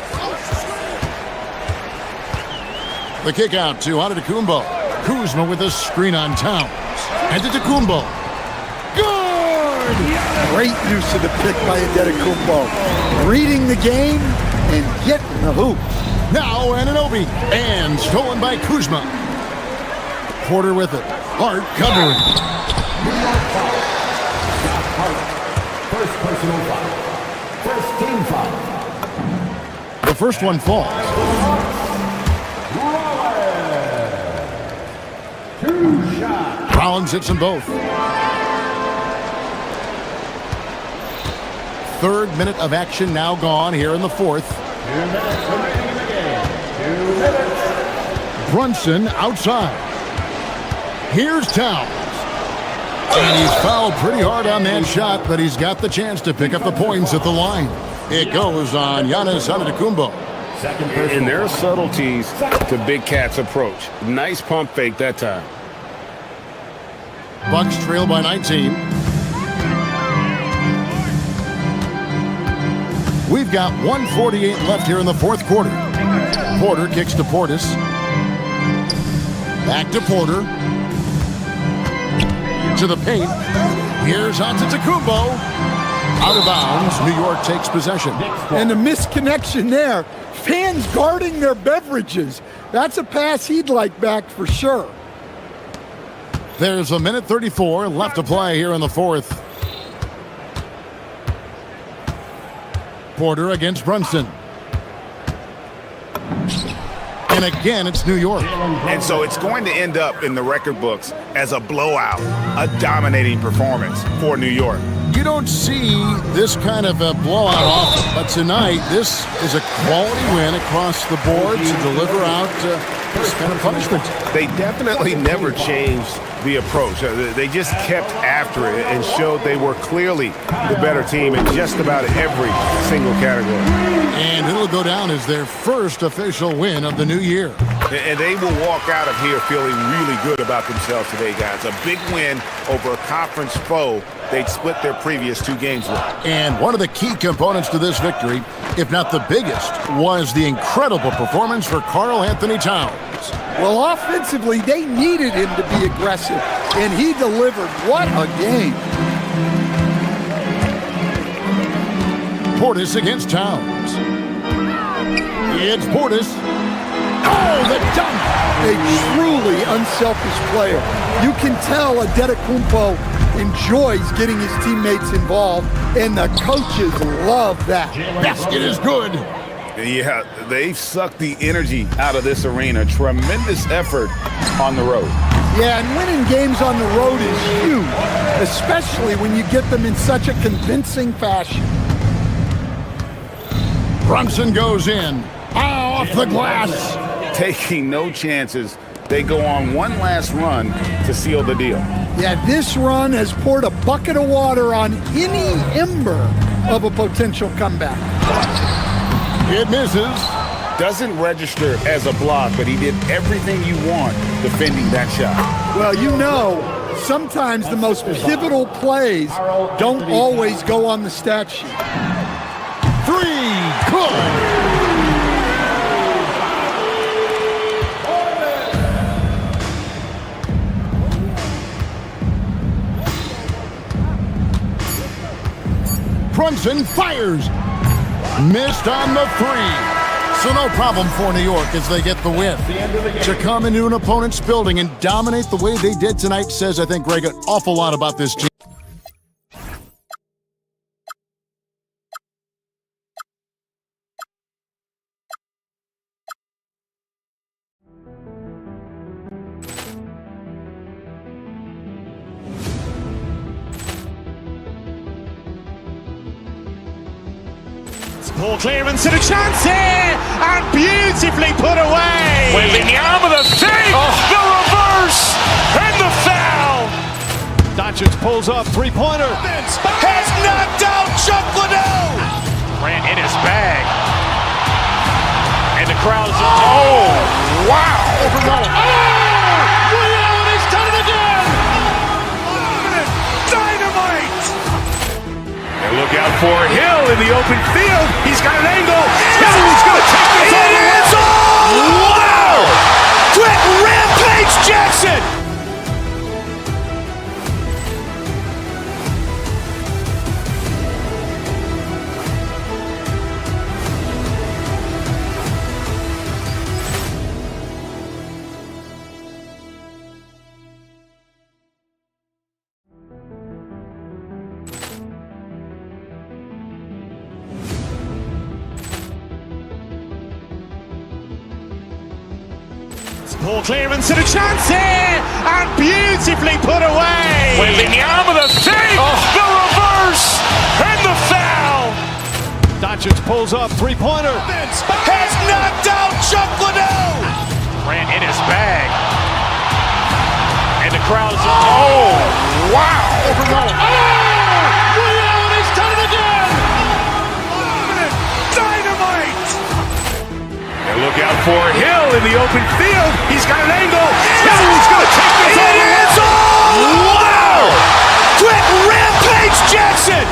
The kick out to Antetokounmpo. Kuzma with a screen on Towns. Antetokounmpo. Good! Great use of the pick by Antetokounmpo. Reading the game and getting the hoop. Now Anunoby. And stolen by Kuzma. Porter with it. Hart covering. First personal foul. First team foul. The first one falls. Rollins hits them both. Third minute of action now gone here in the fourth. 2 minutes remaining in the game. 2 minutes. Brunson outside. Here's Towns. And he's fouled pretty hard on that shot, but he's got the chance to pick up the points at the line. It goes on Giannis Antetokounmpo. And there are subtleties to Big Cat's approach. Nice pump fake that time. Bucks trail by 19. We've got 1:48 left here in the fourth quarter. Porter kicks to Portis. Back to Porter. To the paint. Here's Antetokounmpo. Out of bounds. New York takes possession. And a misconnection there. Fans guarding their beverages. That's a pass he'd like back for sure. There's a minute 34 left to play here in the fourth. Porter against Brunson. And again, it's New York. And so it's going to end up in the record books as a blowout, a dominating performance for New York. You don't see this kind of a blowout often, but tonight this is a quality win across the board to deliver out this kind of punishment. They definitely never changed the approach. They just kept after it and showed they were clearly the better team in just about every single category. And it'll go down as their first official win of the new year. And they will walk out of here feeling really good about themselves today, guys. A big win over a conference foe they'd split their previous 2 games with. And one of the key components to this victory, if not the biggest, was the incredible performance for Karl Anthony Towns. Well, offensively, they needed him to be aggressive, and he delivered. What a game. Portis against Towns. It's Portis. Oh, the dunk! A truly unselfish player. You can tell Antetokounmpo enjoys getting his teammates involved, and the coaches love that. Basket is good. Yeah, they've sucked the energy out of this arena. Tremendous effort on the road. Yeah, and winning games on the road is huge, especially when you get them in such a convincing fashion. Brunson goes in. Off the glass. Taking no chances. They go on one last run to seal the deal. Yeah, this run has poured a bucket of water on any ember of a potential comeback. It misses. Doesn't register as a block, but he did everything you want defending that shot. Well, you know, sometimes the most pivotal plays don't always go on the stat sheet. three. Good. Brunson fires. Missed on the three. So no problem for New York as they get the win. To come into an opponent's building and dominate the way they did tonight says, I think, Greg, an awful lot about this team. Ball clearance and a chance here, and beautifully put away. Wembanyama the save, the reverse, and the foul. Doncic pulls up, three-pointer. Has knocked out Chuck Liddell. Grant in his bag. And the crowd's, oh, wow. Liddell has done it again. Dynamite. And look out for Hill in the open field. He's got an angle. Hill's going to take this all the way. Wow! Quick Rampage Jackson. Ball clearance and a chance here, and beautifully put away. Wembanyama the save, the reverse, and the foul. Doncic pulls up, three-pointer. Has knocked out Chuck Liddell. Grant in his bag. And the crowd's, oh, wow. Liddell has done it again. Dynamite. And look out for Hill in the open field. He's got an angle. Hill's going to take this all the way. Wow! Quick Rampage Jackson.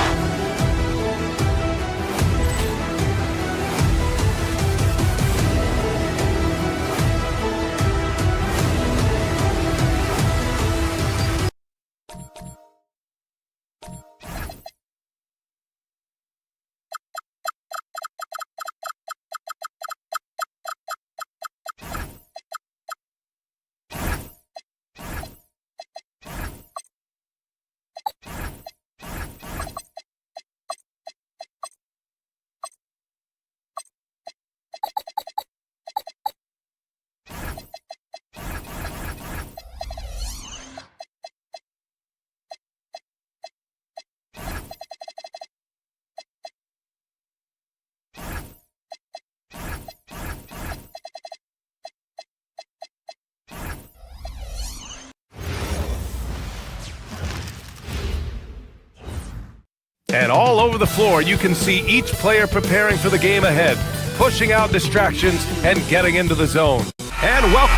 And all over the floor, you can see each player preparing for the game ahead, pushing out distractions and getting into the zone. And welcome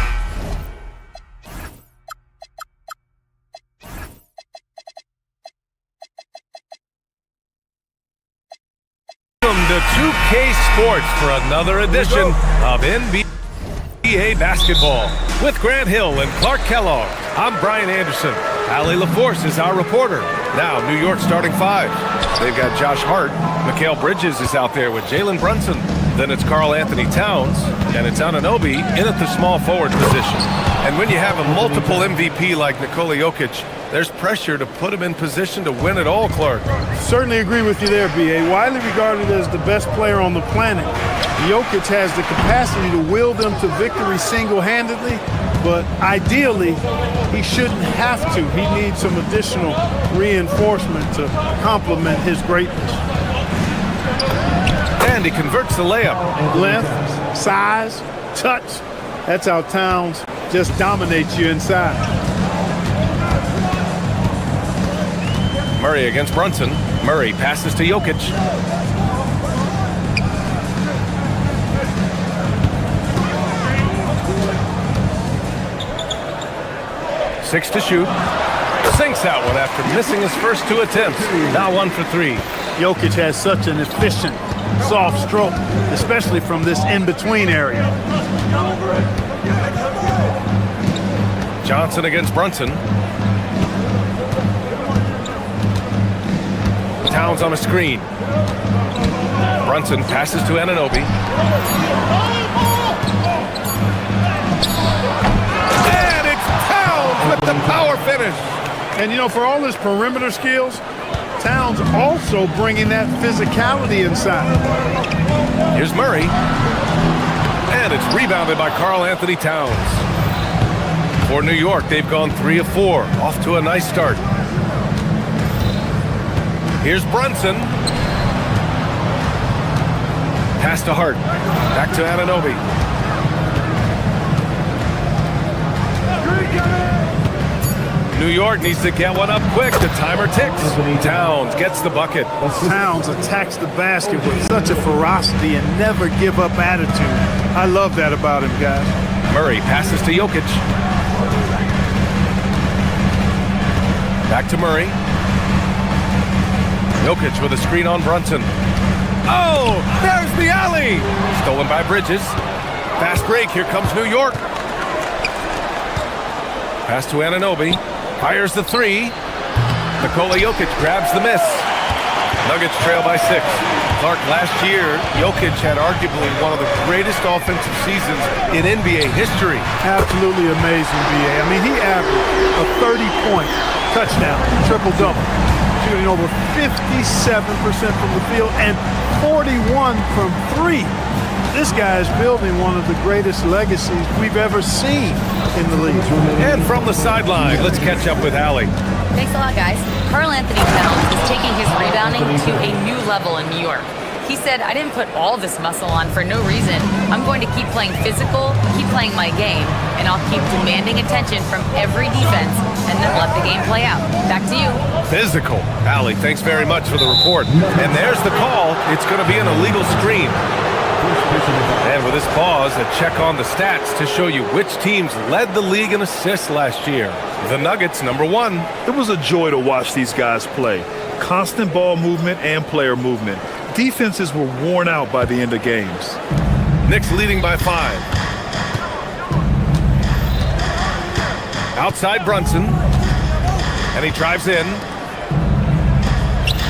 to 2K Sports for another edition of NBA Basketball. With Grant Hill and Clark Kellogg, I'm Brian Anderson. Allie LaForce is our reporter. Now, New York starting five. They've got Josh Hart. Mikal Bridges is out there with Jalen Brunson. Then it's Karl Anthony Towns, and it's Anunoby in at the small forward position. And when you have a multiple MVP like Nikola Jokic, there's pressure to put him in position to win it all, Clark. Certainly agree with you there, B.A. Widely regarded as the best player on the planet, Jokic has the capacity to will them to victory single-handedly, but ideally, he shouldn't have to. He needs some additional reinforcement to complement his greatness. And he converts the layup. Length, size, touch. That's how Towns just dominates you inside. Murray against Brunson. Murray passes to Jokic. Six to shoot. Sinks that one after missing his first two attempts. Now 1 for 3. Jokic has such an efficient soft stroke, especially from this in-between area. Johnson against Brunson. Towns on a screen. Brunson passes to Anunoby. And it's Towns with the power finish. And, you know, for all his perimeter skills, Towns also bringing that physicality inside. Here's Murray. And it's rebounded by Karl Anthony Towns. For New York, they've gone 3 of 4. Off to a nice start. Here's Brunson. Pass to Hart. Back to Anunoby. New York needs to get one up quick. The timer ticks. Towns gets the bucket. Towns attacks the basket with such a ferocity and never give up attitude. I love that about him, guys. Murray passes to Jokic. Back to Murray. Jokic with a screen on Brunson. Oh, there's the alley. Stolen by Bridges. Fast break. Here comes New York. Pass to Anunoby. Fires the 3. Nikola Jokic grabs the miss. Nuggets trail by 6. Clark, last year, Jokic had arguably one of the greatest offensive seasons in NBA history. Absolutely amazing, B.A. I mean, he averaged a 30-point touchdown, triple-double, shooting over 57% from the field and 41 from 3. This guy is building one of the greatest legacies we've ever seen in the league. And from the sideline, let's catch up with Allie. Thanks a lot, guys. Karl Anthony Towns is taking his rebounding to a new level in New York. He said, I didn't put all this muscle on for no reason. I'm going to keep playing physical, keep playing my game, and I'll keep demanding attention from every defense and then let the game play out. Back to you. Physical. Allie, thanks very much for the report. And there's the call. It's going to be an illegal screen. And with this pause, a check on the stats to show you which teams led the league in assists last year. The Nuggets, number 1. It was a joy to watch these guys play. Constant ball movement and player movement. Defenses were worn out by the end of games. Knicks leading by 5. Outside Brunson. And he drives in.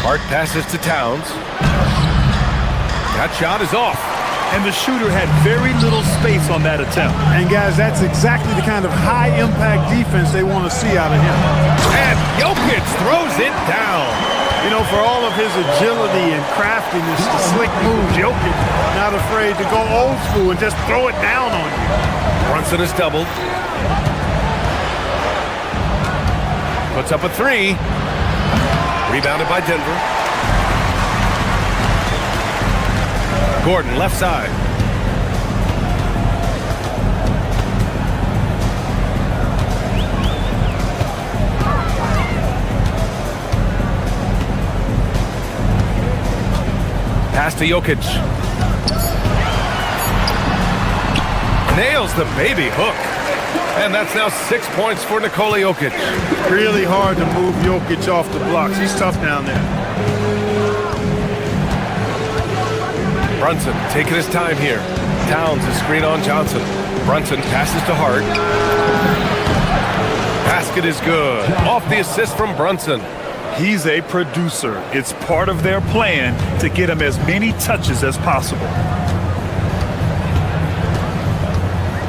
Hart passes to Towns. That shot is off. And the shooter had very little space on that attempt. And guys, that's exactly the kind of high-impact defense they want to see out of him. And Jokic throws it down. You know, for all of his agility and craftiness, the slick moves, Jokic not afraid to go old school and just throw it down on you. Brunson is doubled. Puts up a 3. Rebounded by Denver. Gordon, left side. Pass to Jokic. Nails the baby hook. And that's now 6 points for Nikola Jokic. Really hard to move Jokic off the blocks. He's tough down there. Brunson taking his time here. Towns is screen on Johnson. Brunson passes to Hart. Basket is good. Off the assist from Brunson. He's a producer. It's part of their plan to get him as many touches as possible.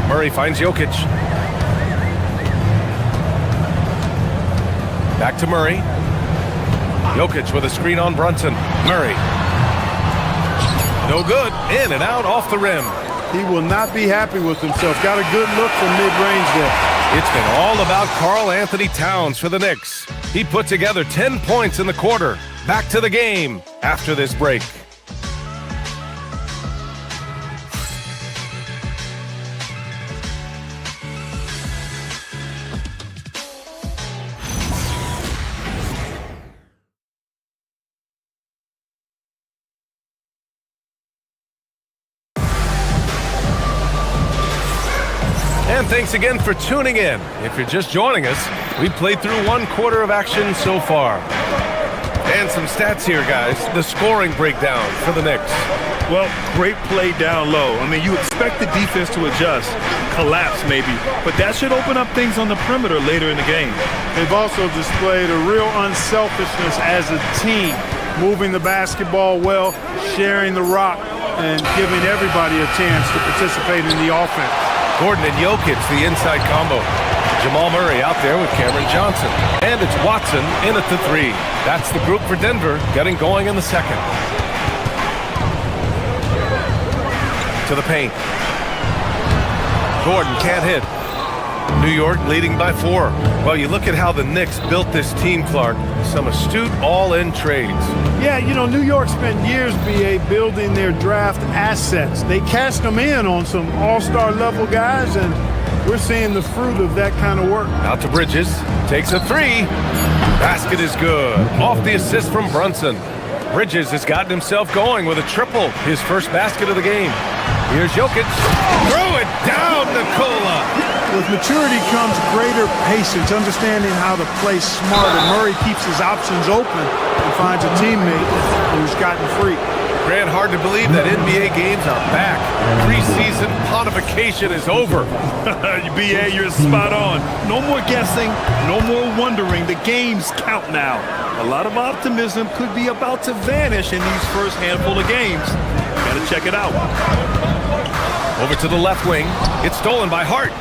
Murray finds Jokic. Back to Murray. Jokic with a screen on Brunson. Murray. No good. In and out off the rim. He will not be happy with himself. Got a good look from mid-range there. It's been all about Karl Anthony Towns for the Knicks. He put together 10 points in the quarter. Back to the game after this break. And thanks again for tuning in. If you're just joining us, we played through one quarter of action so far. And some stats here, guys. The scoring breakdown for the Knicks. Well, great play down low. I mean, you expect the defense to adjust, collapse maybe, but that should open up things on the perimeter later in the game. They've also displayed a real unselfishness as a team, moving the basketball well, sharing the rock, and giving everybody a chance to participate in the offense. Gordon and Jokic, the inside combo. Jamal Murray out there with Cameron Johnson. And it's Watson in at the 3. That's the group for Denver getting going in the second. To the paint. Gordon can't hit. New York leading by 4. Well, you look at how the Knicks built this team, Clark. Some astute all-in trades. Yeah, you know, New York spent years, BA, building their draft assets. They cashed them in on some all-star level guys, and we're seeing the fruit of that kind of work. Out to Bridges. Takes a 3. Basket is good. Off the assist from Brunson. Bridges has gotten himself going with a triple. His first basket of the game. Here's Jokic. Throw it down, Nikola. With maturity comes greater patience, understanding how to play smarter. Murray keeps his options open and finds a teammate who's gotten free. Grant, hard to believe that NBA games are back. Preseason pontification is over. BA, you're spot on. No more guessing, no more wondering. The games count now. A lot of optimism could be about to vanish in these first handful of games. Gotta check it out. Over to the left wing. It's stolen by Hart.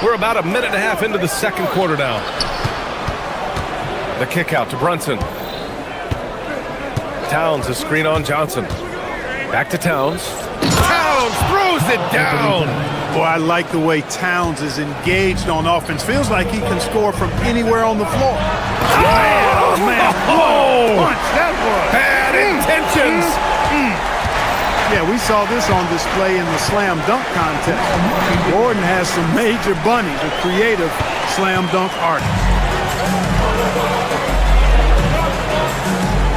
We're about a minute and a half into the second quarter now. The kick out to Brunson. Towns, a screen on Johnson. Back to Towns. Towns throws it down. Boy, I like the way Towns is engaged on offense. Feels like he can score from anywhere on the floor. Oh, man. Whoa! Punch, that was. Bad intentions. Yeah, we saw this on display in the slam dunk contest. Gordon has some major bunnies, a creative slam dunk artist.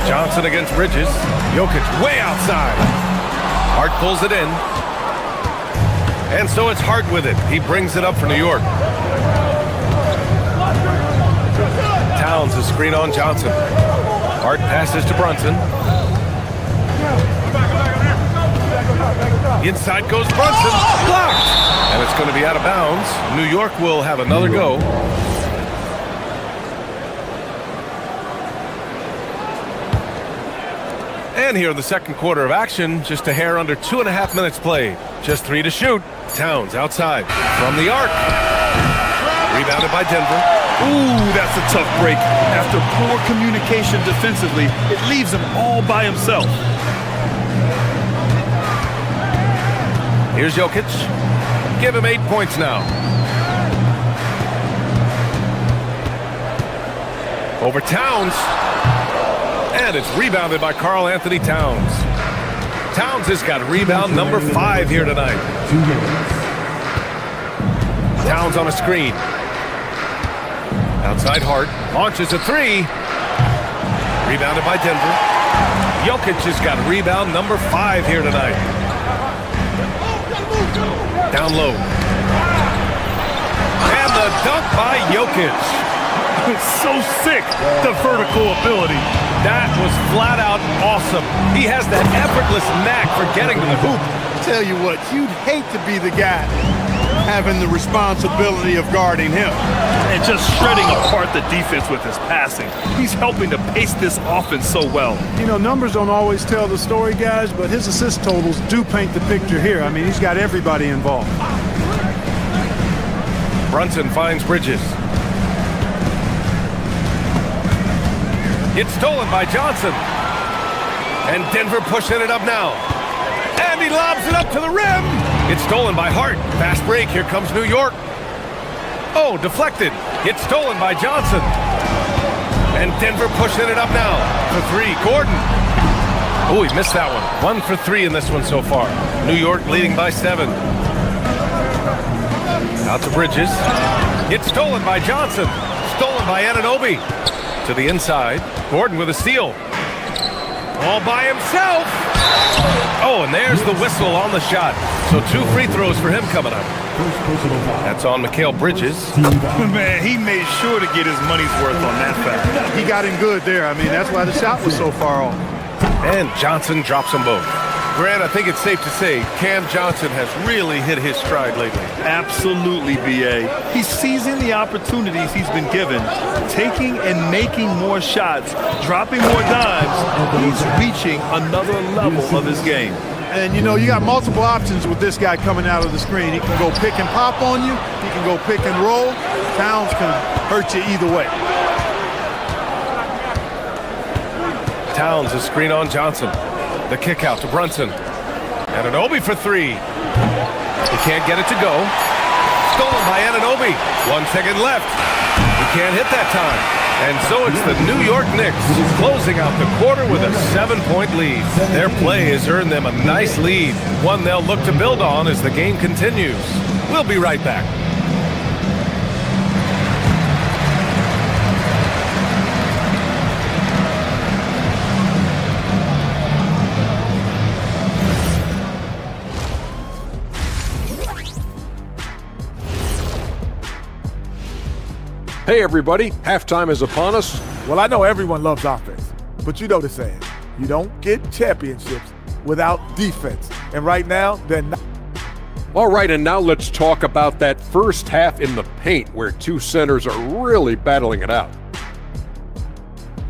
Johnson against Bridges. Jokic way outside. Hart pulls it in. And so it's Hart with it. He brings it up for New York. Towns a screen on Johnson. Hart passes to Brunson. Inside goes Brunson. Blocked. And it's going to be out of bounds. New York will have another go. And here in the second quarter of action, just a hair under 2.5 minutes played. Just 3 to shoot. Towns outside from the arc. Rebounded by Denver. Ooh, that's a tough break. After poor communication defensively, it leaves him all by himself. Here's Jokic. Give him 8 points now. Over Towns. And it's rebounded by Karl Anthony Towns. Towns has got rebound number 5 here tonight. Towns on a screen. Outside Hart. Launches a 3. Rebounded by Denver. Jokic has got rebound number 5 here tonight. Down low. And the dunk by Jokic. It's so sick, the vertical ability. That was flat out awesome. He has that effortless knack for getting to the hoop. Tell you what, you'd hate to be the guy having the responsibility of guarding him. And just shredding apart the defense with his passing. He's helping to pace this offense so well. You know, numbers don't always tell the story, guys, but his assist totals do paint the picture here. I mean, he's got everybody involved. Brunson finds Bridges. It's stolen by Johnson. And Denver pushing it up now. And he lobs it up to the rim. It's stolen by Hart. Fast break. Here comes New York. Oh, deflected. It's stolen by Johnson. And Denver pushing it up now for 3. Gordon. Oh, he missed that one. 1 for 3 in this one so far. New York leading by 7. Out to Bridges. It's stolen by Johnson. Stolen by Anunoby. To the inside. Gordon with a steal. All by himself. Oh, and there's the whistle on the shot. So 2 free throws for him coming up. That's on Mikal Bridges. Man, he made sure to get his money's worth on that foul. He got in good there. I mean, that's why the shot was so far off. And Johnson drops them both. Grant, I think it's safe to say Cam Johnson has really hit his stride lately. Absolutely, B.A. He's seizing the opportunities he's been given, taking and making more shots, dropping more dimes. He's reaching another level of his game. And, you know, you got multiple options with this guy coming out of the screen. He can go pick and pop on you. He can go pick and roll. Towns can hurt you either way. Towns a screen on Johnson. The kick out to Brunson. Anunoby for 3. He can't get it to go. Stolen by Anunoby. 1 second left. He can't hit that time. And so it's the New York Knicks closing out the quarter with a 7-point lead. Their play has earned them a nice lead, one they'll look to build on as the game continues. We'll be right back. Hey everybody, halftime is upon us. Well, I know everyone loves offense, but you know the saying, you don't get championships without defense. And right now, they're not. All right, and now let's talk about that first half in the paint where 2 centers are really battling it out.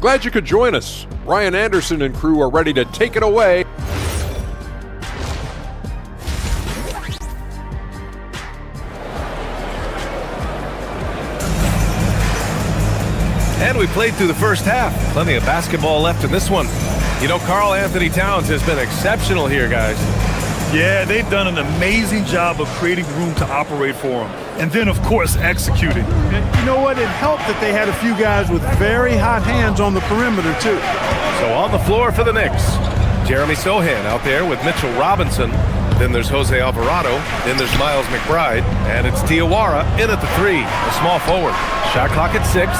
Glad you could join us. Ryan Anderson and crew are ready to take it away. And we played through the first half. Plenty of basketball left in this one. You know, Karl Anthony Towns has been exceptional here, guys. Yeah, they've done an amazing job of creating room to operate for him. And then, of course, executing. And you know what? It helped that they had a few guys with very hot hands on the perimeter, too. So on the floor for the Knicks, Jeremy Sohan out there with Mitchell Robinson. Then there's Jose Alvarado. Then there's Miles McBride. And it's Diawara in at the 3, a small forward. Shot clock at 6.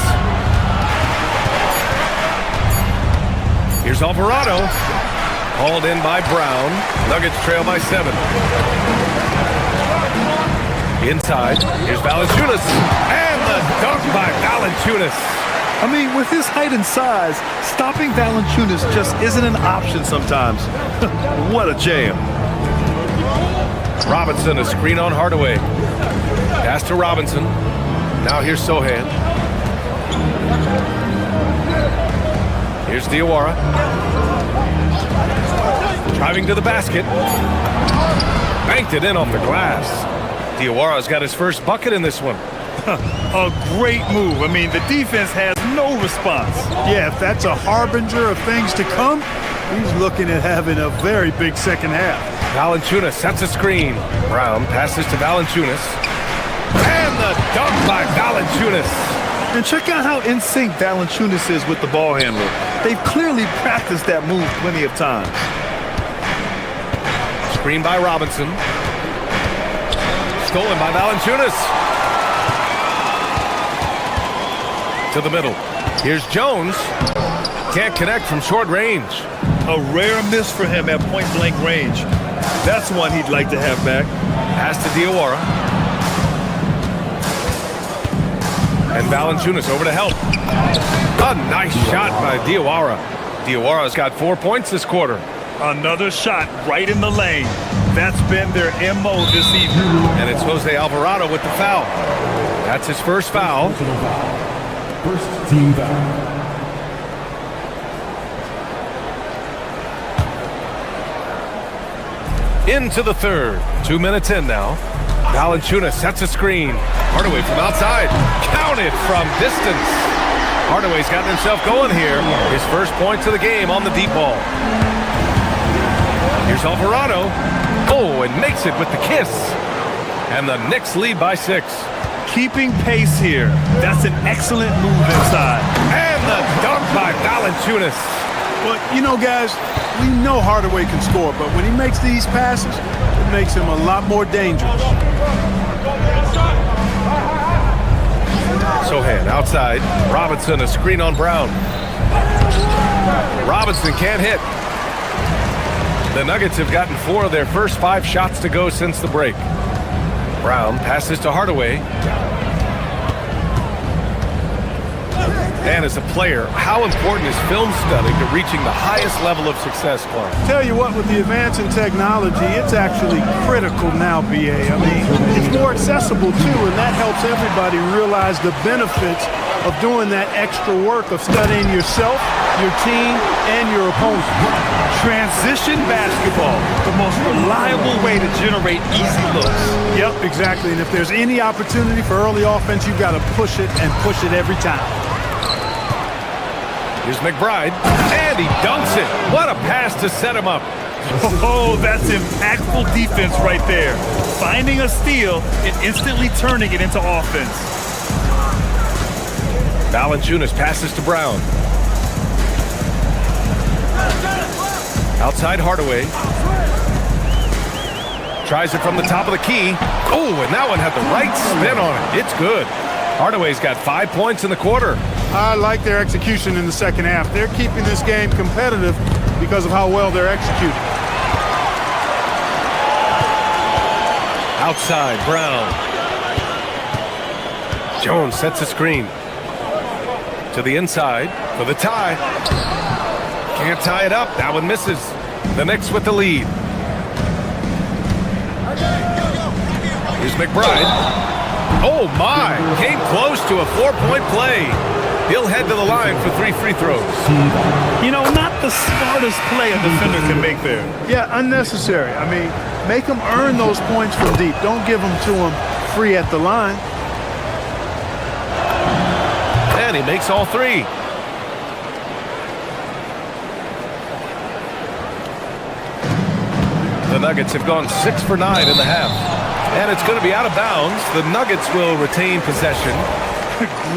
Here's Alvarado, hauled in by Brown. Nuggets trail by 7. Inside, here's Valanciunas, and the dunk by Valanciunas. I mean, with his height and size, stopping Valanciunas just isn't an option sometimes. What a jam. Robinson, a screen on Hardaway. Pass to Robinson. Now here's Sohan. Here's Diawara. Driving to the basket. Banked it in off the glass. Diawara's got his first bucket in this one. A great move. I mean, the defense has no response. Yeah, if that's a harbinger of things to come, he's looking at having a very big second half. Valanciunas sets a screen. Brown passes to Valanciunas. And the dunk by Valanciunas. And check out how in sync Valanciunas is with the ball handler. They've clearly practiced that move plenty of times. Screen by Robinson. Stolen by Valanciunas. To the middle. Here's Jones. Can't connect from short range. A rare miss for him at point-blank range. That's one he'd like to have back. Pass to Diawara. And Valanciunas over to help. A nice shot by Diawara. Diawara's got 4 points this quarter. Another shot right in the lane. That's been their MO this evening. And it's Jose Alvarado with the foul. That's his first foul. First team foul. Into the third. 2 minutes in now. Valanciunas sets a screen. Hardaway from outside. Counted from distance. Hardaway's gotten himself going here. His first points of the game on the deep ball. Here's Alvarado. Oh, and makes it with the kiss. And the Knicks lead by 6. Keeping pace here. That's an excellent move inside. And the dunk by Valanciunas. But, you know, guys, we know Hardaway can score, but when he makes these passes, it makes him a lot more dangerous. Sohan outside. Robinson, a screen on Brown. Robinson can't hit. The Nuggets have gotten 4 of their first 5 shots to go since the break. Brown passes to Hardaway. And as a player, how important is film study to reaching the highest level of success, Clark? Tell you what, with the advance in technology, it's actually critical now, BA. I mean, it's more accessible too, and that helps everybody realize the benefits of doing that extra work of studying yourself, your team, and your opponent. Transition basketball, the most reliable way to generate easy looks. Yep, exactly. And if there's any opportunity for early offense, you've got to push it and push it every time. Here's McBride, and he dunks it. What a pass to set him up. Oh, that's impactful defense right there. Finding a steal and instantly turning it into offense. Valanciunas passes to Brown. Outside Hardaway. Tries it from the top of the key. Oh, and that one had the right spin on it. It's good. Hardaway's got 5 points in the quarter. I like their execution in the second half. They're keeping this game competitive because of how well they're executing. Outside, Brown. Jones sets a screen. To the inside for the tie. Can't tie it up. That one misses. The Knicks with the lead. Here's McBride. Oh, my. Came close to a 4-point play. He'll head to the line for 3 free throws. You know, not the smartest play a defender can make there. Yeah, unnecessary. I mean, make them earn those points from deep. Don't give them to them free at the line. And he makes all 3. The Nuggets have gone 6 for 9 in the half. And it's going to be out of bounds. The Nuggets will retain possession.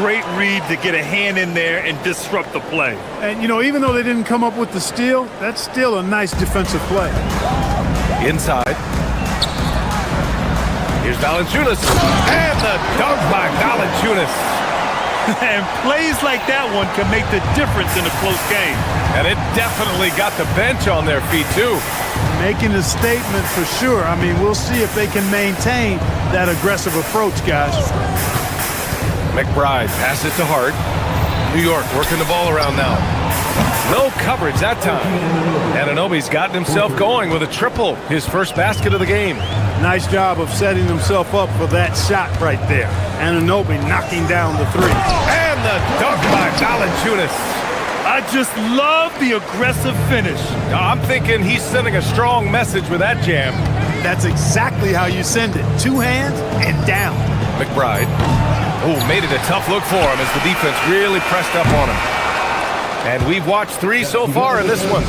Great read to get a hand in there and disrupt the play. And, you know, even though they didn't come up with the steal, that's still a nice defensive play. Inside. Here's Valanciunas. And the dunk by Valanciunas. And plays like that one can make the difference in a close game. And it definitely got the bench on their feet, too. Making a statement for sure. I mean, we'll see if they can maintain that aggressive approach, guys. McBride passes to Hart. New York working the ball around now. No coverage that time. Anunoby's gotten himself going with a triple, his first basket of the game. Nice job of setting himself up for that shot right there. Anunoby knocking down the 3. And the dunk by Valanciunas. I just love the aggressive finish. I'm thinking he's sending a strong message with that jam. That's exactly how you send it. 2 hands and down. McBride. Oh, made it a tough look for him as the defense really pressed up on him. And we've watched 3 so far in this one.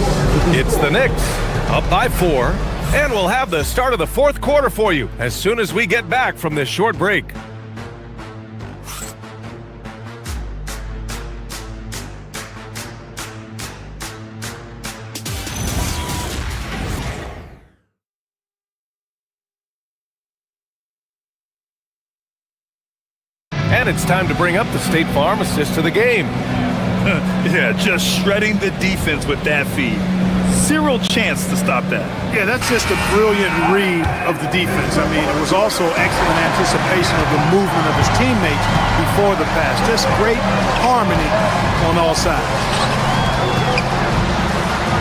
It's the Knicks up by 4. And we'll have the start of the 4th quarter for you as soon as we get back from this short break. And it's time to bring up the State Farm assist to the game. Yeah, just shredding the defense with that feed. Zero chance to stop that. Yeah, that's just a brilliant read of the defense. I mean, it was also excellent anticipation of the movement of his teammates before the pass. Just great harmony on all sides.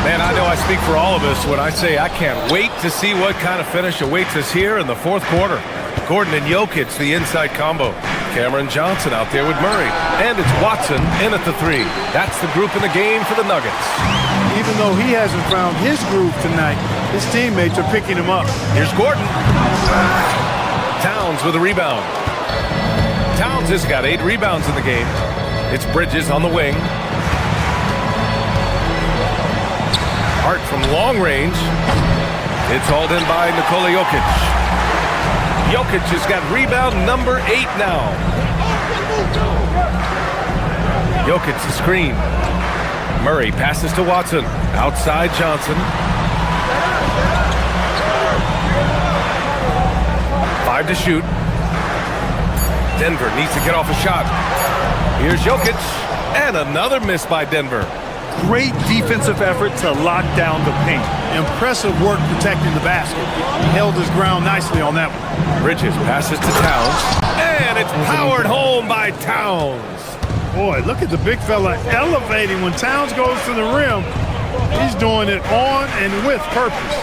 Man, I know I speak for all of us when I say I can't wait to see what kind of finish awaits us here in the 4th quarter. Gordon and Jokic, the inside combo. Cameron Johnson out there with Murray. And it's Watson in at the 3. That's the group in the game for the Nuggets. Even though he hasn't found his groove tonight, his teammates are picking him up. Here's Gordon. Towns with a rebound. Towns has got 8 rebounds in the game. It's Bridges on the wing. Hart from long range. It's hauled in by Nikola Jokic. Jokic has got rebound number 8 now. Jokic the screen. Murray passes to Watson. Outside Johnson. 5 to shoot. Denver needs to get off a shot. Here's Jokic. And another miss by Denver. Great defensive effort to lock down the paint. Impressive work protecting the basket. He held his ground nicely on that one. Bridges passes to Towns, and it's powered home by Towns. Boy, look at the big fella elevating when Towns goes to the rim. He's doing it on and with purpose.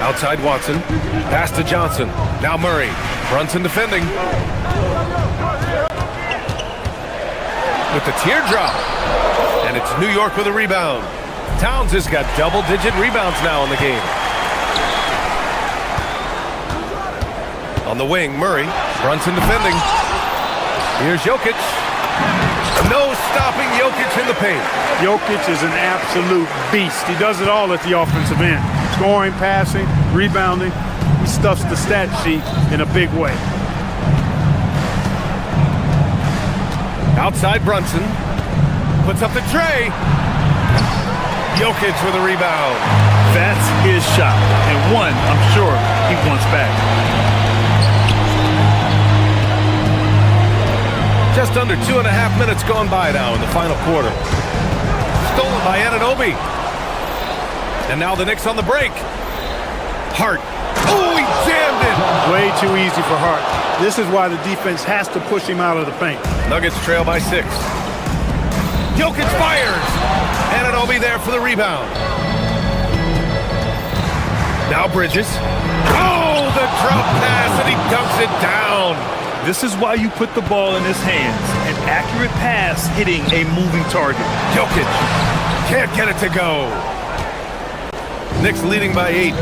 Outside Watson, pass to Johnson. Now Murray, Brunson defending. With the teardrop, and it's New York with a rebound. Towns has got double-digit rebounds now in the game. On the wing, Murray, Brunson defending. Here's Jokic. No stopping Jokic in the paint. Jokic is an absolute beast. He does it all at the offensive end. Scoring, passing, rebounding. He stuffs the stat sheet in a big way. Outside Brunson. Puts up the tray. Jokic with a rebound. That's his shot, and one I'm sure he wants back. Just under 2.5 minutes gone by now in the final quarter. Stolen by Anunoby. And now the Knicks on the break. Hart. Oh, he jammed it. Way too easy for Hart. This is why the defense has to push him out of the paint. Nuggets trail by 6. Jokic fires. Anunoby there for the rebound. Now Bridges. Oh, the drop pass, and he dunks it down. This is why you put the ball in his hands. An accurate pass hitting a moving target. Jokic can't get it to go. Knicks leading by 8.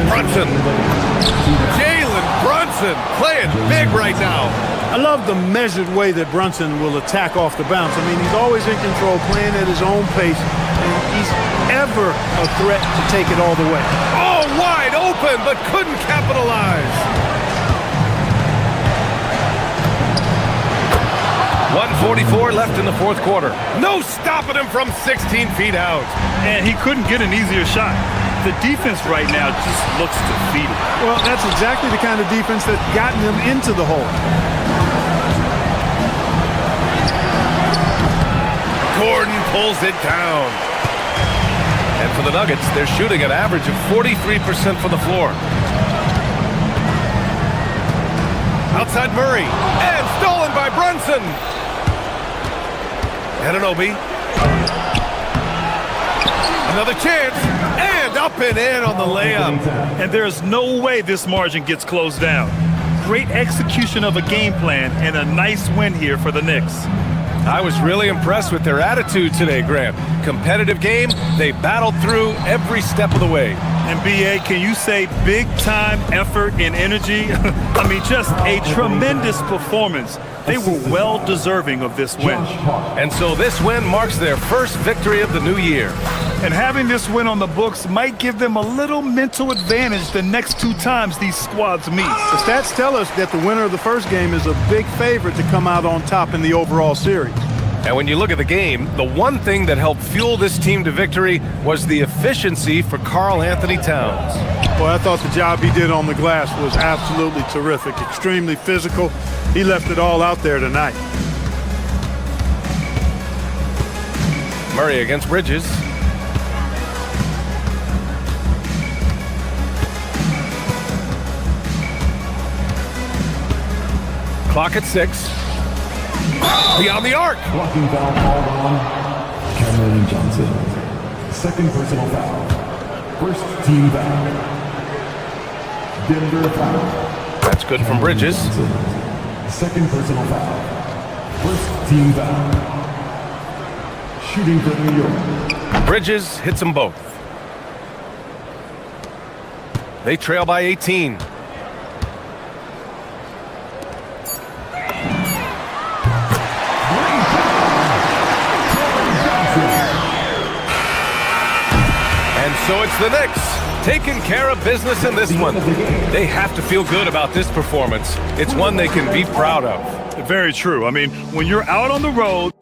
Brunson. Jalen Brunson playing big right now. I love the measured way that Brunson will attack off the bounce. I mean, he's always in control, playing at his own pace, and he's ever a threat to take it all the way. Oh, wide open, but couldn't capitalize. 1:44 left in the fourth quarter. No stopping him from 16 feet out. And he couldn't get an easier shot. The defense right now just looks defeated. Well, that's exactly the kind of defense that's gotten them into the hole. Gordon pulls it down. And for the Nuggets, they're shooting an average of 43% from the floor. Outside Murray. And stolen by Brunson. Anunoby. Another chance. And up and in on the layup. And there's no way this margin gets closed down. Great execution of a game plan and a nice win here for the Knicks. I was really impressed with their attitude today, Grant. Competitive game, they battled through every step of the way. And B.A., can you say big time effort and energy? I mean, just a tremendous performance. They were well deserving of this win. And so this win marks their first victory of the new year. And having this win on the books might give them a little mental advantage the next 2 times these squads meet. The stats tell us that the winner of the first game is a big favorite to come out on top in the overall series. And when you look at the game, the one thing that helped fuel this team to victory was the efficiency for Karl Anthony Towns. Well, I thought the job he did on the glass was absolutely terrific, extremely physical. He left it all out there tonight. Murray against Bridges. Clock at 6. Beyond the arc. Blocking foul called on Cameron Johnson. Second personal foul. First team foul. Denver foul. That's good from Bridges. Second personal foul. First team foul. Shooting for New York. Bridges hits them both. They trail by 18. So it's the Knicks taking care of business in this one. They have to feel good about this performance. It's one they can be proud of. Very true. I mean, when you're out on the road,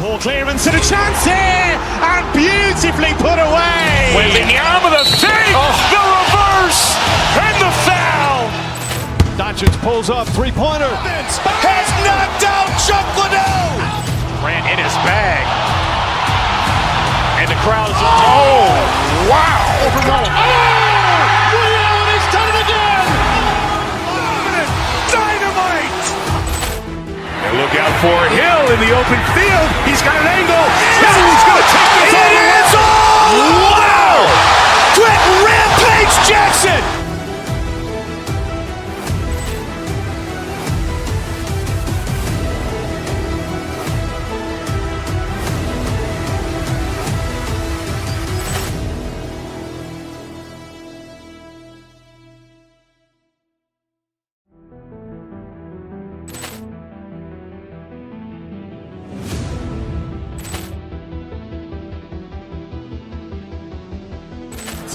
Ball clearance and a chance here, and beautifully put away. Wembanyama the fake, the reverse, and the foul. Doncic pulls up, three-pointer. Has knocked out Chuck Liddell. Grant in his bag. And the crowd is, oh, wow. Leon has done it again. Dynamite. And look out for Hill in the open field. He's got an angle. Hill is going to take this all the way. Wow. Quit Rampage Jackson.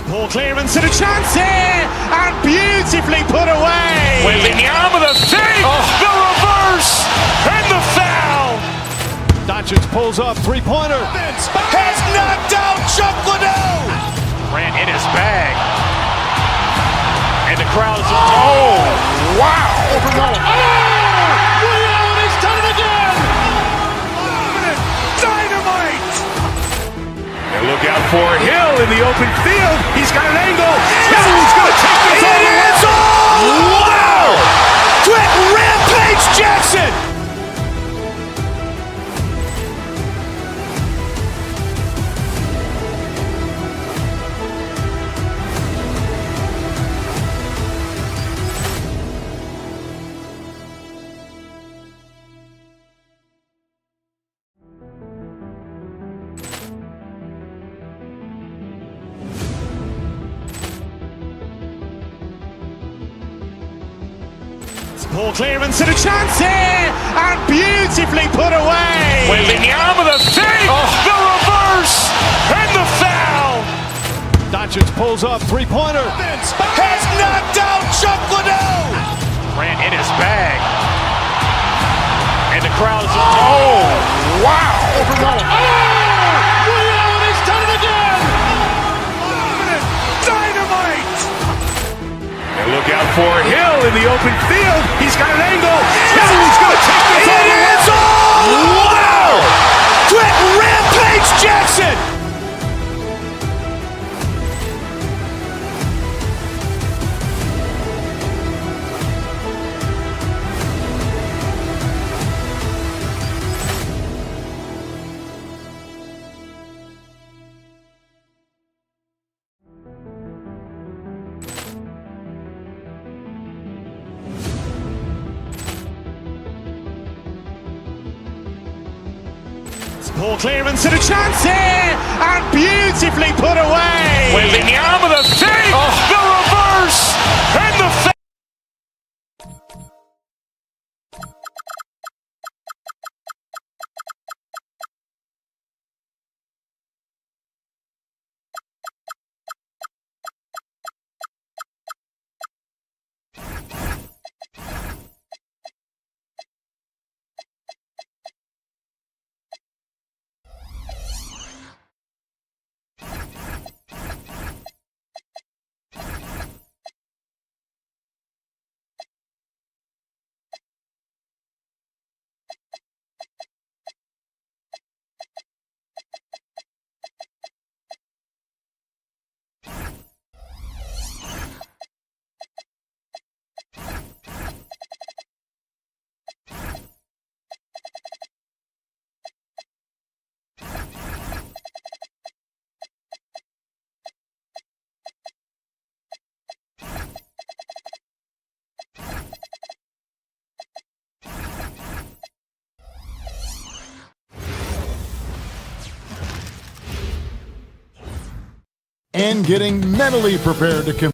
Ball clearance and a chance here, and beautifully put away. Wembanyama the fake, the reverse, and the foul. Doncic pulls up, three-pointer. Has knocked out Chuck Liddell. Grant in his bag. And the crowd is, oh, wow. Leon has done it again. Dynamite. And look out for Hill in the open field. He's got an angle. Hill is going to take this all the way. Wow. Quit Rampage Jackson. Ball clearance and a chance here, and beautifully put away. Wembanyama the fake, the reverse, and the foul. Doncic pulls up, three-pointer. Has knocked out Chuck Liddell. Grant in his bag. And the crowd is, oh, wow. Leon has done it again. Dynamite. And look out for Hill in the open field. He's got an angle. Hill is going to take this all the way. Wow. Quit Rampage Jackson. Ball clearance and a chance here, and beautifully put away. Wembanyama the fake, the reverse, and the foul. And getting mentally prepared to compete.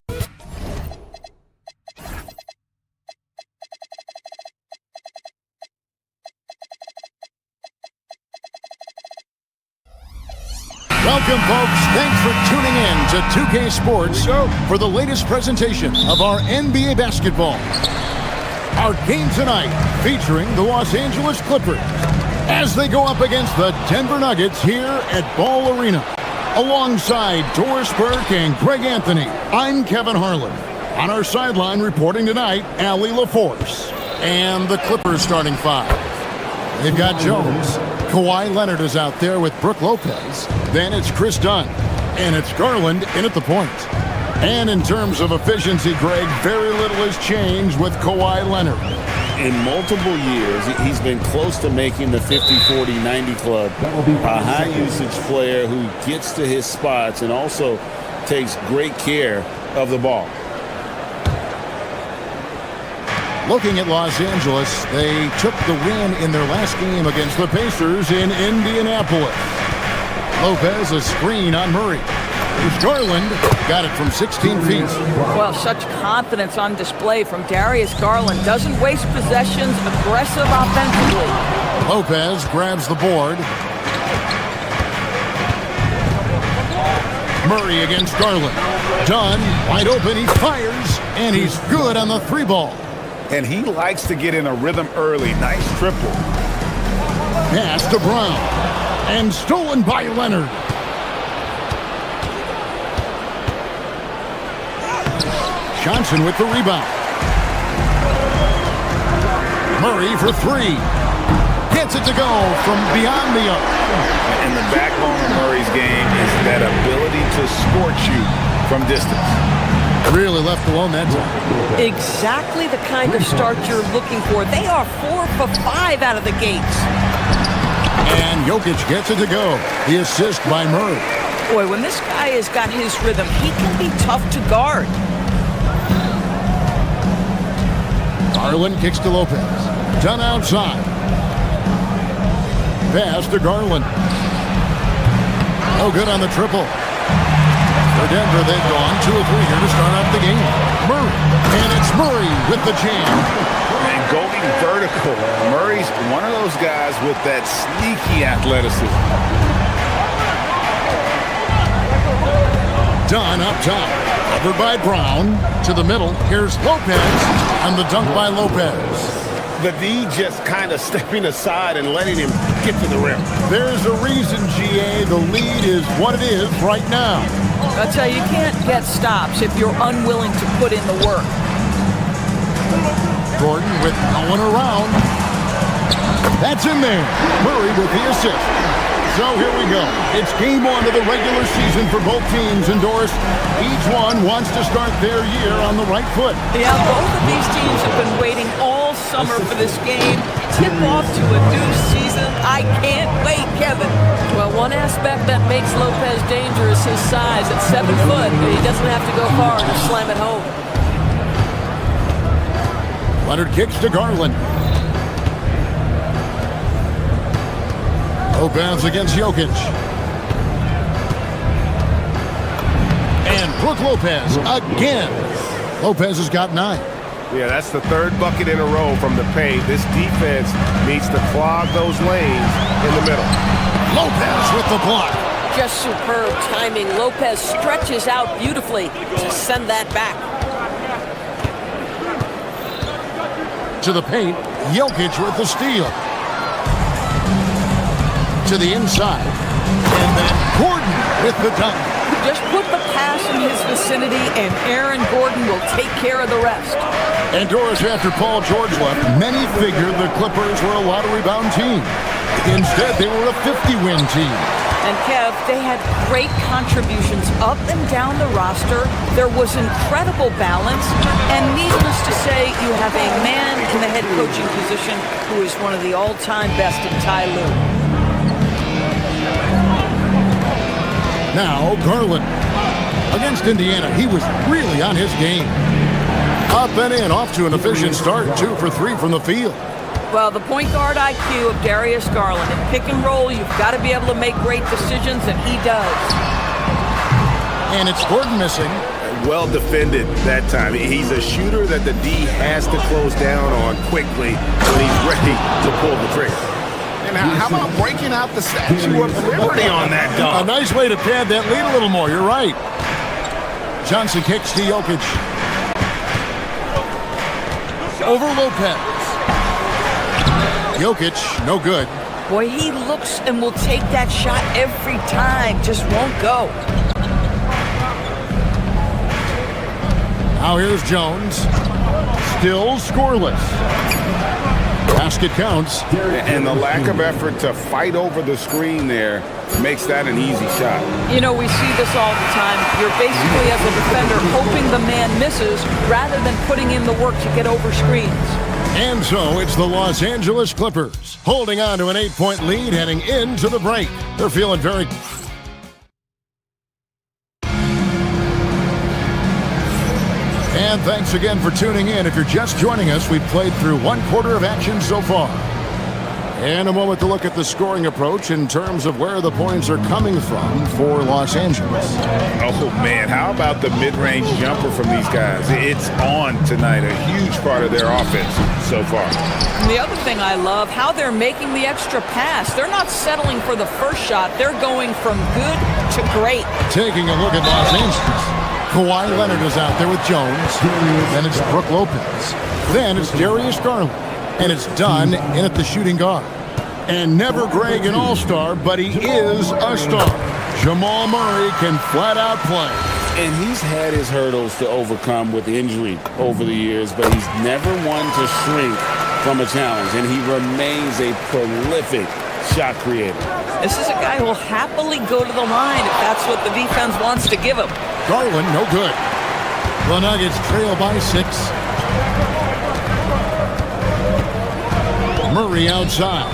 Welcome, folks. Thanks for tuning in to 2K Sports for the latest presentation of our NBA basketball. Our game tonight featuring the Los Angeles Clippers as they go up against the Denver Nuggets here at Ball Arena. Alongside Doris Burke and Greg Anthony, I'm Kevin Harlan. On our sideline reporting tonight, Allie LaForce. And the Clippers starting five. They've got Jones. Kawhi Leonard is out there with Brooke Lopez. Then it's Chris Dunn. And it's Garland in at the point. And in terms of efficiency, Greg, very little has changed with Kawhi Leonard. In multiple years, he's been close to making the 50-40-90 club. A high-usage player who gets to his spots and also takes great care of the ball. Looking at Los Angeles, they took the win in their last game against the Pacers in Indianapolis. Lopez, a screen on Murray. Here's Garland, got it from 16 feet. Well, such confidence on display from Darius Garland. Doesn't waste possessions, aggressive offensively. Lopez grabs the board. Murray against Garland. Dunn, wide open, he fires, and he's good on the three ball. And he likes to get in a rhythm early. Nice triple. Pass to Brown. And stolen by Leonard. Johnson with the rebound. Murray for three. Gets it to go from beyond the arc. And the backbone of Murray's game is that ability to scorch you from distance. Really left alone that time. Exactly the kind of start you're looking for. They are 4 for 5 out of the gates. And Jokic gets it to go. The assist by Murray. Boy, when this guy has got his rhythm, he can be tough to guard. Garland kicks to Lopez. Done outside. Pass to Garland. No good on the triple. For Denver, they've gone 2 of 3 here to start off the game. Murray. And it's Murray with the jam. And going vertical. Murray's one of those guys with that sneaky athleticism. Dunn up top. Covered by Brown. To the middle. Here's Lopez. And the dunk by Lopez. The D just kind of stepping aside and letting him get to the rim. There's a reason, GA. The lead is what it is right now. I tell you, you can't get stops if you're unwilling to put in the work. Gordon with no one around. That's in there. Murray with the assist. So here we go. It's game 1 of the regular season for both teams. And Doris, each one wants to start their year on the right foot. Yeah, both of these teams have been waiting all summer for this game. Tip off to a new season. I can't wait, Kevin. Well, one aspect that makes Lopez dangerous is his size. At 7 foot, but he doesn't have to go far to slam it home. Leonard kicks to Garland. Lopez against Jokic. And Brooke Lopez again. Lopez has got 9. Yeah, that's the 3rd bucket in a row from the paint. This defense needs to clog those lanes in the middle. Lopez with the block. Just superb timing. Lopez stretches out beautifully to send that back. To the paint, Jokic with the steal. To the inside. And then Gordon with the dunk. Just put the pass in his vicinity and Aaron Gordon will take care of the rest. And Doris, after Paul George left, many figured the Clippers were a lottery bound team. Instead, they were a 50-win team. And Kev, they had great contributions up and down the roster. There was incredible balance. And needless to say, you have a man in the head coaching position who is one of the all-time best in Ty Lue. Now, Garland. Against Indiana, he was really on his game. Up and in, off to an efficient start. 2 for 3 from the field. Well, the point guard IQ of Darius Garland. In pick and roll, you've got to be able to make great decisions, and he does. And it's Gordon missing. Well defended that time. He's a shooter that the D has to close down on quickly when he's ready to pull the trigger. And how about breaking out the Statue of Liberty on that dunk? A nice way to pad that lead a little more. You're right. Johnson kicks to Jokic. Over Lopez. Jokic, no good. Boy, he looks and will take that shot every time, just won't go. Now here's Jones. Still scoreless. Basket counts. And the lack of effort to fight over the screen there makes that an easy shot. You know, we see this all the time. You're basically, as a defender, hoping the man misses rather than putting in the work to get over screens. And so it's the Los Angeles Clippers holding on to an 8-point lead heading into the break. They're feeling very... And thanks again for tuning in. If you're just joining us, we've played through one quarter of action so far. And a moment to look at the scoring approach in terms of where the points are coming from for Los Angeles. Oh, man, how about the mid-range jumper from these guys? It's on tonight, a huge part of their offense so far. And the other thing I love, how they're making the extra pass. They're not settling for the first shot. They're going from good to great. Taking a look at Los Angeles. Kawhi Leonard is out there with Jones. Then it's Brook Lopez. Then it's Darius Garland. And it's done in at the shooting guard. And never Greg an all-star, but he is a star. Jamal Murray can flat out play. And he's had his hurdles to overcome with injury over the years, but he's never one to shrink from a challenge. And he remains a prolific shot creator. This is a guy who will happily go to the line if that's what the defense wants to give him. Garland, no good. The Nuggets trail by 6. Murray outside.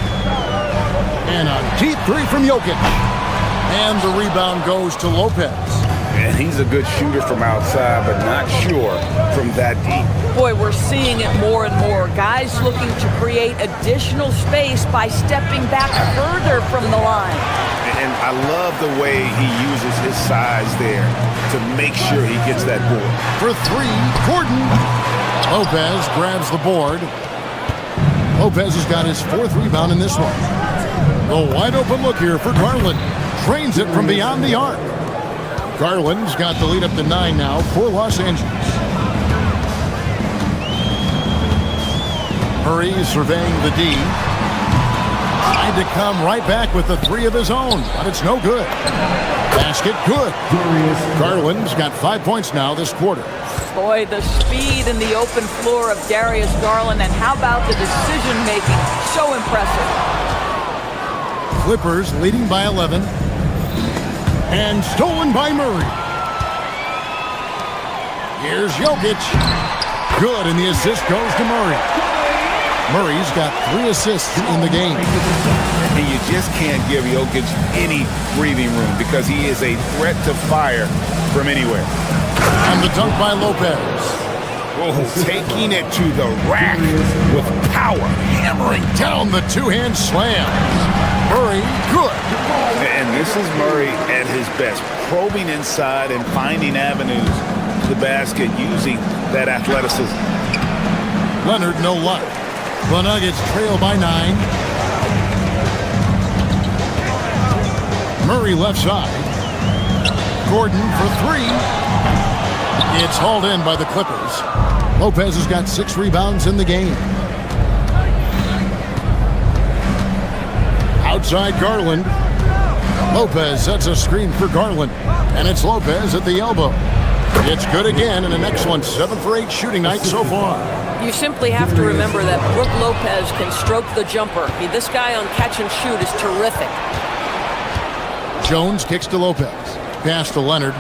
And a deep three from Jokic. And the rebound goes to Lopez. And he's a good shooter from outside, but not sure from that deep. Boy, we're seeing it more and more. Guys looking to create additional space by stepping back further from the line. And I love the way he uses his size there to make sure he gets that board. For 3, Gordon. Lopez grabs the board. Lopez has got his 4th rebound in this one. The wide open look here for Garland. Trains it from beyond the arc. Garland's got the lead up to 9 now for Los Angeles. Murray surveying the D. Tried to come right back with the 3 of his own, but it's no good. Basket good. Garland's got 5 points now this quarter. Boy, the speed in the open floor of Darius Garland, and how about the decision-making? So impressive. Clippers leading by 11. And stolen by Murray. Here's Jokic. Good, and the assist goes to Murray. Murray's got 3 assists in the game. And you just can't give Jokic any breathing room because he is a threat to fire from anywhere. And the dunk by Lopez. Oh, taking it to the rack with power. Hammering down the 2-hand slam. Murray, good. And this is Murray at his best, probing inside and finding avenues to the basket using that athleticism. Leonard, no luck. The Nuggets trail by 9. Murray left side. Gordon for 3. It's hauled in by the Clippers. Lopez has got 6 rebounds in the game. Outside Garland. Lopez sets a screen for Garland. And it's Lopez at the elbow. It's good again, and an excellent 7 for 8 shooting night so far. You simply have to remember that Brook Lopez can stroke the jumper. This guy on catch and shoot is terrific. Jones kicks to Lopez. Pass to Leonard.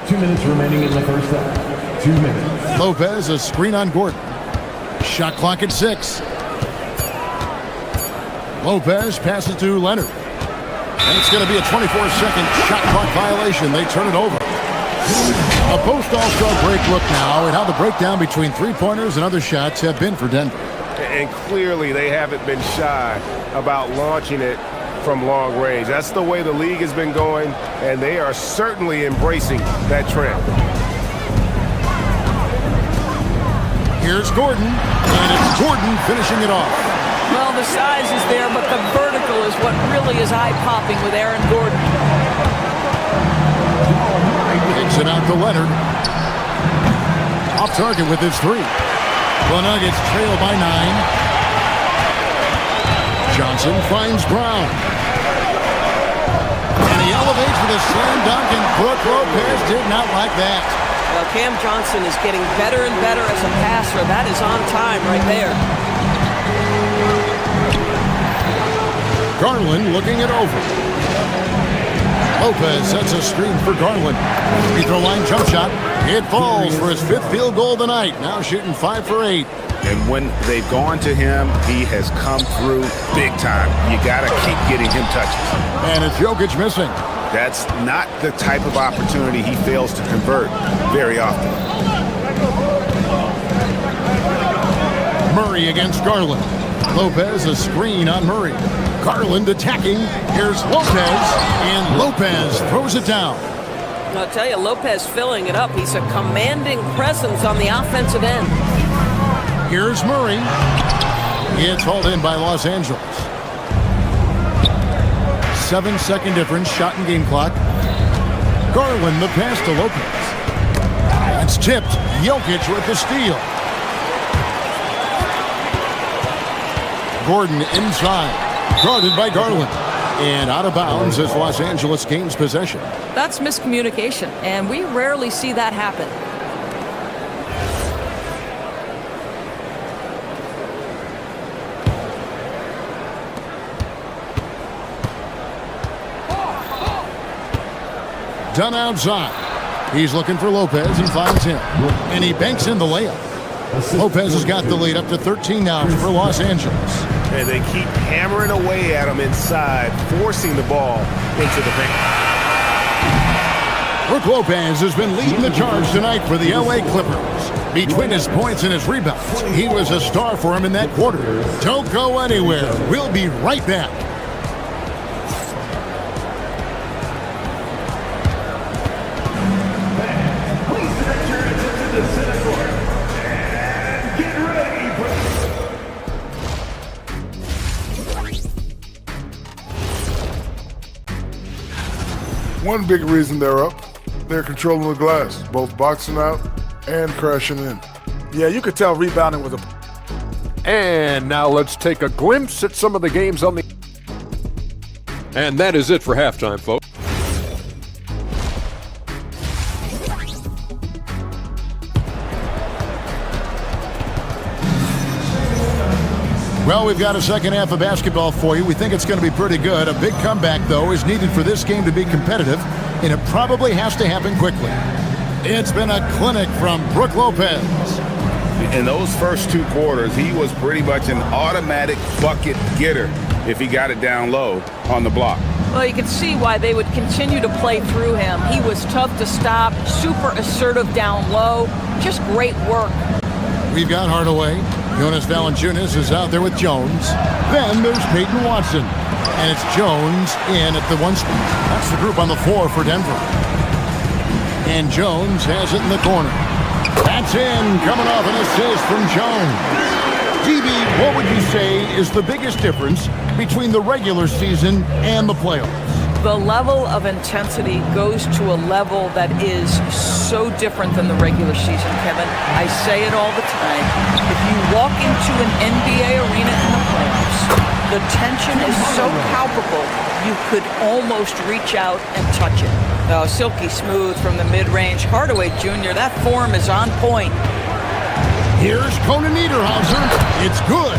2 minutes remaining in the first half. 2 minutes. Lopez, a screen on Gordon. Shot clock at 6. Lopez passes to Leonard. And it's going to be a 24-second shot clock violation. They turn it over. A post-All-Star break look now at how the breakdown between three-pointers and other shots have been for Denver. And clearly they haven't been shy about launching it from long range. That's the way the league has been going, and they are certainly embracing that trend. Here's Gordon, and it's Gordon finishing it off. Well, the size is there, but the vertical is what really is eye-popping with Aaron Gordon. Kicks it out to Leonard. Off target with his 3. The Nuggets trail by 9. Johnson finds Brown. And he elevates with a slam dunk, and Brook Lopez did not like that. Well, Cam Johnson is getting better and better as a passer. That is on time right there. Garland looking it over. Lopez sets a screen for Garland. Free throw line jump shot. It falls for his 5th field goal of the night. Now shooting 5 for 8. And when they've gone to him, he has come through big time. You got to keep getting him touches. And it's Jokic missing. That's not the type of opportunity he fails to convert very often. Murray against Garland. Lopez a screen on Murray. Garland attacking. Here's Lopez, and Lopez throws it down. I'll tell you, Lopez filling it up. He's a commanding presence on the offensive end. Here's Murray. It's hauled in by Los Angeles. 7-second difference, shot and game clock. Garland the pass to Lopez. That's tipped. Jokic with the steal. Gordon inside. Guarded by Garland. And out of bounds as Los Angeles gains possession. That's miscommunication, and we rarely see that happen. Done outside. He's looking for Lopez. He finds him. And he banks in the layup. Lopez has got the lead up to 13 now for Los Angeles. And they keep hammering away at him inside, forcing the ball into the paint. Brook Lopez has been leading the charge tonight for the LA Clippers. Between his points and his rebounds, he was a star for him in that quarter. Don't go anywhere. We'll be right back. One big reason they're up, they're controlling the glass, both boxing out and crashing in. Yeah, you could tell rebounding was a... And now let's take a glimpse at some of the games on the... And that is it for halftime, folks. Well, we've got a second half of basketball for you. We think it's going to be pretty good. A big comeback, though, is needed for this game to be competitive, and it probably has to happen quickly. It's been a clinic from Brook Lopez. In those first 2 quarters, he was pretty much an automatic bucket getter if he got it down low on the block. Well, you can see why they would continue to play through him. He was tough to stop, super assertive down low, just great work. We've got Hardaway. Jonas Valanciunas is out there with Jones. Then there's Peyton Watson. And it's Jones in at the 1 spot. That's the group on the floor for Denver. And Jones has it in the corner. That's in, coming off an assist from Jones. DB, what would you say is the biggest difference between the regular season and the playoffs? The level of intensity goes to a level that is so different than the regular season, Kevin. I say it all the time. If you walk into an NBA arena in the playoffs, the tension is so palpable, you could almost reach out and touch it. Oh, silky smooth from the mid-range. Hardaway Jr., that form is on point. Here's Conan Niederhauser. It's good.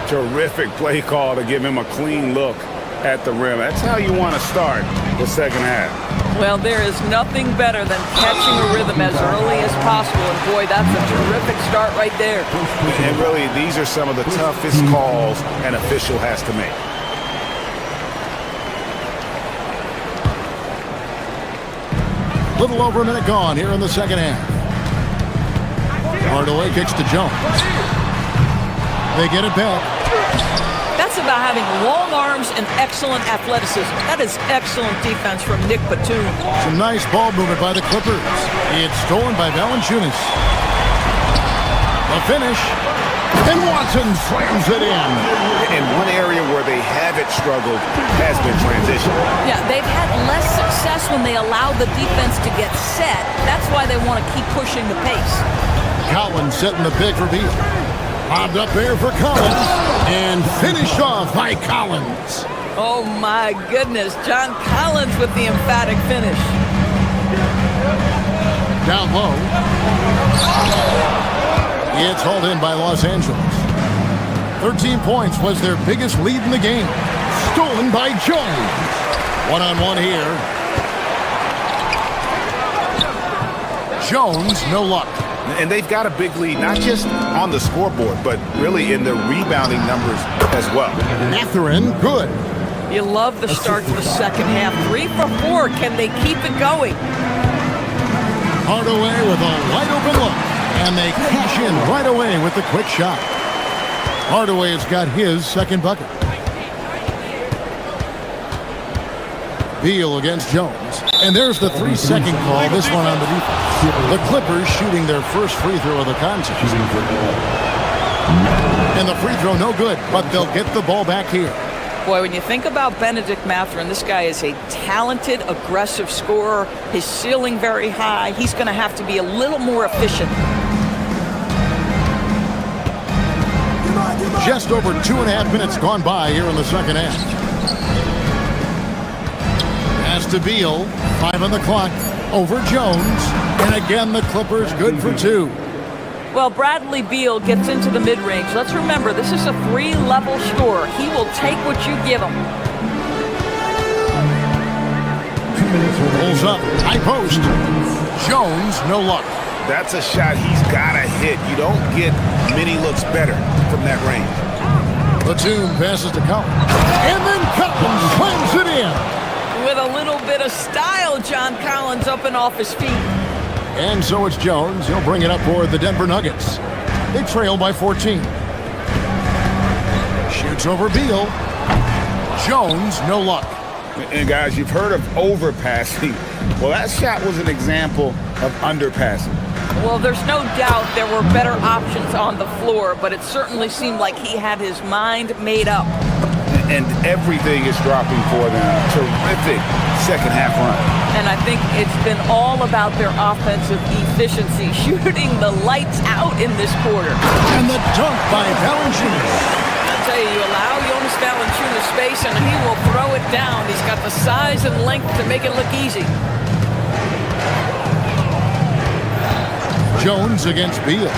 Terrific play call to give him a clean look at the rim. That's how you want to start the second half. Well, there is nothing better than catching a rhythm as early as possible, and boy, that's a terrific start right there. And really, these are some of the toughest calls an official has to make. Little over a minute gone here in the second half. Hardaway kicks to Jones. They get it back. That's about having long arms and excellent athleticism. That is excellent defense from Nick Batum. Some nice ball movement by the Clippers. It's stolen by Valanciunas. The finish. And Watson slams it in. And one area where they haven't struggled has been transition. Yeah, they've had less success when they allow the defense to get set. That's why they want to keep pushing the pace. Collins setting the pick for Beal. Bobbed up there for Collins and finished off by Collins. Oh my goodness, John Collins with the emphatic finish. Down low. It's hauled in by Los Angeles. 13 points was their biggest lead in the game. Stolen by Jones. One-on-one here. Jones, no luck. And they've got a big lead, not just on the scoreboard, but really in the rebounding numbers as well. Mathurin, good. You love the start to the second half. 3 for 4. Can they keep it going? Hardaway with a wide open look. And they cash in right away with the quick shot. Hardaway has got his second bucket. Beal against Jones. And there's the 3-second call, this one on the defense. The Clippers shooting their first free throw of the contest. And the free throw no good, but they'll get the ball back here. Boy, when you think about Benedict Mathurin, this guy is a talented, aggressive scorer. His ceiling very high. He's going to have to be a little more efficient. Just over 2.5 minutes gone by here in the second half. Pass to Beal, 5 on the clock, over Jones, and again the Clippers good for 2. Well, Bradley Beal gets into the mid-range. Let's remember, this is a 3-level scorer. He will take what you give him. Pulls up, high post. Jones, no luck. That's a shot he's got to hit. You don't get many looks better from that range. Platoon passes to Collins. And then Collins slams it in. With a little bit of style, John Collins up and off his feet. And so it's Jones. He'll bring it up for the Denver Nuggets. They trail by 14. Shoots over Beal. Jones, no luck. And guys, you've heard of overpassing. Well, that shot was an example of underpassing. Well, there's no doubt there were better options on the floor, but it certainly seemed like he had his mind made up. And everything is dropping for them. Terrific second half run. And I think it's been all about their offensive efficiency, shooting the lights out in this quarter. And the dunk by Valanciunas. I tell you, you allow Jonas Valanciunas space and he will throw it down. He's got the size and length to make it look easy. Jones against Beal.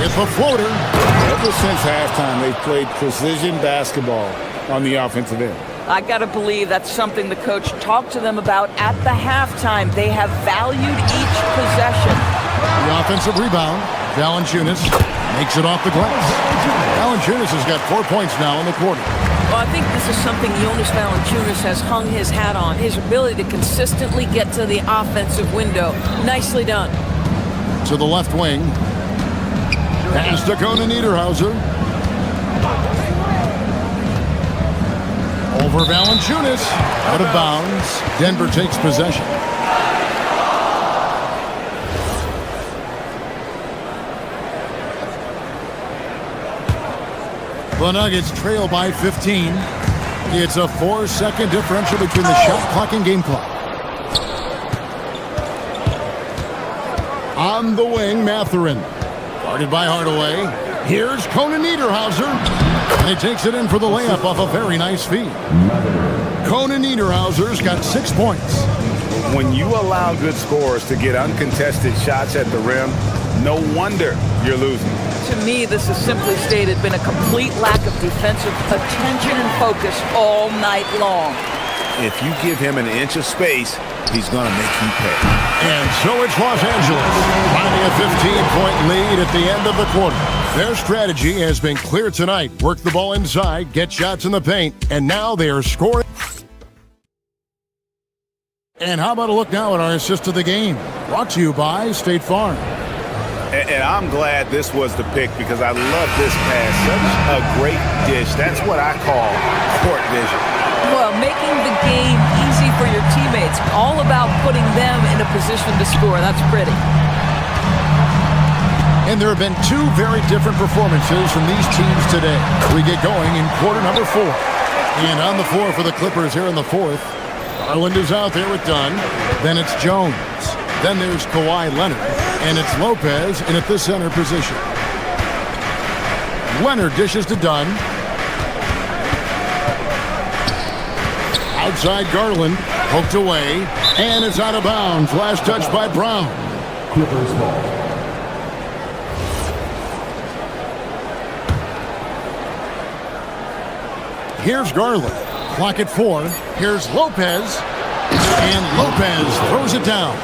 It's a floater. Ever since halftime, they've played precision basketball on the offensive end. I got to believe that's something the coach talked to them about at the halftime. They have valued each possession. The offensive rebound. Valanciunas makes it off the glass. Valanciunas has got 4 points now in the quarter. Well, I think this is something Jonas Valanciunas has hung his hat on. His ability to consistently get to the offensive window. Nicely done. To the left wing. Pass to Conan Niederhauser. Over Valanciunas. Out of bounds. Denver takes possession. The Nuggets trail by 15. It's a 4-second differential between the shot clock and game clock. On the wing, Mathurin. Guarded by Hardaway. Here's Conan Niederhauser. And he takes it in for the layup off a very nice feed. Conan Niederhauser's got 6 points. When you allow good scorers to get uncontested shots at the rim, no wonder you're losing. To me, this has simply stated been a complete lack of defensive attention and focus all night long. If you give him an inch of space, he's going to make you pay. And so it's Los Angeles, finding a 15-point lead at the end of the quarter. Their strategy has been clear tonight. Work the ball inside, get shots in the paint, and now they are scoring. And how about a look now at our assist of the game? Brought to you by State Farm. And I'm glad this was the pick because I love this pass. Such a great dish. That's what I call court vision. Well, making the game easy for your teammates. All about putting them in a position to score. That's pretty. And there have been 2 very different performances from these teams today. We get going in quarter number 4. And on the floor for the Clippers here in the 4th. Garland is out there with Dunn. Then it's Jones. Then there's Kawhi Leonard, and it's Lopez in at the center position. Leonard dishes to Dunn. Outside Garland, poked away, and it's out of bounds. Last touch by Brown. Clippers ball. Here's Garland. Clock at 4. Here's Lopez. And Lopez throws it down.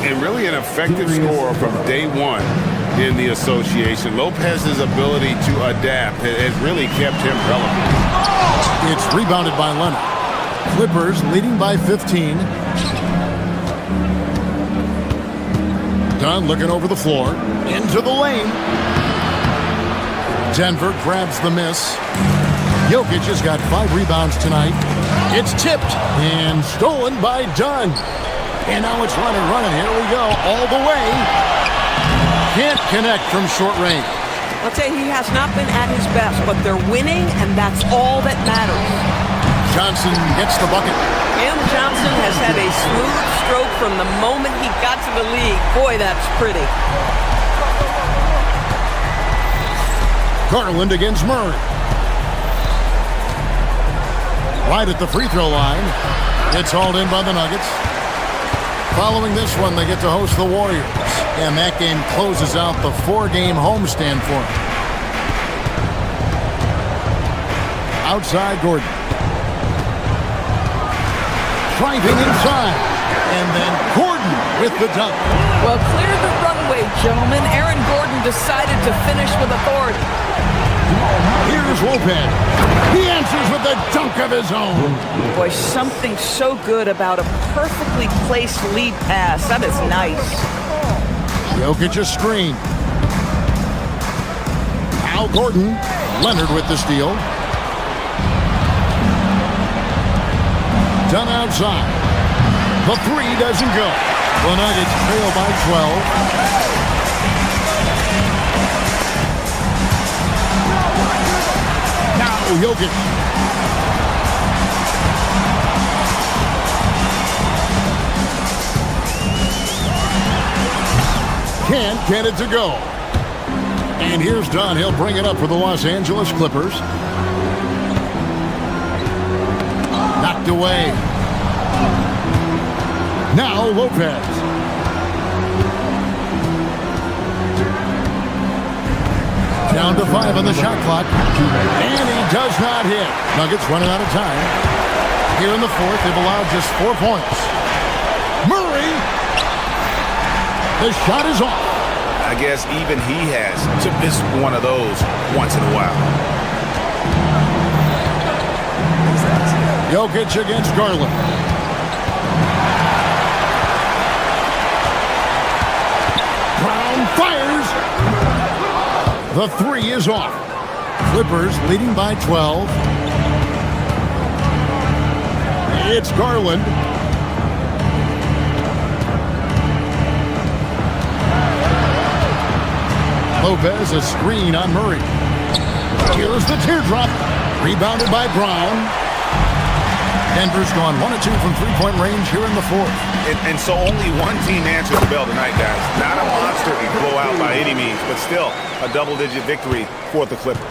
And really an effective scorer from day one in the association. Lopez's ability to adapt has really kept him relevant. It's rebounded by Leonard. Clippers leading by 15. Dunn looking over the floor. Into the lane. Denver grabs the miss. Jokic has got 5 rebounds tonight. It's tipped and stolen by Dunn. And now it's Leonard running. Here we go. All the way. Can't connect from short range. I'll tell you, he has not been at his best, but they're winning, and that's all that matters. Johnson gets the bucket. Cam Johnson has had a smooth stroke from the moment he got to the league. Boy, that's pretty. Garland against Murray. Right at the free throw line. It's hauled in by the Nuggets. Following this one, they get to host the Warriors. And that game closes out the 4-game homestand for them. Outside Gordon. Driving inside. And then Gordon with the dunk. Well, clear the runway, gentlemen. Aaron Gordon decided to finish with authority. Here's Lopez. He answers with a dunk of his own. Boy, something so good about a perfectly placed lead pass. That is nice. Jokic a screen. Al Gordon. Leonard with the steal. Done outside. The 3 doesn't go. The Nuggets trail by 12. Jokic. Can't get it to go. And here's Dunn. He'll bring it up for the Los Angeles Clippers. Knocked away. Now Lopez. Down to 5 on the shot clock. And he does not hit. Nuggets running out of time. Here in the 4th, they've allowed just 4 points. Murray. The shot is off. I guess even he has to miss one of those once in a while. Jokic against Garland. Brown fires. The 3 is off. Clippers leading by 12. It's Garland. Lopez a screen on Murray. Here's the teardrop. Rebounded by Brown. Denver's gone 1 of 2 from 3-point range here in the 4th. And so only one team answered the bell tonight, guys. Not a monster blowout by any means, but still a double-digit victory for the Clippers.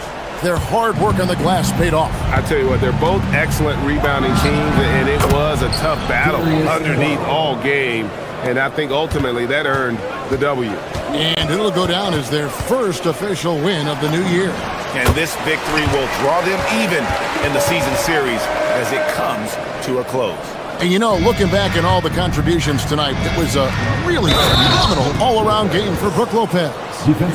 Their hard work on the glass paid off. I tell you what, they're both excellent rebounding teams, and it was a tough battle underneath all game. And I think ultimately that earned the W. And it'll go down as their first official win of the new year. And this victory will draw them even in the season series as it comes to a close. And you know, looking back at all the contributions tonight, it was a really phenomenal all-around game for Brook Lopez.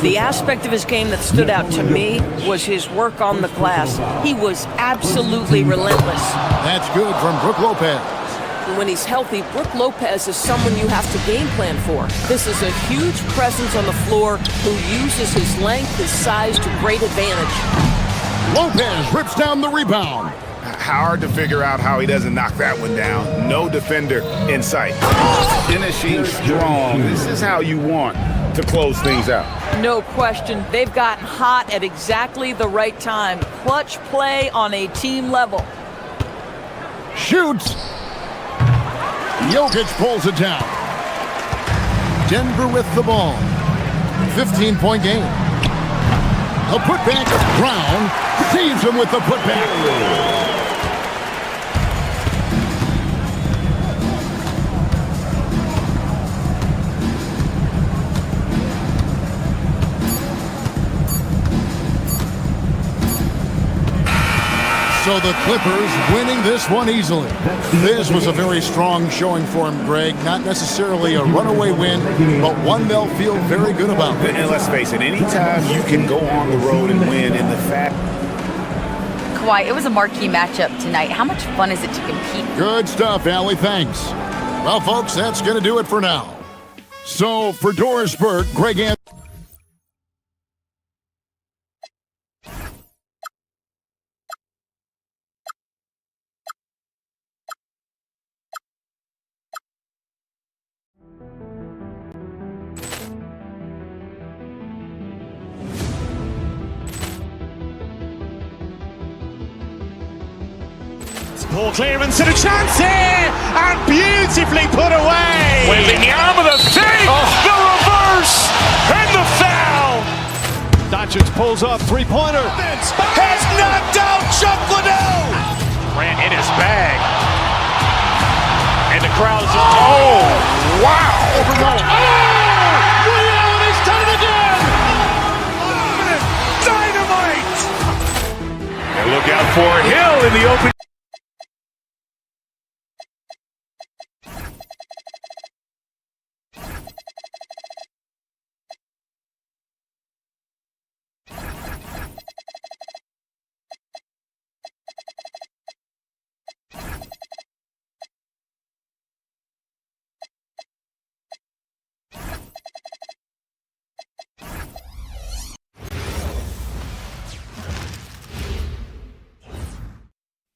The aspect of his game that stood out to me was his work on the glass. He was absolutely relentless. That's good from Brook Lopez. When he's healthy, Brook Lopez is someone you have to game plan for. This is a huge presence on the floor who uses his length, his size to great advantage. Lopez rips down the rebound. Hard to figure out how he doesn't knock that one down. No defender in sight. Finishing strong. This is how you want to close things out. No question. They've gotten hot at exactly the right time. Clutch play on a team level. Shoots. Jokic pulls it down. Denver with the ball. 15-point game. A putback. Brown saves him with the putback. So the Clippers winning this one easily. This was a very strong showing for him, Greg. Not necessarily a runaway win, but one they'll feel very good about. And let's face it, anytime you can go on the road and win in the fact. Kawhi, it was a marquee matchup tonight. How much fun is it to compete? Good stuff, Allie. Thanks. Well, folks, that's going to do it for now. So for Doris Burke, Greg Anthony. Ball clearance and a chance here, and beautifully put away. Wembanyama the save, the reverse, and the foul. Doncic pulls up, three-pointer. Has knocked out Chuck Liddell. Ran in his bag. And the crowd is... Oh, wow. Ray Allen has done it again. Dynamite. And look out for Hill in the open.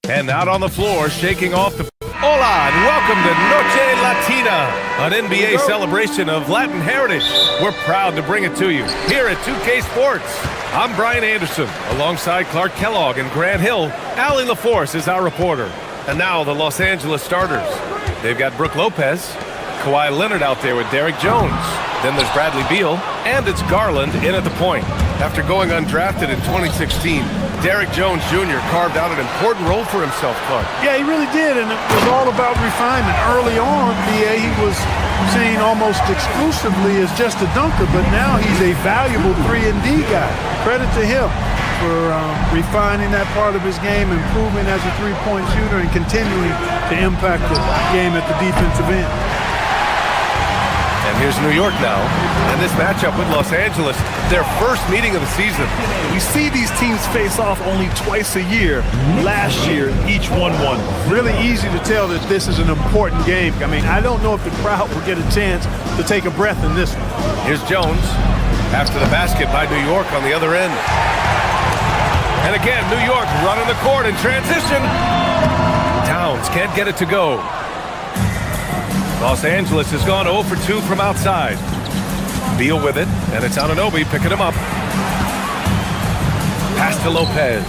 And out on the floor, shaking off the... Hola, and welcome to Noche Latina, an NBA celebration of Latin heritage. We're proud to bring it to you here at 2K Sports. I'm Brian Anderson, alongside Clark Kellogg and Grant Hill. Allie LaForce is our reporter. And now the Los Angeles starters. They've got Brook Lopez, Kawhi Leonard out there with Derek Jones. Then there's Bradley Beal, and it's Garland in at the point. After going undrafted in 2016, Derek Jones Jr. carved out an important role for himself, Clark. Yeah, he really did, and it was all about refinement. Early on, BA, he was seen almost exclusively as just a dunker, but now he's a valuable 3-and-D guy. Credit to him for refining that part of his game, improving as a three-point shooter, and continuing to impact the game at the defensive end. And here's New York now, and this matchup with Los Angeles, their first meeting of the season. We see these teams face off only twice a year. Last year, each won one. Really easy to tell that this is an important game. I mean, I don't know if the crowd will get a chance to take a breath in this one. Here's Jones after the basket by New York on the other end. And again, New York running the court in transition. Towns can't get it to go. Los Angeles has gone 0 for 2 from outside. Beal with it, and it's Anunoby picking him up. Pass to Lopez.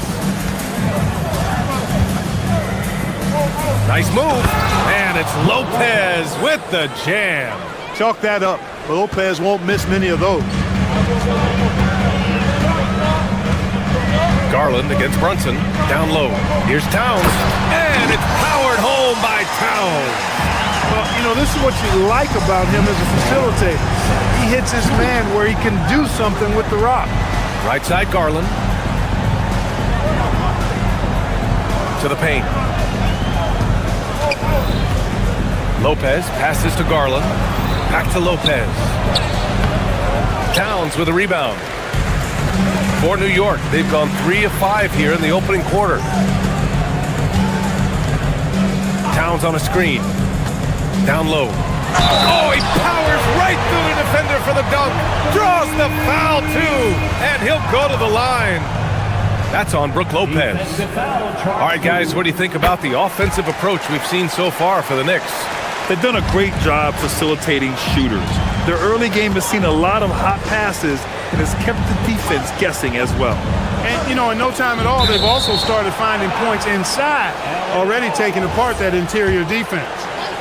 Nice move, and it's Lopez with the jam. Chalk that up. Lopez won't miss many of those. Garland against Brunson, down low. Here's Towns, and it's powered home by Towns. Well, you know, this is what you like about him as a facilitator. He hits his man where he can do something with the rock. Right side Garland. To the paint. Lopez passes to Garland. Back to Lopez. Towns with a rebound. For New York, they've gone 3 of 5 here in the opening quarter. Towns on a screen. Down low. Oh, he powers right through the defender for the dunk. Draws the foul, too. And he'll go to the line. That's on Brook Lopez. All right, guys, what do you think about the offensive approach we've seen so far for the Knicks? They've done a great job facilitating shooters. Their early game has seen a lot of hot passes and has kept the defense guessing as well. And, you know, in no time at all, they've also started finding points inside, already taking apart that interior defense.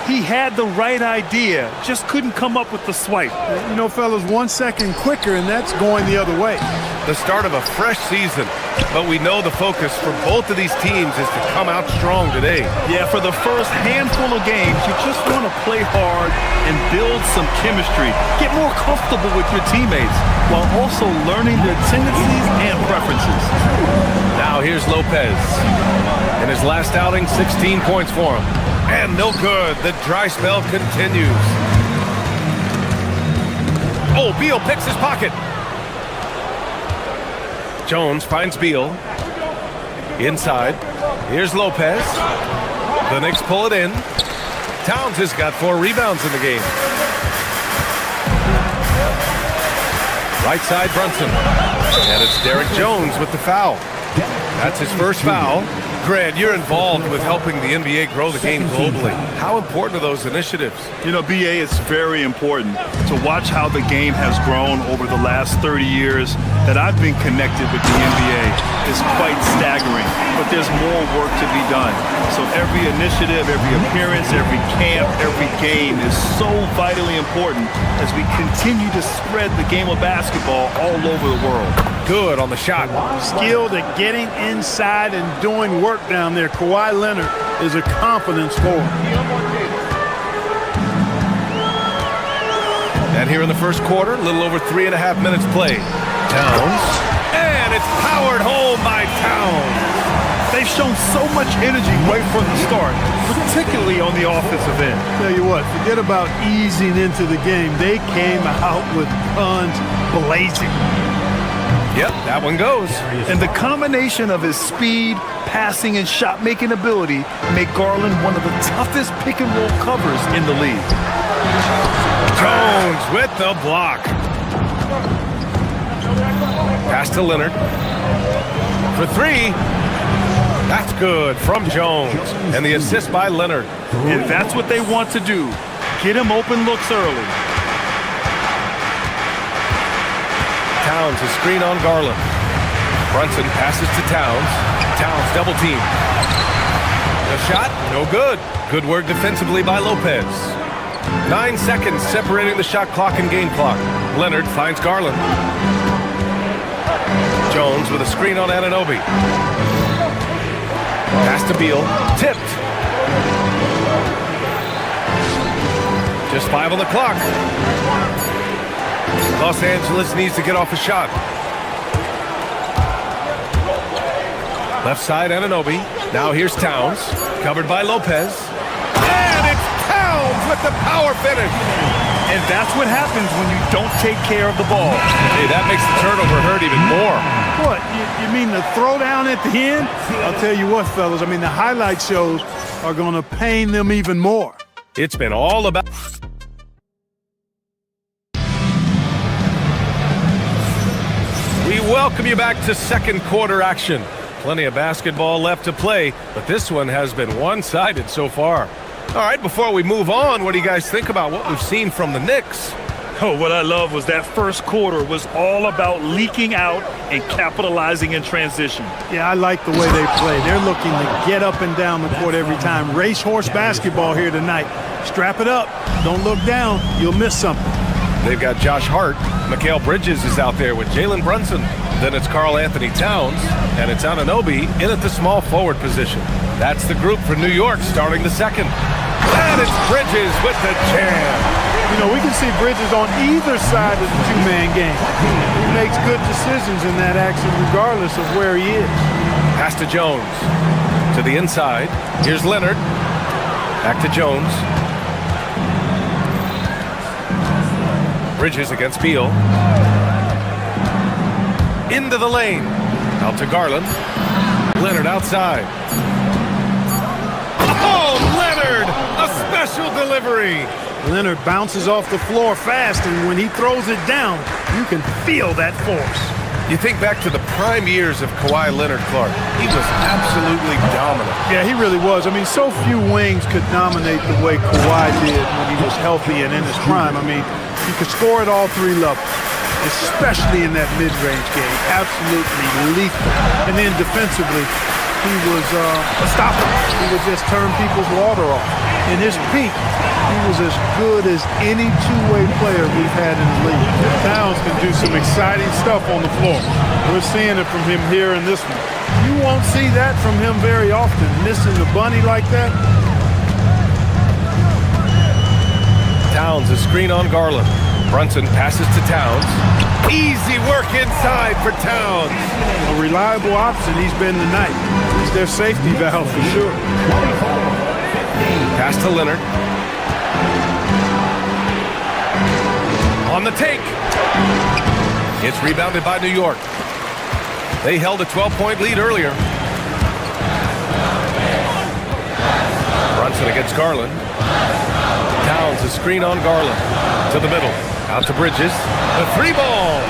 He had the right idea, just couldn't come up with the swipe. You know, fellas, 1 second quicker, and that's going the other way. The start of a fresh season, but we know the focus for both of these teams is to come out strong today. Yeah, for the first handful of games, you just want to play hard and build some chemistry. Get more comfortable with your teammates while also learning their tendencies and preferences. Now here's Lopez. In his last outing, 16 points for him. And no good. The dry spell continues. Oh, Beal picks his pocket. Jones finds Beal. Inside. Here's Lopez. The Knicks pull it in. Towns has got 4 rebounds in the game. Right side, Brunson. And it's Derek Jones with the foul. That's his first foul. Grant, you're involved with helping the NBA grow the game globally. How important are those initiatives? You know, BA, it's very important to watch how the game has grown over the last 30 years that I've been connected with the NBA. It's quite staggering, but there's more work to be done. So every initiative, every appearance, every camp, every game is so vitally important as we continue to spread the game of basketball all over the world. Good on the shot. Skilled at getting inside and doing work down there. Kawhi Leonard is a confident scorer. And here in the first quarter, a little over 3.5 minutes played. Towns. And it's powered home by Towns. They've shown so much energy right from the start, particularly on the offensive end. Tell you what, forget about easing into the game. They came out with guns blazing. Yep, that one goes. And the combination of his speed, passing, and shot-making ability make Garland one of the toughest pick-and-roll covers in the league. Jones with the block. Pass to Leonard. For 3. That's good from Jones. And the assist by Leonard. And that's what they want to do. Get him open looks early. Towns a screen on Garland. Brunson passes to Towns. Towns double team. The shot, no good. Good work defensively by Lopez. 9 seconds separating the shot clock and game clock. Leonard finds Garland. Jones with a screen on Anunoby. Pass to Beal. Tipped. Just 5 on the clock. Los Angeles needs to get off a shot. Left side, Anunoby. Now here's Towns. Covered by Lopez. And it's Towns with the power finish. And that's what happens when you don't take care of the ball. Hey, that makes the turnover hurt even more. What, you mean the throwdown at the end? I'll tell you what, fellas, I mean, the highlight shows are going to pain them even more. It's been all about... We welcome you back to second quarter action. Plenty of basketball left to play, but this one has been one-sided so far. All right, before we move on, what do you guys think about what we've seen from the Knicks? Oh, what I love was that first quarter was all about leaking out and capitalizing in transition. Yeah, I like the way they play. They're looking to get up and down the court every time. Racehorse basketball here tonight. Strap it up. Don't look down. You'll miss something. They've got Josh Hart. Mikal Bridges is out there with Jalen Brunson. Then it's Karl Anthony Towns, and it's Anunoby in at the small forward position. That's the group for New York starting the second. And it's Bridges with the jam. You know, we can see Bridges on either side of the two-man game. He makes good decisions in that action regardless of where he is. Pass to Jones. To the inside. Here's Leonard. Back to Jones. Bridges against Beal. Into the lane. Out to Garland. Leonard outside. Oh, Leonard! A special delivery. Leonard bounces off the floor fast, and when he throws it down, you can feel that force. You think back to the prime years of Kawhi Leonard, Clark. He was absolutely dominant. Yeah, he really was. I mean, so few wings could dominate the way Kawhi did when he was healthy and in his prime. I mean, he could score at all 3 levels, especially in that mid-range game. Absolutely lethal. And then defensively, he was unstoppable. He would just turn people's water off. in his peak, he was as good as any two-way player we've had in the league. Towns can do some exciting stuff on the floor. We're seeing it from him here in this one. You won't see that from him very often, missing the bunny like that. Towns, a screen on Garland. Brunson passes to Towns. Easy work inside for Towns. A reliable option he's been tonight. He's their safety valve for sure. Pass to Leonard. On the take. It's rebounded by New York. They held a 12-point lead earlier. Brunson against Garland. Towns, a screen on Garland. To the middle. Out to Bridges. The three ball.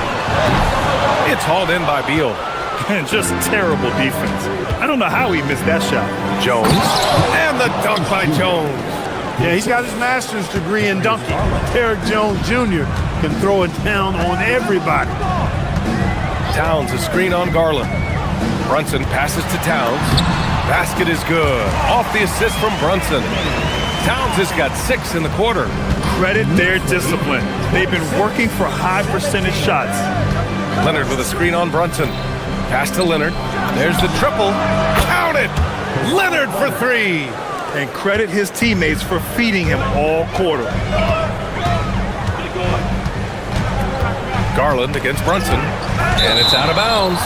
It's hauled in by Beal. Just terrible defense. I don't know how he missed that shot. Jones. And the dunk by Jones. Yeah, he's got his master's degree in dunking. Derrick Jones Jr. can throw it down on everybody. Towns, a screen on Garland. Brunson passes to Towns. Basket is good. Off the assist from Brunson. Towns has got 6 in the quarter. Credit their discipline. They've been working for high percentage shots. Leonard with a screen on Brunson. Pass to Leonard. There's the triple. Count it! Leonard for 3. And credit his teammates for feeding him all quarter. Garland against Brunson. And it's out of bounds.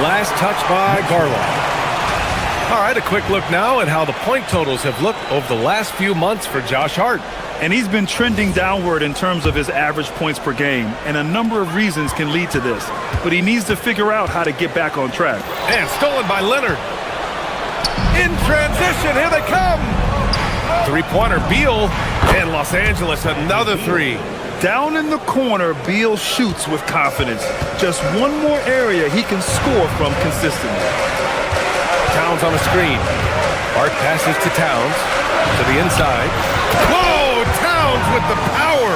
Last touch by Garland. All right, a quick look now at how the point totals have looked over the last few months for Josh Hart. And he's been trending downward in terms of his average points per game, and a number of reasons can lead to this. But he needs to figure out how to get back on track. And stolen by Leonard. In transition, here they come. Three-pointer, Beal. And Los Angeles, another 3. Down in the corner, Beal shoots with confidence. Just one more area he can score from consistently. Towns on a screen. Hart passes to Towns. To the inside. Whoa! Towns with the power.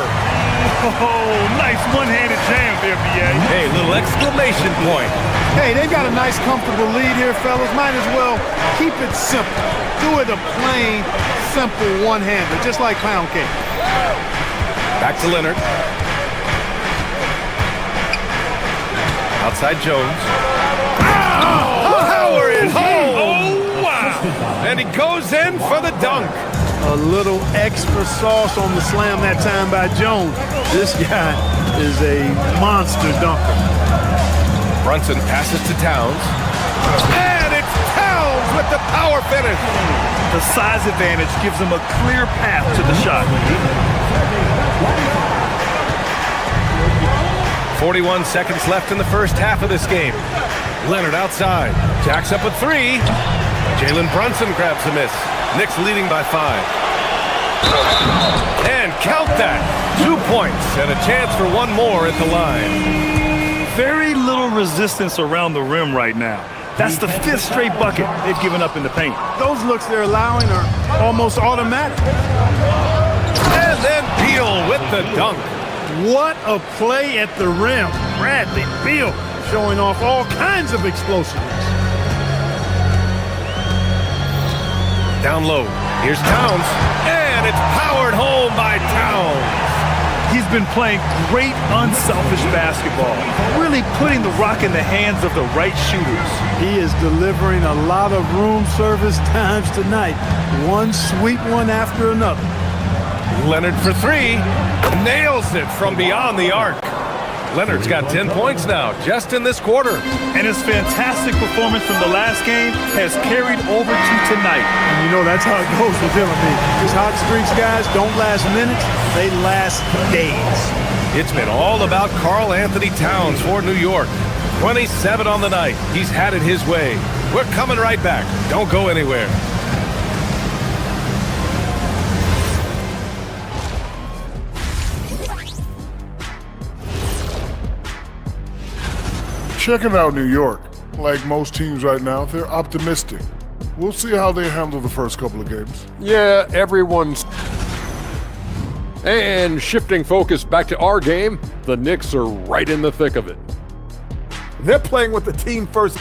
Oh, nice one-handed jam there, B.A. Hey, little exclamation point. Hey, they've got a nice, comfortable lead here, fellas. Might as well keep it simple. Do it a plain, simple one-hander, just like pound cake. Back to Leonard. Outside Jones. Oh! Power is home! Oh, wow! And he goes in for the dunk. A little extra sauce on the slam that time by Jones. This guy is a monster dunker. Brunson passes to Towns. And it's Towns with the power finish. The size advantage gives him a clear path to the shot. 41 seconds left in the first half of this game. Leonard outside. Jacks up a 3. Jalen Brunson grabs a miss. Knicks leading by 5. And count that. 2 points and a chance for one more at the line. Very little resistance around the rim right now. That's the 5th straight bucket they've given up in the paint. Those looks they're allowing are almost automatic. And then Beal with the dunk. What a play at the rim. Bradley Beal showing off all kinds of explosiveness. Down low. Here's Towns. And it's powered home by Towns. He's been playing great, unselfish basketball, really putting the rock in the hands of the right shooters. He is delivering a lot of room service times tonight. One sweet one after another. Leonard for 3. Nails it from beyond the arc. Leonard's got 10 points now, just in this quarter. And his fantastic performance from the last game has carried over to tonight. And you know, that's how it goes with him and me. These hot streaks, guys, don't last minutes, they last days. It's been all about Karl Anthony Towns for New York. 27 on the night. He's had it his way. We're coming right back. Don't go anywhere. Checking out New York. Like most teams right now, they're optimistic. We'll see how they handle the first couple of games. Yeah, everyone's... And shifting focus back to our game, the Knicks are right in the thick of it. They're playing with the team first.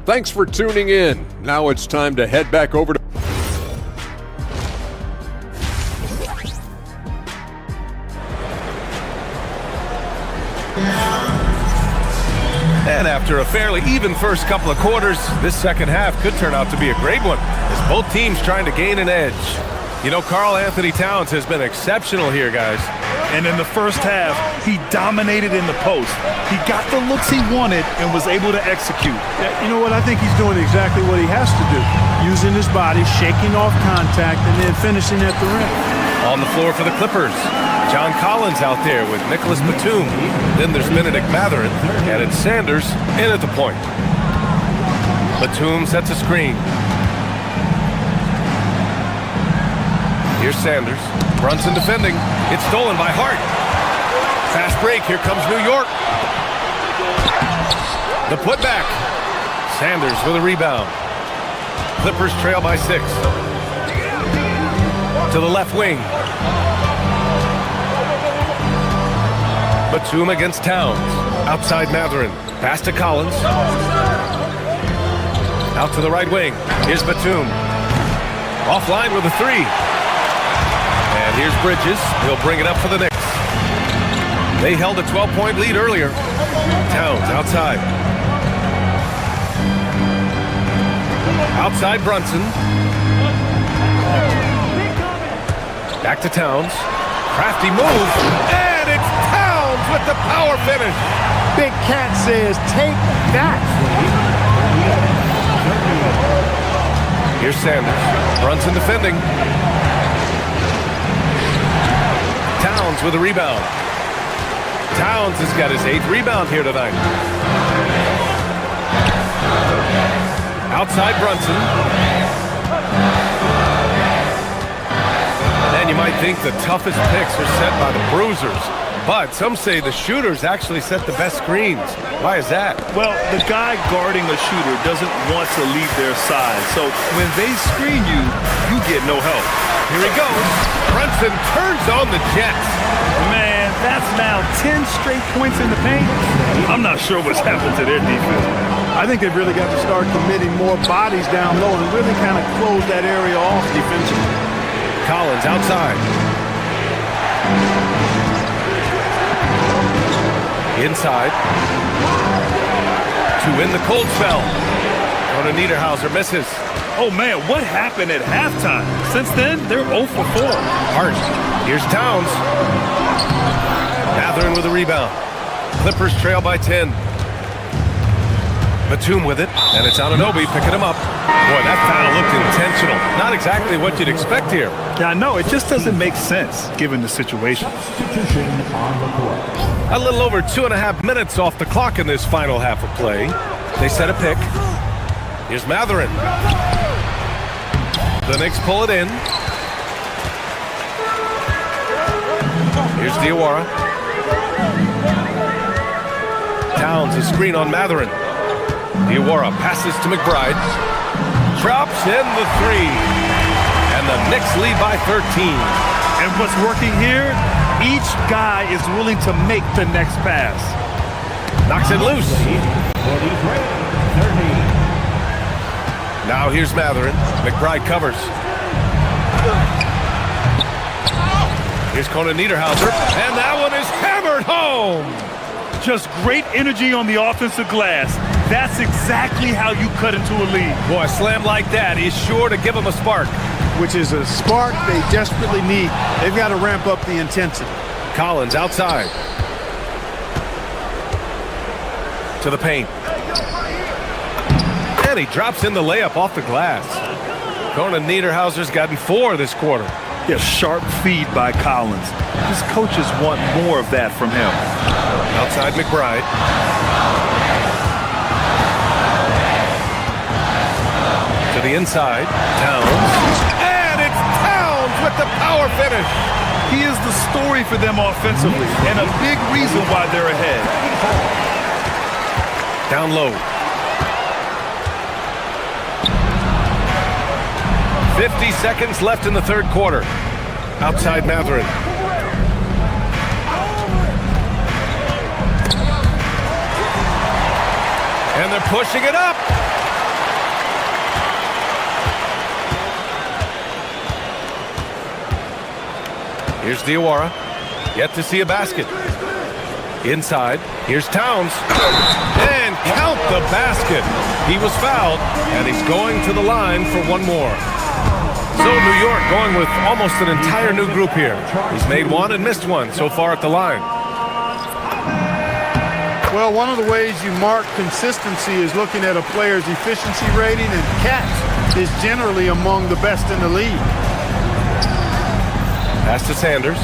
Thanks for tuning in. Now it's time to head back over to... And after a fairly even first couple of quarters, this second half could turn out to be a great one, as both teams trying to gain an edge. You know, Karl Anthony Towns has been exceptional here, guys. And in the first half, he dominated in the post. He got the looks he wanted and was able to execute. You know what? I think he's doing exactly what he has to do. Using his body, shaking off contact, and then finishing at the rim. On the floor for the Clippers, John Collins out there with Nicholas Batum. Then there's Benedict Mathurin, and it's Sanders in at the point. Batum sets a screen. Here's Sanders. Brunson defending. It's stolen by Hart. Fast break. Here comes New York. The putback. Sanders with a rebound. Clippers trail by 6. To the left wing. Batum against Towns. Outside Mathurin. Pass to Collins. Out to the right wing. Here's Batum. Offline with a 3. And here's Bridges. He'll bring it up for the Knicks. They held a 12-point lead earlier. Towns outside. Outside Brunson. Back to Towns. Crafty move. And it's Towns with the power finish. Big Cat says, take that. Here's Sanders. Brunson defending. Towns with a rebound. Towns has got his 8th rebound here tonight. Outside Brunson. And you might think the toughest picks are set by the bruisers, but some say the shooters actually set the best screens. Why is that? Well, the guy guarding a shooter doesn't want to leave their side, so when they screen you, you get no help. Here he goes. Brunson turns on the Jets. Man, that's now 10 straight points in the paint. I'm not sure what's happened to their defense. I think they've really got to start committing more bodies down low and really kind of close that area off defensively. Collins outside. Inside. To win the cold spell. Jonah Niederhauser misses. Oh, man, what happened at halftime? Since then, they're 0 for 4. Hart. Here's Towns. Mathurin with a rebound. Clippers trail by 10. Batum with it, and it's Anunoby picking him up. Boy, that foul looked intentional. Not exactly what you'd expect here. Yeah, I know. It just doesn't make sense, given the situation. A little over 2.5 minutes off the clock in this final half of play. They set a pick. Here's Mathurin. The Knicks pull it in. Here's Diawara. Towns a screen on Mathurin. Diawara passes to McBride. Drops in the 3. And the Knicks lead by 13. And what's working here, each guy is willing to make the next pass. Knocks it loose. Now here's Mathurin. McBride covers. Here's Conan Niederhauser. And that one is hammered home. Just great energy on the offensive glass. That's exactly how you cut into a lead. Boy, a slam like that is sure to give them a spark. Which is a spark they desperately need. They've got to ramp up the intensity. Collins outside. To the paint. And he drops in the layup off the glass. Conan Niederhauser's gotten 4 this quarter. Yeah, sharp feed by Collins. His coaches want more of that from him. Outside McBride. To the inside. Towns. And it's Towns with the power finish. He is the story for them offensively and a big reason why they're ahead. Down low. 50 seconds left in the third quarter. Outside Mathurin. And they're pushing it up. Here's Diawara. Yet to see a basket. Inside. Here's Towns. And count the basket. He was fouled, and he's going to the line for one more. So New York going with almost an entire new group here. He's made one and missed one so far at the line. Well, one of the ways you mark consistency is looking at a player's efficiency rating, and Cat is generally among the best in the league. Pass to Sanders.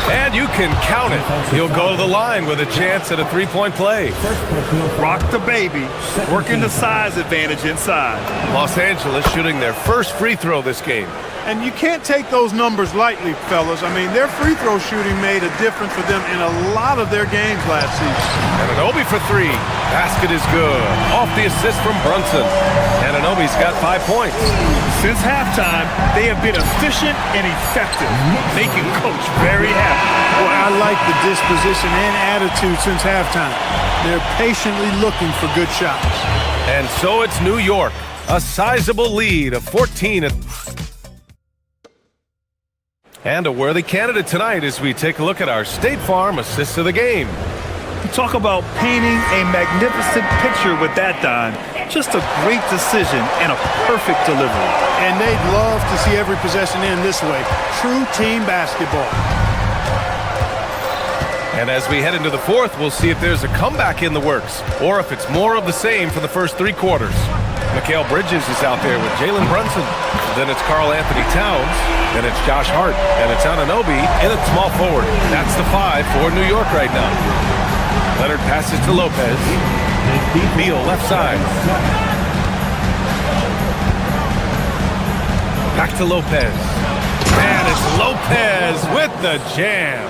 And you can count it. He'll go to the line with a chance at a three-point play. Rock the baby, working the size advantage inside. Los Angeles shooting their first free throw this game. And you can't take those numbers lightly, fellas. I mean, their free throw shooting made a difference for them in a lot of their games last season. Anunoby for three. Basket is good. Off the assist from Brunson. And Anunoby's got 5 points. Since halftime, they have been efficient and effective, making Coach very happy. Well, I like the disposition and attitude since halftime. They're patiently looking for good shots. And so it's New York. A sizable lead of 14. And a worthy candidate tonight as we take a look at our State Farm assist of the game. You talk about painting a magnificent picture with that, Don. Just a great decision and a perfect delivery. And they'd love to see every possession end this way. True team basketball. And as we head into the fourth, we'll see if there's a comeback in the works or if it's more of the same for the first three quarters. Mikal Bridges is out there with Jalen Brunson. Then it's Karl Anthony Towns. Then it's Josh Hart. And it's Anunoby in at small forward. That's the 5 for New York right now. Leonard passes to Lopez. Beal left side. Back to Lopez. And it's Lopez with the jam.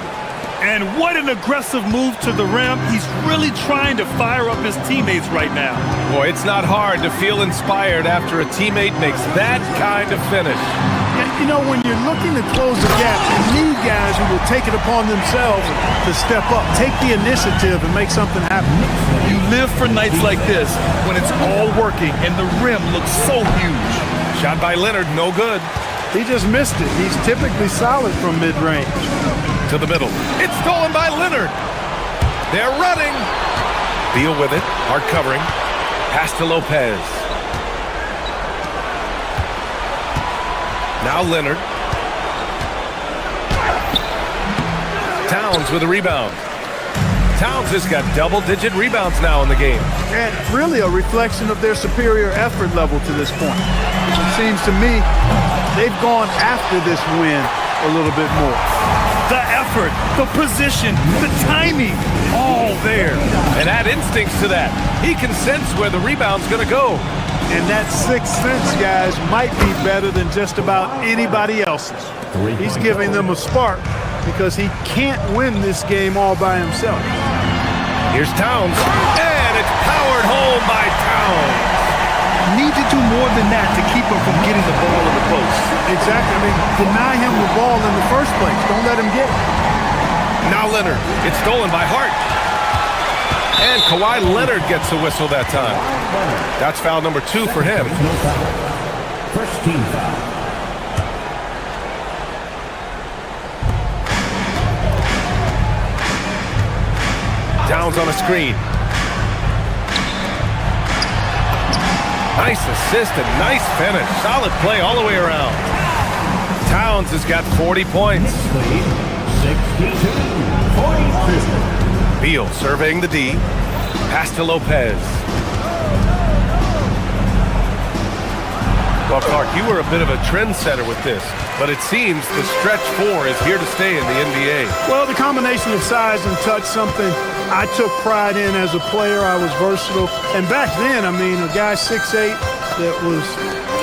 And what an aggressive move to the rim. He's really trying to fire up his teammates right now. Boy, it's not hard to feel inspired after a teammate makes that kind of finish. You know, when you're looking to close the gap, you need guys who will take it upon themselves to step up, take the initiative, and make something happen. You live for nights like this when it's all working and the rim looks so huge. Shot by Leonard, no good. He just missed it. He's typically solid from mid-range. To the middle. It's stolen by Leonard. They're running. Beal with it. Hard covering. Pass to Lopez. Now Leonard. Towns with a rebound. Towns has got double-digit rebounds now in the game. And really a reflection of their superior effort level to this point. It seems to me they've gone after this win a little bit more. The effort, the position, the timing, all there. And add instincts to that. He can sense where the rebound's going to go. And that sixth sense, guys, might be better than just about anybody else's. He's giving them a spark because he can't win this game all by himself. Here's Towns. And it's powered home by Towns. Need to do more than that to keep him from getting the ball in the post. Exactly. I mean, deny him the ball in the first place. Don't let him get it. Now Leonard. It's stolen by Hart. And Kawhi Leonard gets a whistle that time. That's foul number 2 for him. First team foul. Towns on a screen. Nice assist and nice finish. Solid play all the way around. Towns has got 40 points. 62-42. Beal surveying the D. Pass to Lopez. Well, Clark, you were a bit of a trendsetter with this, but it seems the stretch 4 is here to stay in the NBA. Well, the combination of size and touch, something I took pride in as a player. I was versatile. And back then, I mean, a guy 6'8" that was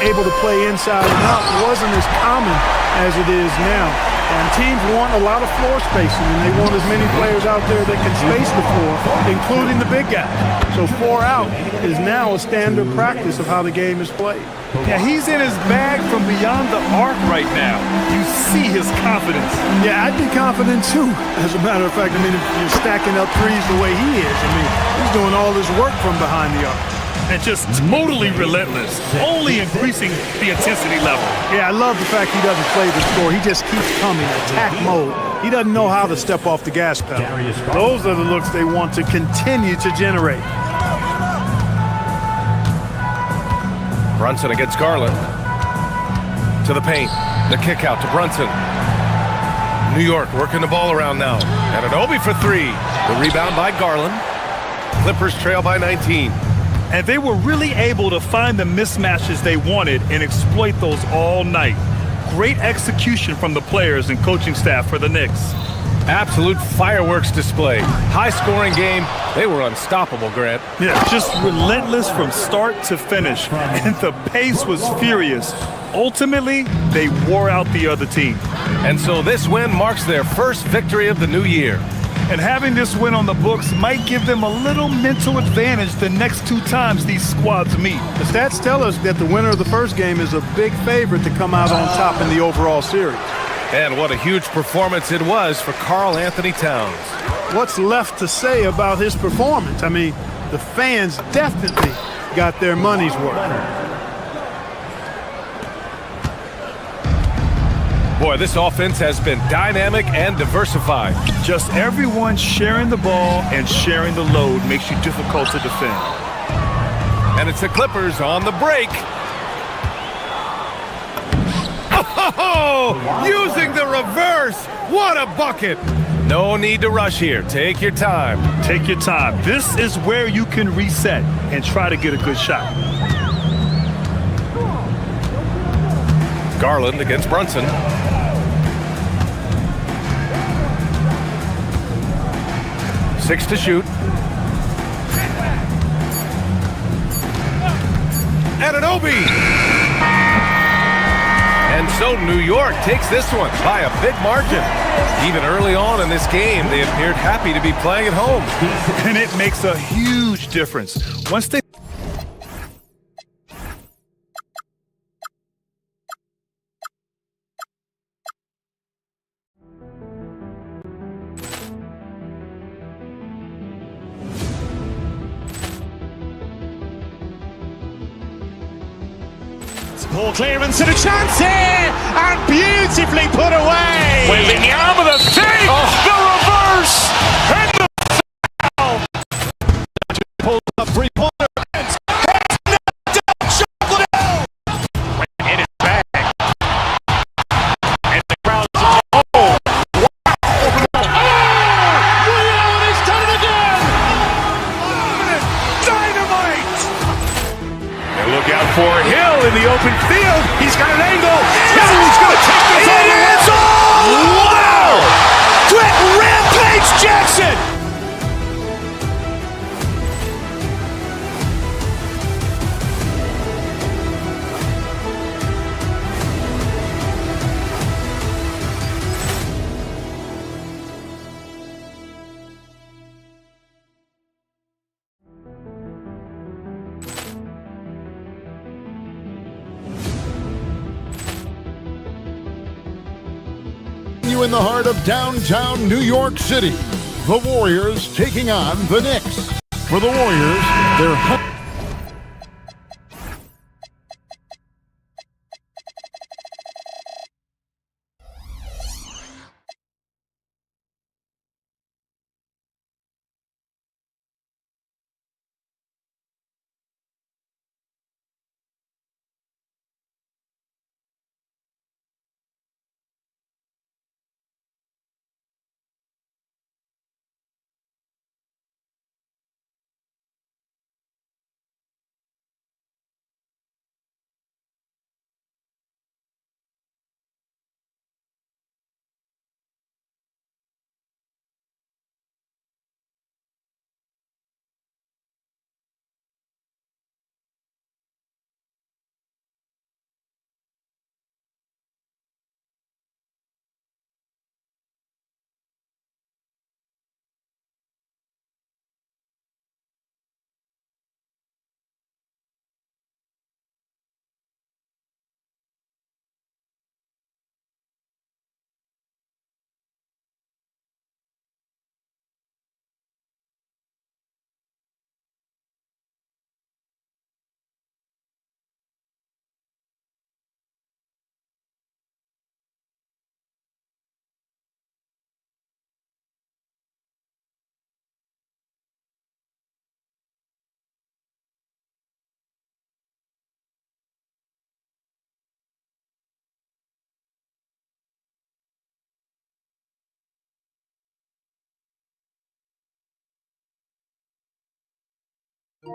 able to play inside and out wasn't as common as it is now. And teams want a lot of floor spacing, and they want as many players out there that can space the floor, including the big guys. So 4 out is now a standard practice of how the game is played. Yeah, he's in his bag from beyond the arc right now. You see his confidence. Yeah, I'd be confident too. As a matter of fact, I mean, if you're stacking up threes the way he is, I mean, he's doing all this work from behind the arc. And just totally relentless, only increasing the intensity level. Yeah, I love the fact he doesn't play the score. He just keeps coming, attack mode, He doesn't know how to step off the gas pedal. Those are the looks they want to continue to generate. Brunson against Garland. To the paint. The kick out to Brunson. New York working the ball around now. And Anunoby for three. The rebound by Garland. Clippers trail by 19. And they were really able to find the mismatches they wanted and exploit those all night. Great execution from the players and coaching staff for the Knicks. Absolute fireworks display. High-scoring game. They were unstoppable, Grant. Yeah, just relentless from start to finish. And the pace was furious. Ultimately, they wore out the other team. And so this win marks their first victory of the new year. And having this win on the books might give them a little mental advantage the next two times these squads meet. The stats tell us that the winner of the first game is a big favorite to come out on top in the overall series. And what a huge performance it was for Karl Anthony Towns. What's left to say about his performance? I mean, the fans definitely got their money's worth. Boy, this offense has been dynamic and diversified. Just everyone sharing the ball and sharing the load makes you difficult to defend. And it's the Clippers on the break. Oh, using the reverse. What a bucket. No need to rush here. Take your time. Take your time. This is where you can reset and try to get a good shot. Garland against Brunson. Six to shoot. Anunoby! And so New York takes this one by a big margin. Even early on in this game, they appeared happy to be playing at home. And it makes a huge difference. Once they Ball clearance and a chance here, and beautifully put away. Wembanyama the save, the reverse, and the foul. Pulls up three-pointer. In his bag. And the crowd's oh, wow. Oh, he's done it again. Dynamite. And look out for Hill in the open field. He's got an angle. Hill's going to take this all the way. Wow! Quick rampage Jackson. In the heart of downtown New York City, the Warriors taking on the Knicks. For the Warriors, they're For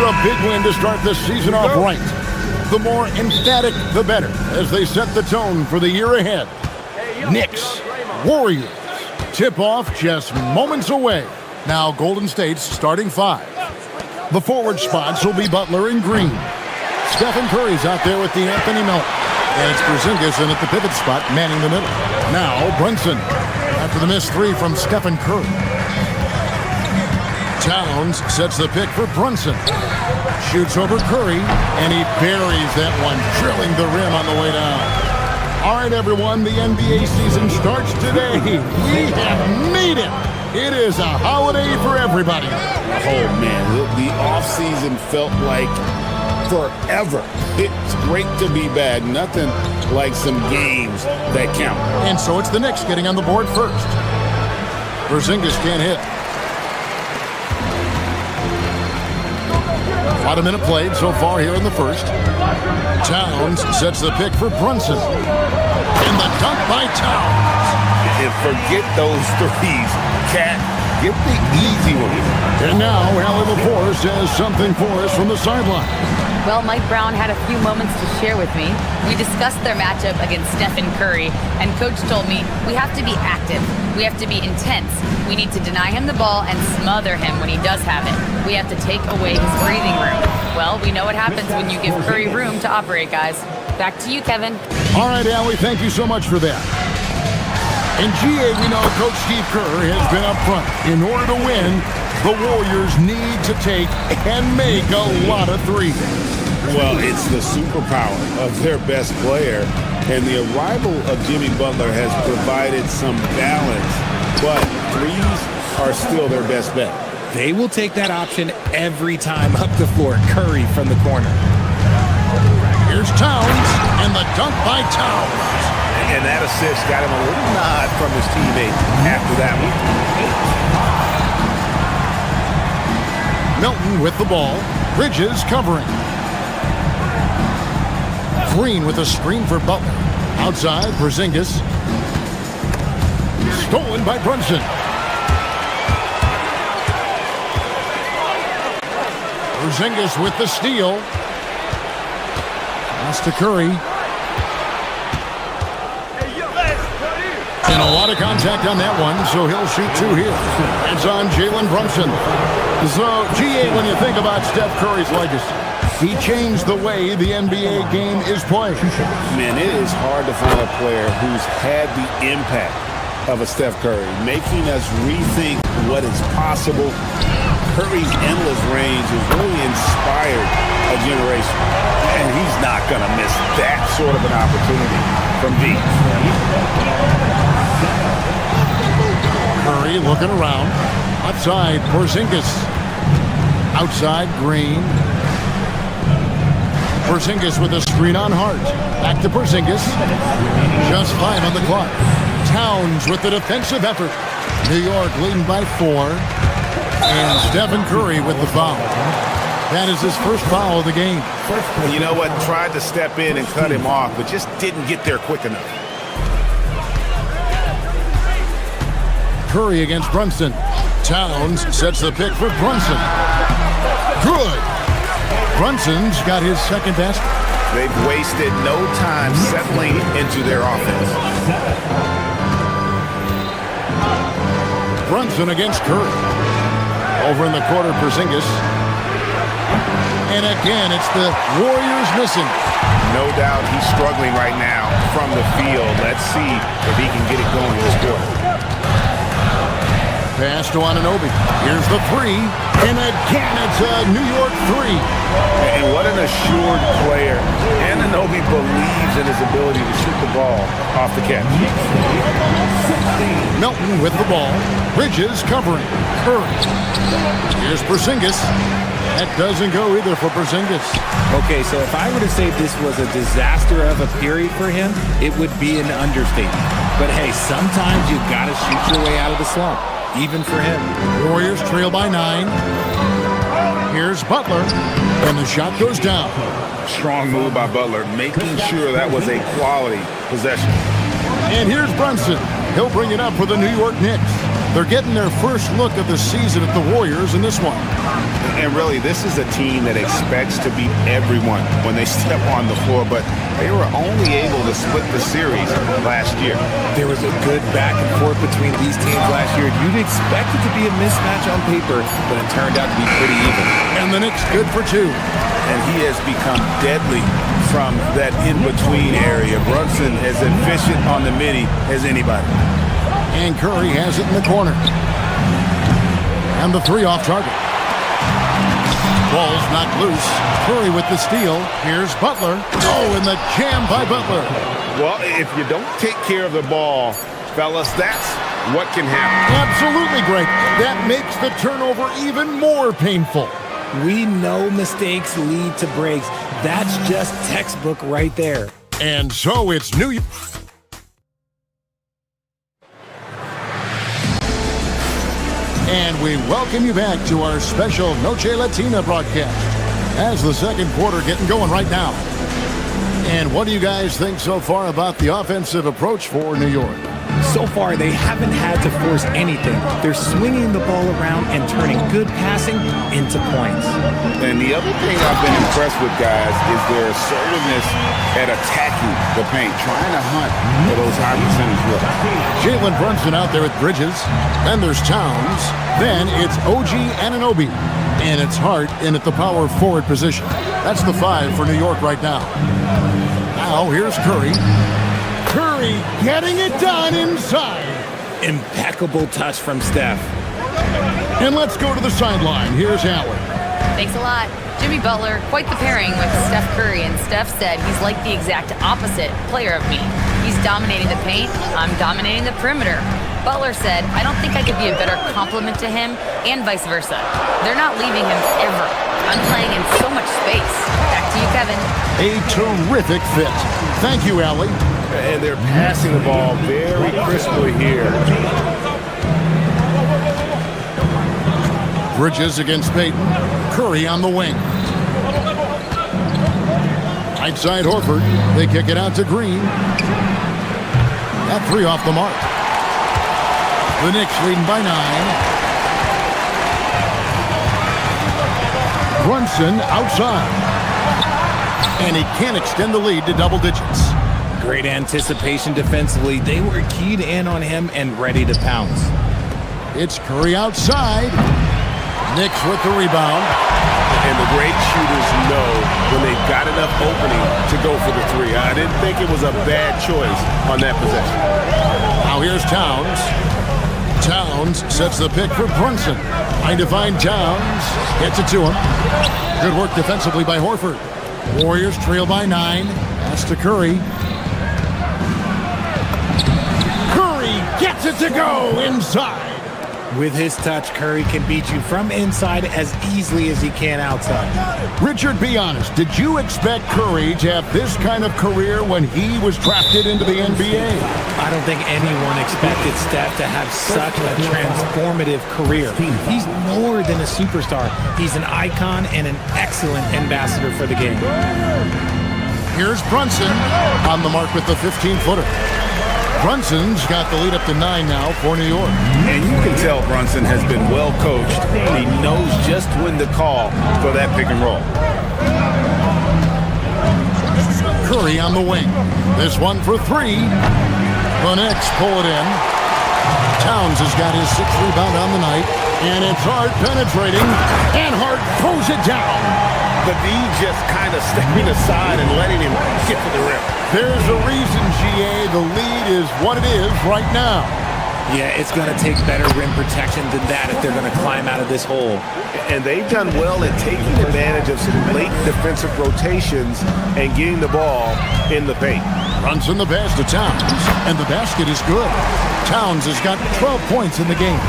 a big win to start the season off right. The more emphatic, the better, as they set the tone for the year ahead. Knicks, Warriors, tip-off just moments away. Now Golden State's starting five. The forward spots will be Butler and Green. Stephen Curry's out there with the Anthony Melton. And it's Porzingis in at the pivot spot, manning the middle. Now Brunson, after the missed three from Stephen Curry. Towns sets the pick for Brunson. Shoots over Curry, and he buries that one, drilling the rim on the way down. All right, everyone, the NBA season starts today. We have made it. It is a holiday for everybody. Oh, man, the offseason felt like forever. It's great to be back. Nothing like some games that count. And so it's the Knicks getting on the board first. Porzingis can't hit. About a minute played so far here in the first. Towns sets the pick for Brunson. And the dunk by Towns. And forget those threes. Cat, get the easy ones. And now Allie LaForce has something for us from the sideline. Well, Mike Brown had a few moments to share with me. We discussed their matchup against Stephen Curry, and Coach told me we have to be active. We have to be intense. We need to deny him the ball and smother him when he does have it. We have to take away his breathing room. Well, we know what happens when you give Curry room to operate, guys. Back to you, Kevin. All right, Allie, thank you so much for that. In GA, we know Coach Steve Kerr has been up front. In order to win, the Warriors need to take and make a lot of threes. Well, it's the superpower of their best player, and the arrival of Jimmy Butler has provided some balance, but threes are still their best bet. They will take that option every time up the floor. Curry from the corner. Here's Towns, and the dunk by Towns. And that assist got him a little nod from his teammate after that one. Melton with the ball. Bridges covering. Green with a screen for Butler. Outside, Porzingis. Stolen by Brunson. Porzingis with the steal. Pass to Curry. And a lot of contact on that one, so he'll shoot two here. It's on Jalen Brunson. So, GA, when you think about Steph Curry's legacy, he changed the way the NBA game is played. Man, it is hard to find a player who's had the impact of a Steph Curry, making us rethink what is possible. Curry's endless range has really inspired a generation, and he's not going to miss that sort of an opportunity from deep. Curry looking around. Outside, Porzingis. Outside, Green. Porzingis with a screen on Hart. Back to Porzingis. Just 5 on the clock. Towns with the defensive effort. New York leading by 4. And Stephen Curry with the foul. That is his first foul of the game. You know what? Tried to step in and cut him off, but just didn't get there quick enough. Curry against Brunson. Towns sets the pick for Brunson. Good. Brunson's got his second basket. They've wasted no time settling into their offense. Brunson against Curry. Over in the corner, Porzingis. And again, it's the Warriors missing. No doubt he's struggling right now from the field. Let's see if he can get it going this quarter. Pass to Anunoby. Here's the three. And again, it's a New York three. And what an assured player. Anunoby believes in his ability to shoot the ball off the catch. Melton with the ball. Bridges covering. Curry. Here's Porzingis. That doesn't go either for Porzingis. Okay, so if I were to say this was a disaster of a period for him, it would be an understatement. But hey, sometimes you gotta shoot your way out of the slump, even for him. Warriors trail by 9. Here's Butler, and the shot goes down. Strong move by Butler, making sure that was a quality possession. And here's Brunson. He'll bring it up for the New York Knicks. They're getting their first look of the season at the Warriors in this one. And really, this is a team that expects to beat everyone when they step on the floor, but they were only able to split the series last year. There was a good back and forth between these teams last year. You'd expect it to be a mismatch on paper, but it turned out to be pretty even. And the Knicks good for 2. And he has become deadly from that in-between area. Brunson as efficient on the midi as anybody. And Curry has it in the corner. And the three off target. Ball's knocked loose. Curry with the steal. Here's Butler. Oh, and the jam by Butler. Well, if you don't take care of the ball, fellas, that's what can happen. Absolutely, Greg. That makes the turnover even more painful. We know mistakes lead to breaks. That's just textbook right there. And so it's New York. And we welcome you back to our special Noche Latina broadcast as the second quarter getting going right now. And what do you guys think so far about the offensive approach for New York? So far, they haven't had to force anything. They're swinging the ball around and turning good passing into points. And the other thing I've been impressed with, guys, is their assertiveness at attacking the paint, trying to hunt for those high percentage looks. Jalen Brunson out there with Bridges. Then there's Towns. Then it's OG Anunoby. And it's Hart in at the power forward position. That's the 5 for New York right now. Now here's Curry. Curry getting it done inside. Impeccable touch from Steph. And let's go to the sideline. Here's Allen. Thanks a lot. Jimmy Butler, quite the pairing with Steph Curry, and Steph said he's like the exact opposite player of me. He's dominating the paint, I'm dominating the perimeter. Butler said, I don't think I could be a better complement to him, and vice versa. They're not leaving him ever. I'm playing in so much space. Back to you, Kevin. A terrific fit. Thank you, Allie. And they're passing the ball very crisply here. Bridges against Payton. Curry on the wing. Right side Horford. They kick it out to Green. That 3 off the mark. The Knicks leading by 9. Brunson outside. And he can't extend the lead to double digits. Great anticipation defensively. They were keyed in on him and ready to pounce. It's Curry outside. Knicks with the rebound. And the great shooters know when they've got enough opening to go for the 3. I didn't think it was a bad choice on that possession. Now here's Towns. Towns sets the pick for Brunson. Trying to find Towns. Gets it to him. Good work defensively by Horford. Warriors trail by 9. Pass to Curry. Curry gets it to go inside. With his touch, Curry can beat you from inside as easily as he can outside. Richard, be honest. Did you expect Curry to have this kind of career when he was drafted into the NBA? I don't think anyone expected Steph to have such a transformative career. He's more than a superstar. He's an icon and an excellent ambassador for the game. Here's Brunson on the mark with the 15-footer. Brunson's got the lead up to 9 now for New York. And you can tell Brunson has been well coached. He knows just when to call for that pick and roll. Curry on the wing. This one for 3. The Knicks pull it in. Towns has got his 6th rebound on the night. And it's Hart penetrating. And Hart throws it down. The D just kind of stepping aside and letting him get to the rim. There's a reason, GA, the lead is what it is right now. Yeah, it's going to take better rim protection than that if they're going to climb out of this hole. And they've done well at taking advantage of some late defensive rotations and getting the ball in the paint. Brunson the pass to Towns, and the basket is good. Towns has got 12 points in the game.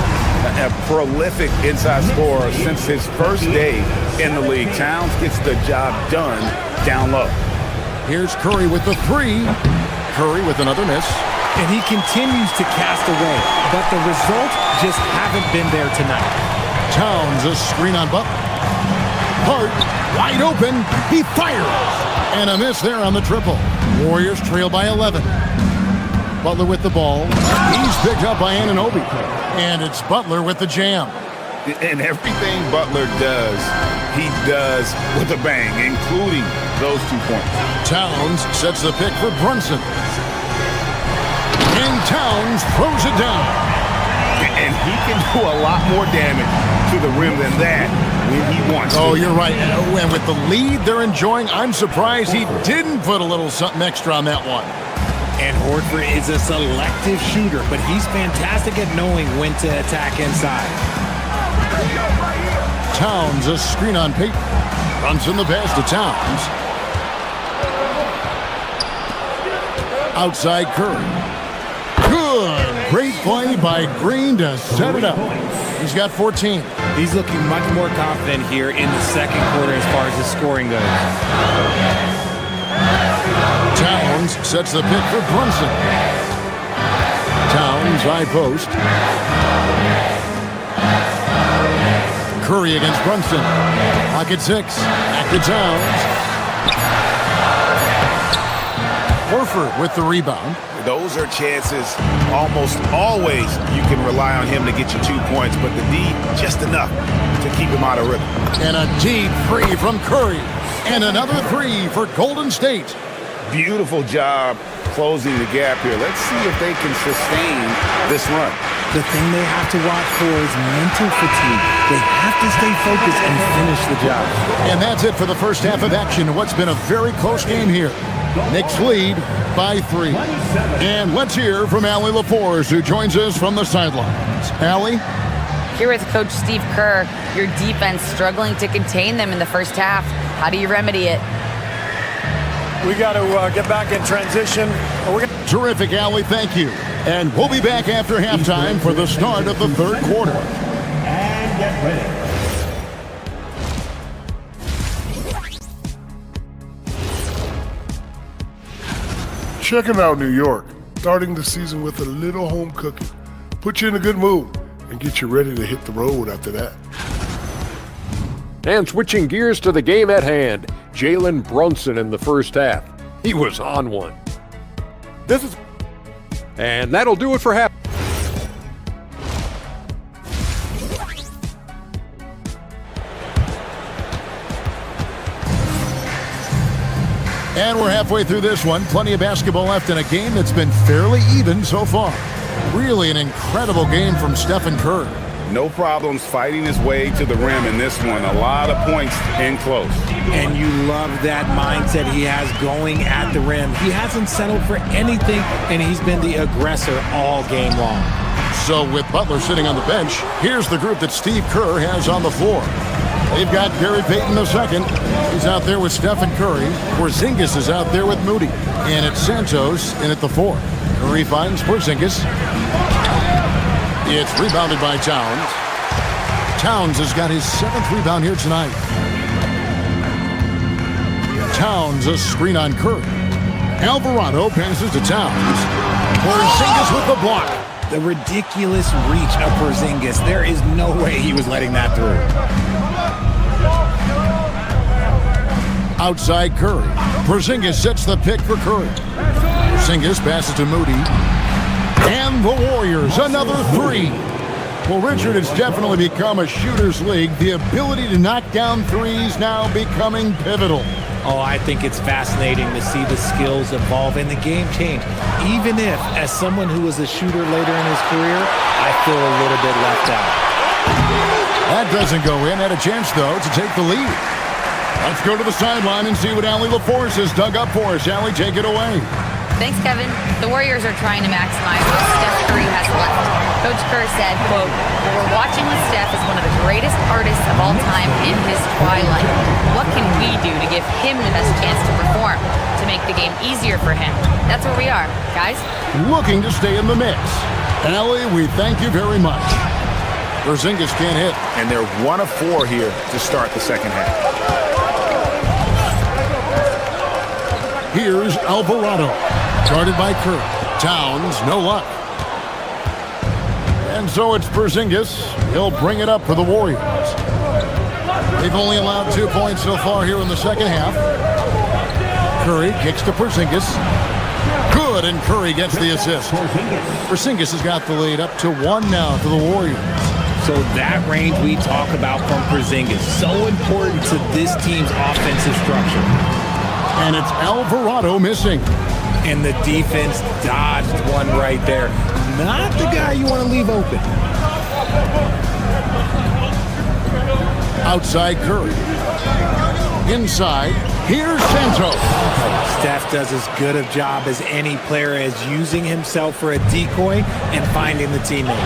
A prolific inside scorer since his first day in the league. Towns gets the job done down low. Here's Curry with the 3. Curry with another miss. And he continues to cast away, but the results just haven't been there tonight. Towns, a screen on Butler. Hart, wide open, he fires. And a miss there on the triple. Warriors trail by 11. Butler with the ball. He's picked up by Anunoby. And it's Butler with the jam. And everything Butler does, he does with a bang, including those 2 points. Towns sets the pick for Brunson. And Towns throws it down. And he can do a lot more damage to the rim than that when he wants to. Oh, you're right. And with the lead they're enjoying, I'm surprised he didn't put a little something extra on that one. And Horford is a selective shooter, but he's fantastic at knowing when to attack inside. Towns, a screen on Payton. Runs in the pass to Towns. Outside Curry. Good. Great play by Green to set it up. He's got 14. He's looking much more confident here in the second quarter as far as his scoring goes. Towns sets the pick for Brunson. Towns, high post. Curry against Brunson. Pocket 6. Back to Towns. Horford with the rebound. Those are chances almost always you can rely on him to get you 2 points, but the D just enough to keep him out of rhythm. And a deep 3 from Curry. And another 3 for Golden State. Beautiful job closing the gap here. Let's see if they can sustain this run. The thing they have to watch for is mental fatigue. They have to stay focused and finish the job. And that's it for the first half of action. What's been a very close game here. Knicks lead by 3. And let's hear from Allie LaForce, who joins us from the sidelines. Allie? Here with Coach Steve Kerr, your defense struggling to contain them in the first half. How do you remedy it? We got to get back in transition. Terrific, Allie. Thank you. And we'll be back after halftime for the start of the third quarter. And get ready. Checking out New York, starting the season with a little home cooking. Put you in a good mood and get you ready to hit the road after that. And switching gears to the game at hand, Jalen Brunson in the first half. He was on one. And that'll do it for half. And we're halfway through this one. Plenty of basketball left in a game that's been fairly even so far. Really an incredible game from Stephen Curry. No problems fighting his way to the rim in this one. A lot of points in close. And you love that mindset he has going at the rim. He hasn't settled for anything, and he's been the aggressor all game long. So with Butler sitting on the bench, here's the group that Steve Kerr has on the floor. They've got Gary Payton II. He's out there with Stephen Curry. Porzingis is out there with Moody. And it's Santos in at the 4. Curry finds Porzingis. It's rebounded by Towns. Towns has got his 7th rebound here tonight. Towns, a screen on Curry. Alvarado passes to Towns. Porzingis with the block. The ridiculous reach of Porzingis. There is no way he was letting that through. Outside Curry. Porzingis sets the pick for Curry. Porzingis passes to Moody. And the Warriors, another 3. Well, Richard, it's definitely become a shooter's league. The ability to knock down threes now becoming pivotal. Oh, I think it's fascinating to see the skills evolve and the game change. Even if, as someone who was a shooter later in his career, I feel a little bit left out. That doesn't go in. Had a chance, though, to take the lead. Let's go to the sideline and see what Allie LaForce has dug up for us. Allie, take it away. Thanks, Kevin. The Warriors are trying to maximize what Steph Curry has left. Coach Kerr said, quote, "What we're watching with Steph is one of the greatest artists of all time in his twilight. What can we do to give him the best chance to perform, to make the game easier for him?" That's where we are, guys. Looking to stay in the mix. Allie, we thank you very much. Porzingis can't hit. And they're 1 of 4 here to start the second half. Here's Alvarado. Guarded by Kerr. Towns, no luck. And so it's Porzingis. He'll bring it up for the Warriors. They've only allowed 2 points so far here in the second half. Curry kicks to Porzingis. Good, and Curry gets the assist. Porzingis has got the lead up to 1 now for the Warriors. So that range we talk about from Porzingis, so important to this team's offensive structure. And it's Alvarado missing. And the defense dodged one right there. Not the guy you want to leave open. Outside Curry. Inside, here's Santos. Steph does as good a job as any player as using himself for a decoy and finding the teammate.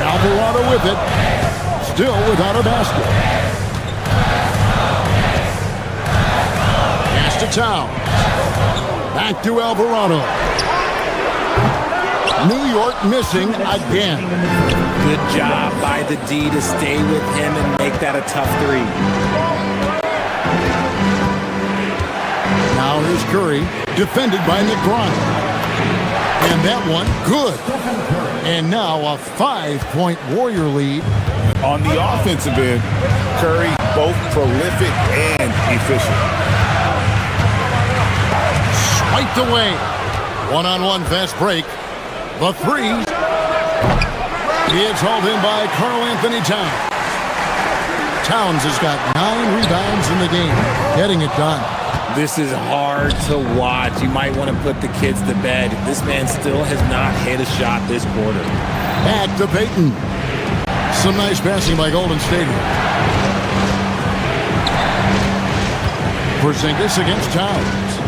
Alvarado with it. Still without a basket. To Towns. Back to Alvarado. New York missing again. Good job by the D to stay with him and make that a tough 3. Now here's Curry, defended by McBride. And that one, good. And now a 5-point Warrior lead. On the offensive end, Curry both prolific and efficient. Wiped away. One-on-one fast break. The 3. It's hauled in by Karl Anthony Towns. Towns has got 9 rebounds in the game. Getting it done. This is hard to watch. You might want to put the kids to bed. This man still has not hit a shot this quarter. Back to Payton. Some nice passing by Golden State. Porzingis against Towns.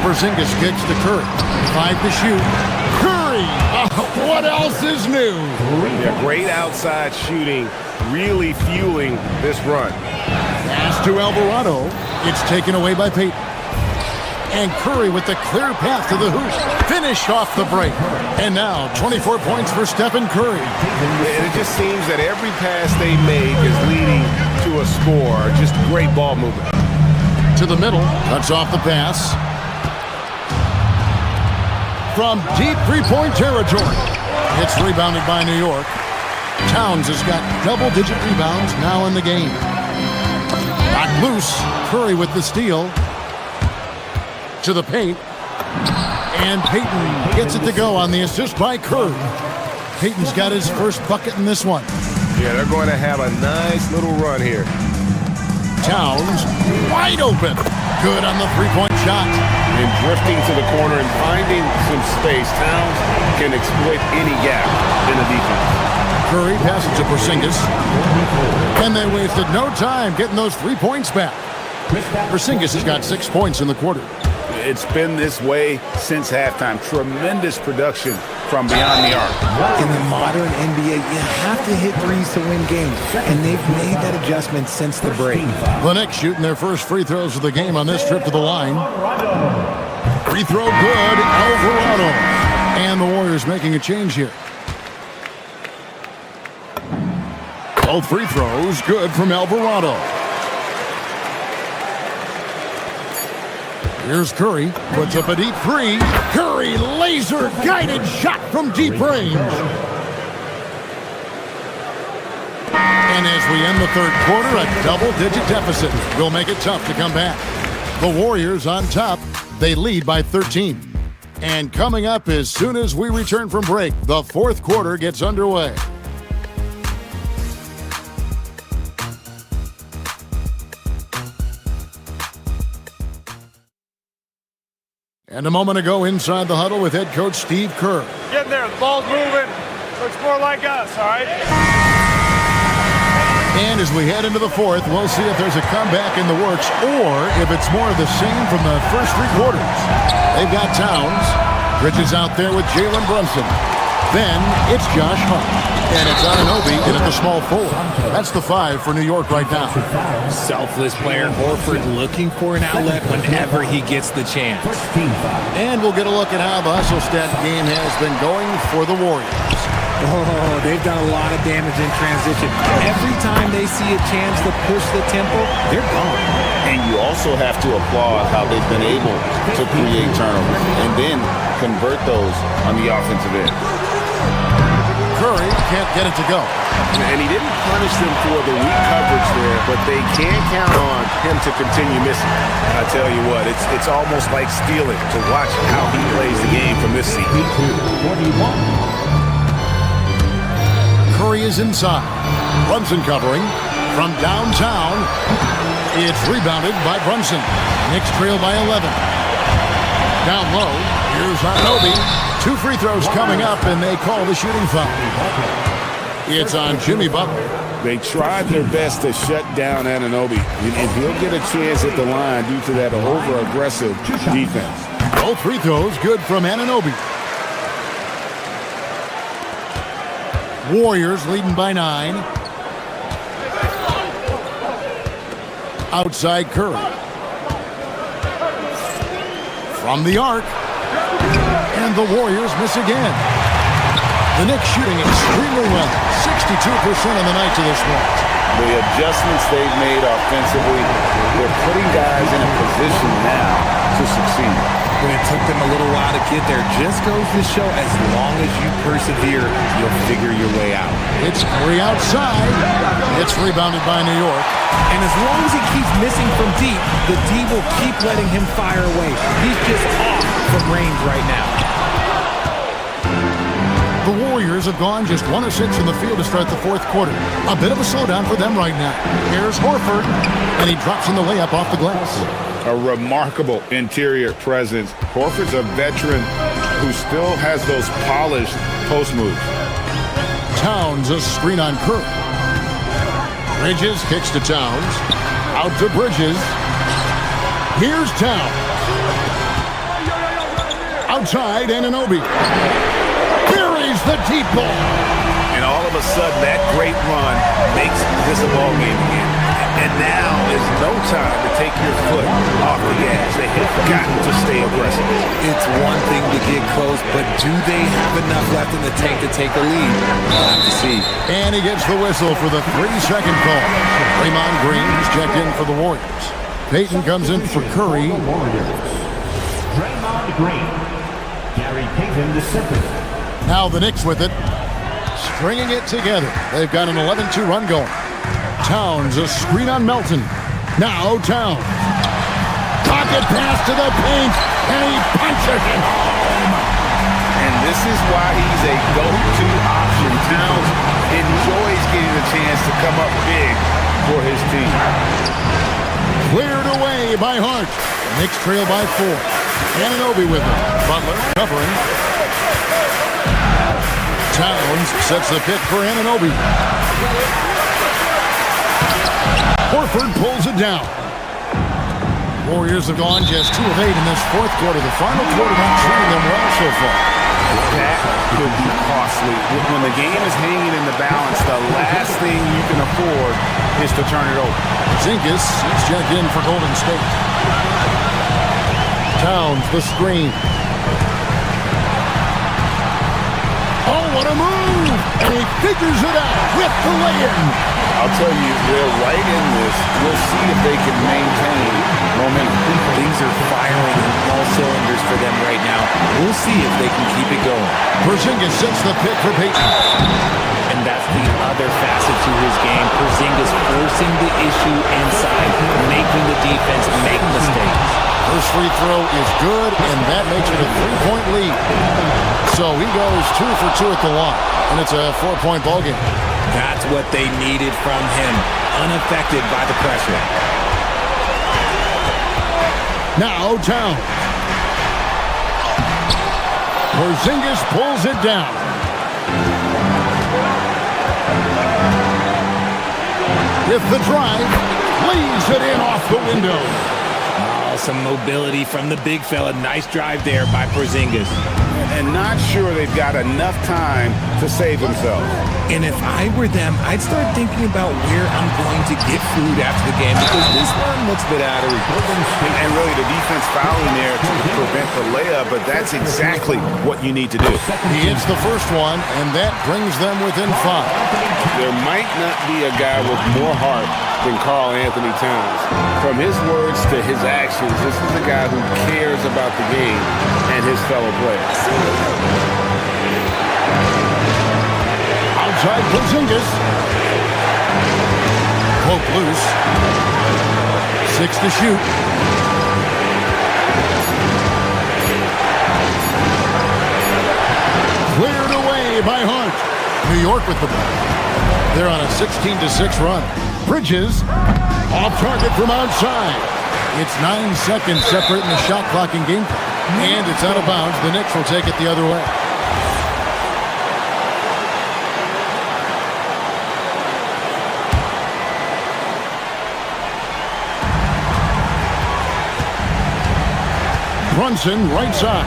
Porzingis kicks to Curry. 5 to shoot. Curry! What else is new? Yeah, great outside shooting, really fueling this run. Pass to Alvarado. It's taken away by Payton. And Curry with the clear path to the hoop. Finish off the break. And now 24 points for Stephen Curry. And it just seems that every pass they make is leading to a score. Just great ball movement. To the middle. Cuts off the pass. From deep three-point territory. It's rebounded by New York. Towns has got double-digit rebounds now in the game. Got loose. Curry with the steal. To the paint. And Payton gets it to go on the assist by Curry. Payton's got his first bucket in this one. Yeah, they're going to have a nice little run here. Towns wide open. Good on the three-point shot. And drifting to the corner and finding some space. Towns can exploit any gap in the defense. Curry passes to Porzingis. And they wasted no time getting those 3 points back. Porzingis has got 6 points in the quarter. It's been this way since halftime. Tremendous production from beyond the arc. In the modern NBA, you have to hit threes to win games, and they've made that adjustment since the break. The Knicks shooting their first free throws of the game on this trip to the line. Free throw good, Alvarado. And the Warriors making a change here. Both free throws good from Alvarado. Here's Curry, puts up a deep 3. Curry, laser-guided shot from deep range. And as we end the third quarter, a double-digit deficit will make it tough to come back. The Warriors on top, They lead by 13. And coming up as soon as we return from break, the fourth quarter gets underway. And a moment ago inside the huddle with head coach Steve Kerr. Getting there, the ball's moving. Looks more like us, all right? And as we head into the fourth, we'll see if there's a comeback in the works or if it's more of the same from the first three quarters. They've got Towns. Bridges out there with Jalen Brunson. Then it's Josh Hart. And it's Anunoby in at the small forward. That's the 5 for New York right now. Selfless player Horford looking for an outlet whenever he gets the chance. And we'll get a look at how the hustle stat game has been going for the Warriors. Oh, they've done a lot of damage in transition. Every time they see a chance to push the tempo, they're gone. And you also have to applaud how they've been able to create turnovers and then convert those on the offensive end. Curry can't get it to go. And he didn't punish them for the weak coverage there, but they can count on him to continue missing. I tell you what, it's almost like stealing to watch how he plays the game from this seat. Curry is inside. Brunson covering from downtown. It's rebounded by Brunson. Knicks trail by 11. Down low, here's Anunoby. 2 free throws coming up, and they call the shooting foul. It's on Jimmy Butler. They tried their best to shut down Anunoby, and he'll get a chance at the line due to that over-aggressive defense. Both free throws good from Anunoby. Warriors leading by 9. Outside Curry. From the arc. And the Warriors miss again. The Knicks shooting extremely well. 62% on the night to this point. The adjustments they've made offensively, they're putting guys in a position now to succeed. When it took them a little while to get there, just goes to show as long as you persevere, you'll figure your way out. It's Curry outside. It's rebounded by New York. And as long as he keeps missing from deep, the D will keep letting him fire away. He's just off from range right now. The Warriors have gone just 1 of 6 in the field to start the fourth quarter. A bit of a slowdown for them right now. Here's Horford, and he drops in the layup off the glass. A remarkable interior presence. Horford's a veteran who still has those polished post moves. Towns a screen on Curry. Bridges kicks to Towns. Out to Bridges. Here's Towns. Outside Anunoby. Buries the deep ball. And all of a sudden, that great run makes this a ball game again. And now is no time to take your foot off the gas. They have got to stay aggressive. It's one thing to get close, but do they have enough left in the tank to take the lead? We'll have to see. And he gets the whistle for the 3-second call. Draymond Green is checked in for the Warriors. Payton comes in for Curry. Draymond Green. Gary Payton the center. Now the Knicks with it. Stringing it together. They've got an 11-2 run going. Towns, a screen on Melton. Now Towns. Pocket pass to the paint, and he punches it home. And this is why he's a go-to option. Towns enjoys getting a chance to come up big for his team. Cleared away by Hart. Knicks trail by 4. Anunoby with it. Butler covering. Towns sets the pick for Anunoby. Horford pulls it down. Warriors have gone just 2 of 8 in this fourth quarter. The final quarter not treating them well so far. That could be costly. When the game is hanging in the balance, the last thing you can afford is to turn it over. Zinkas is checked in for Golden State. Towns, the screen. Oh, what a move! And he figures it out with the lay-in. I'll tell you, they're right in this. We'll see if they can maintain momentum. Things are firing on all cylinders for them right now. We'll see if they can keep it going. Porzingis sets the pick for Payton. And that's the other facet to his game. Porzingis forcing the issue inside, making the defense make mistakes. First free throw is good, and that makes it a 3-point lead. So he goes 2 for 2 at the line, and it's a 4-point ball game. That's what they needed from him, unaffected by the pressure. Now Towns. Porzingis pulls it down. With the drive, lays it in off the window. Oh, some mobility from the big fella. Nice drive there by Porzingis. And not sure they've got enough time to save themselves. And if I were them, I'd start thinking about where I'm going to get food after the game, because this one looks a bit out of reach. And really the defense fouling there to prevent the layup, but that's exactly what you need to do. He hits the first one, and that brings them within 5. There might not be a guy with more heart than Karl Anthony Towns. From his words to his actions, this is a guy who cares about the game and his fellow players. Outside Porzingis. Poke loose. 6 to shoot. Cleared away by Hart. New York with the ball. They're on a 16-6 run. Bridges off target from outside. It's 9 seconds separating the shot clock and game clock. And it's out of bounds. The Knicks will take it the other way. Brunson, right side.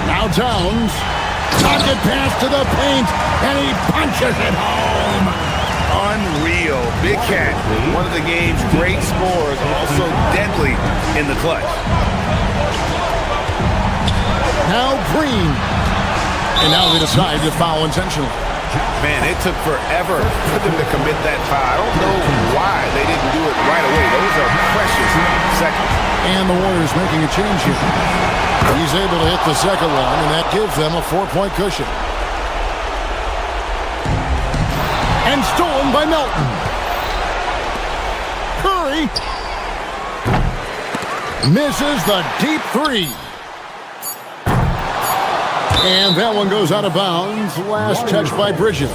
Now Towns. Pocket pass to the paint, and he punches it home. Unreal. Big Cat, one of the game's great scorers, also deadly in the clutch. Now Green. And now they decide to foul intentionally. Man, it took forever for them to commit that foul. I don't know why they didn't do it right away. Those are precious seconds. And the Warriors making a change here. He's able to hit the second one, and that gives them a 4-point cushion. And stolen by Melton. Curry misses the deep 3. And that one goes out of bounds. Last touch by Bridges.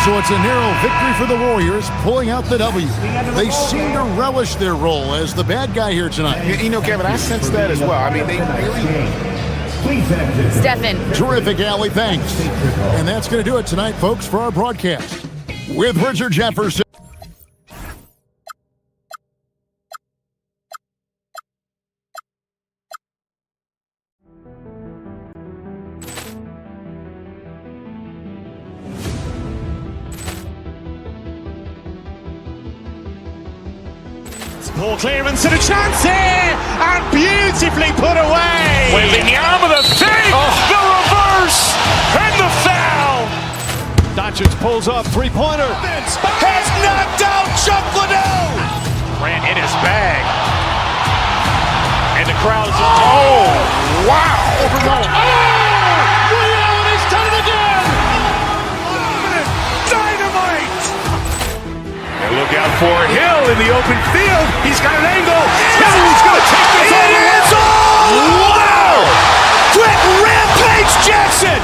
So it's a narrow victory for the Warriors, pulling out the W. They seem to relish their role as the bad guy here tonight. You know, Kevin, I sense that as well. I mean, they really... Stephen. Terrific, Allie. Thanks. And that's going to do it tonight, folks, for our broadcast. With Richard Jefferson. Ball clearance and a chance here, and beautifully put away. Wembanyama the fake, the reverse, and the foul. Doncic pulls up, three-pointer. Has knocked out Chuck Liddell. Ran in his bag. And the crowd is... Oh, wow. Reality's done it again. Dynamite. And look out for Hill in the open field. He's got an angle. Hill's going to take this all the way. Wow! Quick rampage Jackson.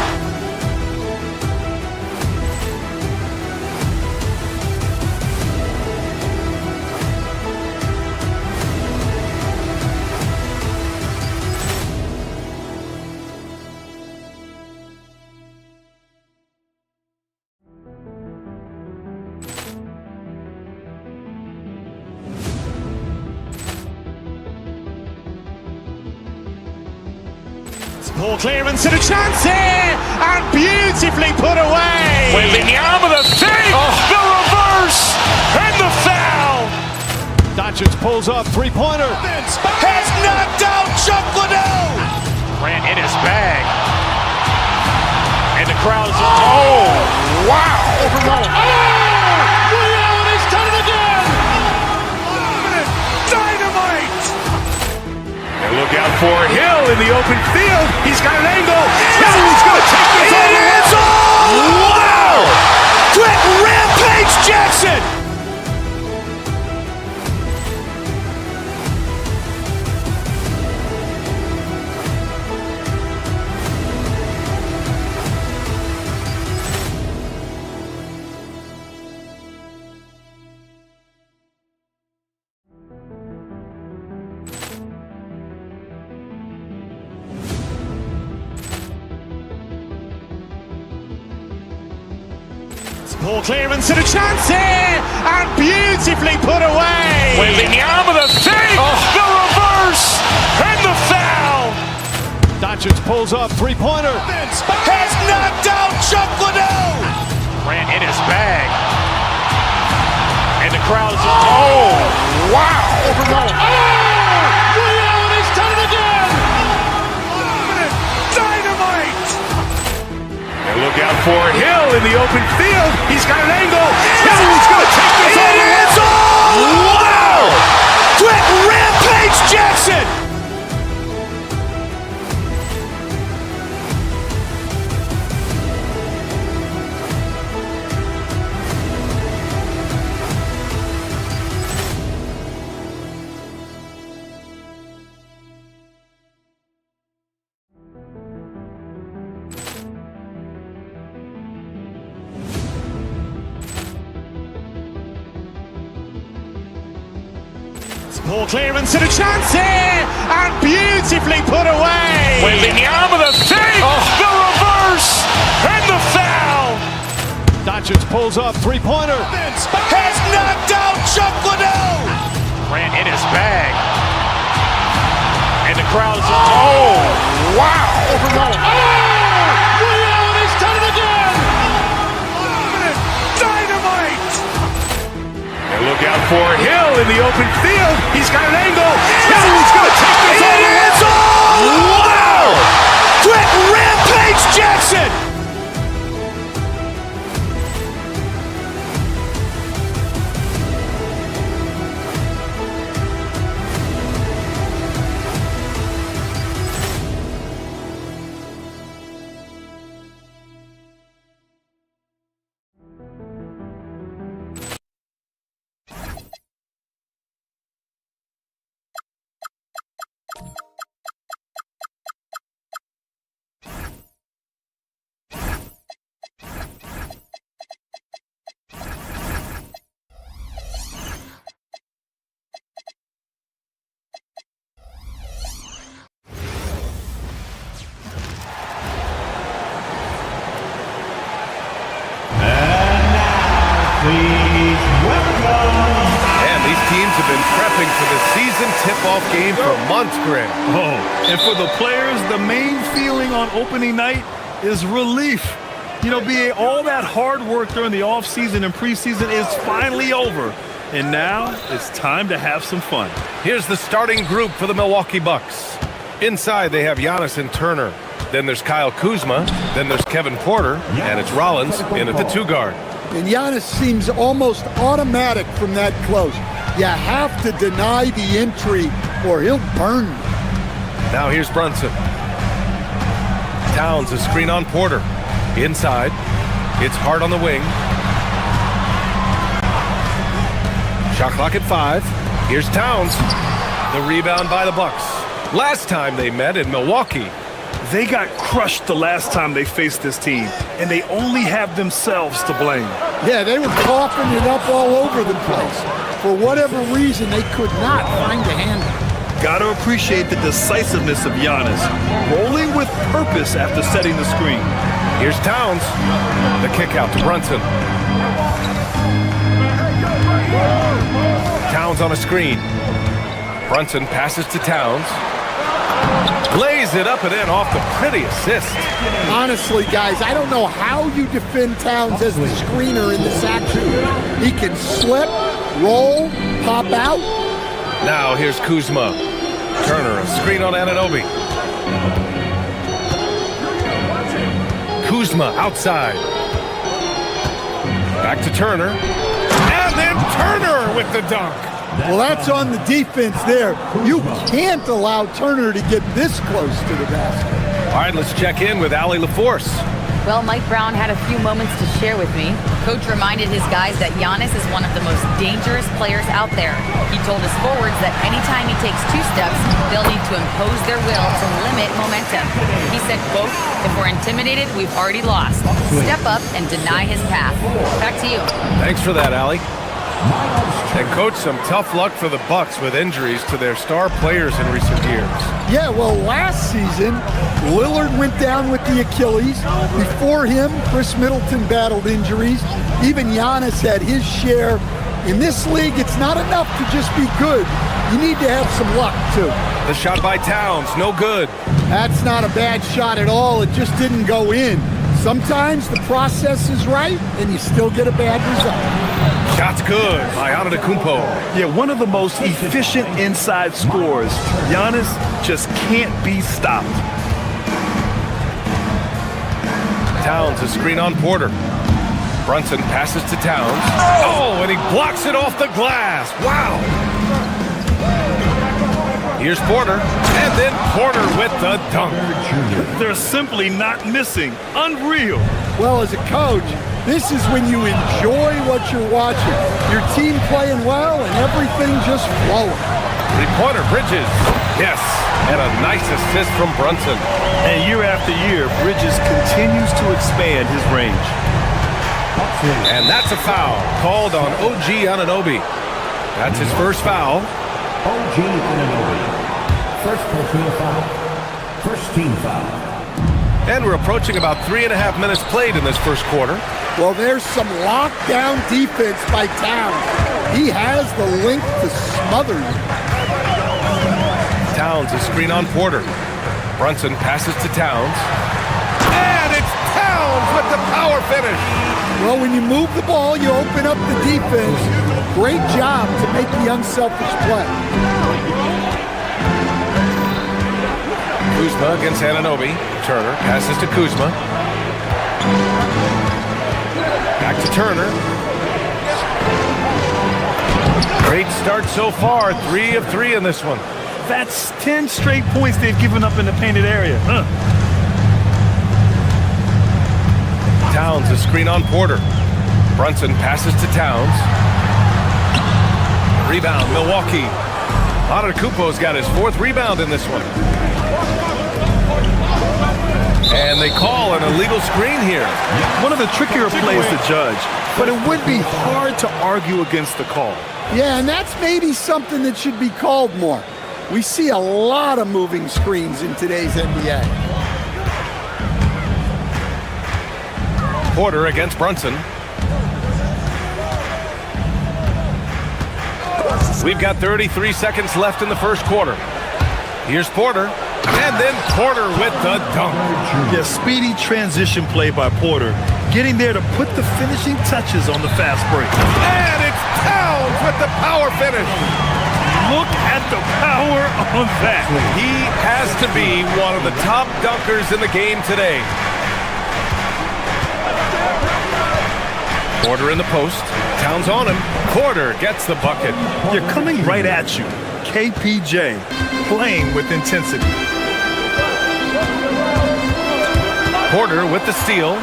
Ball clearance and a chance here, and beautifully put away. Wembanyama the fake, the reverse, and the foul. Doncic pulls up, three-pointer. Has knocked out Chuck Liddell. Ran in his bag. And the crowd is... Oh, wow. Reality's done it again. Dynamite. And look out for Hill in the open field. He's got an angle. Hill's going to take this all the way. Wow! Quick rampage Jackson. Ball clearance and a chance here, and beautifully put away. Wembanyama the save, the reverse, and the foul. Doncic pulls up, three-pointer. Has knocked out Chuck Liddell. Ran in his bag. And the crowd is... Oh, wow. He's done it again. Dynamite. And look out for Hill in the open field. He's got an angle. Hill's going to take this all the way. Wow. Quick Rampage Jackson. Ball clearance and a chance here, and beautifully put away. Wembanyama the save, the reverse, and the foul. Doncic pulls up, three-pointer. Has knocked out Chuck Liddell. Ran in his bag. And the crowd is... Oh, wow. He's done it again. Dynamite. And look out for Hill in the open field. He's got an angle. Hill's going to take this all the way. Wow. Quick Rampage Jackson. And these teams have been prepping for the season tip-off game for months, Greg. Oh, and for the players, the main feeling on opening night is relief. You know, BA, all that hard work during the offseason and preseason is finally over. And now it's time to have some fun. Here's the starting group for the Milwaukee Bucks. Inside, they have Giannis and Turner. Then there's Kyle Kuzma. Then there's Kevin Porter. And it's Rollins in at the two-guard. And Giannis seems almost automatic from that close. You have to deny the entry or he'll burn you. Now here's Brunson. Towns a screen on Porter. Inside. It's Hart on the wing. Shot clock at 5. Here's Towns. The rebound by the Bucks. Last time they met in Milwaukee, they got crushed the last time they faced this team, and they only have themselves to blame. Yeah, they were coughing it up all over the place. For whatever reason, they could not find a handle. Gotta appreciate the decisiveness of Giannis, rolling with purpose after setting the screen. Here's Towns. The kick out to Brunson. Towns on a screen. Brunson passes to Towns. Lays it up and in off the pretty assist. Honestly, guys, I don't know how you defend Towns as the screener in this action. He can slip, roll, pop out. Now here's Kuzma. Turner, a screen on Anunoby. Kuzma outside. Back to Turner. And then Turner with the dunk. Well, that's on the defense there. You can't allow Turner to get this close to the basket. All right, let's check in with Allie LaForce. Well, Mike Brown had a few moments to share with me. Coach reminded his guys that Giannis is one of the most dangerous players out there. He told his forwards that anytime he takes 2 steps, they'll need to impose their will to limit momentum. He said, quote, "If we're intimidated, we've already lost. Step up and deny his path." Back to you. Thanks for that, Allie. And, Coach, some tough luck for the Bucks with injuries to their star players in recent years. Yeah, well, last season, Lillard went down with the Achilles. Before him, Chris Middleton battled injuries. Even Giannis had his share. In this league, it's not enough to just be good. You need to have some luck, too. The shot by Towns, no good. That's not a bad shot at all. It just didn't go in. Sometimes the process is right, and you still get a bad result. Shot's good by Antetokounmpo. Yeah, one of the most efficient inside scorers. Giannis just can't be stopped. Towns, a screen on Porter. Brunson passes to Towns. Oh, and he blocks it off the glass. Wow. Here's Porter, and then Porter with the dunk. They're simply not missing. Unreal. Well, as a coach, this is when you enjoy what you're watching. Your team playing well and everything just flowing. Three-pointer, Bridges. Yes, and a nice assist from Brunson. And year after year, Bridges continues to expand his range. And that's a foul called on OG Anunoby. That's his first foul. OG Anunoby. First personal foul. First team foul. And we're approaching about 3.5 minutes played in this first quarter. Well, there's some lockdown defense by Towns. He has the length to smother you. Towns, a screen on Porter. Brunson passes to Towns. And it's Towns with the power finish. Well, when you move the ball, you open up the defense. Great job to make the unselfish play. Kuzma against Anunoby. Turner passes to Kuzma. Back to Turner. Great start so far. 3 of 3 in this one. That's 10 straight points they've given up in the painted area. Towns, a screen on Porter. Brunson passes to Towns. Rebound, Milwaukee. Antetokounmpo's got his 4th rebound in this one. And they call an illegal screen here. One of the trickier plays to judge, but it would be hard to argue against the call. Yeah, and that's maybe something that should be called more. We see a lot of moving screens in today's NBA. Porter against Brunson. We've got 33 seconds left in the first quarter. Here's Porter, and then Porter with the dunk. Yeah, speedy transition play by Porter, getting there to put the finishing touches on the fast break. And it's Towns with the power finish. Look at the power on that. He has to be one of the top dunkers in the game today. Porter in the post. Towns on him. Porter gets the bucket. You're coming right at you. KPJ playing with intensity. Porter with the steal.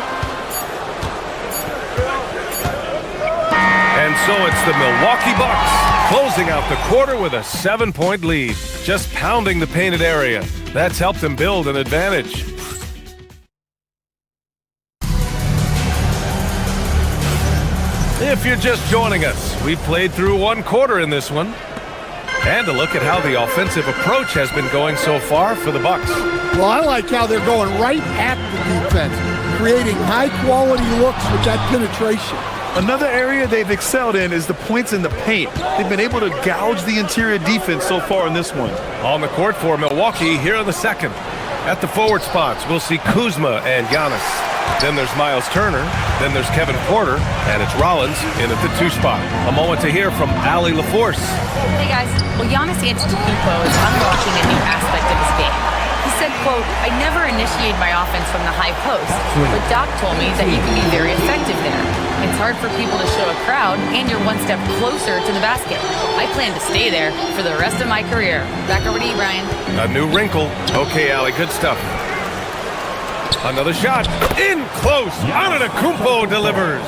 And so it's the Milwaukee Bucks closing out the quarter with a 7-point lead. Just pounding the painted area. That's helped them build an advantage. If you're just joining us, we played through 1 quarter in this one. And a look at how the offensive approach has been going so far for the Bucks. Well, I like how they're going right at the defense, creating high-quality looks with that penetration. Another area they've excelled in is the points in the paint. They've been able to gouge the interior defense so far in this one. On the court for Milwaukee here in the second. At the forward spots, we'll see Kuzma and Giannis. Then there's Miles Turner. Then there's Kevin Porter. And it's Rollins in at the 2 spot. A moment to hear from Allie LaForce. Hey guys, well Giannis Antetokounmpo is unlocking a new aspect of his game. He said, quote, "I never initiate my offense from the high post, but Doc told me that you can be very effective there. It's hard for people to show a crowd, and you're one step closer to the basket. I plan to stay there for the rest of my career." Back over to you, Brian. A new wrinkle. Okay, Allie, good stuff. Another shot. In close. Antetokounmpo delivers.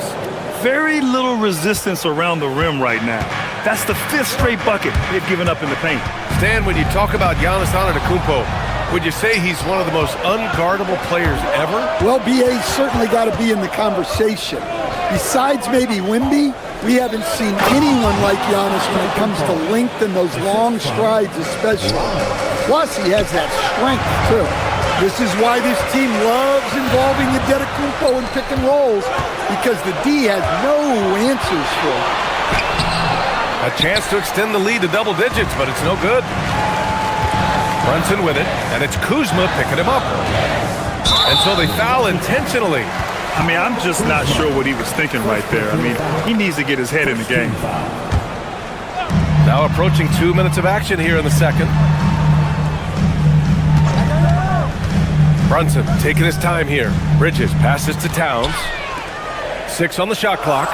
Very little resistance around the rim right now. That's the 5th straight bucket they've given up in the paint. Stan, when you talk about Giannis Antetokounmpo, would you say he's one of the most unguardable players ever? Well, BA's certainly got to be in the conversation. Besides maybe Wimby, we haven't seen anyone like Giannis when it comes to length and those long strides especially. Plus, he has that strength, too. This is why this team loves involving Antetokounmpo in pick and rolls, because the D has no answers for it. A chance to extend the lead to double digits, but it's no good. Brunson with it, and it's Kuzma picking him up. And so they foul intentionally. I mean, I'm just not sure what he was thinking right there. I mean, he needs to get his head in the game. Now approaching 2 minutes of action here in the second. Brunson taking his time here. Bridges passes to Towns. 6 on the shot clock.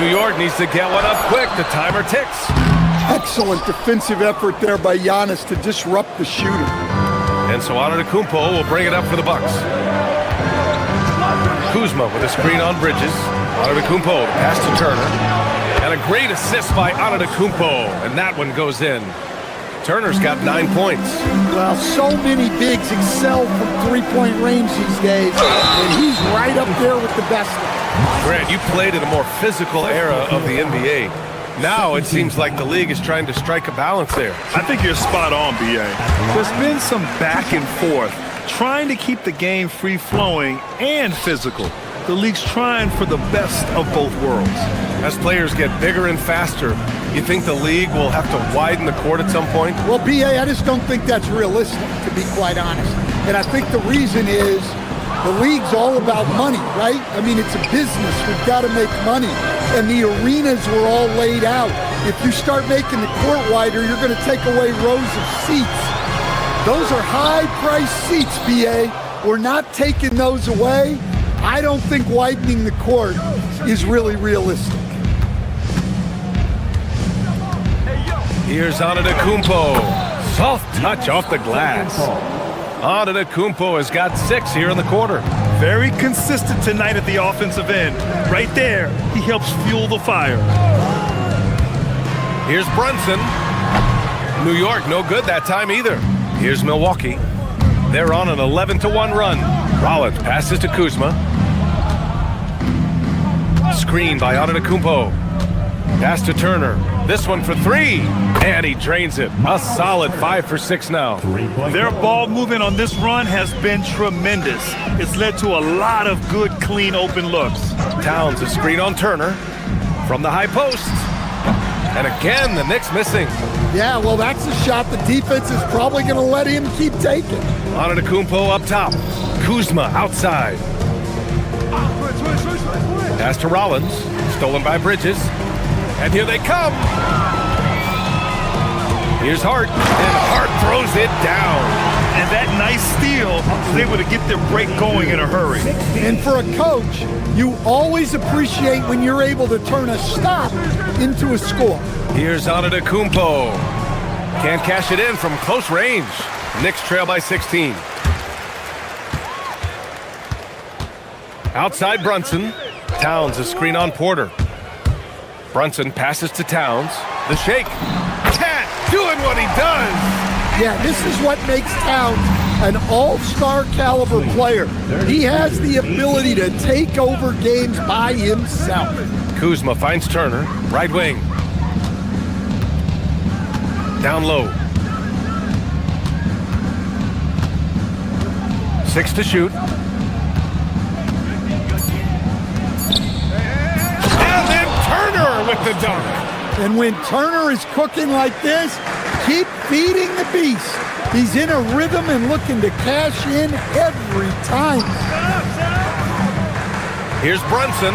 New York needs to get one up quick. The timer ticks. Excellent defensive effort there by Giannis to disrupt the shooter. And so Antetokounmpo will bring it up for the Bucks. Kuzma with a screen on Bridges. Antetokounmpo pass to Turner. And a great assist by Antetokounmpo. And that one goes in. Turner's got 9 points. Well, so many bigs excel from three-point range these days, and he's right up there with the best of them. Grant, you played in a more physical era of the NBA. Now it seems like the league is trying to strike a balance there. I think you're spot on, B.A. There's been some back and forth, trying to keep the game free-flowing and physical. The league's trying for the best of both worlds. As players get bigger and faster, you think the league will have to widen the court at some point? Well, B.A., I just don't think that's realistic, to be quite honest. And I think the reason is the league's all about money, right? I mean, it's a business. We've got to make money. And the arenas were all laid out. If you start making the court wider, you're going to take away rows of seats. Those are high-priced seats, B.A. We're not taking those away. I don't think widening the court is really realistic. Here's Antetokounmpo. Soft touch off the glass. Antetokounmpo has got 6 here in the quarter. Very consistent tonight at the offensive end. Right there, he helps fuel the fire. Here's Brunson. New York, no good that time either. Here's Milwaukee. They're on an 11-1 run. Rollins passes to Kuzma. Screen by Antetokounmpo. Pass to Turner. This one for 3. And he drains it. A solid 5 for 6 now. Their ball movement on this run has been tremendous. It's led to a lot of good, clean, open looks. Towns a screen on Turner from the high post. And again, the Knicks missing. Yeah, well, that's a shot the defense is probably going to let him keep taking. Antetokounmpo up top. Kuzma outside. Pass to Rollins. Stolen by Bridges. And here they come. Here's Hart. And Hart throws it down. And that nice steal was able to get their break going in a hurry. And for a coach, you always appreciate when you're able to turn a stop into a score. Here's Antetokounmpo. Can't cash it in from close range. Knicks trail by 16. Outside Brunson. Towns a screen on Porter. Brunson passes to Towns. The shake. Cat doing what he does. Yeah, this is what makes Towns an all-star caliber player. He has the ability to take over games by himself. Kuzma finds Turner. Right wing. Down low. 6 to shoot. And then Turner with the dunk. And when Turner is cooking like this, keep feeding the beast. He's in a rhythm and looking to cash in every time. Here's Brunson.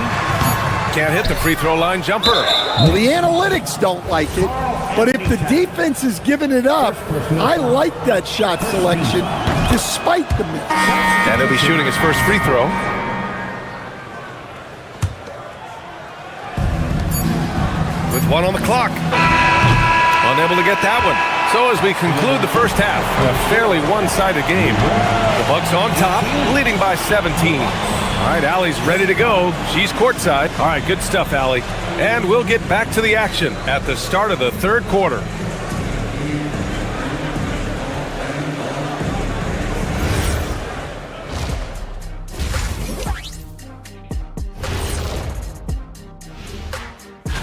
Can't hit the free throw line jumper. Well, the analytics don't like it, but if the defense is giving it up, I like that shot selection despite the miss. And he'll be shooting his first free throw. With 1 on the clock. Unable to get that one. So as we conclude the first half, a fairly one-sided game. The Bucks on top, leading by 17. All right, Allie's ready to go. She's courtside. All right, good stuff, Allie. And we'll get back to the action at the start of the third quarter.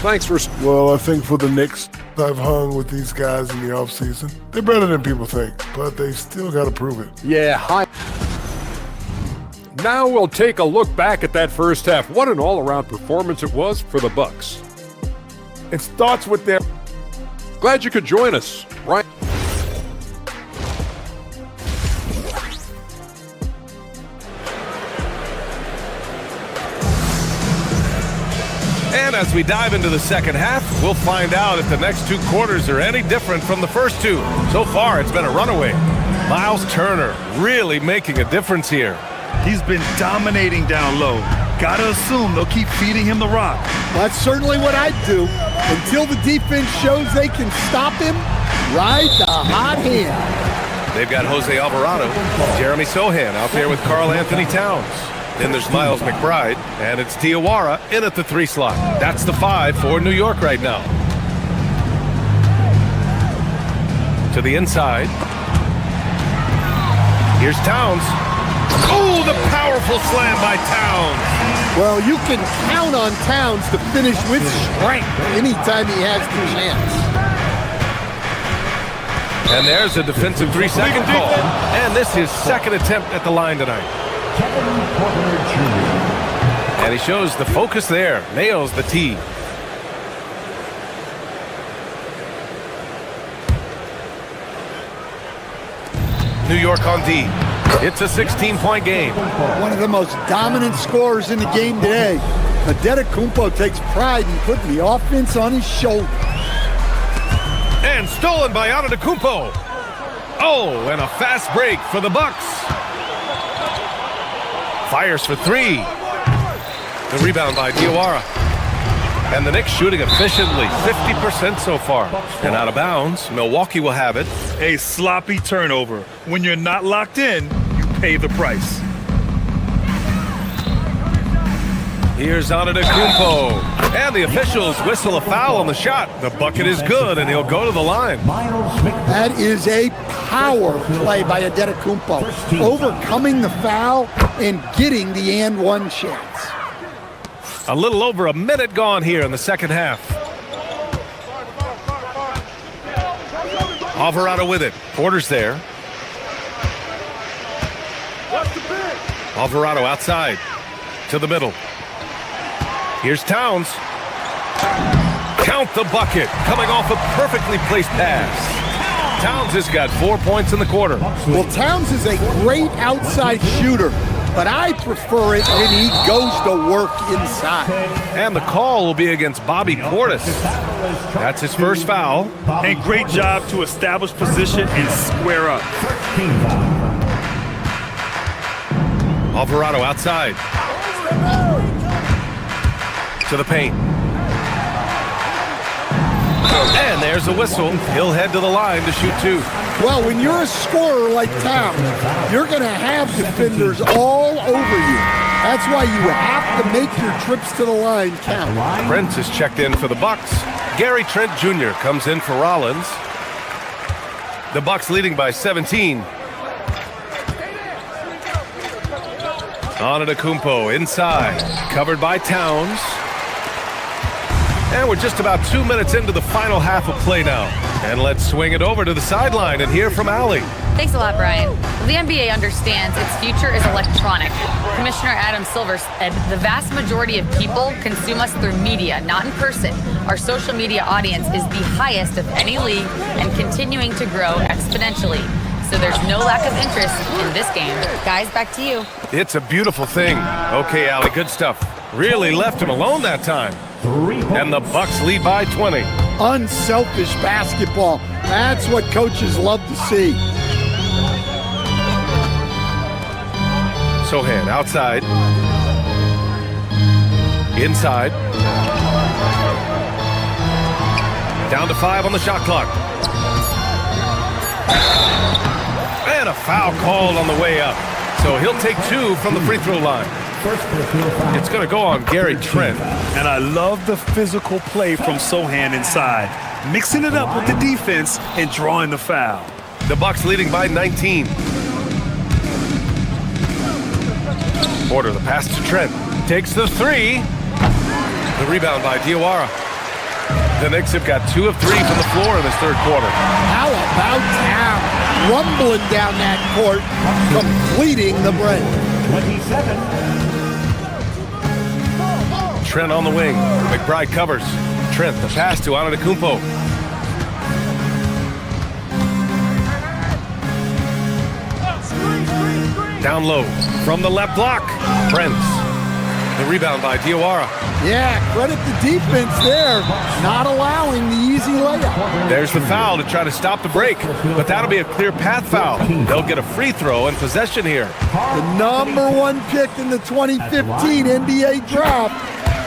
Thanks for... Well, I think for the Knicks, I've hung with these guys in the offseason. They're better than people think, but they still got to prove it. Yeah, hi. Now we'll take a look back at that first half. What an all-around performance it was for the Bucks. It starts with their... Glad you could join us, Ryan. And as we dive into the second half, we'll find out if the next two quarters are any different from the first two. So far, it's been a runaway. Miles Turner really making a difference here. He's been dominating down low. Gotta assume they'll keep feeding him the rock. That's certainly what I'd do. Until the defense shows they can stop him, ride the hot hand. They've got Jose Alvarado, Jeremy Sohan out there with Karl Anthony Towns. Then there's Miles McBride, and it's Diawara in at the 3 slot. That's the 5 for New York right now. To the inside. Here's Towns. Oh, the powerful slam by Towns. Well, you can count on Towns to finish with strength anytime he has the chance. And there's a defensive 3-second call. And this is second attempt at the line tonight. And he shows the focus there. Nails the tee. New York on D. It's a 16-point game. One of the most dominant scorers in the game today. Antetokounmpo takes pride in putting the offense on his shoulder. And stolen by Antetokounmpo. Oh, and a fast break for the Bucks. Fires for 3. The rebound by Diawara. And the Knicks shooting efficiently, 50% so far. And out of bounds, Milwaukee will have it. A sloppy turnover. When you're not locked in, you pay the price. Here's Antetokounmpo. And the officials whistle a foul on the shot. The bucket is good, and he'll go to the line. That is a power play by Antetokounmpo, overcoming the foul and getting the and one chance. A little over a minute gone here in the second half. Alvarado with it. Porter's there. Alvarado outside to the middle. Here's Towns. Count the bucket. Coming off a perfectly placed pass. Towns has got 4 points in the quarter. Well, Towns is a great outside shooter, but I prefer it when he goes to work inside. And the call will be against Bobby Portis. That's his first foul. And great job to establish position and square up. Alvarado outside. To the paint. And there's a whistle. He'll head to the line to shoot 2. Well, when you're a scorer like Towns, you're going to have defenders all over you. That's why you have to make your trips to the line count. Prince is checked in for the Bucks. Gary Trent Jr. comes in for Rollins. The Bucks leading by 17. Antetokounmpo inside, covered by Towns. And we're just about 2 minutes into the final half of play now. And let's swing it over to the sideline and hear from Allie. Thanks a lot, Brian. The NBA understands its future is electronic. Commissioner Adam Silver said the vast majority of people consume us through media, not in person. Our social media audience is the highest of any league and continuing to grow exponentially. So there's no lack of interest in this game. Guys, back to you. It's a beautiful thing. Okay, Allie, good stuff. Really left him alone that time. And the Bucks lead by 20. Unselfish basketball. That's what coaches love to see. Sohan outside. Inside. Down to 5 on the shot clock. And a foul called on the way up. So he'll take 2 from the free throw line. It's going to go on Gary Trent. And I love the physical play from Sohan inside, mixing it up with the defense and drawing the foul. The Bucks leading by 19. Porter, the pass to Trent. Takes the 3. The rebound by Diawara. The Knicks have got 2 of 3 from the floor in this third quarter. How about Town? Rumbling down that court, completing the break. 27. Trent on the wing. McBride covers. Trent, the pass to Antetokounmpo. Down low from the left block. Prince. The rebound by Diawara. Yeah, credit the defense there, not allowing the easy layup. There's the foul to try to stop the break, but that'll be a clear path foul. They'll get a free throw and possession here. The #1 pick in the 2015 NBA draft,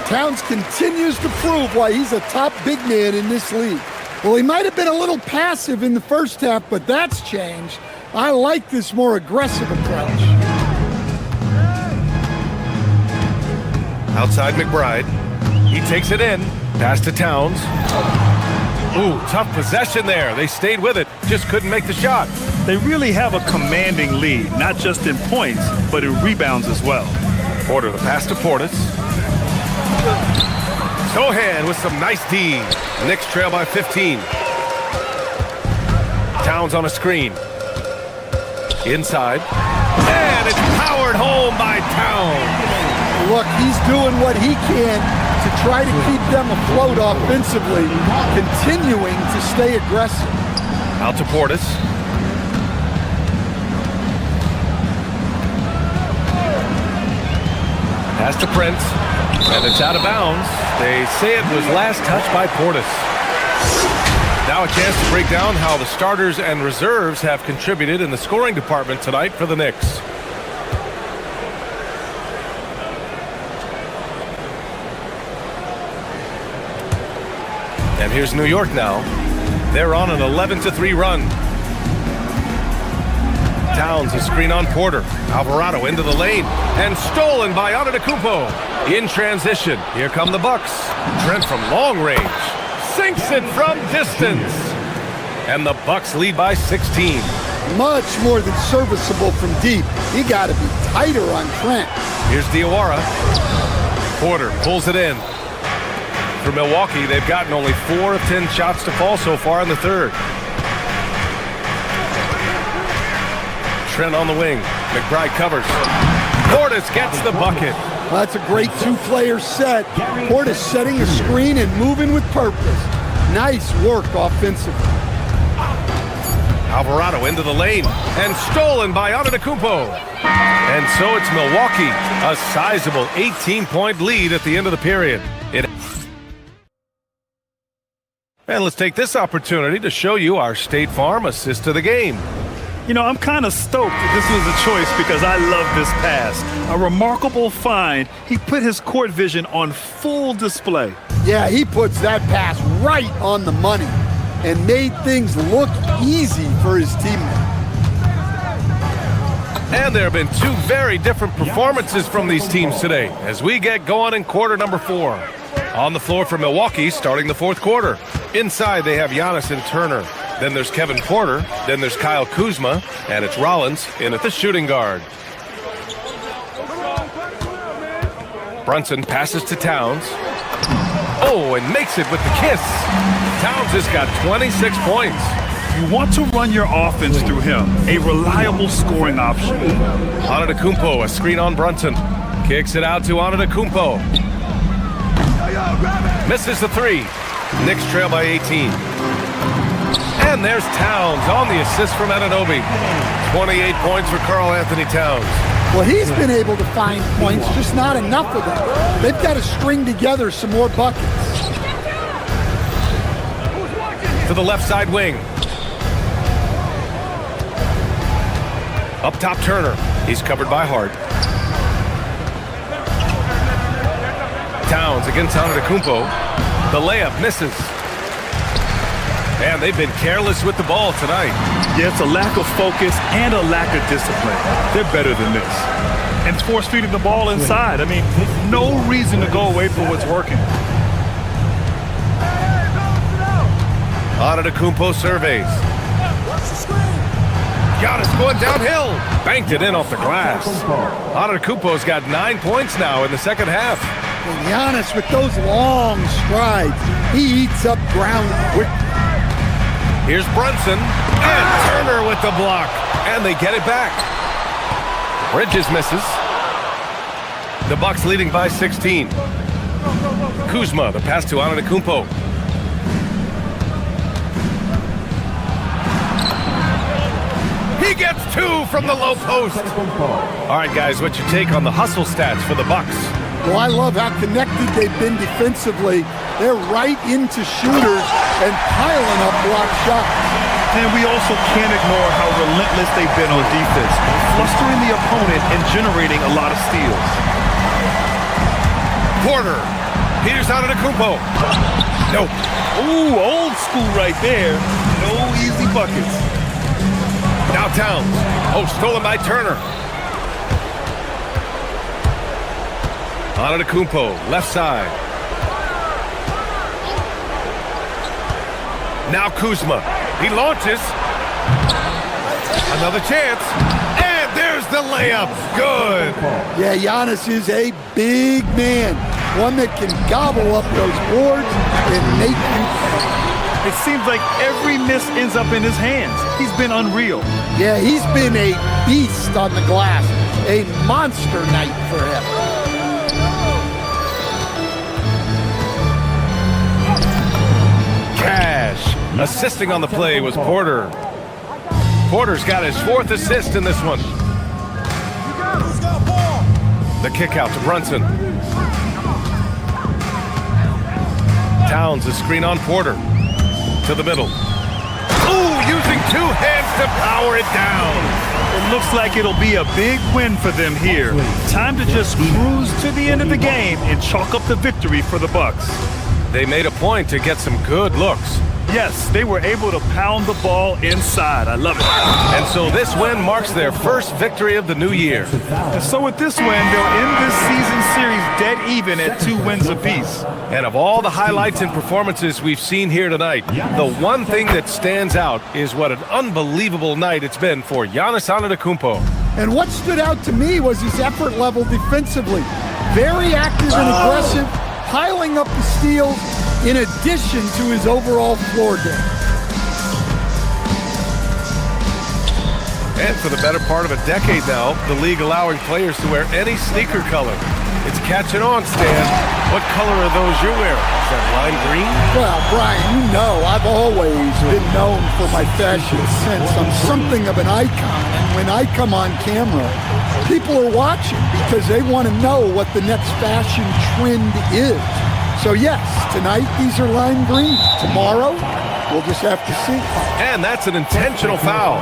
Towns continues to prove why he's a top big man in this league. Well, he might have been a little passive in the first half, but that's changed. I like this more aggressive approach. Outside McBride. He takes it in. Pass to Towns. Ooh, tough possession there. They stayed with it. Just couldn't make the shot. They really have a commanding lead, not just in points, but in rebounds as well. Porter, the pass to Portis. Sohan with some nice D. Knicks trail by 15. Towns on a screen. Inside. And it's powered home by Towns. Look, he's doing what he can to try to keep them afloat offensively, continuing to stay aggressive. Out to Portis. Pass to Prince. And it's out of bounds. They say it was last touched by Portis. Now a chance to break down how the starters and reserves have contributed in the scoring department tonight for the Knicks. And here's New York now. They're on an 11-3 run. Towns, a screen on Porter. Alvarado into the lane. And stolen by Antetokounmpo. In transition, here come the Bucks. Trent from long range. Sinks it from distance. And the Bucks lead by 16. Much more than serviceable from deep. He got to be tighter on Trent. Here's Diawara. Porter pulls it in. For Milwaukee, they've gotten only 4 of 10 shots to fall so far in the third. Trent on the wing. McBride covers. Portis gets the bucket. Well, that's a great two-player set. Portis setting a screen and moving with purpose. Nice work offensively. Alvarado into the lane and stolen by Antetokounmpo. And so it's Milwaukee, a sizable 18-point lead at the end of the period. And let's take this opportunity to show you our State Farm assist to the game. You know, I'm kind of stoked that this was a choice because I love this pass. A remarkable find. He put his court vision on full display. Yeah, he puts that pass right on the money and made things look easy for his teammate. And there have been 2 very different performances from these teams today as we get going in quarter number 4. On the floor for Milwaukee starting the fourth quarter. Inside they have Giannis and Turner. Then there's Kevin Porter. Then there's Kyle Kuzma. And it's Rollins in at the shooting guard. Brunson passes to Towns. Oh, and makes it with the kiss. Towns has got 26 points. You want to run your offense through him. A reliable scoring option. Antetokounmpo, a screen on Brunson. Kicks it out to Antetokounmpo. Misses the 3. Knicks trail by 18. And there's Towns on the assist from Anunoby. 28 points for Karl Anthony Towns. Well, he's been able to find points, just not enough of them. They've got to string together some more buckets. To the left side wing. Up top, Turner. He's covered by Hart. Towns against Antetokounmpo. The layup misses. And they've been careless with the ball tonight. Yeah, it's a lack of focus and a lack of discipline. They're better than this. And force-feeding the ball inside. I mean, no reason to go away from what's working. Antetokounmpo surveys. Giannis going downhill. Banked it in off the glass. Antetokounmpo's got 9 points now in the second half. And Giannis with those long strides, he eats up ground quick. Here's Brunson, and Turner with the block, and they get it back. Bridges misses. The Bucks leading by 16. Kuzma, the pass to Antetokounmpo. He gets two from the low post. All right, guys, what's your take on the hustle stats for the Bucks? Well, I love how connected they've been defensively. They're right into shooters and piling up block shots. And we also can't ignore how relentless they've been on defense, flustering the opponent and generating a lot of steals. Porter. Here's Antetokounmpo. Nope. Ooh, old school right there. No easy buckets. Now Towns. Oh, stolen by Turner. Antetokounmpo, left side. Now Kuzma. He launches. Another chance. And there's the layup. Good. Yeah, Giannis is a big man. One that can gobble up those boards and make you pay. It seems like every miss ends up in his hands. He's been unreal. Yeah, he's been a beast on the glass. A monster night for him. Cash. Assisting on the play was Porter. Porter's got his 4th assist in this one. The kick out to Brunson. Towns, a screen on Porter. To the middle. Ooh, using 2 hands to power it down. It looks like it'll be a big win for them here. Time to just cruise to the end of the game and chalk up the victory for the Bucks. They made a point to get some good looks. Yes, they were able to pound the ball inside. I love it. And so this win marks their first victory of the new year. And so with this win, they'll end this season series dead even at 2 wins apiece. And of all the highlights and performances we've seen here tonight, the one thing that stands out is what an unbelievable night it's been for Giannis Antetokounmpo. And what stood out to me was his effort level defensively. Very active and aggressive, piling up the steals in addition to his overall floor game. And for the better part of a decade now, the league allowing players to wear any sneaker color. It's catching on, Stan. What color are those you're wearing? Is that lime green? Well, Brian, you know I've always been known for my fashion sense. I'm something of an icon. And when I come on camera, people are watching because they want to know what the next fashion trend is. So yes, tonight these are lime green. Tomorrow, we'll just have to see. And that's an intentional foul.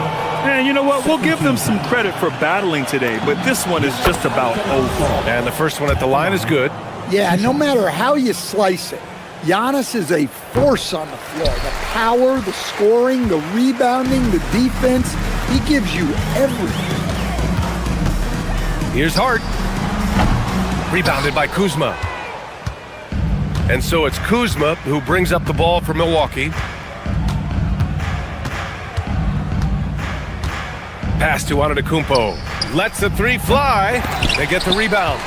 And you know what? We'll give them some credit for battling today, but this one is just about over. And the first one at the line is good. Yeah, no matter how you slice it, Giannis is a force on the floor. The power, the scoring, the rebounding, the defense, he gives you everything. Here's Hart. Rebounded by Kuzma. And so it's Kuzma who brings up the ball for Milwaukee. Pass to Antetokounmpo. Lets the 3 fly. They get the rebound.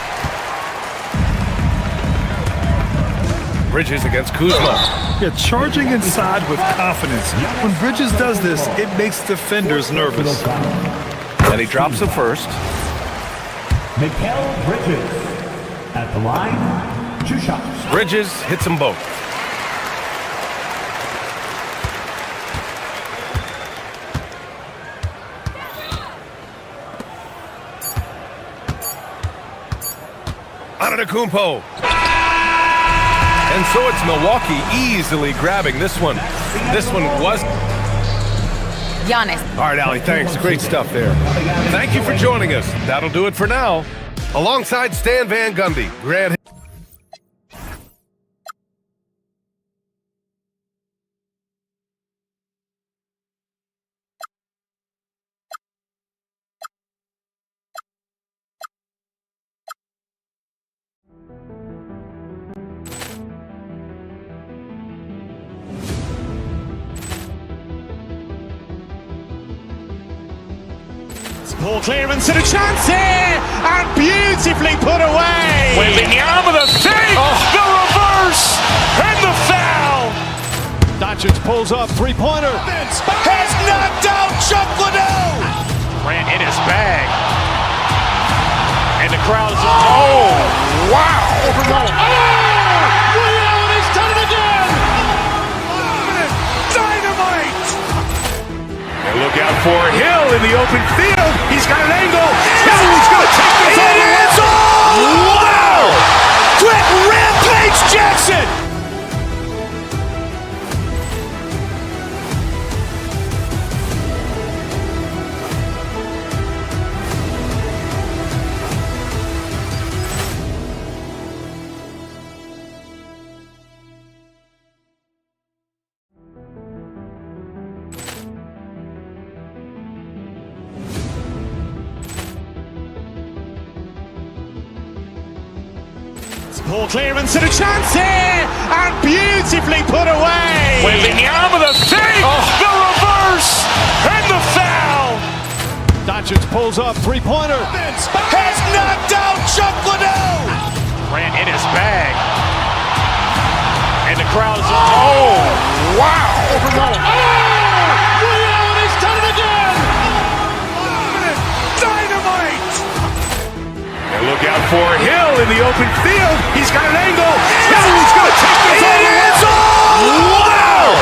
Bridges against Kuzma. Yeah, charging inside with confidence. When Bridges does this, it makes defenders nervous. And he drops the first. Mikal Bridges at the line, 2 shots. Bridges hits them both. Antetokounmpo. And so it's Milwaukee easily grabbing this one. This one was... Giannis. All right, Allie, thanks. Great stuff there. Thank you for joining us. That'll do it for now. Alongside Stan Van Gundy, Grant... Ball clearance and a chance here, and beautifully put away. Wembanyama the save, the reverse, and the foul. Doncic pulls up, three-pointer. Has knocked out Chuck Liddell. Ran in his bag. And the crowd is, oh, wow. Ray Allen has done it again. Dynamite. And look out for Hill in the open field. He's got an angle. He's going to take this all the way. Wow. Quick Rampage Jackson. Ball clearance and a chance here, and beautifully put away. Wembanyama the save, the reverse, and the foul. Doncic pulls up, three-pointer. Has knocked out Chuck Liddell. Ran in his bag. And the crowd is, oh, wow. Ray Allen has done it again. Dynamite. And look out for Hill in the open field. He's got an angle. He's going to take this all the way. Wow.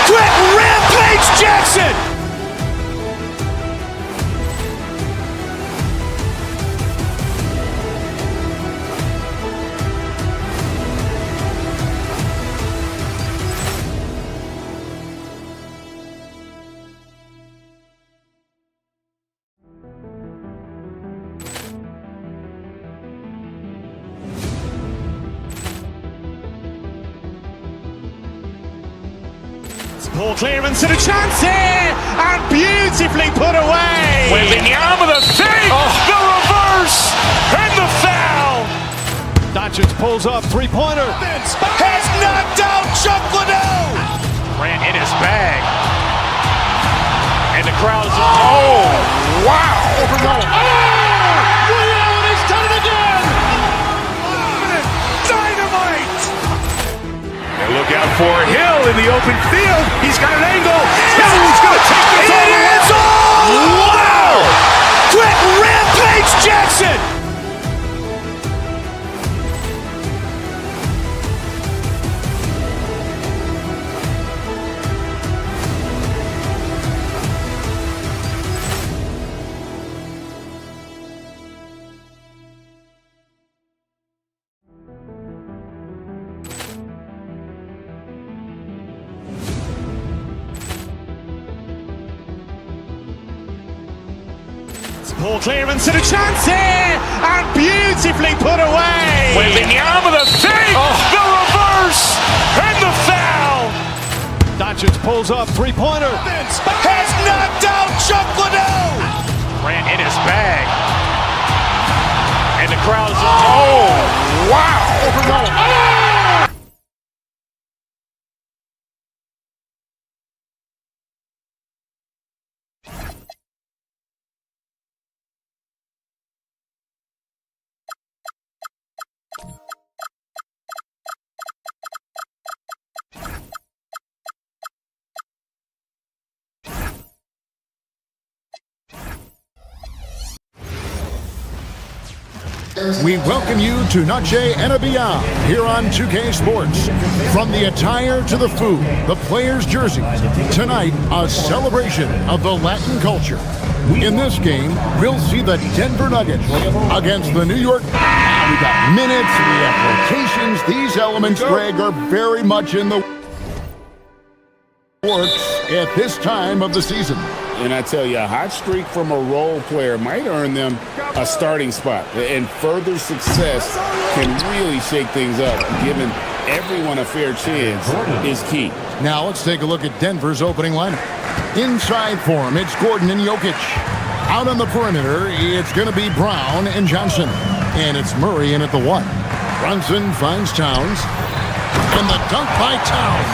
Quick Rampage Jackson. Ball clearance and a chance here, and beautifully put away. Wembanyama the save, the reverse, and the foul. Doncic pulls up, three-pointer. Has knocked out Chuck Liddell. Ran in his bag. And the crowd is, oh, wow. Ray Allen has done it again. Dynamite. And look out for Hill in the open field. He's got an angle. He's going to take this all the way. Wow. Quick Rampage Jackson. Ball clearance and a chance here, and beautifully put away. Wembanyama the save, the reverse, and the foul. Doncic pulls up, three-pointer. Has knocked out Chuck Liddell. Ran in his bag. And the crowd is, oh, wow. We welcome you to Noche and Beyond here on 2K Sports. From the attire to the food, the players' jerseys, tonight a celebration of the Latin culture. In this game, we'll see the Denver Nuggets against the New York. We got minutes, we have locations. These elements, Greg, are very much in the works at this time of the season. And I tell you, a hot streak from a role player might earn them a starting spot. And further success can really shake things up. Giving everyone a fair chance is key. Now let's take a look at Denver's opening lineup. Inside for him, it's Gordon and Jokic. Out on the perimeter, it's going to be Brown and Johnson. And it's Murray in at the 1. Brunson finds Towns. And the dunk by Towns.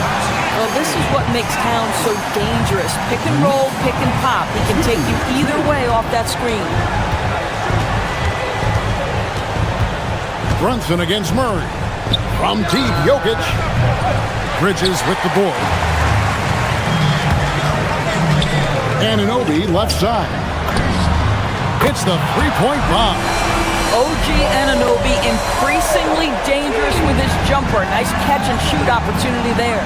Well, this is what makes Towns so dangerous. Pick and roll, pick and pop. He can take you either way off that screen. Brunson against Murray. From deep, Jokic. Bridges with the board. Anunoby left side. It's the three-point bomb. OG Anunoby increasingly dangerous with his jumper. Nice catch and shoot opportunity there.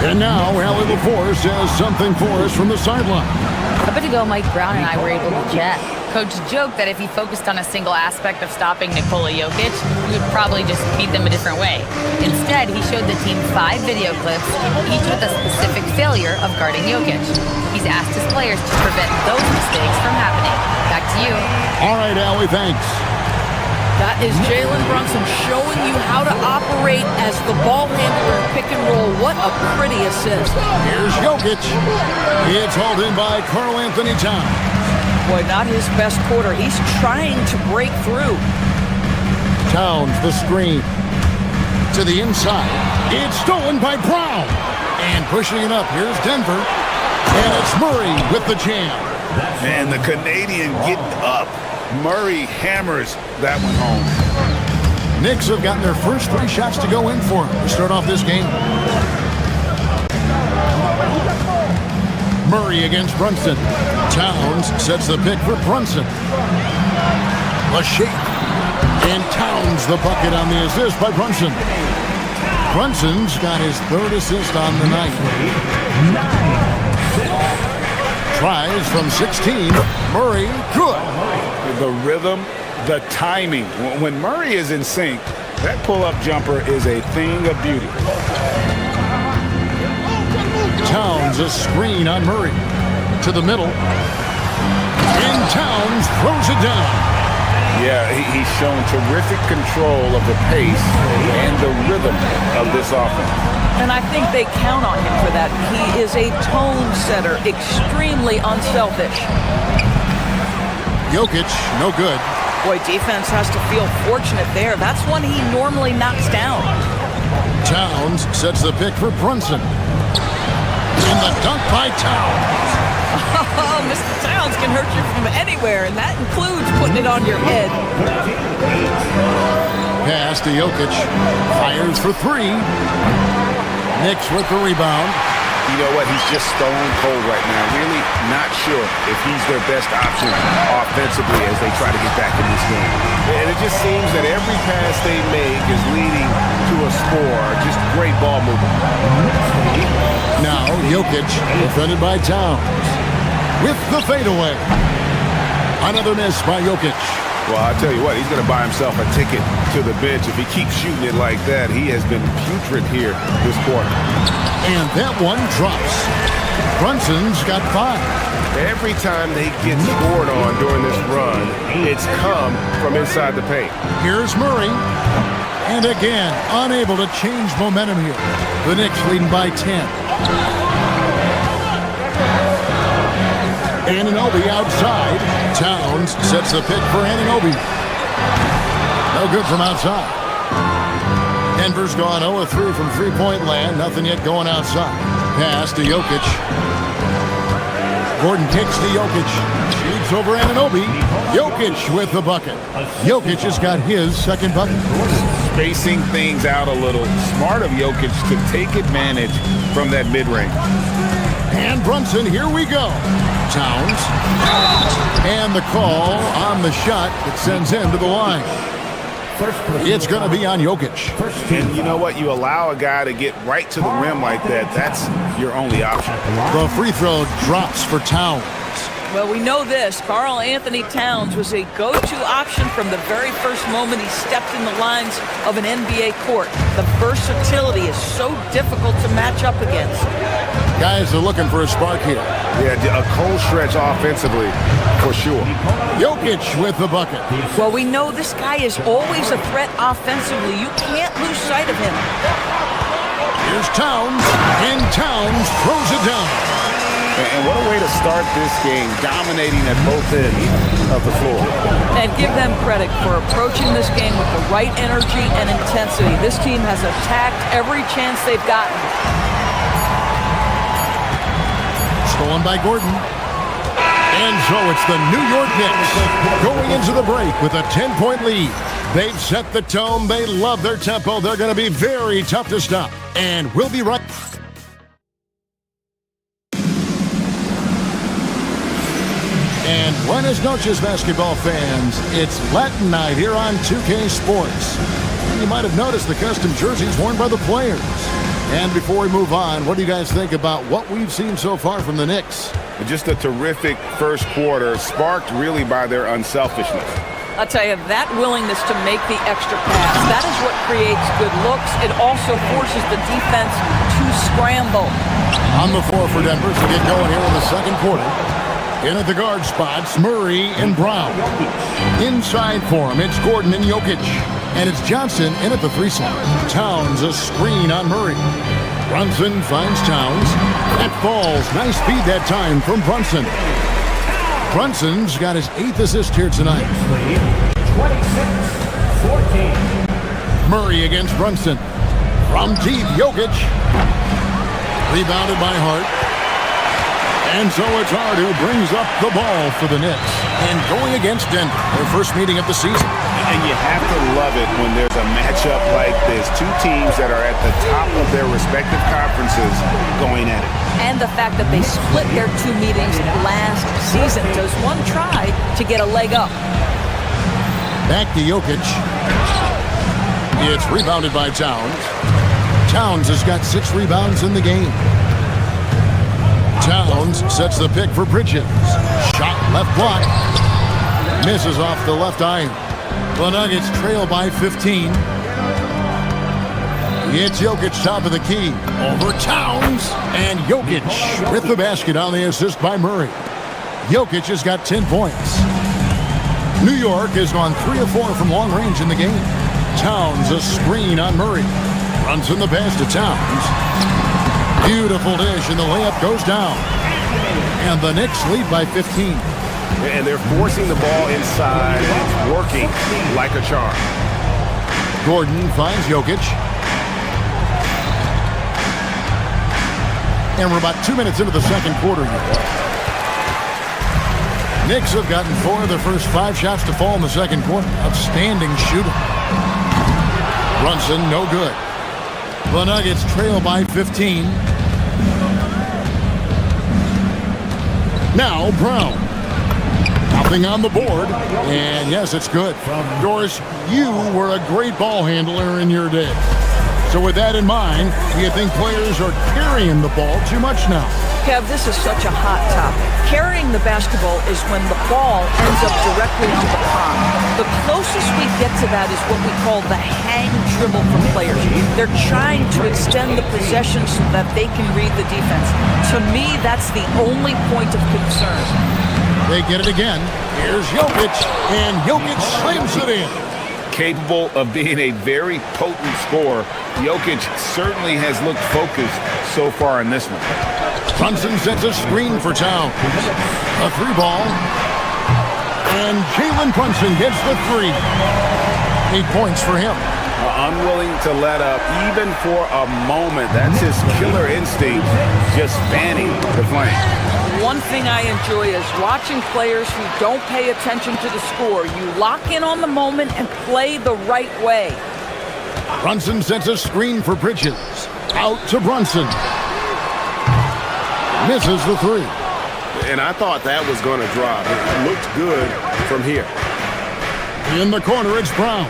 And now, Allie LaForce has something for us from the sideline. A bit ago, Mike Brown and I were able to chat. Coach joked that if he focused on a single aspect of stopping Nikola Jokic, he would probably just beat them a different way. Instead, he showed the team 5 video clips, each with a specific failure of guarding Jokic. He's asked his players to prevent those mistakes from happening. Back to you. All right, Allie, thanks. That is Jalen Brunson showing you how to operate as the ball handler in pick and roll. What a pretty assist. Here's Jokic. It's hauled in by Karl Anthony Towns. Boy, not his best quarter. He's trying to break through. Towns, the screen. To the inside. It's stolen by Brown. And pushing it up, here's Denver. And it's Murray with the jam. Man, the Canadian getting up. Murray hammers that one home. Knicks have gotten their first 3 shots to go in for him to start off this game. Murray against Brunson. Towns sets the pick for Brunson. A shake. And Towns the bucket on the assist by Brunson. Brunson's got his 3rd assist on the night. Tries from 16. Murray, good. The rhythm, the timing. When Murray is in sync, that pull-up jumper is a thing of beauty. Towns a screen on Murray. To the middle. And Towns throws it down. Yeah, he's shown terrific control of the pace and the rhythm of this offense. And I think they count on him for that. He is a tone setter, extremely unselfish. Jokic, no good. Boy, defense has to feel fortunate there. That's one he normally knocks down. Towns sets the pick for Brunson. And the dunk by Towns. Oh, Mr. Towns can hurt you from anywhere, and that includes putting it on your head. Pass to Jokic. Fires for 3. Knicks with the rebound. You know what? He's just stone cold right now. Really not sure if he's their best option offensively as they try to get back in this game. And it just seems that every pass they make is leading to a score. Just great ball movement. Now Jokic, defended by Towns. With the fadeaway. Another miss by Jokic. Well, I tell you what, he's going to buy himself a ticket to the bench if he keeps shooting it like that. He has been putrid here this quarter. And that one drops. Brunson's got 5. Every time they get scored on during this run, it's come from inside the paint. Here's Murray. And again, unable to change momentum here. The Knicks leading by 10. Anunoby outside. Towns sets the pick for Anunoby. No good from outside. Denver's gone 0-3 from three-point land. Nothing yet going outside. Pass to Jokic. Gordon kicks to Jokic. Shoots over Anunoby. Jokic with the bucket. Jokic has got his 2nd bucket. Spacing things out a little. Smart of Jokic to take advantage from that mid-range. And Brunson, here we go. Towns. And the call on the shot that sends him to the line. It's going to be on Jokic. And you know what? You allow a guy to get right to the rim like that. That's your only option. The free throw drops for Towns. Well, we know this. Karl Anthony Towns was a go-to option from the very first moment he stepped in the lines of an NBA court. The versatility is so difficult to match up against. Guys are looking for a spark here. Yeah, a cold stretch offensively, for sure. Jokic with the bucket. Well, we know this guy is always a threat offensively. You can't lose sight of him. Here's Towns, and Towns throws it down. And what a way to start this game, dominating at both ends of the floor. And give them credit for approaching this game with the right energy and intensity. This team has attacked every chance they've gotten. Stolen by Gordon. And so it's the New York Knicks going into the break with a 10-point lead. They've set the tone. They love their tempo. They're going to be very tough to stop. And we'll be right. And buenas noches, basketball fans. It's Latin night here on 2K Sports. You might have noticed the custom jerseys worn by the players. And before we move on, what do you guys think about what we've seen so far from the Knicks? Just a terrific first quarter, sparked really by their unselfishness. I'll tell you, that willingness to make the extra pass, that is what creates good looks. It also forces the defense to scramble. On the floor for Denver to get going here in the second quarter. In at the guard spots, Murray and Brown. Inside for him, it's Gordon and Jokic. And it's Johnson in at the 3 slot. Towns a screen on Murray. Brunson finds Towns. That falls. Nice feed that time from Brunson. Brunson's got his 8th assist here tonight. 26-14. Murray against Brunson. From deep, Jokic. Rebounded by Hart. And so it's Hart who brings up the ball for the Knicks. And going against Denver, their first meeting of the season. And you have to love it when there's a matchup like this. Two teams that are at the top of their respective conferences going at it. And the fact that they split their 2 meetings last season. Does one try to get a leg up? Back to Jokic. It's rebounded by Towns. Towns has got 6 rebounds in the game. Towns sets the pick for Bridges. Shot left block. Misses off the left iron. The Nuggets trail by 15. It's Jokic top of the key. Over Towns. And Jokic with the basket on the assist by Murray. Jokic has got 10 points. New York has gone 3 of 4 from long range in the game. Towns a screen on Murray. Runs in the pass to Towns. Beautiful dish, and the layup goes down. And the Knicks lead by 15. And they're forcing the ball inside. It's working like a charm. Gordon finds Jokic. And we're about 2 minutes into the second quarter here. Knicks have gotten 4 of their first 5 shots to fall in the second quarter. Outstanding shooting. Brunson, no good. The Nuggets trail by 15. Now Brown. Nothing on the board. And yes, it's good. Doris, you were a great ball handler in your day. So with that in mind, do you think players are carrying the ball too much now? Kev, this is such a hot topic. Carrying the basketball is when the ball ends up directly on the palm. The closest we get to that is what we call the hang dribble from players. They're trying to extend the possession so that they can read the defense. To me, that's the only point of concern. They get it again. Here's Jokic, and Jokic slams it in. Capable of being a very potent scorer, Jokic certainly has looked focused so far in this one. Brunson sets a screen for Towns. A 3 ball. And Jalen Brunson gets the 3. 8 points for him. Unwilling to let up even for a moment. That's his killer instinct, just fanning the flame. One thing I enjoy is watching players who don't pay attention to the score. You lock in on the moment and play the right way. Brunson sets a screen for Bridges. Out to Brunson. Misses the 3. And I thought that was going to drop. It looked good from here. In the corner, it's Brown.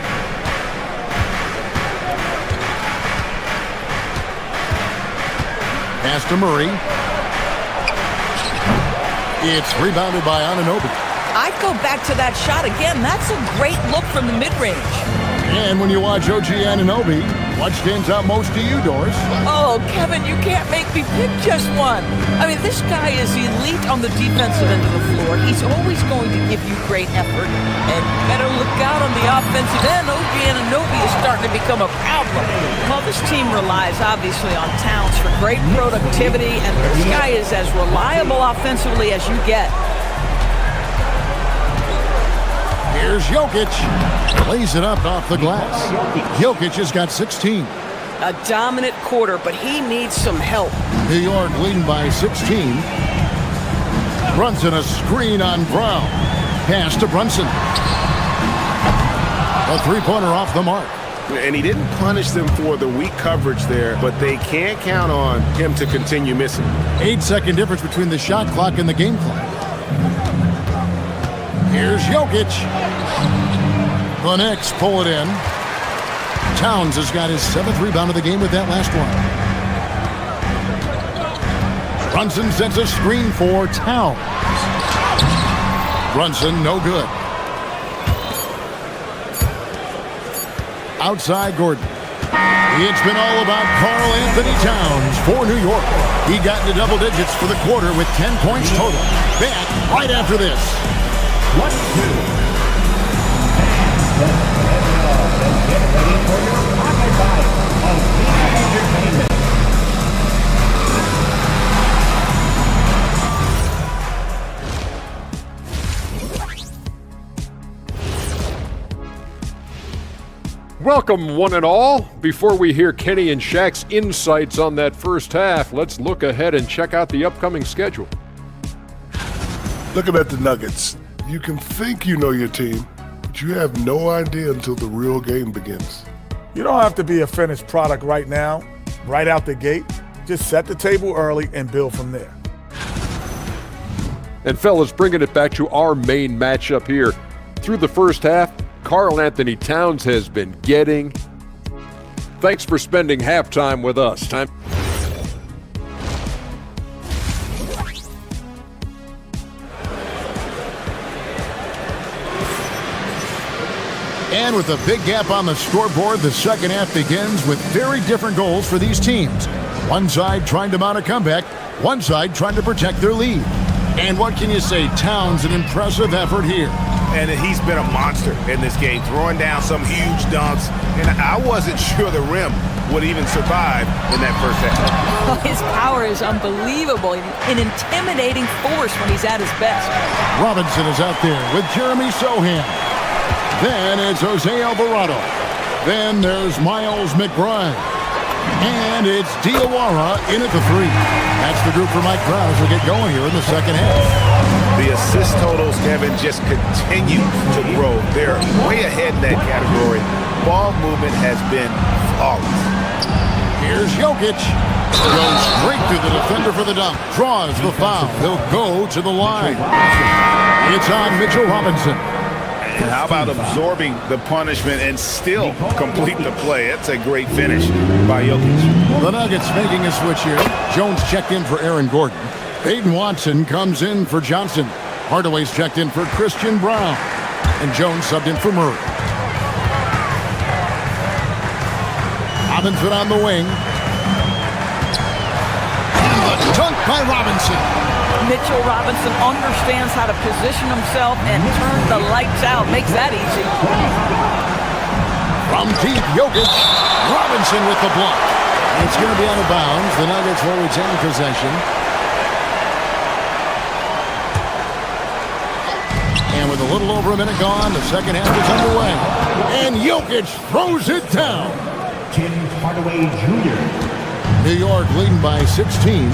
Pass to Murray. It's rebounded by Anunoby. I'd go back to that shot again. That's a great look from the mid-range. And when you watch OG Anunoby, what stands out most to you, Doris? Oh, Kevin, you can't make me pick just one. I mean, this guy is elite on the defensive end of the floor. He's always going to give you great effort. And you better look out on the offensive end. OG Anunoby is starting to become a problem. Well, this team relies, obviously, on Towns for great productivity, and this guy is as reliable offensively as you get. Here's Jokic. Lays it up off the glass. Jokic has got 16. A dominant quarter, but he needs some help. New York leading by 16. Brunson, a screen on Brown. Pass to Brunson. A three-pointer off the mark. And he didn't punish them for the weak coverage there, but they can't count on him to continue missing. 8-second difference between the shot clock and the game clock. Here's Jokic. The Knicks pull it in. Towns has got his 7th rebound of the game with that last one. Brunson sets a screen for Towns. Brunson, no good. Outside Gordon. It's been all about Karl Anthony Towns for New York. He got into double digits for the quarter with 10 points total. Back right after this. 1-2. Welcome, one and all. Before we hear Kenny and Shaq's insights on that first half, let's look ahead and check out the upcoming schedule. Looking at the Nuggets, you can think you know your team, but you have no idea until the real game begins. You don't have to be a finished product right now, right out the gate. Just set the table early and build from there. And fellas, bringing it back to our main matchup here. Through the first half, Karl Anthony Towns has been getting. Thanks for spending halftime with us. Time. And with a big gap on the scoreboard, the second half begins with very different goals for these teams. One side trying to mount a comeback, one side trying to protect their lead. And what can you say? Towns, an impressive effort here. And he's been a monster in this game, throwing down some huge dunks. And I wasn't sure the rim would even survive in that first half. His power is unbelievable, an intimidating force when he's at his best. Robinson is out there with Jeremy Sohan. Then it's Jose Alvarado. Then there's Miles McBride. And it's Diawara in at the three. That's the group for Mike Brown as we get going here in the second half. The assist totals, Kevin, just continue to grow. They're way ahead in that category. Ball movement has been flawless. Here's Jokic. Goes straight to the defender for the dunk. Draws the foul. He'll go to the line. It's on Mitchell Robinson. And how about absorbing the punishment and still complete the play? That's a great finish by Jokic. The Nuggets making a switch here. Jones checked in for Aaron Gordon. Peyton Watson comes in for Johnson. Hardaway's checked in for Christian Brown. And Jones subbed in for Murray. Robinson on the wing. And the dunk by Robinson. Mitchell Robinson understands how to position himself and turn the lights out. Makes that easy. From deep, Jokic. Robinson with the block. It's going to be out of bounds. The Nuggets will retain possession. And with a little over a minute gone, the second half is underway. And Jokic throws it down. Tim Hardaway Jr. New York leading by 16.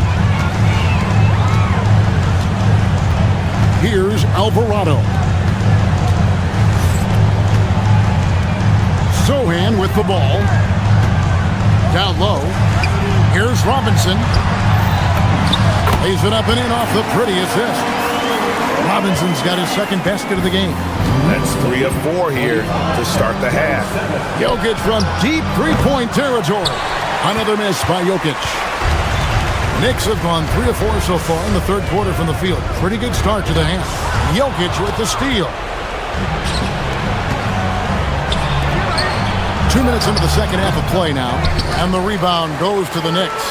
Here's Alvarado. Sohan with the ball. Down low. Here's Robinson. Lays it up and in off the pretty assist. Robinson's got his second basket of the game. That's 3 of 4 here to start the half. Jokic from deep three-point territory. Another miss by Jokic. Knicks have gone 3 of 4 so far in the third quarter from the field. Pretty good start to the half. Jokic with the steal. 2 minutes into the second half of play now, and the rebound goes to the Knicks.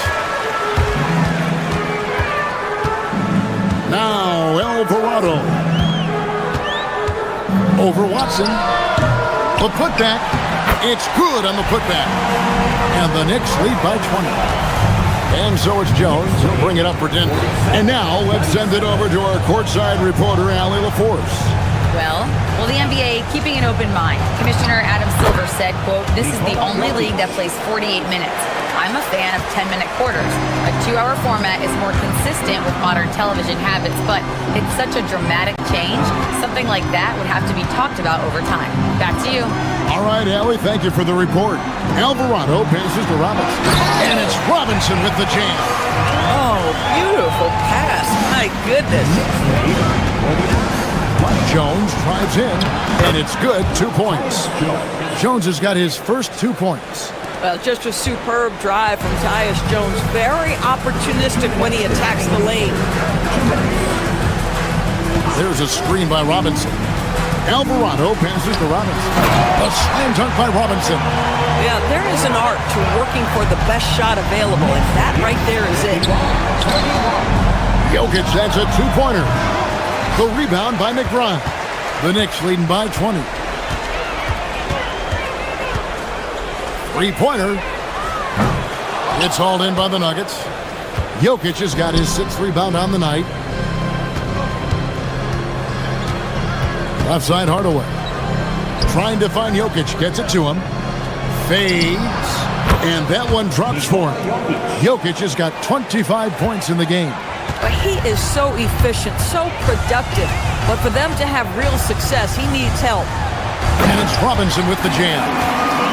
Now Alvarado. Over Watson. The putback. It's good on the putback. And the Knicks lead by 20. And so it's Jones. He'll bring it up for Denver. And now let's send it over to our courtside reporter, Allie LaForce. Well, will the NBA keeping an open mind? Commissioner Adam Silver said, quote, "This is the only league that plays 48 minutes. I'm a fan of 10-minute quarters. A 2-hour format is more consistent with modern television habits, but it's such a dramatic change. Something like that would have to be talked about over time." Back to you. All right, Allie, thank you for the report. Alvarado passes to Robinson. And it's Robinson with the jam. Oh, beautiful pass. My goodness. Jones drives in, and it's good. 2 points. Jones has got his first 2 points. Well, just a superb drive from Tyus Jones. Very opportunistic when he attacks the lane. There's a screen by Robinson. Alvarado passes to Robinson. A slam dunk by Robinson. Yeah, there is an art to working for the best shot available, and that right there is it. Jokic adds a 2-pointer. The rebound by McBride. The Knicks leading by 20. 3-pointer. It's hauled in by the Nuggets. Jokic has got his 6th rebound on the night. Left side Hardaway. Trying to find Jokic. Gets it to him. Fades. And that one drops for him. Jokic has got 25 points in the game. But he is so efficient, so productive. But for them to have real success, he needs help. And it's Robinson with the jam.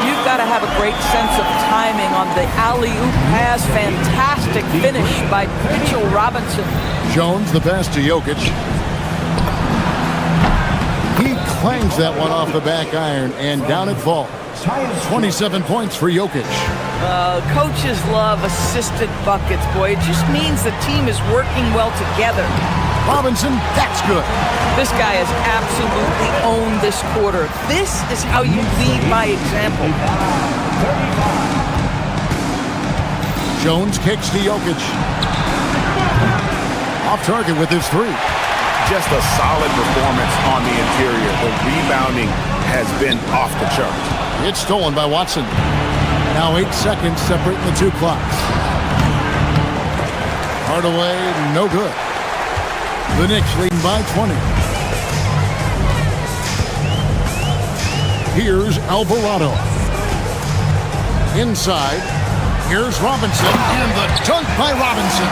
You've got to have a great sense of timing on the alley-oop pass. Fantastic finish by Mitchell Robinson. Jones, the pass to Jokic. He clangs that one off the back iron, and down it falls. 27 points for Jokic. Coaches love assisted buckets, boy. It just means the team is working well together. Robinson, that's good. This guy has absolutely owned this quarter. This is how you lead by example. Jones kicks to Jokic. Off target with his 3. Just a solid performance on the interior. The rebounding has been off the chart. It's stolen by Watson. Now 8 seconds separating the 2 clocks. Hardaway, no good. The Knicks leading by 20. Here's Alvarado. Inside. Here's Robinson, and the dunk by Robinson.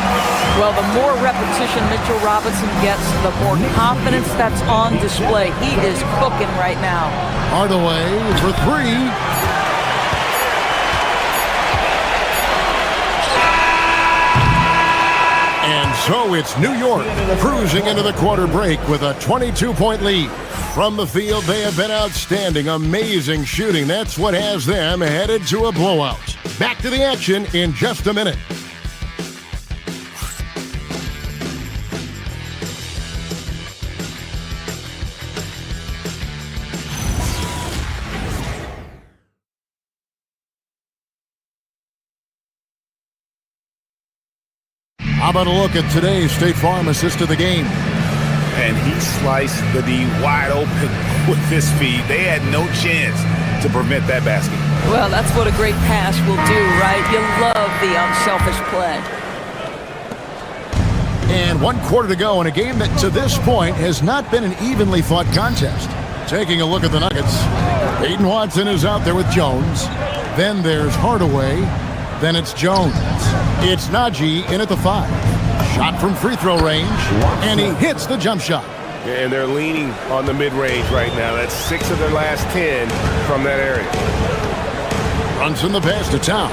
Well, the more repetition Mitchell Robinson gets, the more confidence that's on display. He is cooking right now. Hardaway for 3. And so it's New York cruising into the quarter break with a 22-point lead. From the field, they have been outstanding. Amazing shooting. That's what has them headed to a blowout. Back to the action in just a minute. How about a look at today's State Farm assist of the game? And he sliced the D wide open with his feet. They had no chance to prevent that basket. Well, that's what a great pass will do, right? You love the unselfish play. And 1 quarter to go in a game that to this point has not been an evenly fought contest. Taking a look at the Nuggets. Peyton Watson is out there with Jones. Then there's Hardaway. Then it's Jones. It's Najee in at the 5. Shot from free throw range. And he hits the jump shot. And they're leaning on the mid-range right now. That's 6 of their last 10 from that area. Runs in the pass to Towns.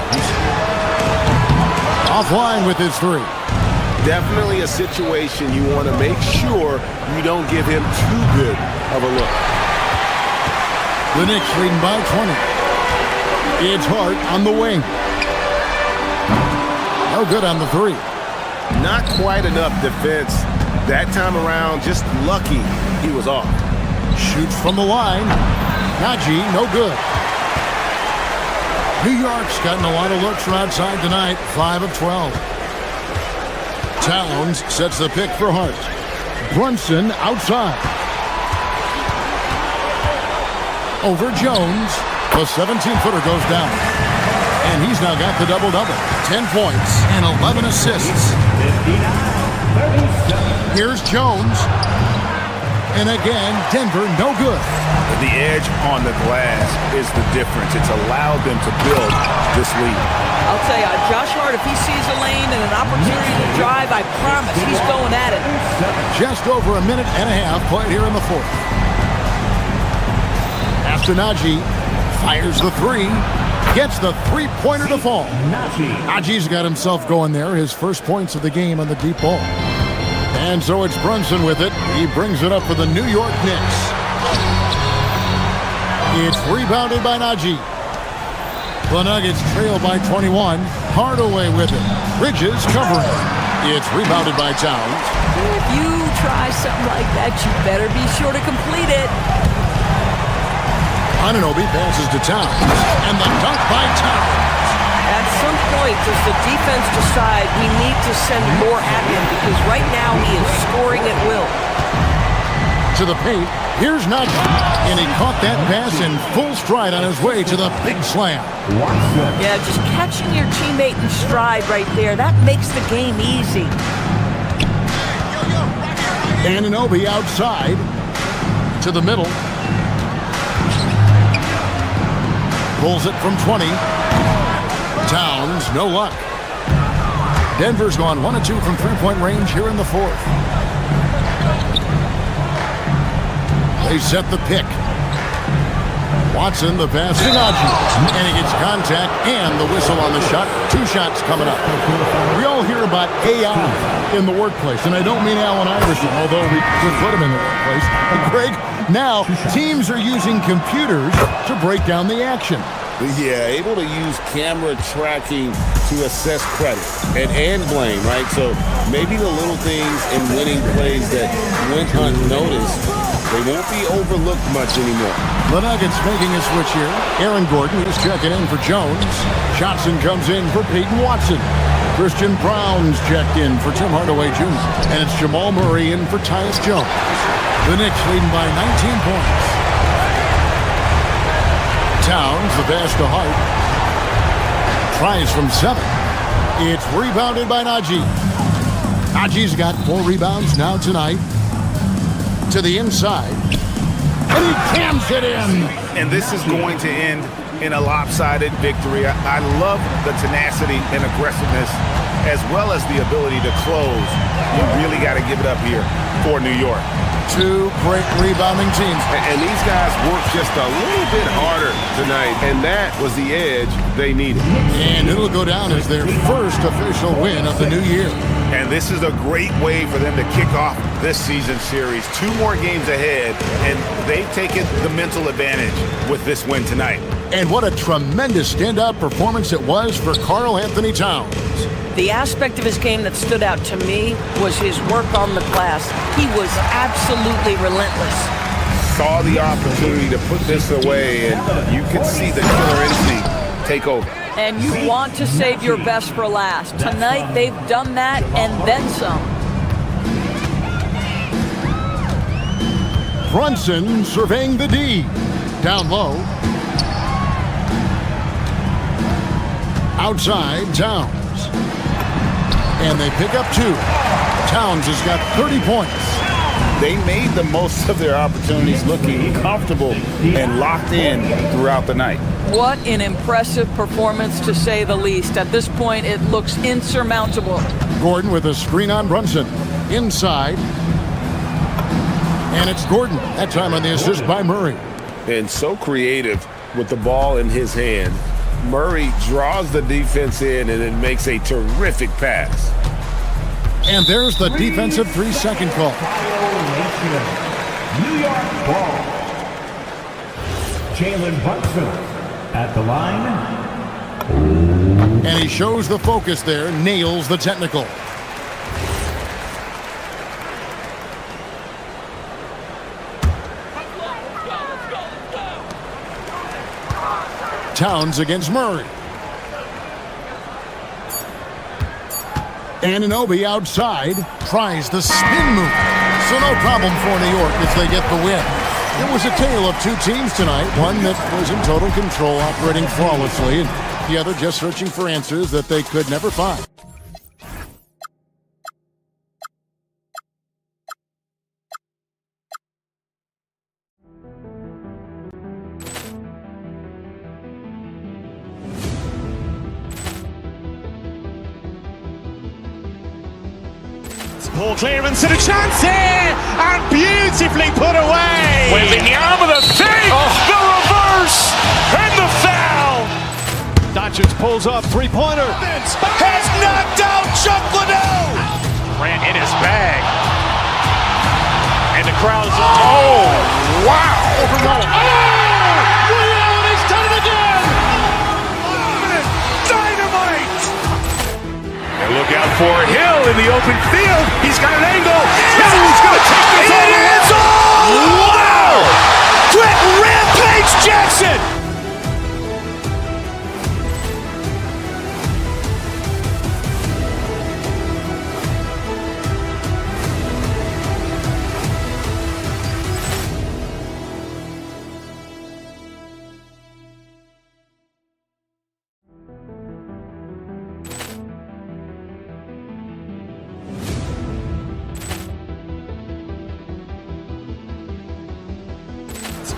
Offline with his 3. Definitely a situation you want to make sure you don't give him too good of a look. The Knicks leading by 20. It's Hart on the wing. No good on the 3. Not quite enough defense that time around. Just lucky he was off. Shoots from the line. Najee, no good. New York's gotten a lot of looks from outside tonight. 5 of 12. Towns sets the pick for Hart. Brunson outside. Over Jones. The 17-footer goes down. And he's now got the double-double. 10 points and 11 assists. Here's Jones. And again, Denver no good. The edge on the glass is the difference. It's allowed them to build this lead. I'll tell you, Josh Hart, if he sees a lane and an opportunity to drive, I promise he's going at it. Just over a minute and a half played here in the fourth. After Najee fires the three, gets the three-pointer to fall. Najee's got himself going there, his first points of the game on the deep ball. And so it's Brunson with it. He brings it up for the New York Knicks. It's rebounded by Najee. The Nuggets trail by 21. Hardaway with it. Bridges covering. It's rebounded by Towns. If you try something like that, you better be sure to complete it. Anunoby passes to Towns. And the dunk by Towns. At some point, does the defense decide we need to send more at him? Because right now he is scoring at will. To the paint, here's Najee. And he caught that pass in full stride on his way to the big slam. Yeah, just catching your teammate in stride right there, that makes the game easy. Anunoby outside to the middle. Pulls it from 20. Towns, no luck. Denver's gone 1 of 2 from three-point range here in the fourth. They set the pick. Watson, the pass to Najee. And he gets contact and the whistle on the shot. 2 shots coming up. We all hear about AI in the workplace, and I don't mean Allen Iverson, although we could put him in the workplace. Greg, now teams are using computers to break down the action. Yeah, able to use camera tracking to assess credit and blame, right? So maybe the little things in winning plays that went unnoticed, they won't be overlooked much anymore. The Nuggets making a switch here. Aaron Gordon is checking in for Jones. Johnson comes in for Peyton Watson. Christian Brown's checked in for Tim Hardaway Jr. And it's Jamal Murray in for Tyus Jones. The Knicks leading by 19 points. Towns, the pass to Hart. Tries from 7. It's rebounded by Najee. Najee's got 4 rebounds now tonight. To the inside. And he cams it in. And this is going to end in a lopsided victory. I love the tenacity and aggressiveness as well as the ability to close. You really got to give it up here for New York. 2 great rebounding teams. And these guys worked just a little bit harder tonight, and that was the edge they needed. And it'll go down as their first official win of the new year. And this is a great way for them to kick off this season series. 2 more games ahead, and they've taken the mental advantage with this win tonight. And what a tremendous standout performance it was for Karl Anthony Towns. The aspect of his game that stood out to me was his work on the glass. He was absolutely relentless. Saw the opportunity to put this away, and you could see the killer instinct take over. And you want to save your best for last. Tonight, they've done that and then some. Brunson surveying the D. Down low. Outside, Towns. And they pick up 2. Towns has got 30 points. They made the most of their opportunities, looking comfortable and locked in throughout the night. What an impressive performance, to say the least. At this point, it looks insurmountable. Gordon with a screen on Brunson. Inside. And it's Gordon. That time on the assist by Murray. And so creative with the ball in his hand. Murray draws the defense in and then makes a terrific pass. And there's the defensive 3-second call. New York ball. Jalen Brunson at the line. And he shows the focus there, nails the technical. Towns against Murray. Anunoby outside, tries the spin move. So no problem for New York if they get the win. It was a tale of 2 teams tonight, one that was in total control, operating flawlessly, and the other just searching for answers that they could never find. Ball clearance and a chance here, and beautifully put away. Wembanyama the save, the reverse, and the foul. Doncic pulls up, three-pointer. Has knocked out Chuck Liddell. Grant in his bag. And the crowd's, oh, wow. Ray Allen has done it again. Dynamite. And look out for Hill in the open field. He's got an angle. Hill's going to take this all the way. Wow. Trent Rampage Jackson.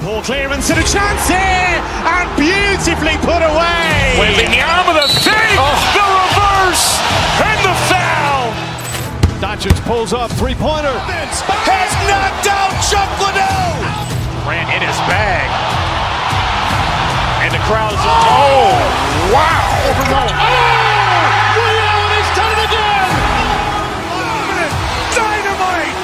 Ball clearance and a chance here, and beautifully put away. Wembanyama the save, the reverse, and the foul. Doncic pulls up, three-pointer. Has knocked out Chuck Liddell. Grant in his bag. And the crowd's, oh, wow. Ray Allen has done it again. Dynamite.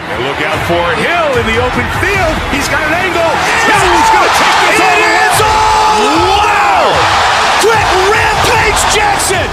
And look out for Hill in the open field. He's got an angle. Hill's going to take this all the way. Wow. Trent Rampage Jackson.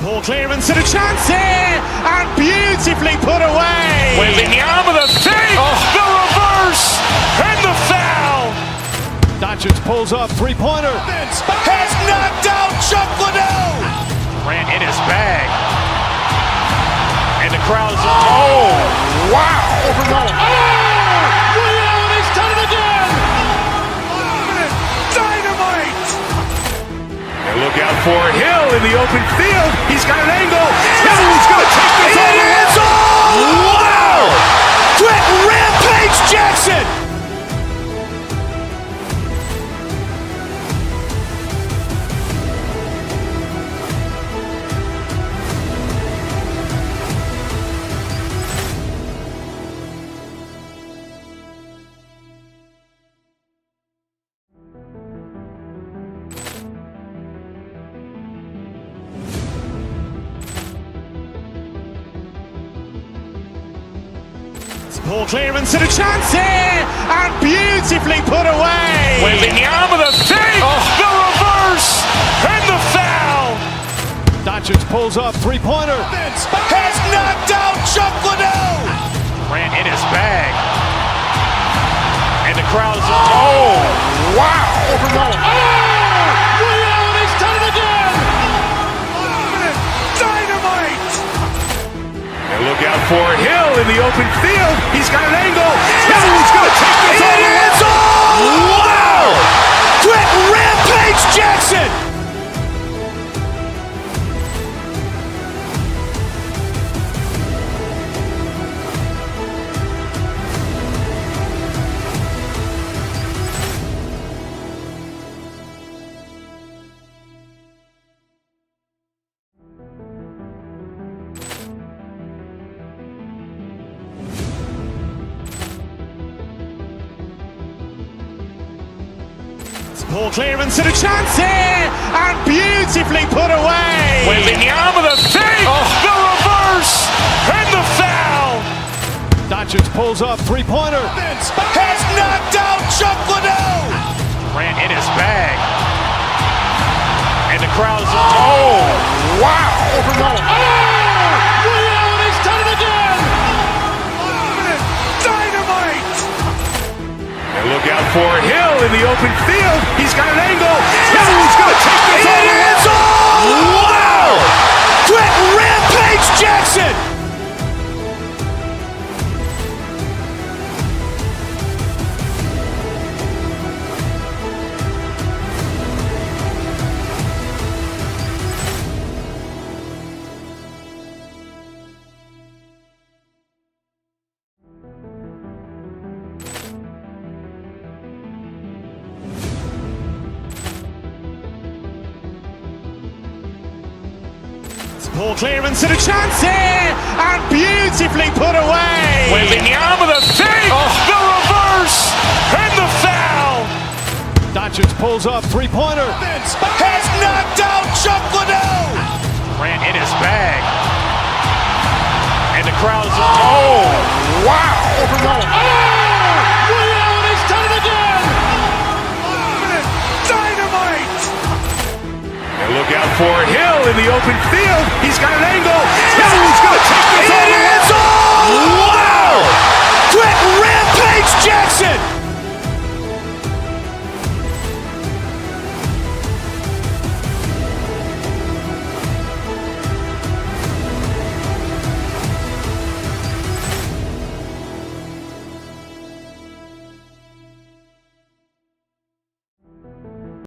Ball clearance and a chance here, and beautifully put away. Wembanyama the save, the reverse, and the foul. Doncic pulls up, three-pointer. Has knocked out Chuck Liddell. Grant in his bag. And the crowd's, oh, wow. Ray Allen has done it again. Dynamite. And look out for Hill in the open field. He's got an angle. Hill's going to take this all the way. Wow. Trent Rampage Jackson. Ball clearance and a chance here, and beautifully put away. Wembanyama the save, the reverse, and the foul. Doncic pulls up, three-pointer. Has knocked out Chuck Liddell. Grant in his bag. And the crowd's, oh, wow. Ray Allen has done it again. Dynamite. And look out for Hill in the open field. He's got an angle. Hill's going to take this all the way. Wow. Trent Rampage Jackson. Ball clearance and a chance here, and beautifully put away. Wembanyama the save, the reverse, and the foul. Doncic pulls up, three-pointer. Has knocked out Chuck Liddell. Grant in his bag. And the crowd's, oh, wow. Ray Allen has done it again. Dynamite. And look out for Hill in the open field. He's got an angle. Hill's going to take this all the way. Wow. Trent Rampage Jackson. Ball clearance and a chance here, and beautifully put away. Wembanyama the save, the reverse, and the foul. Doncic pulls up, three-pointer. Has knocked out Chuck Liddell. Ran in his bag. And the crowd is, oh, wow. Ray Allen has done it again. Dynamite. And look out for Hill in the open field. He's got an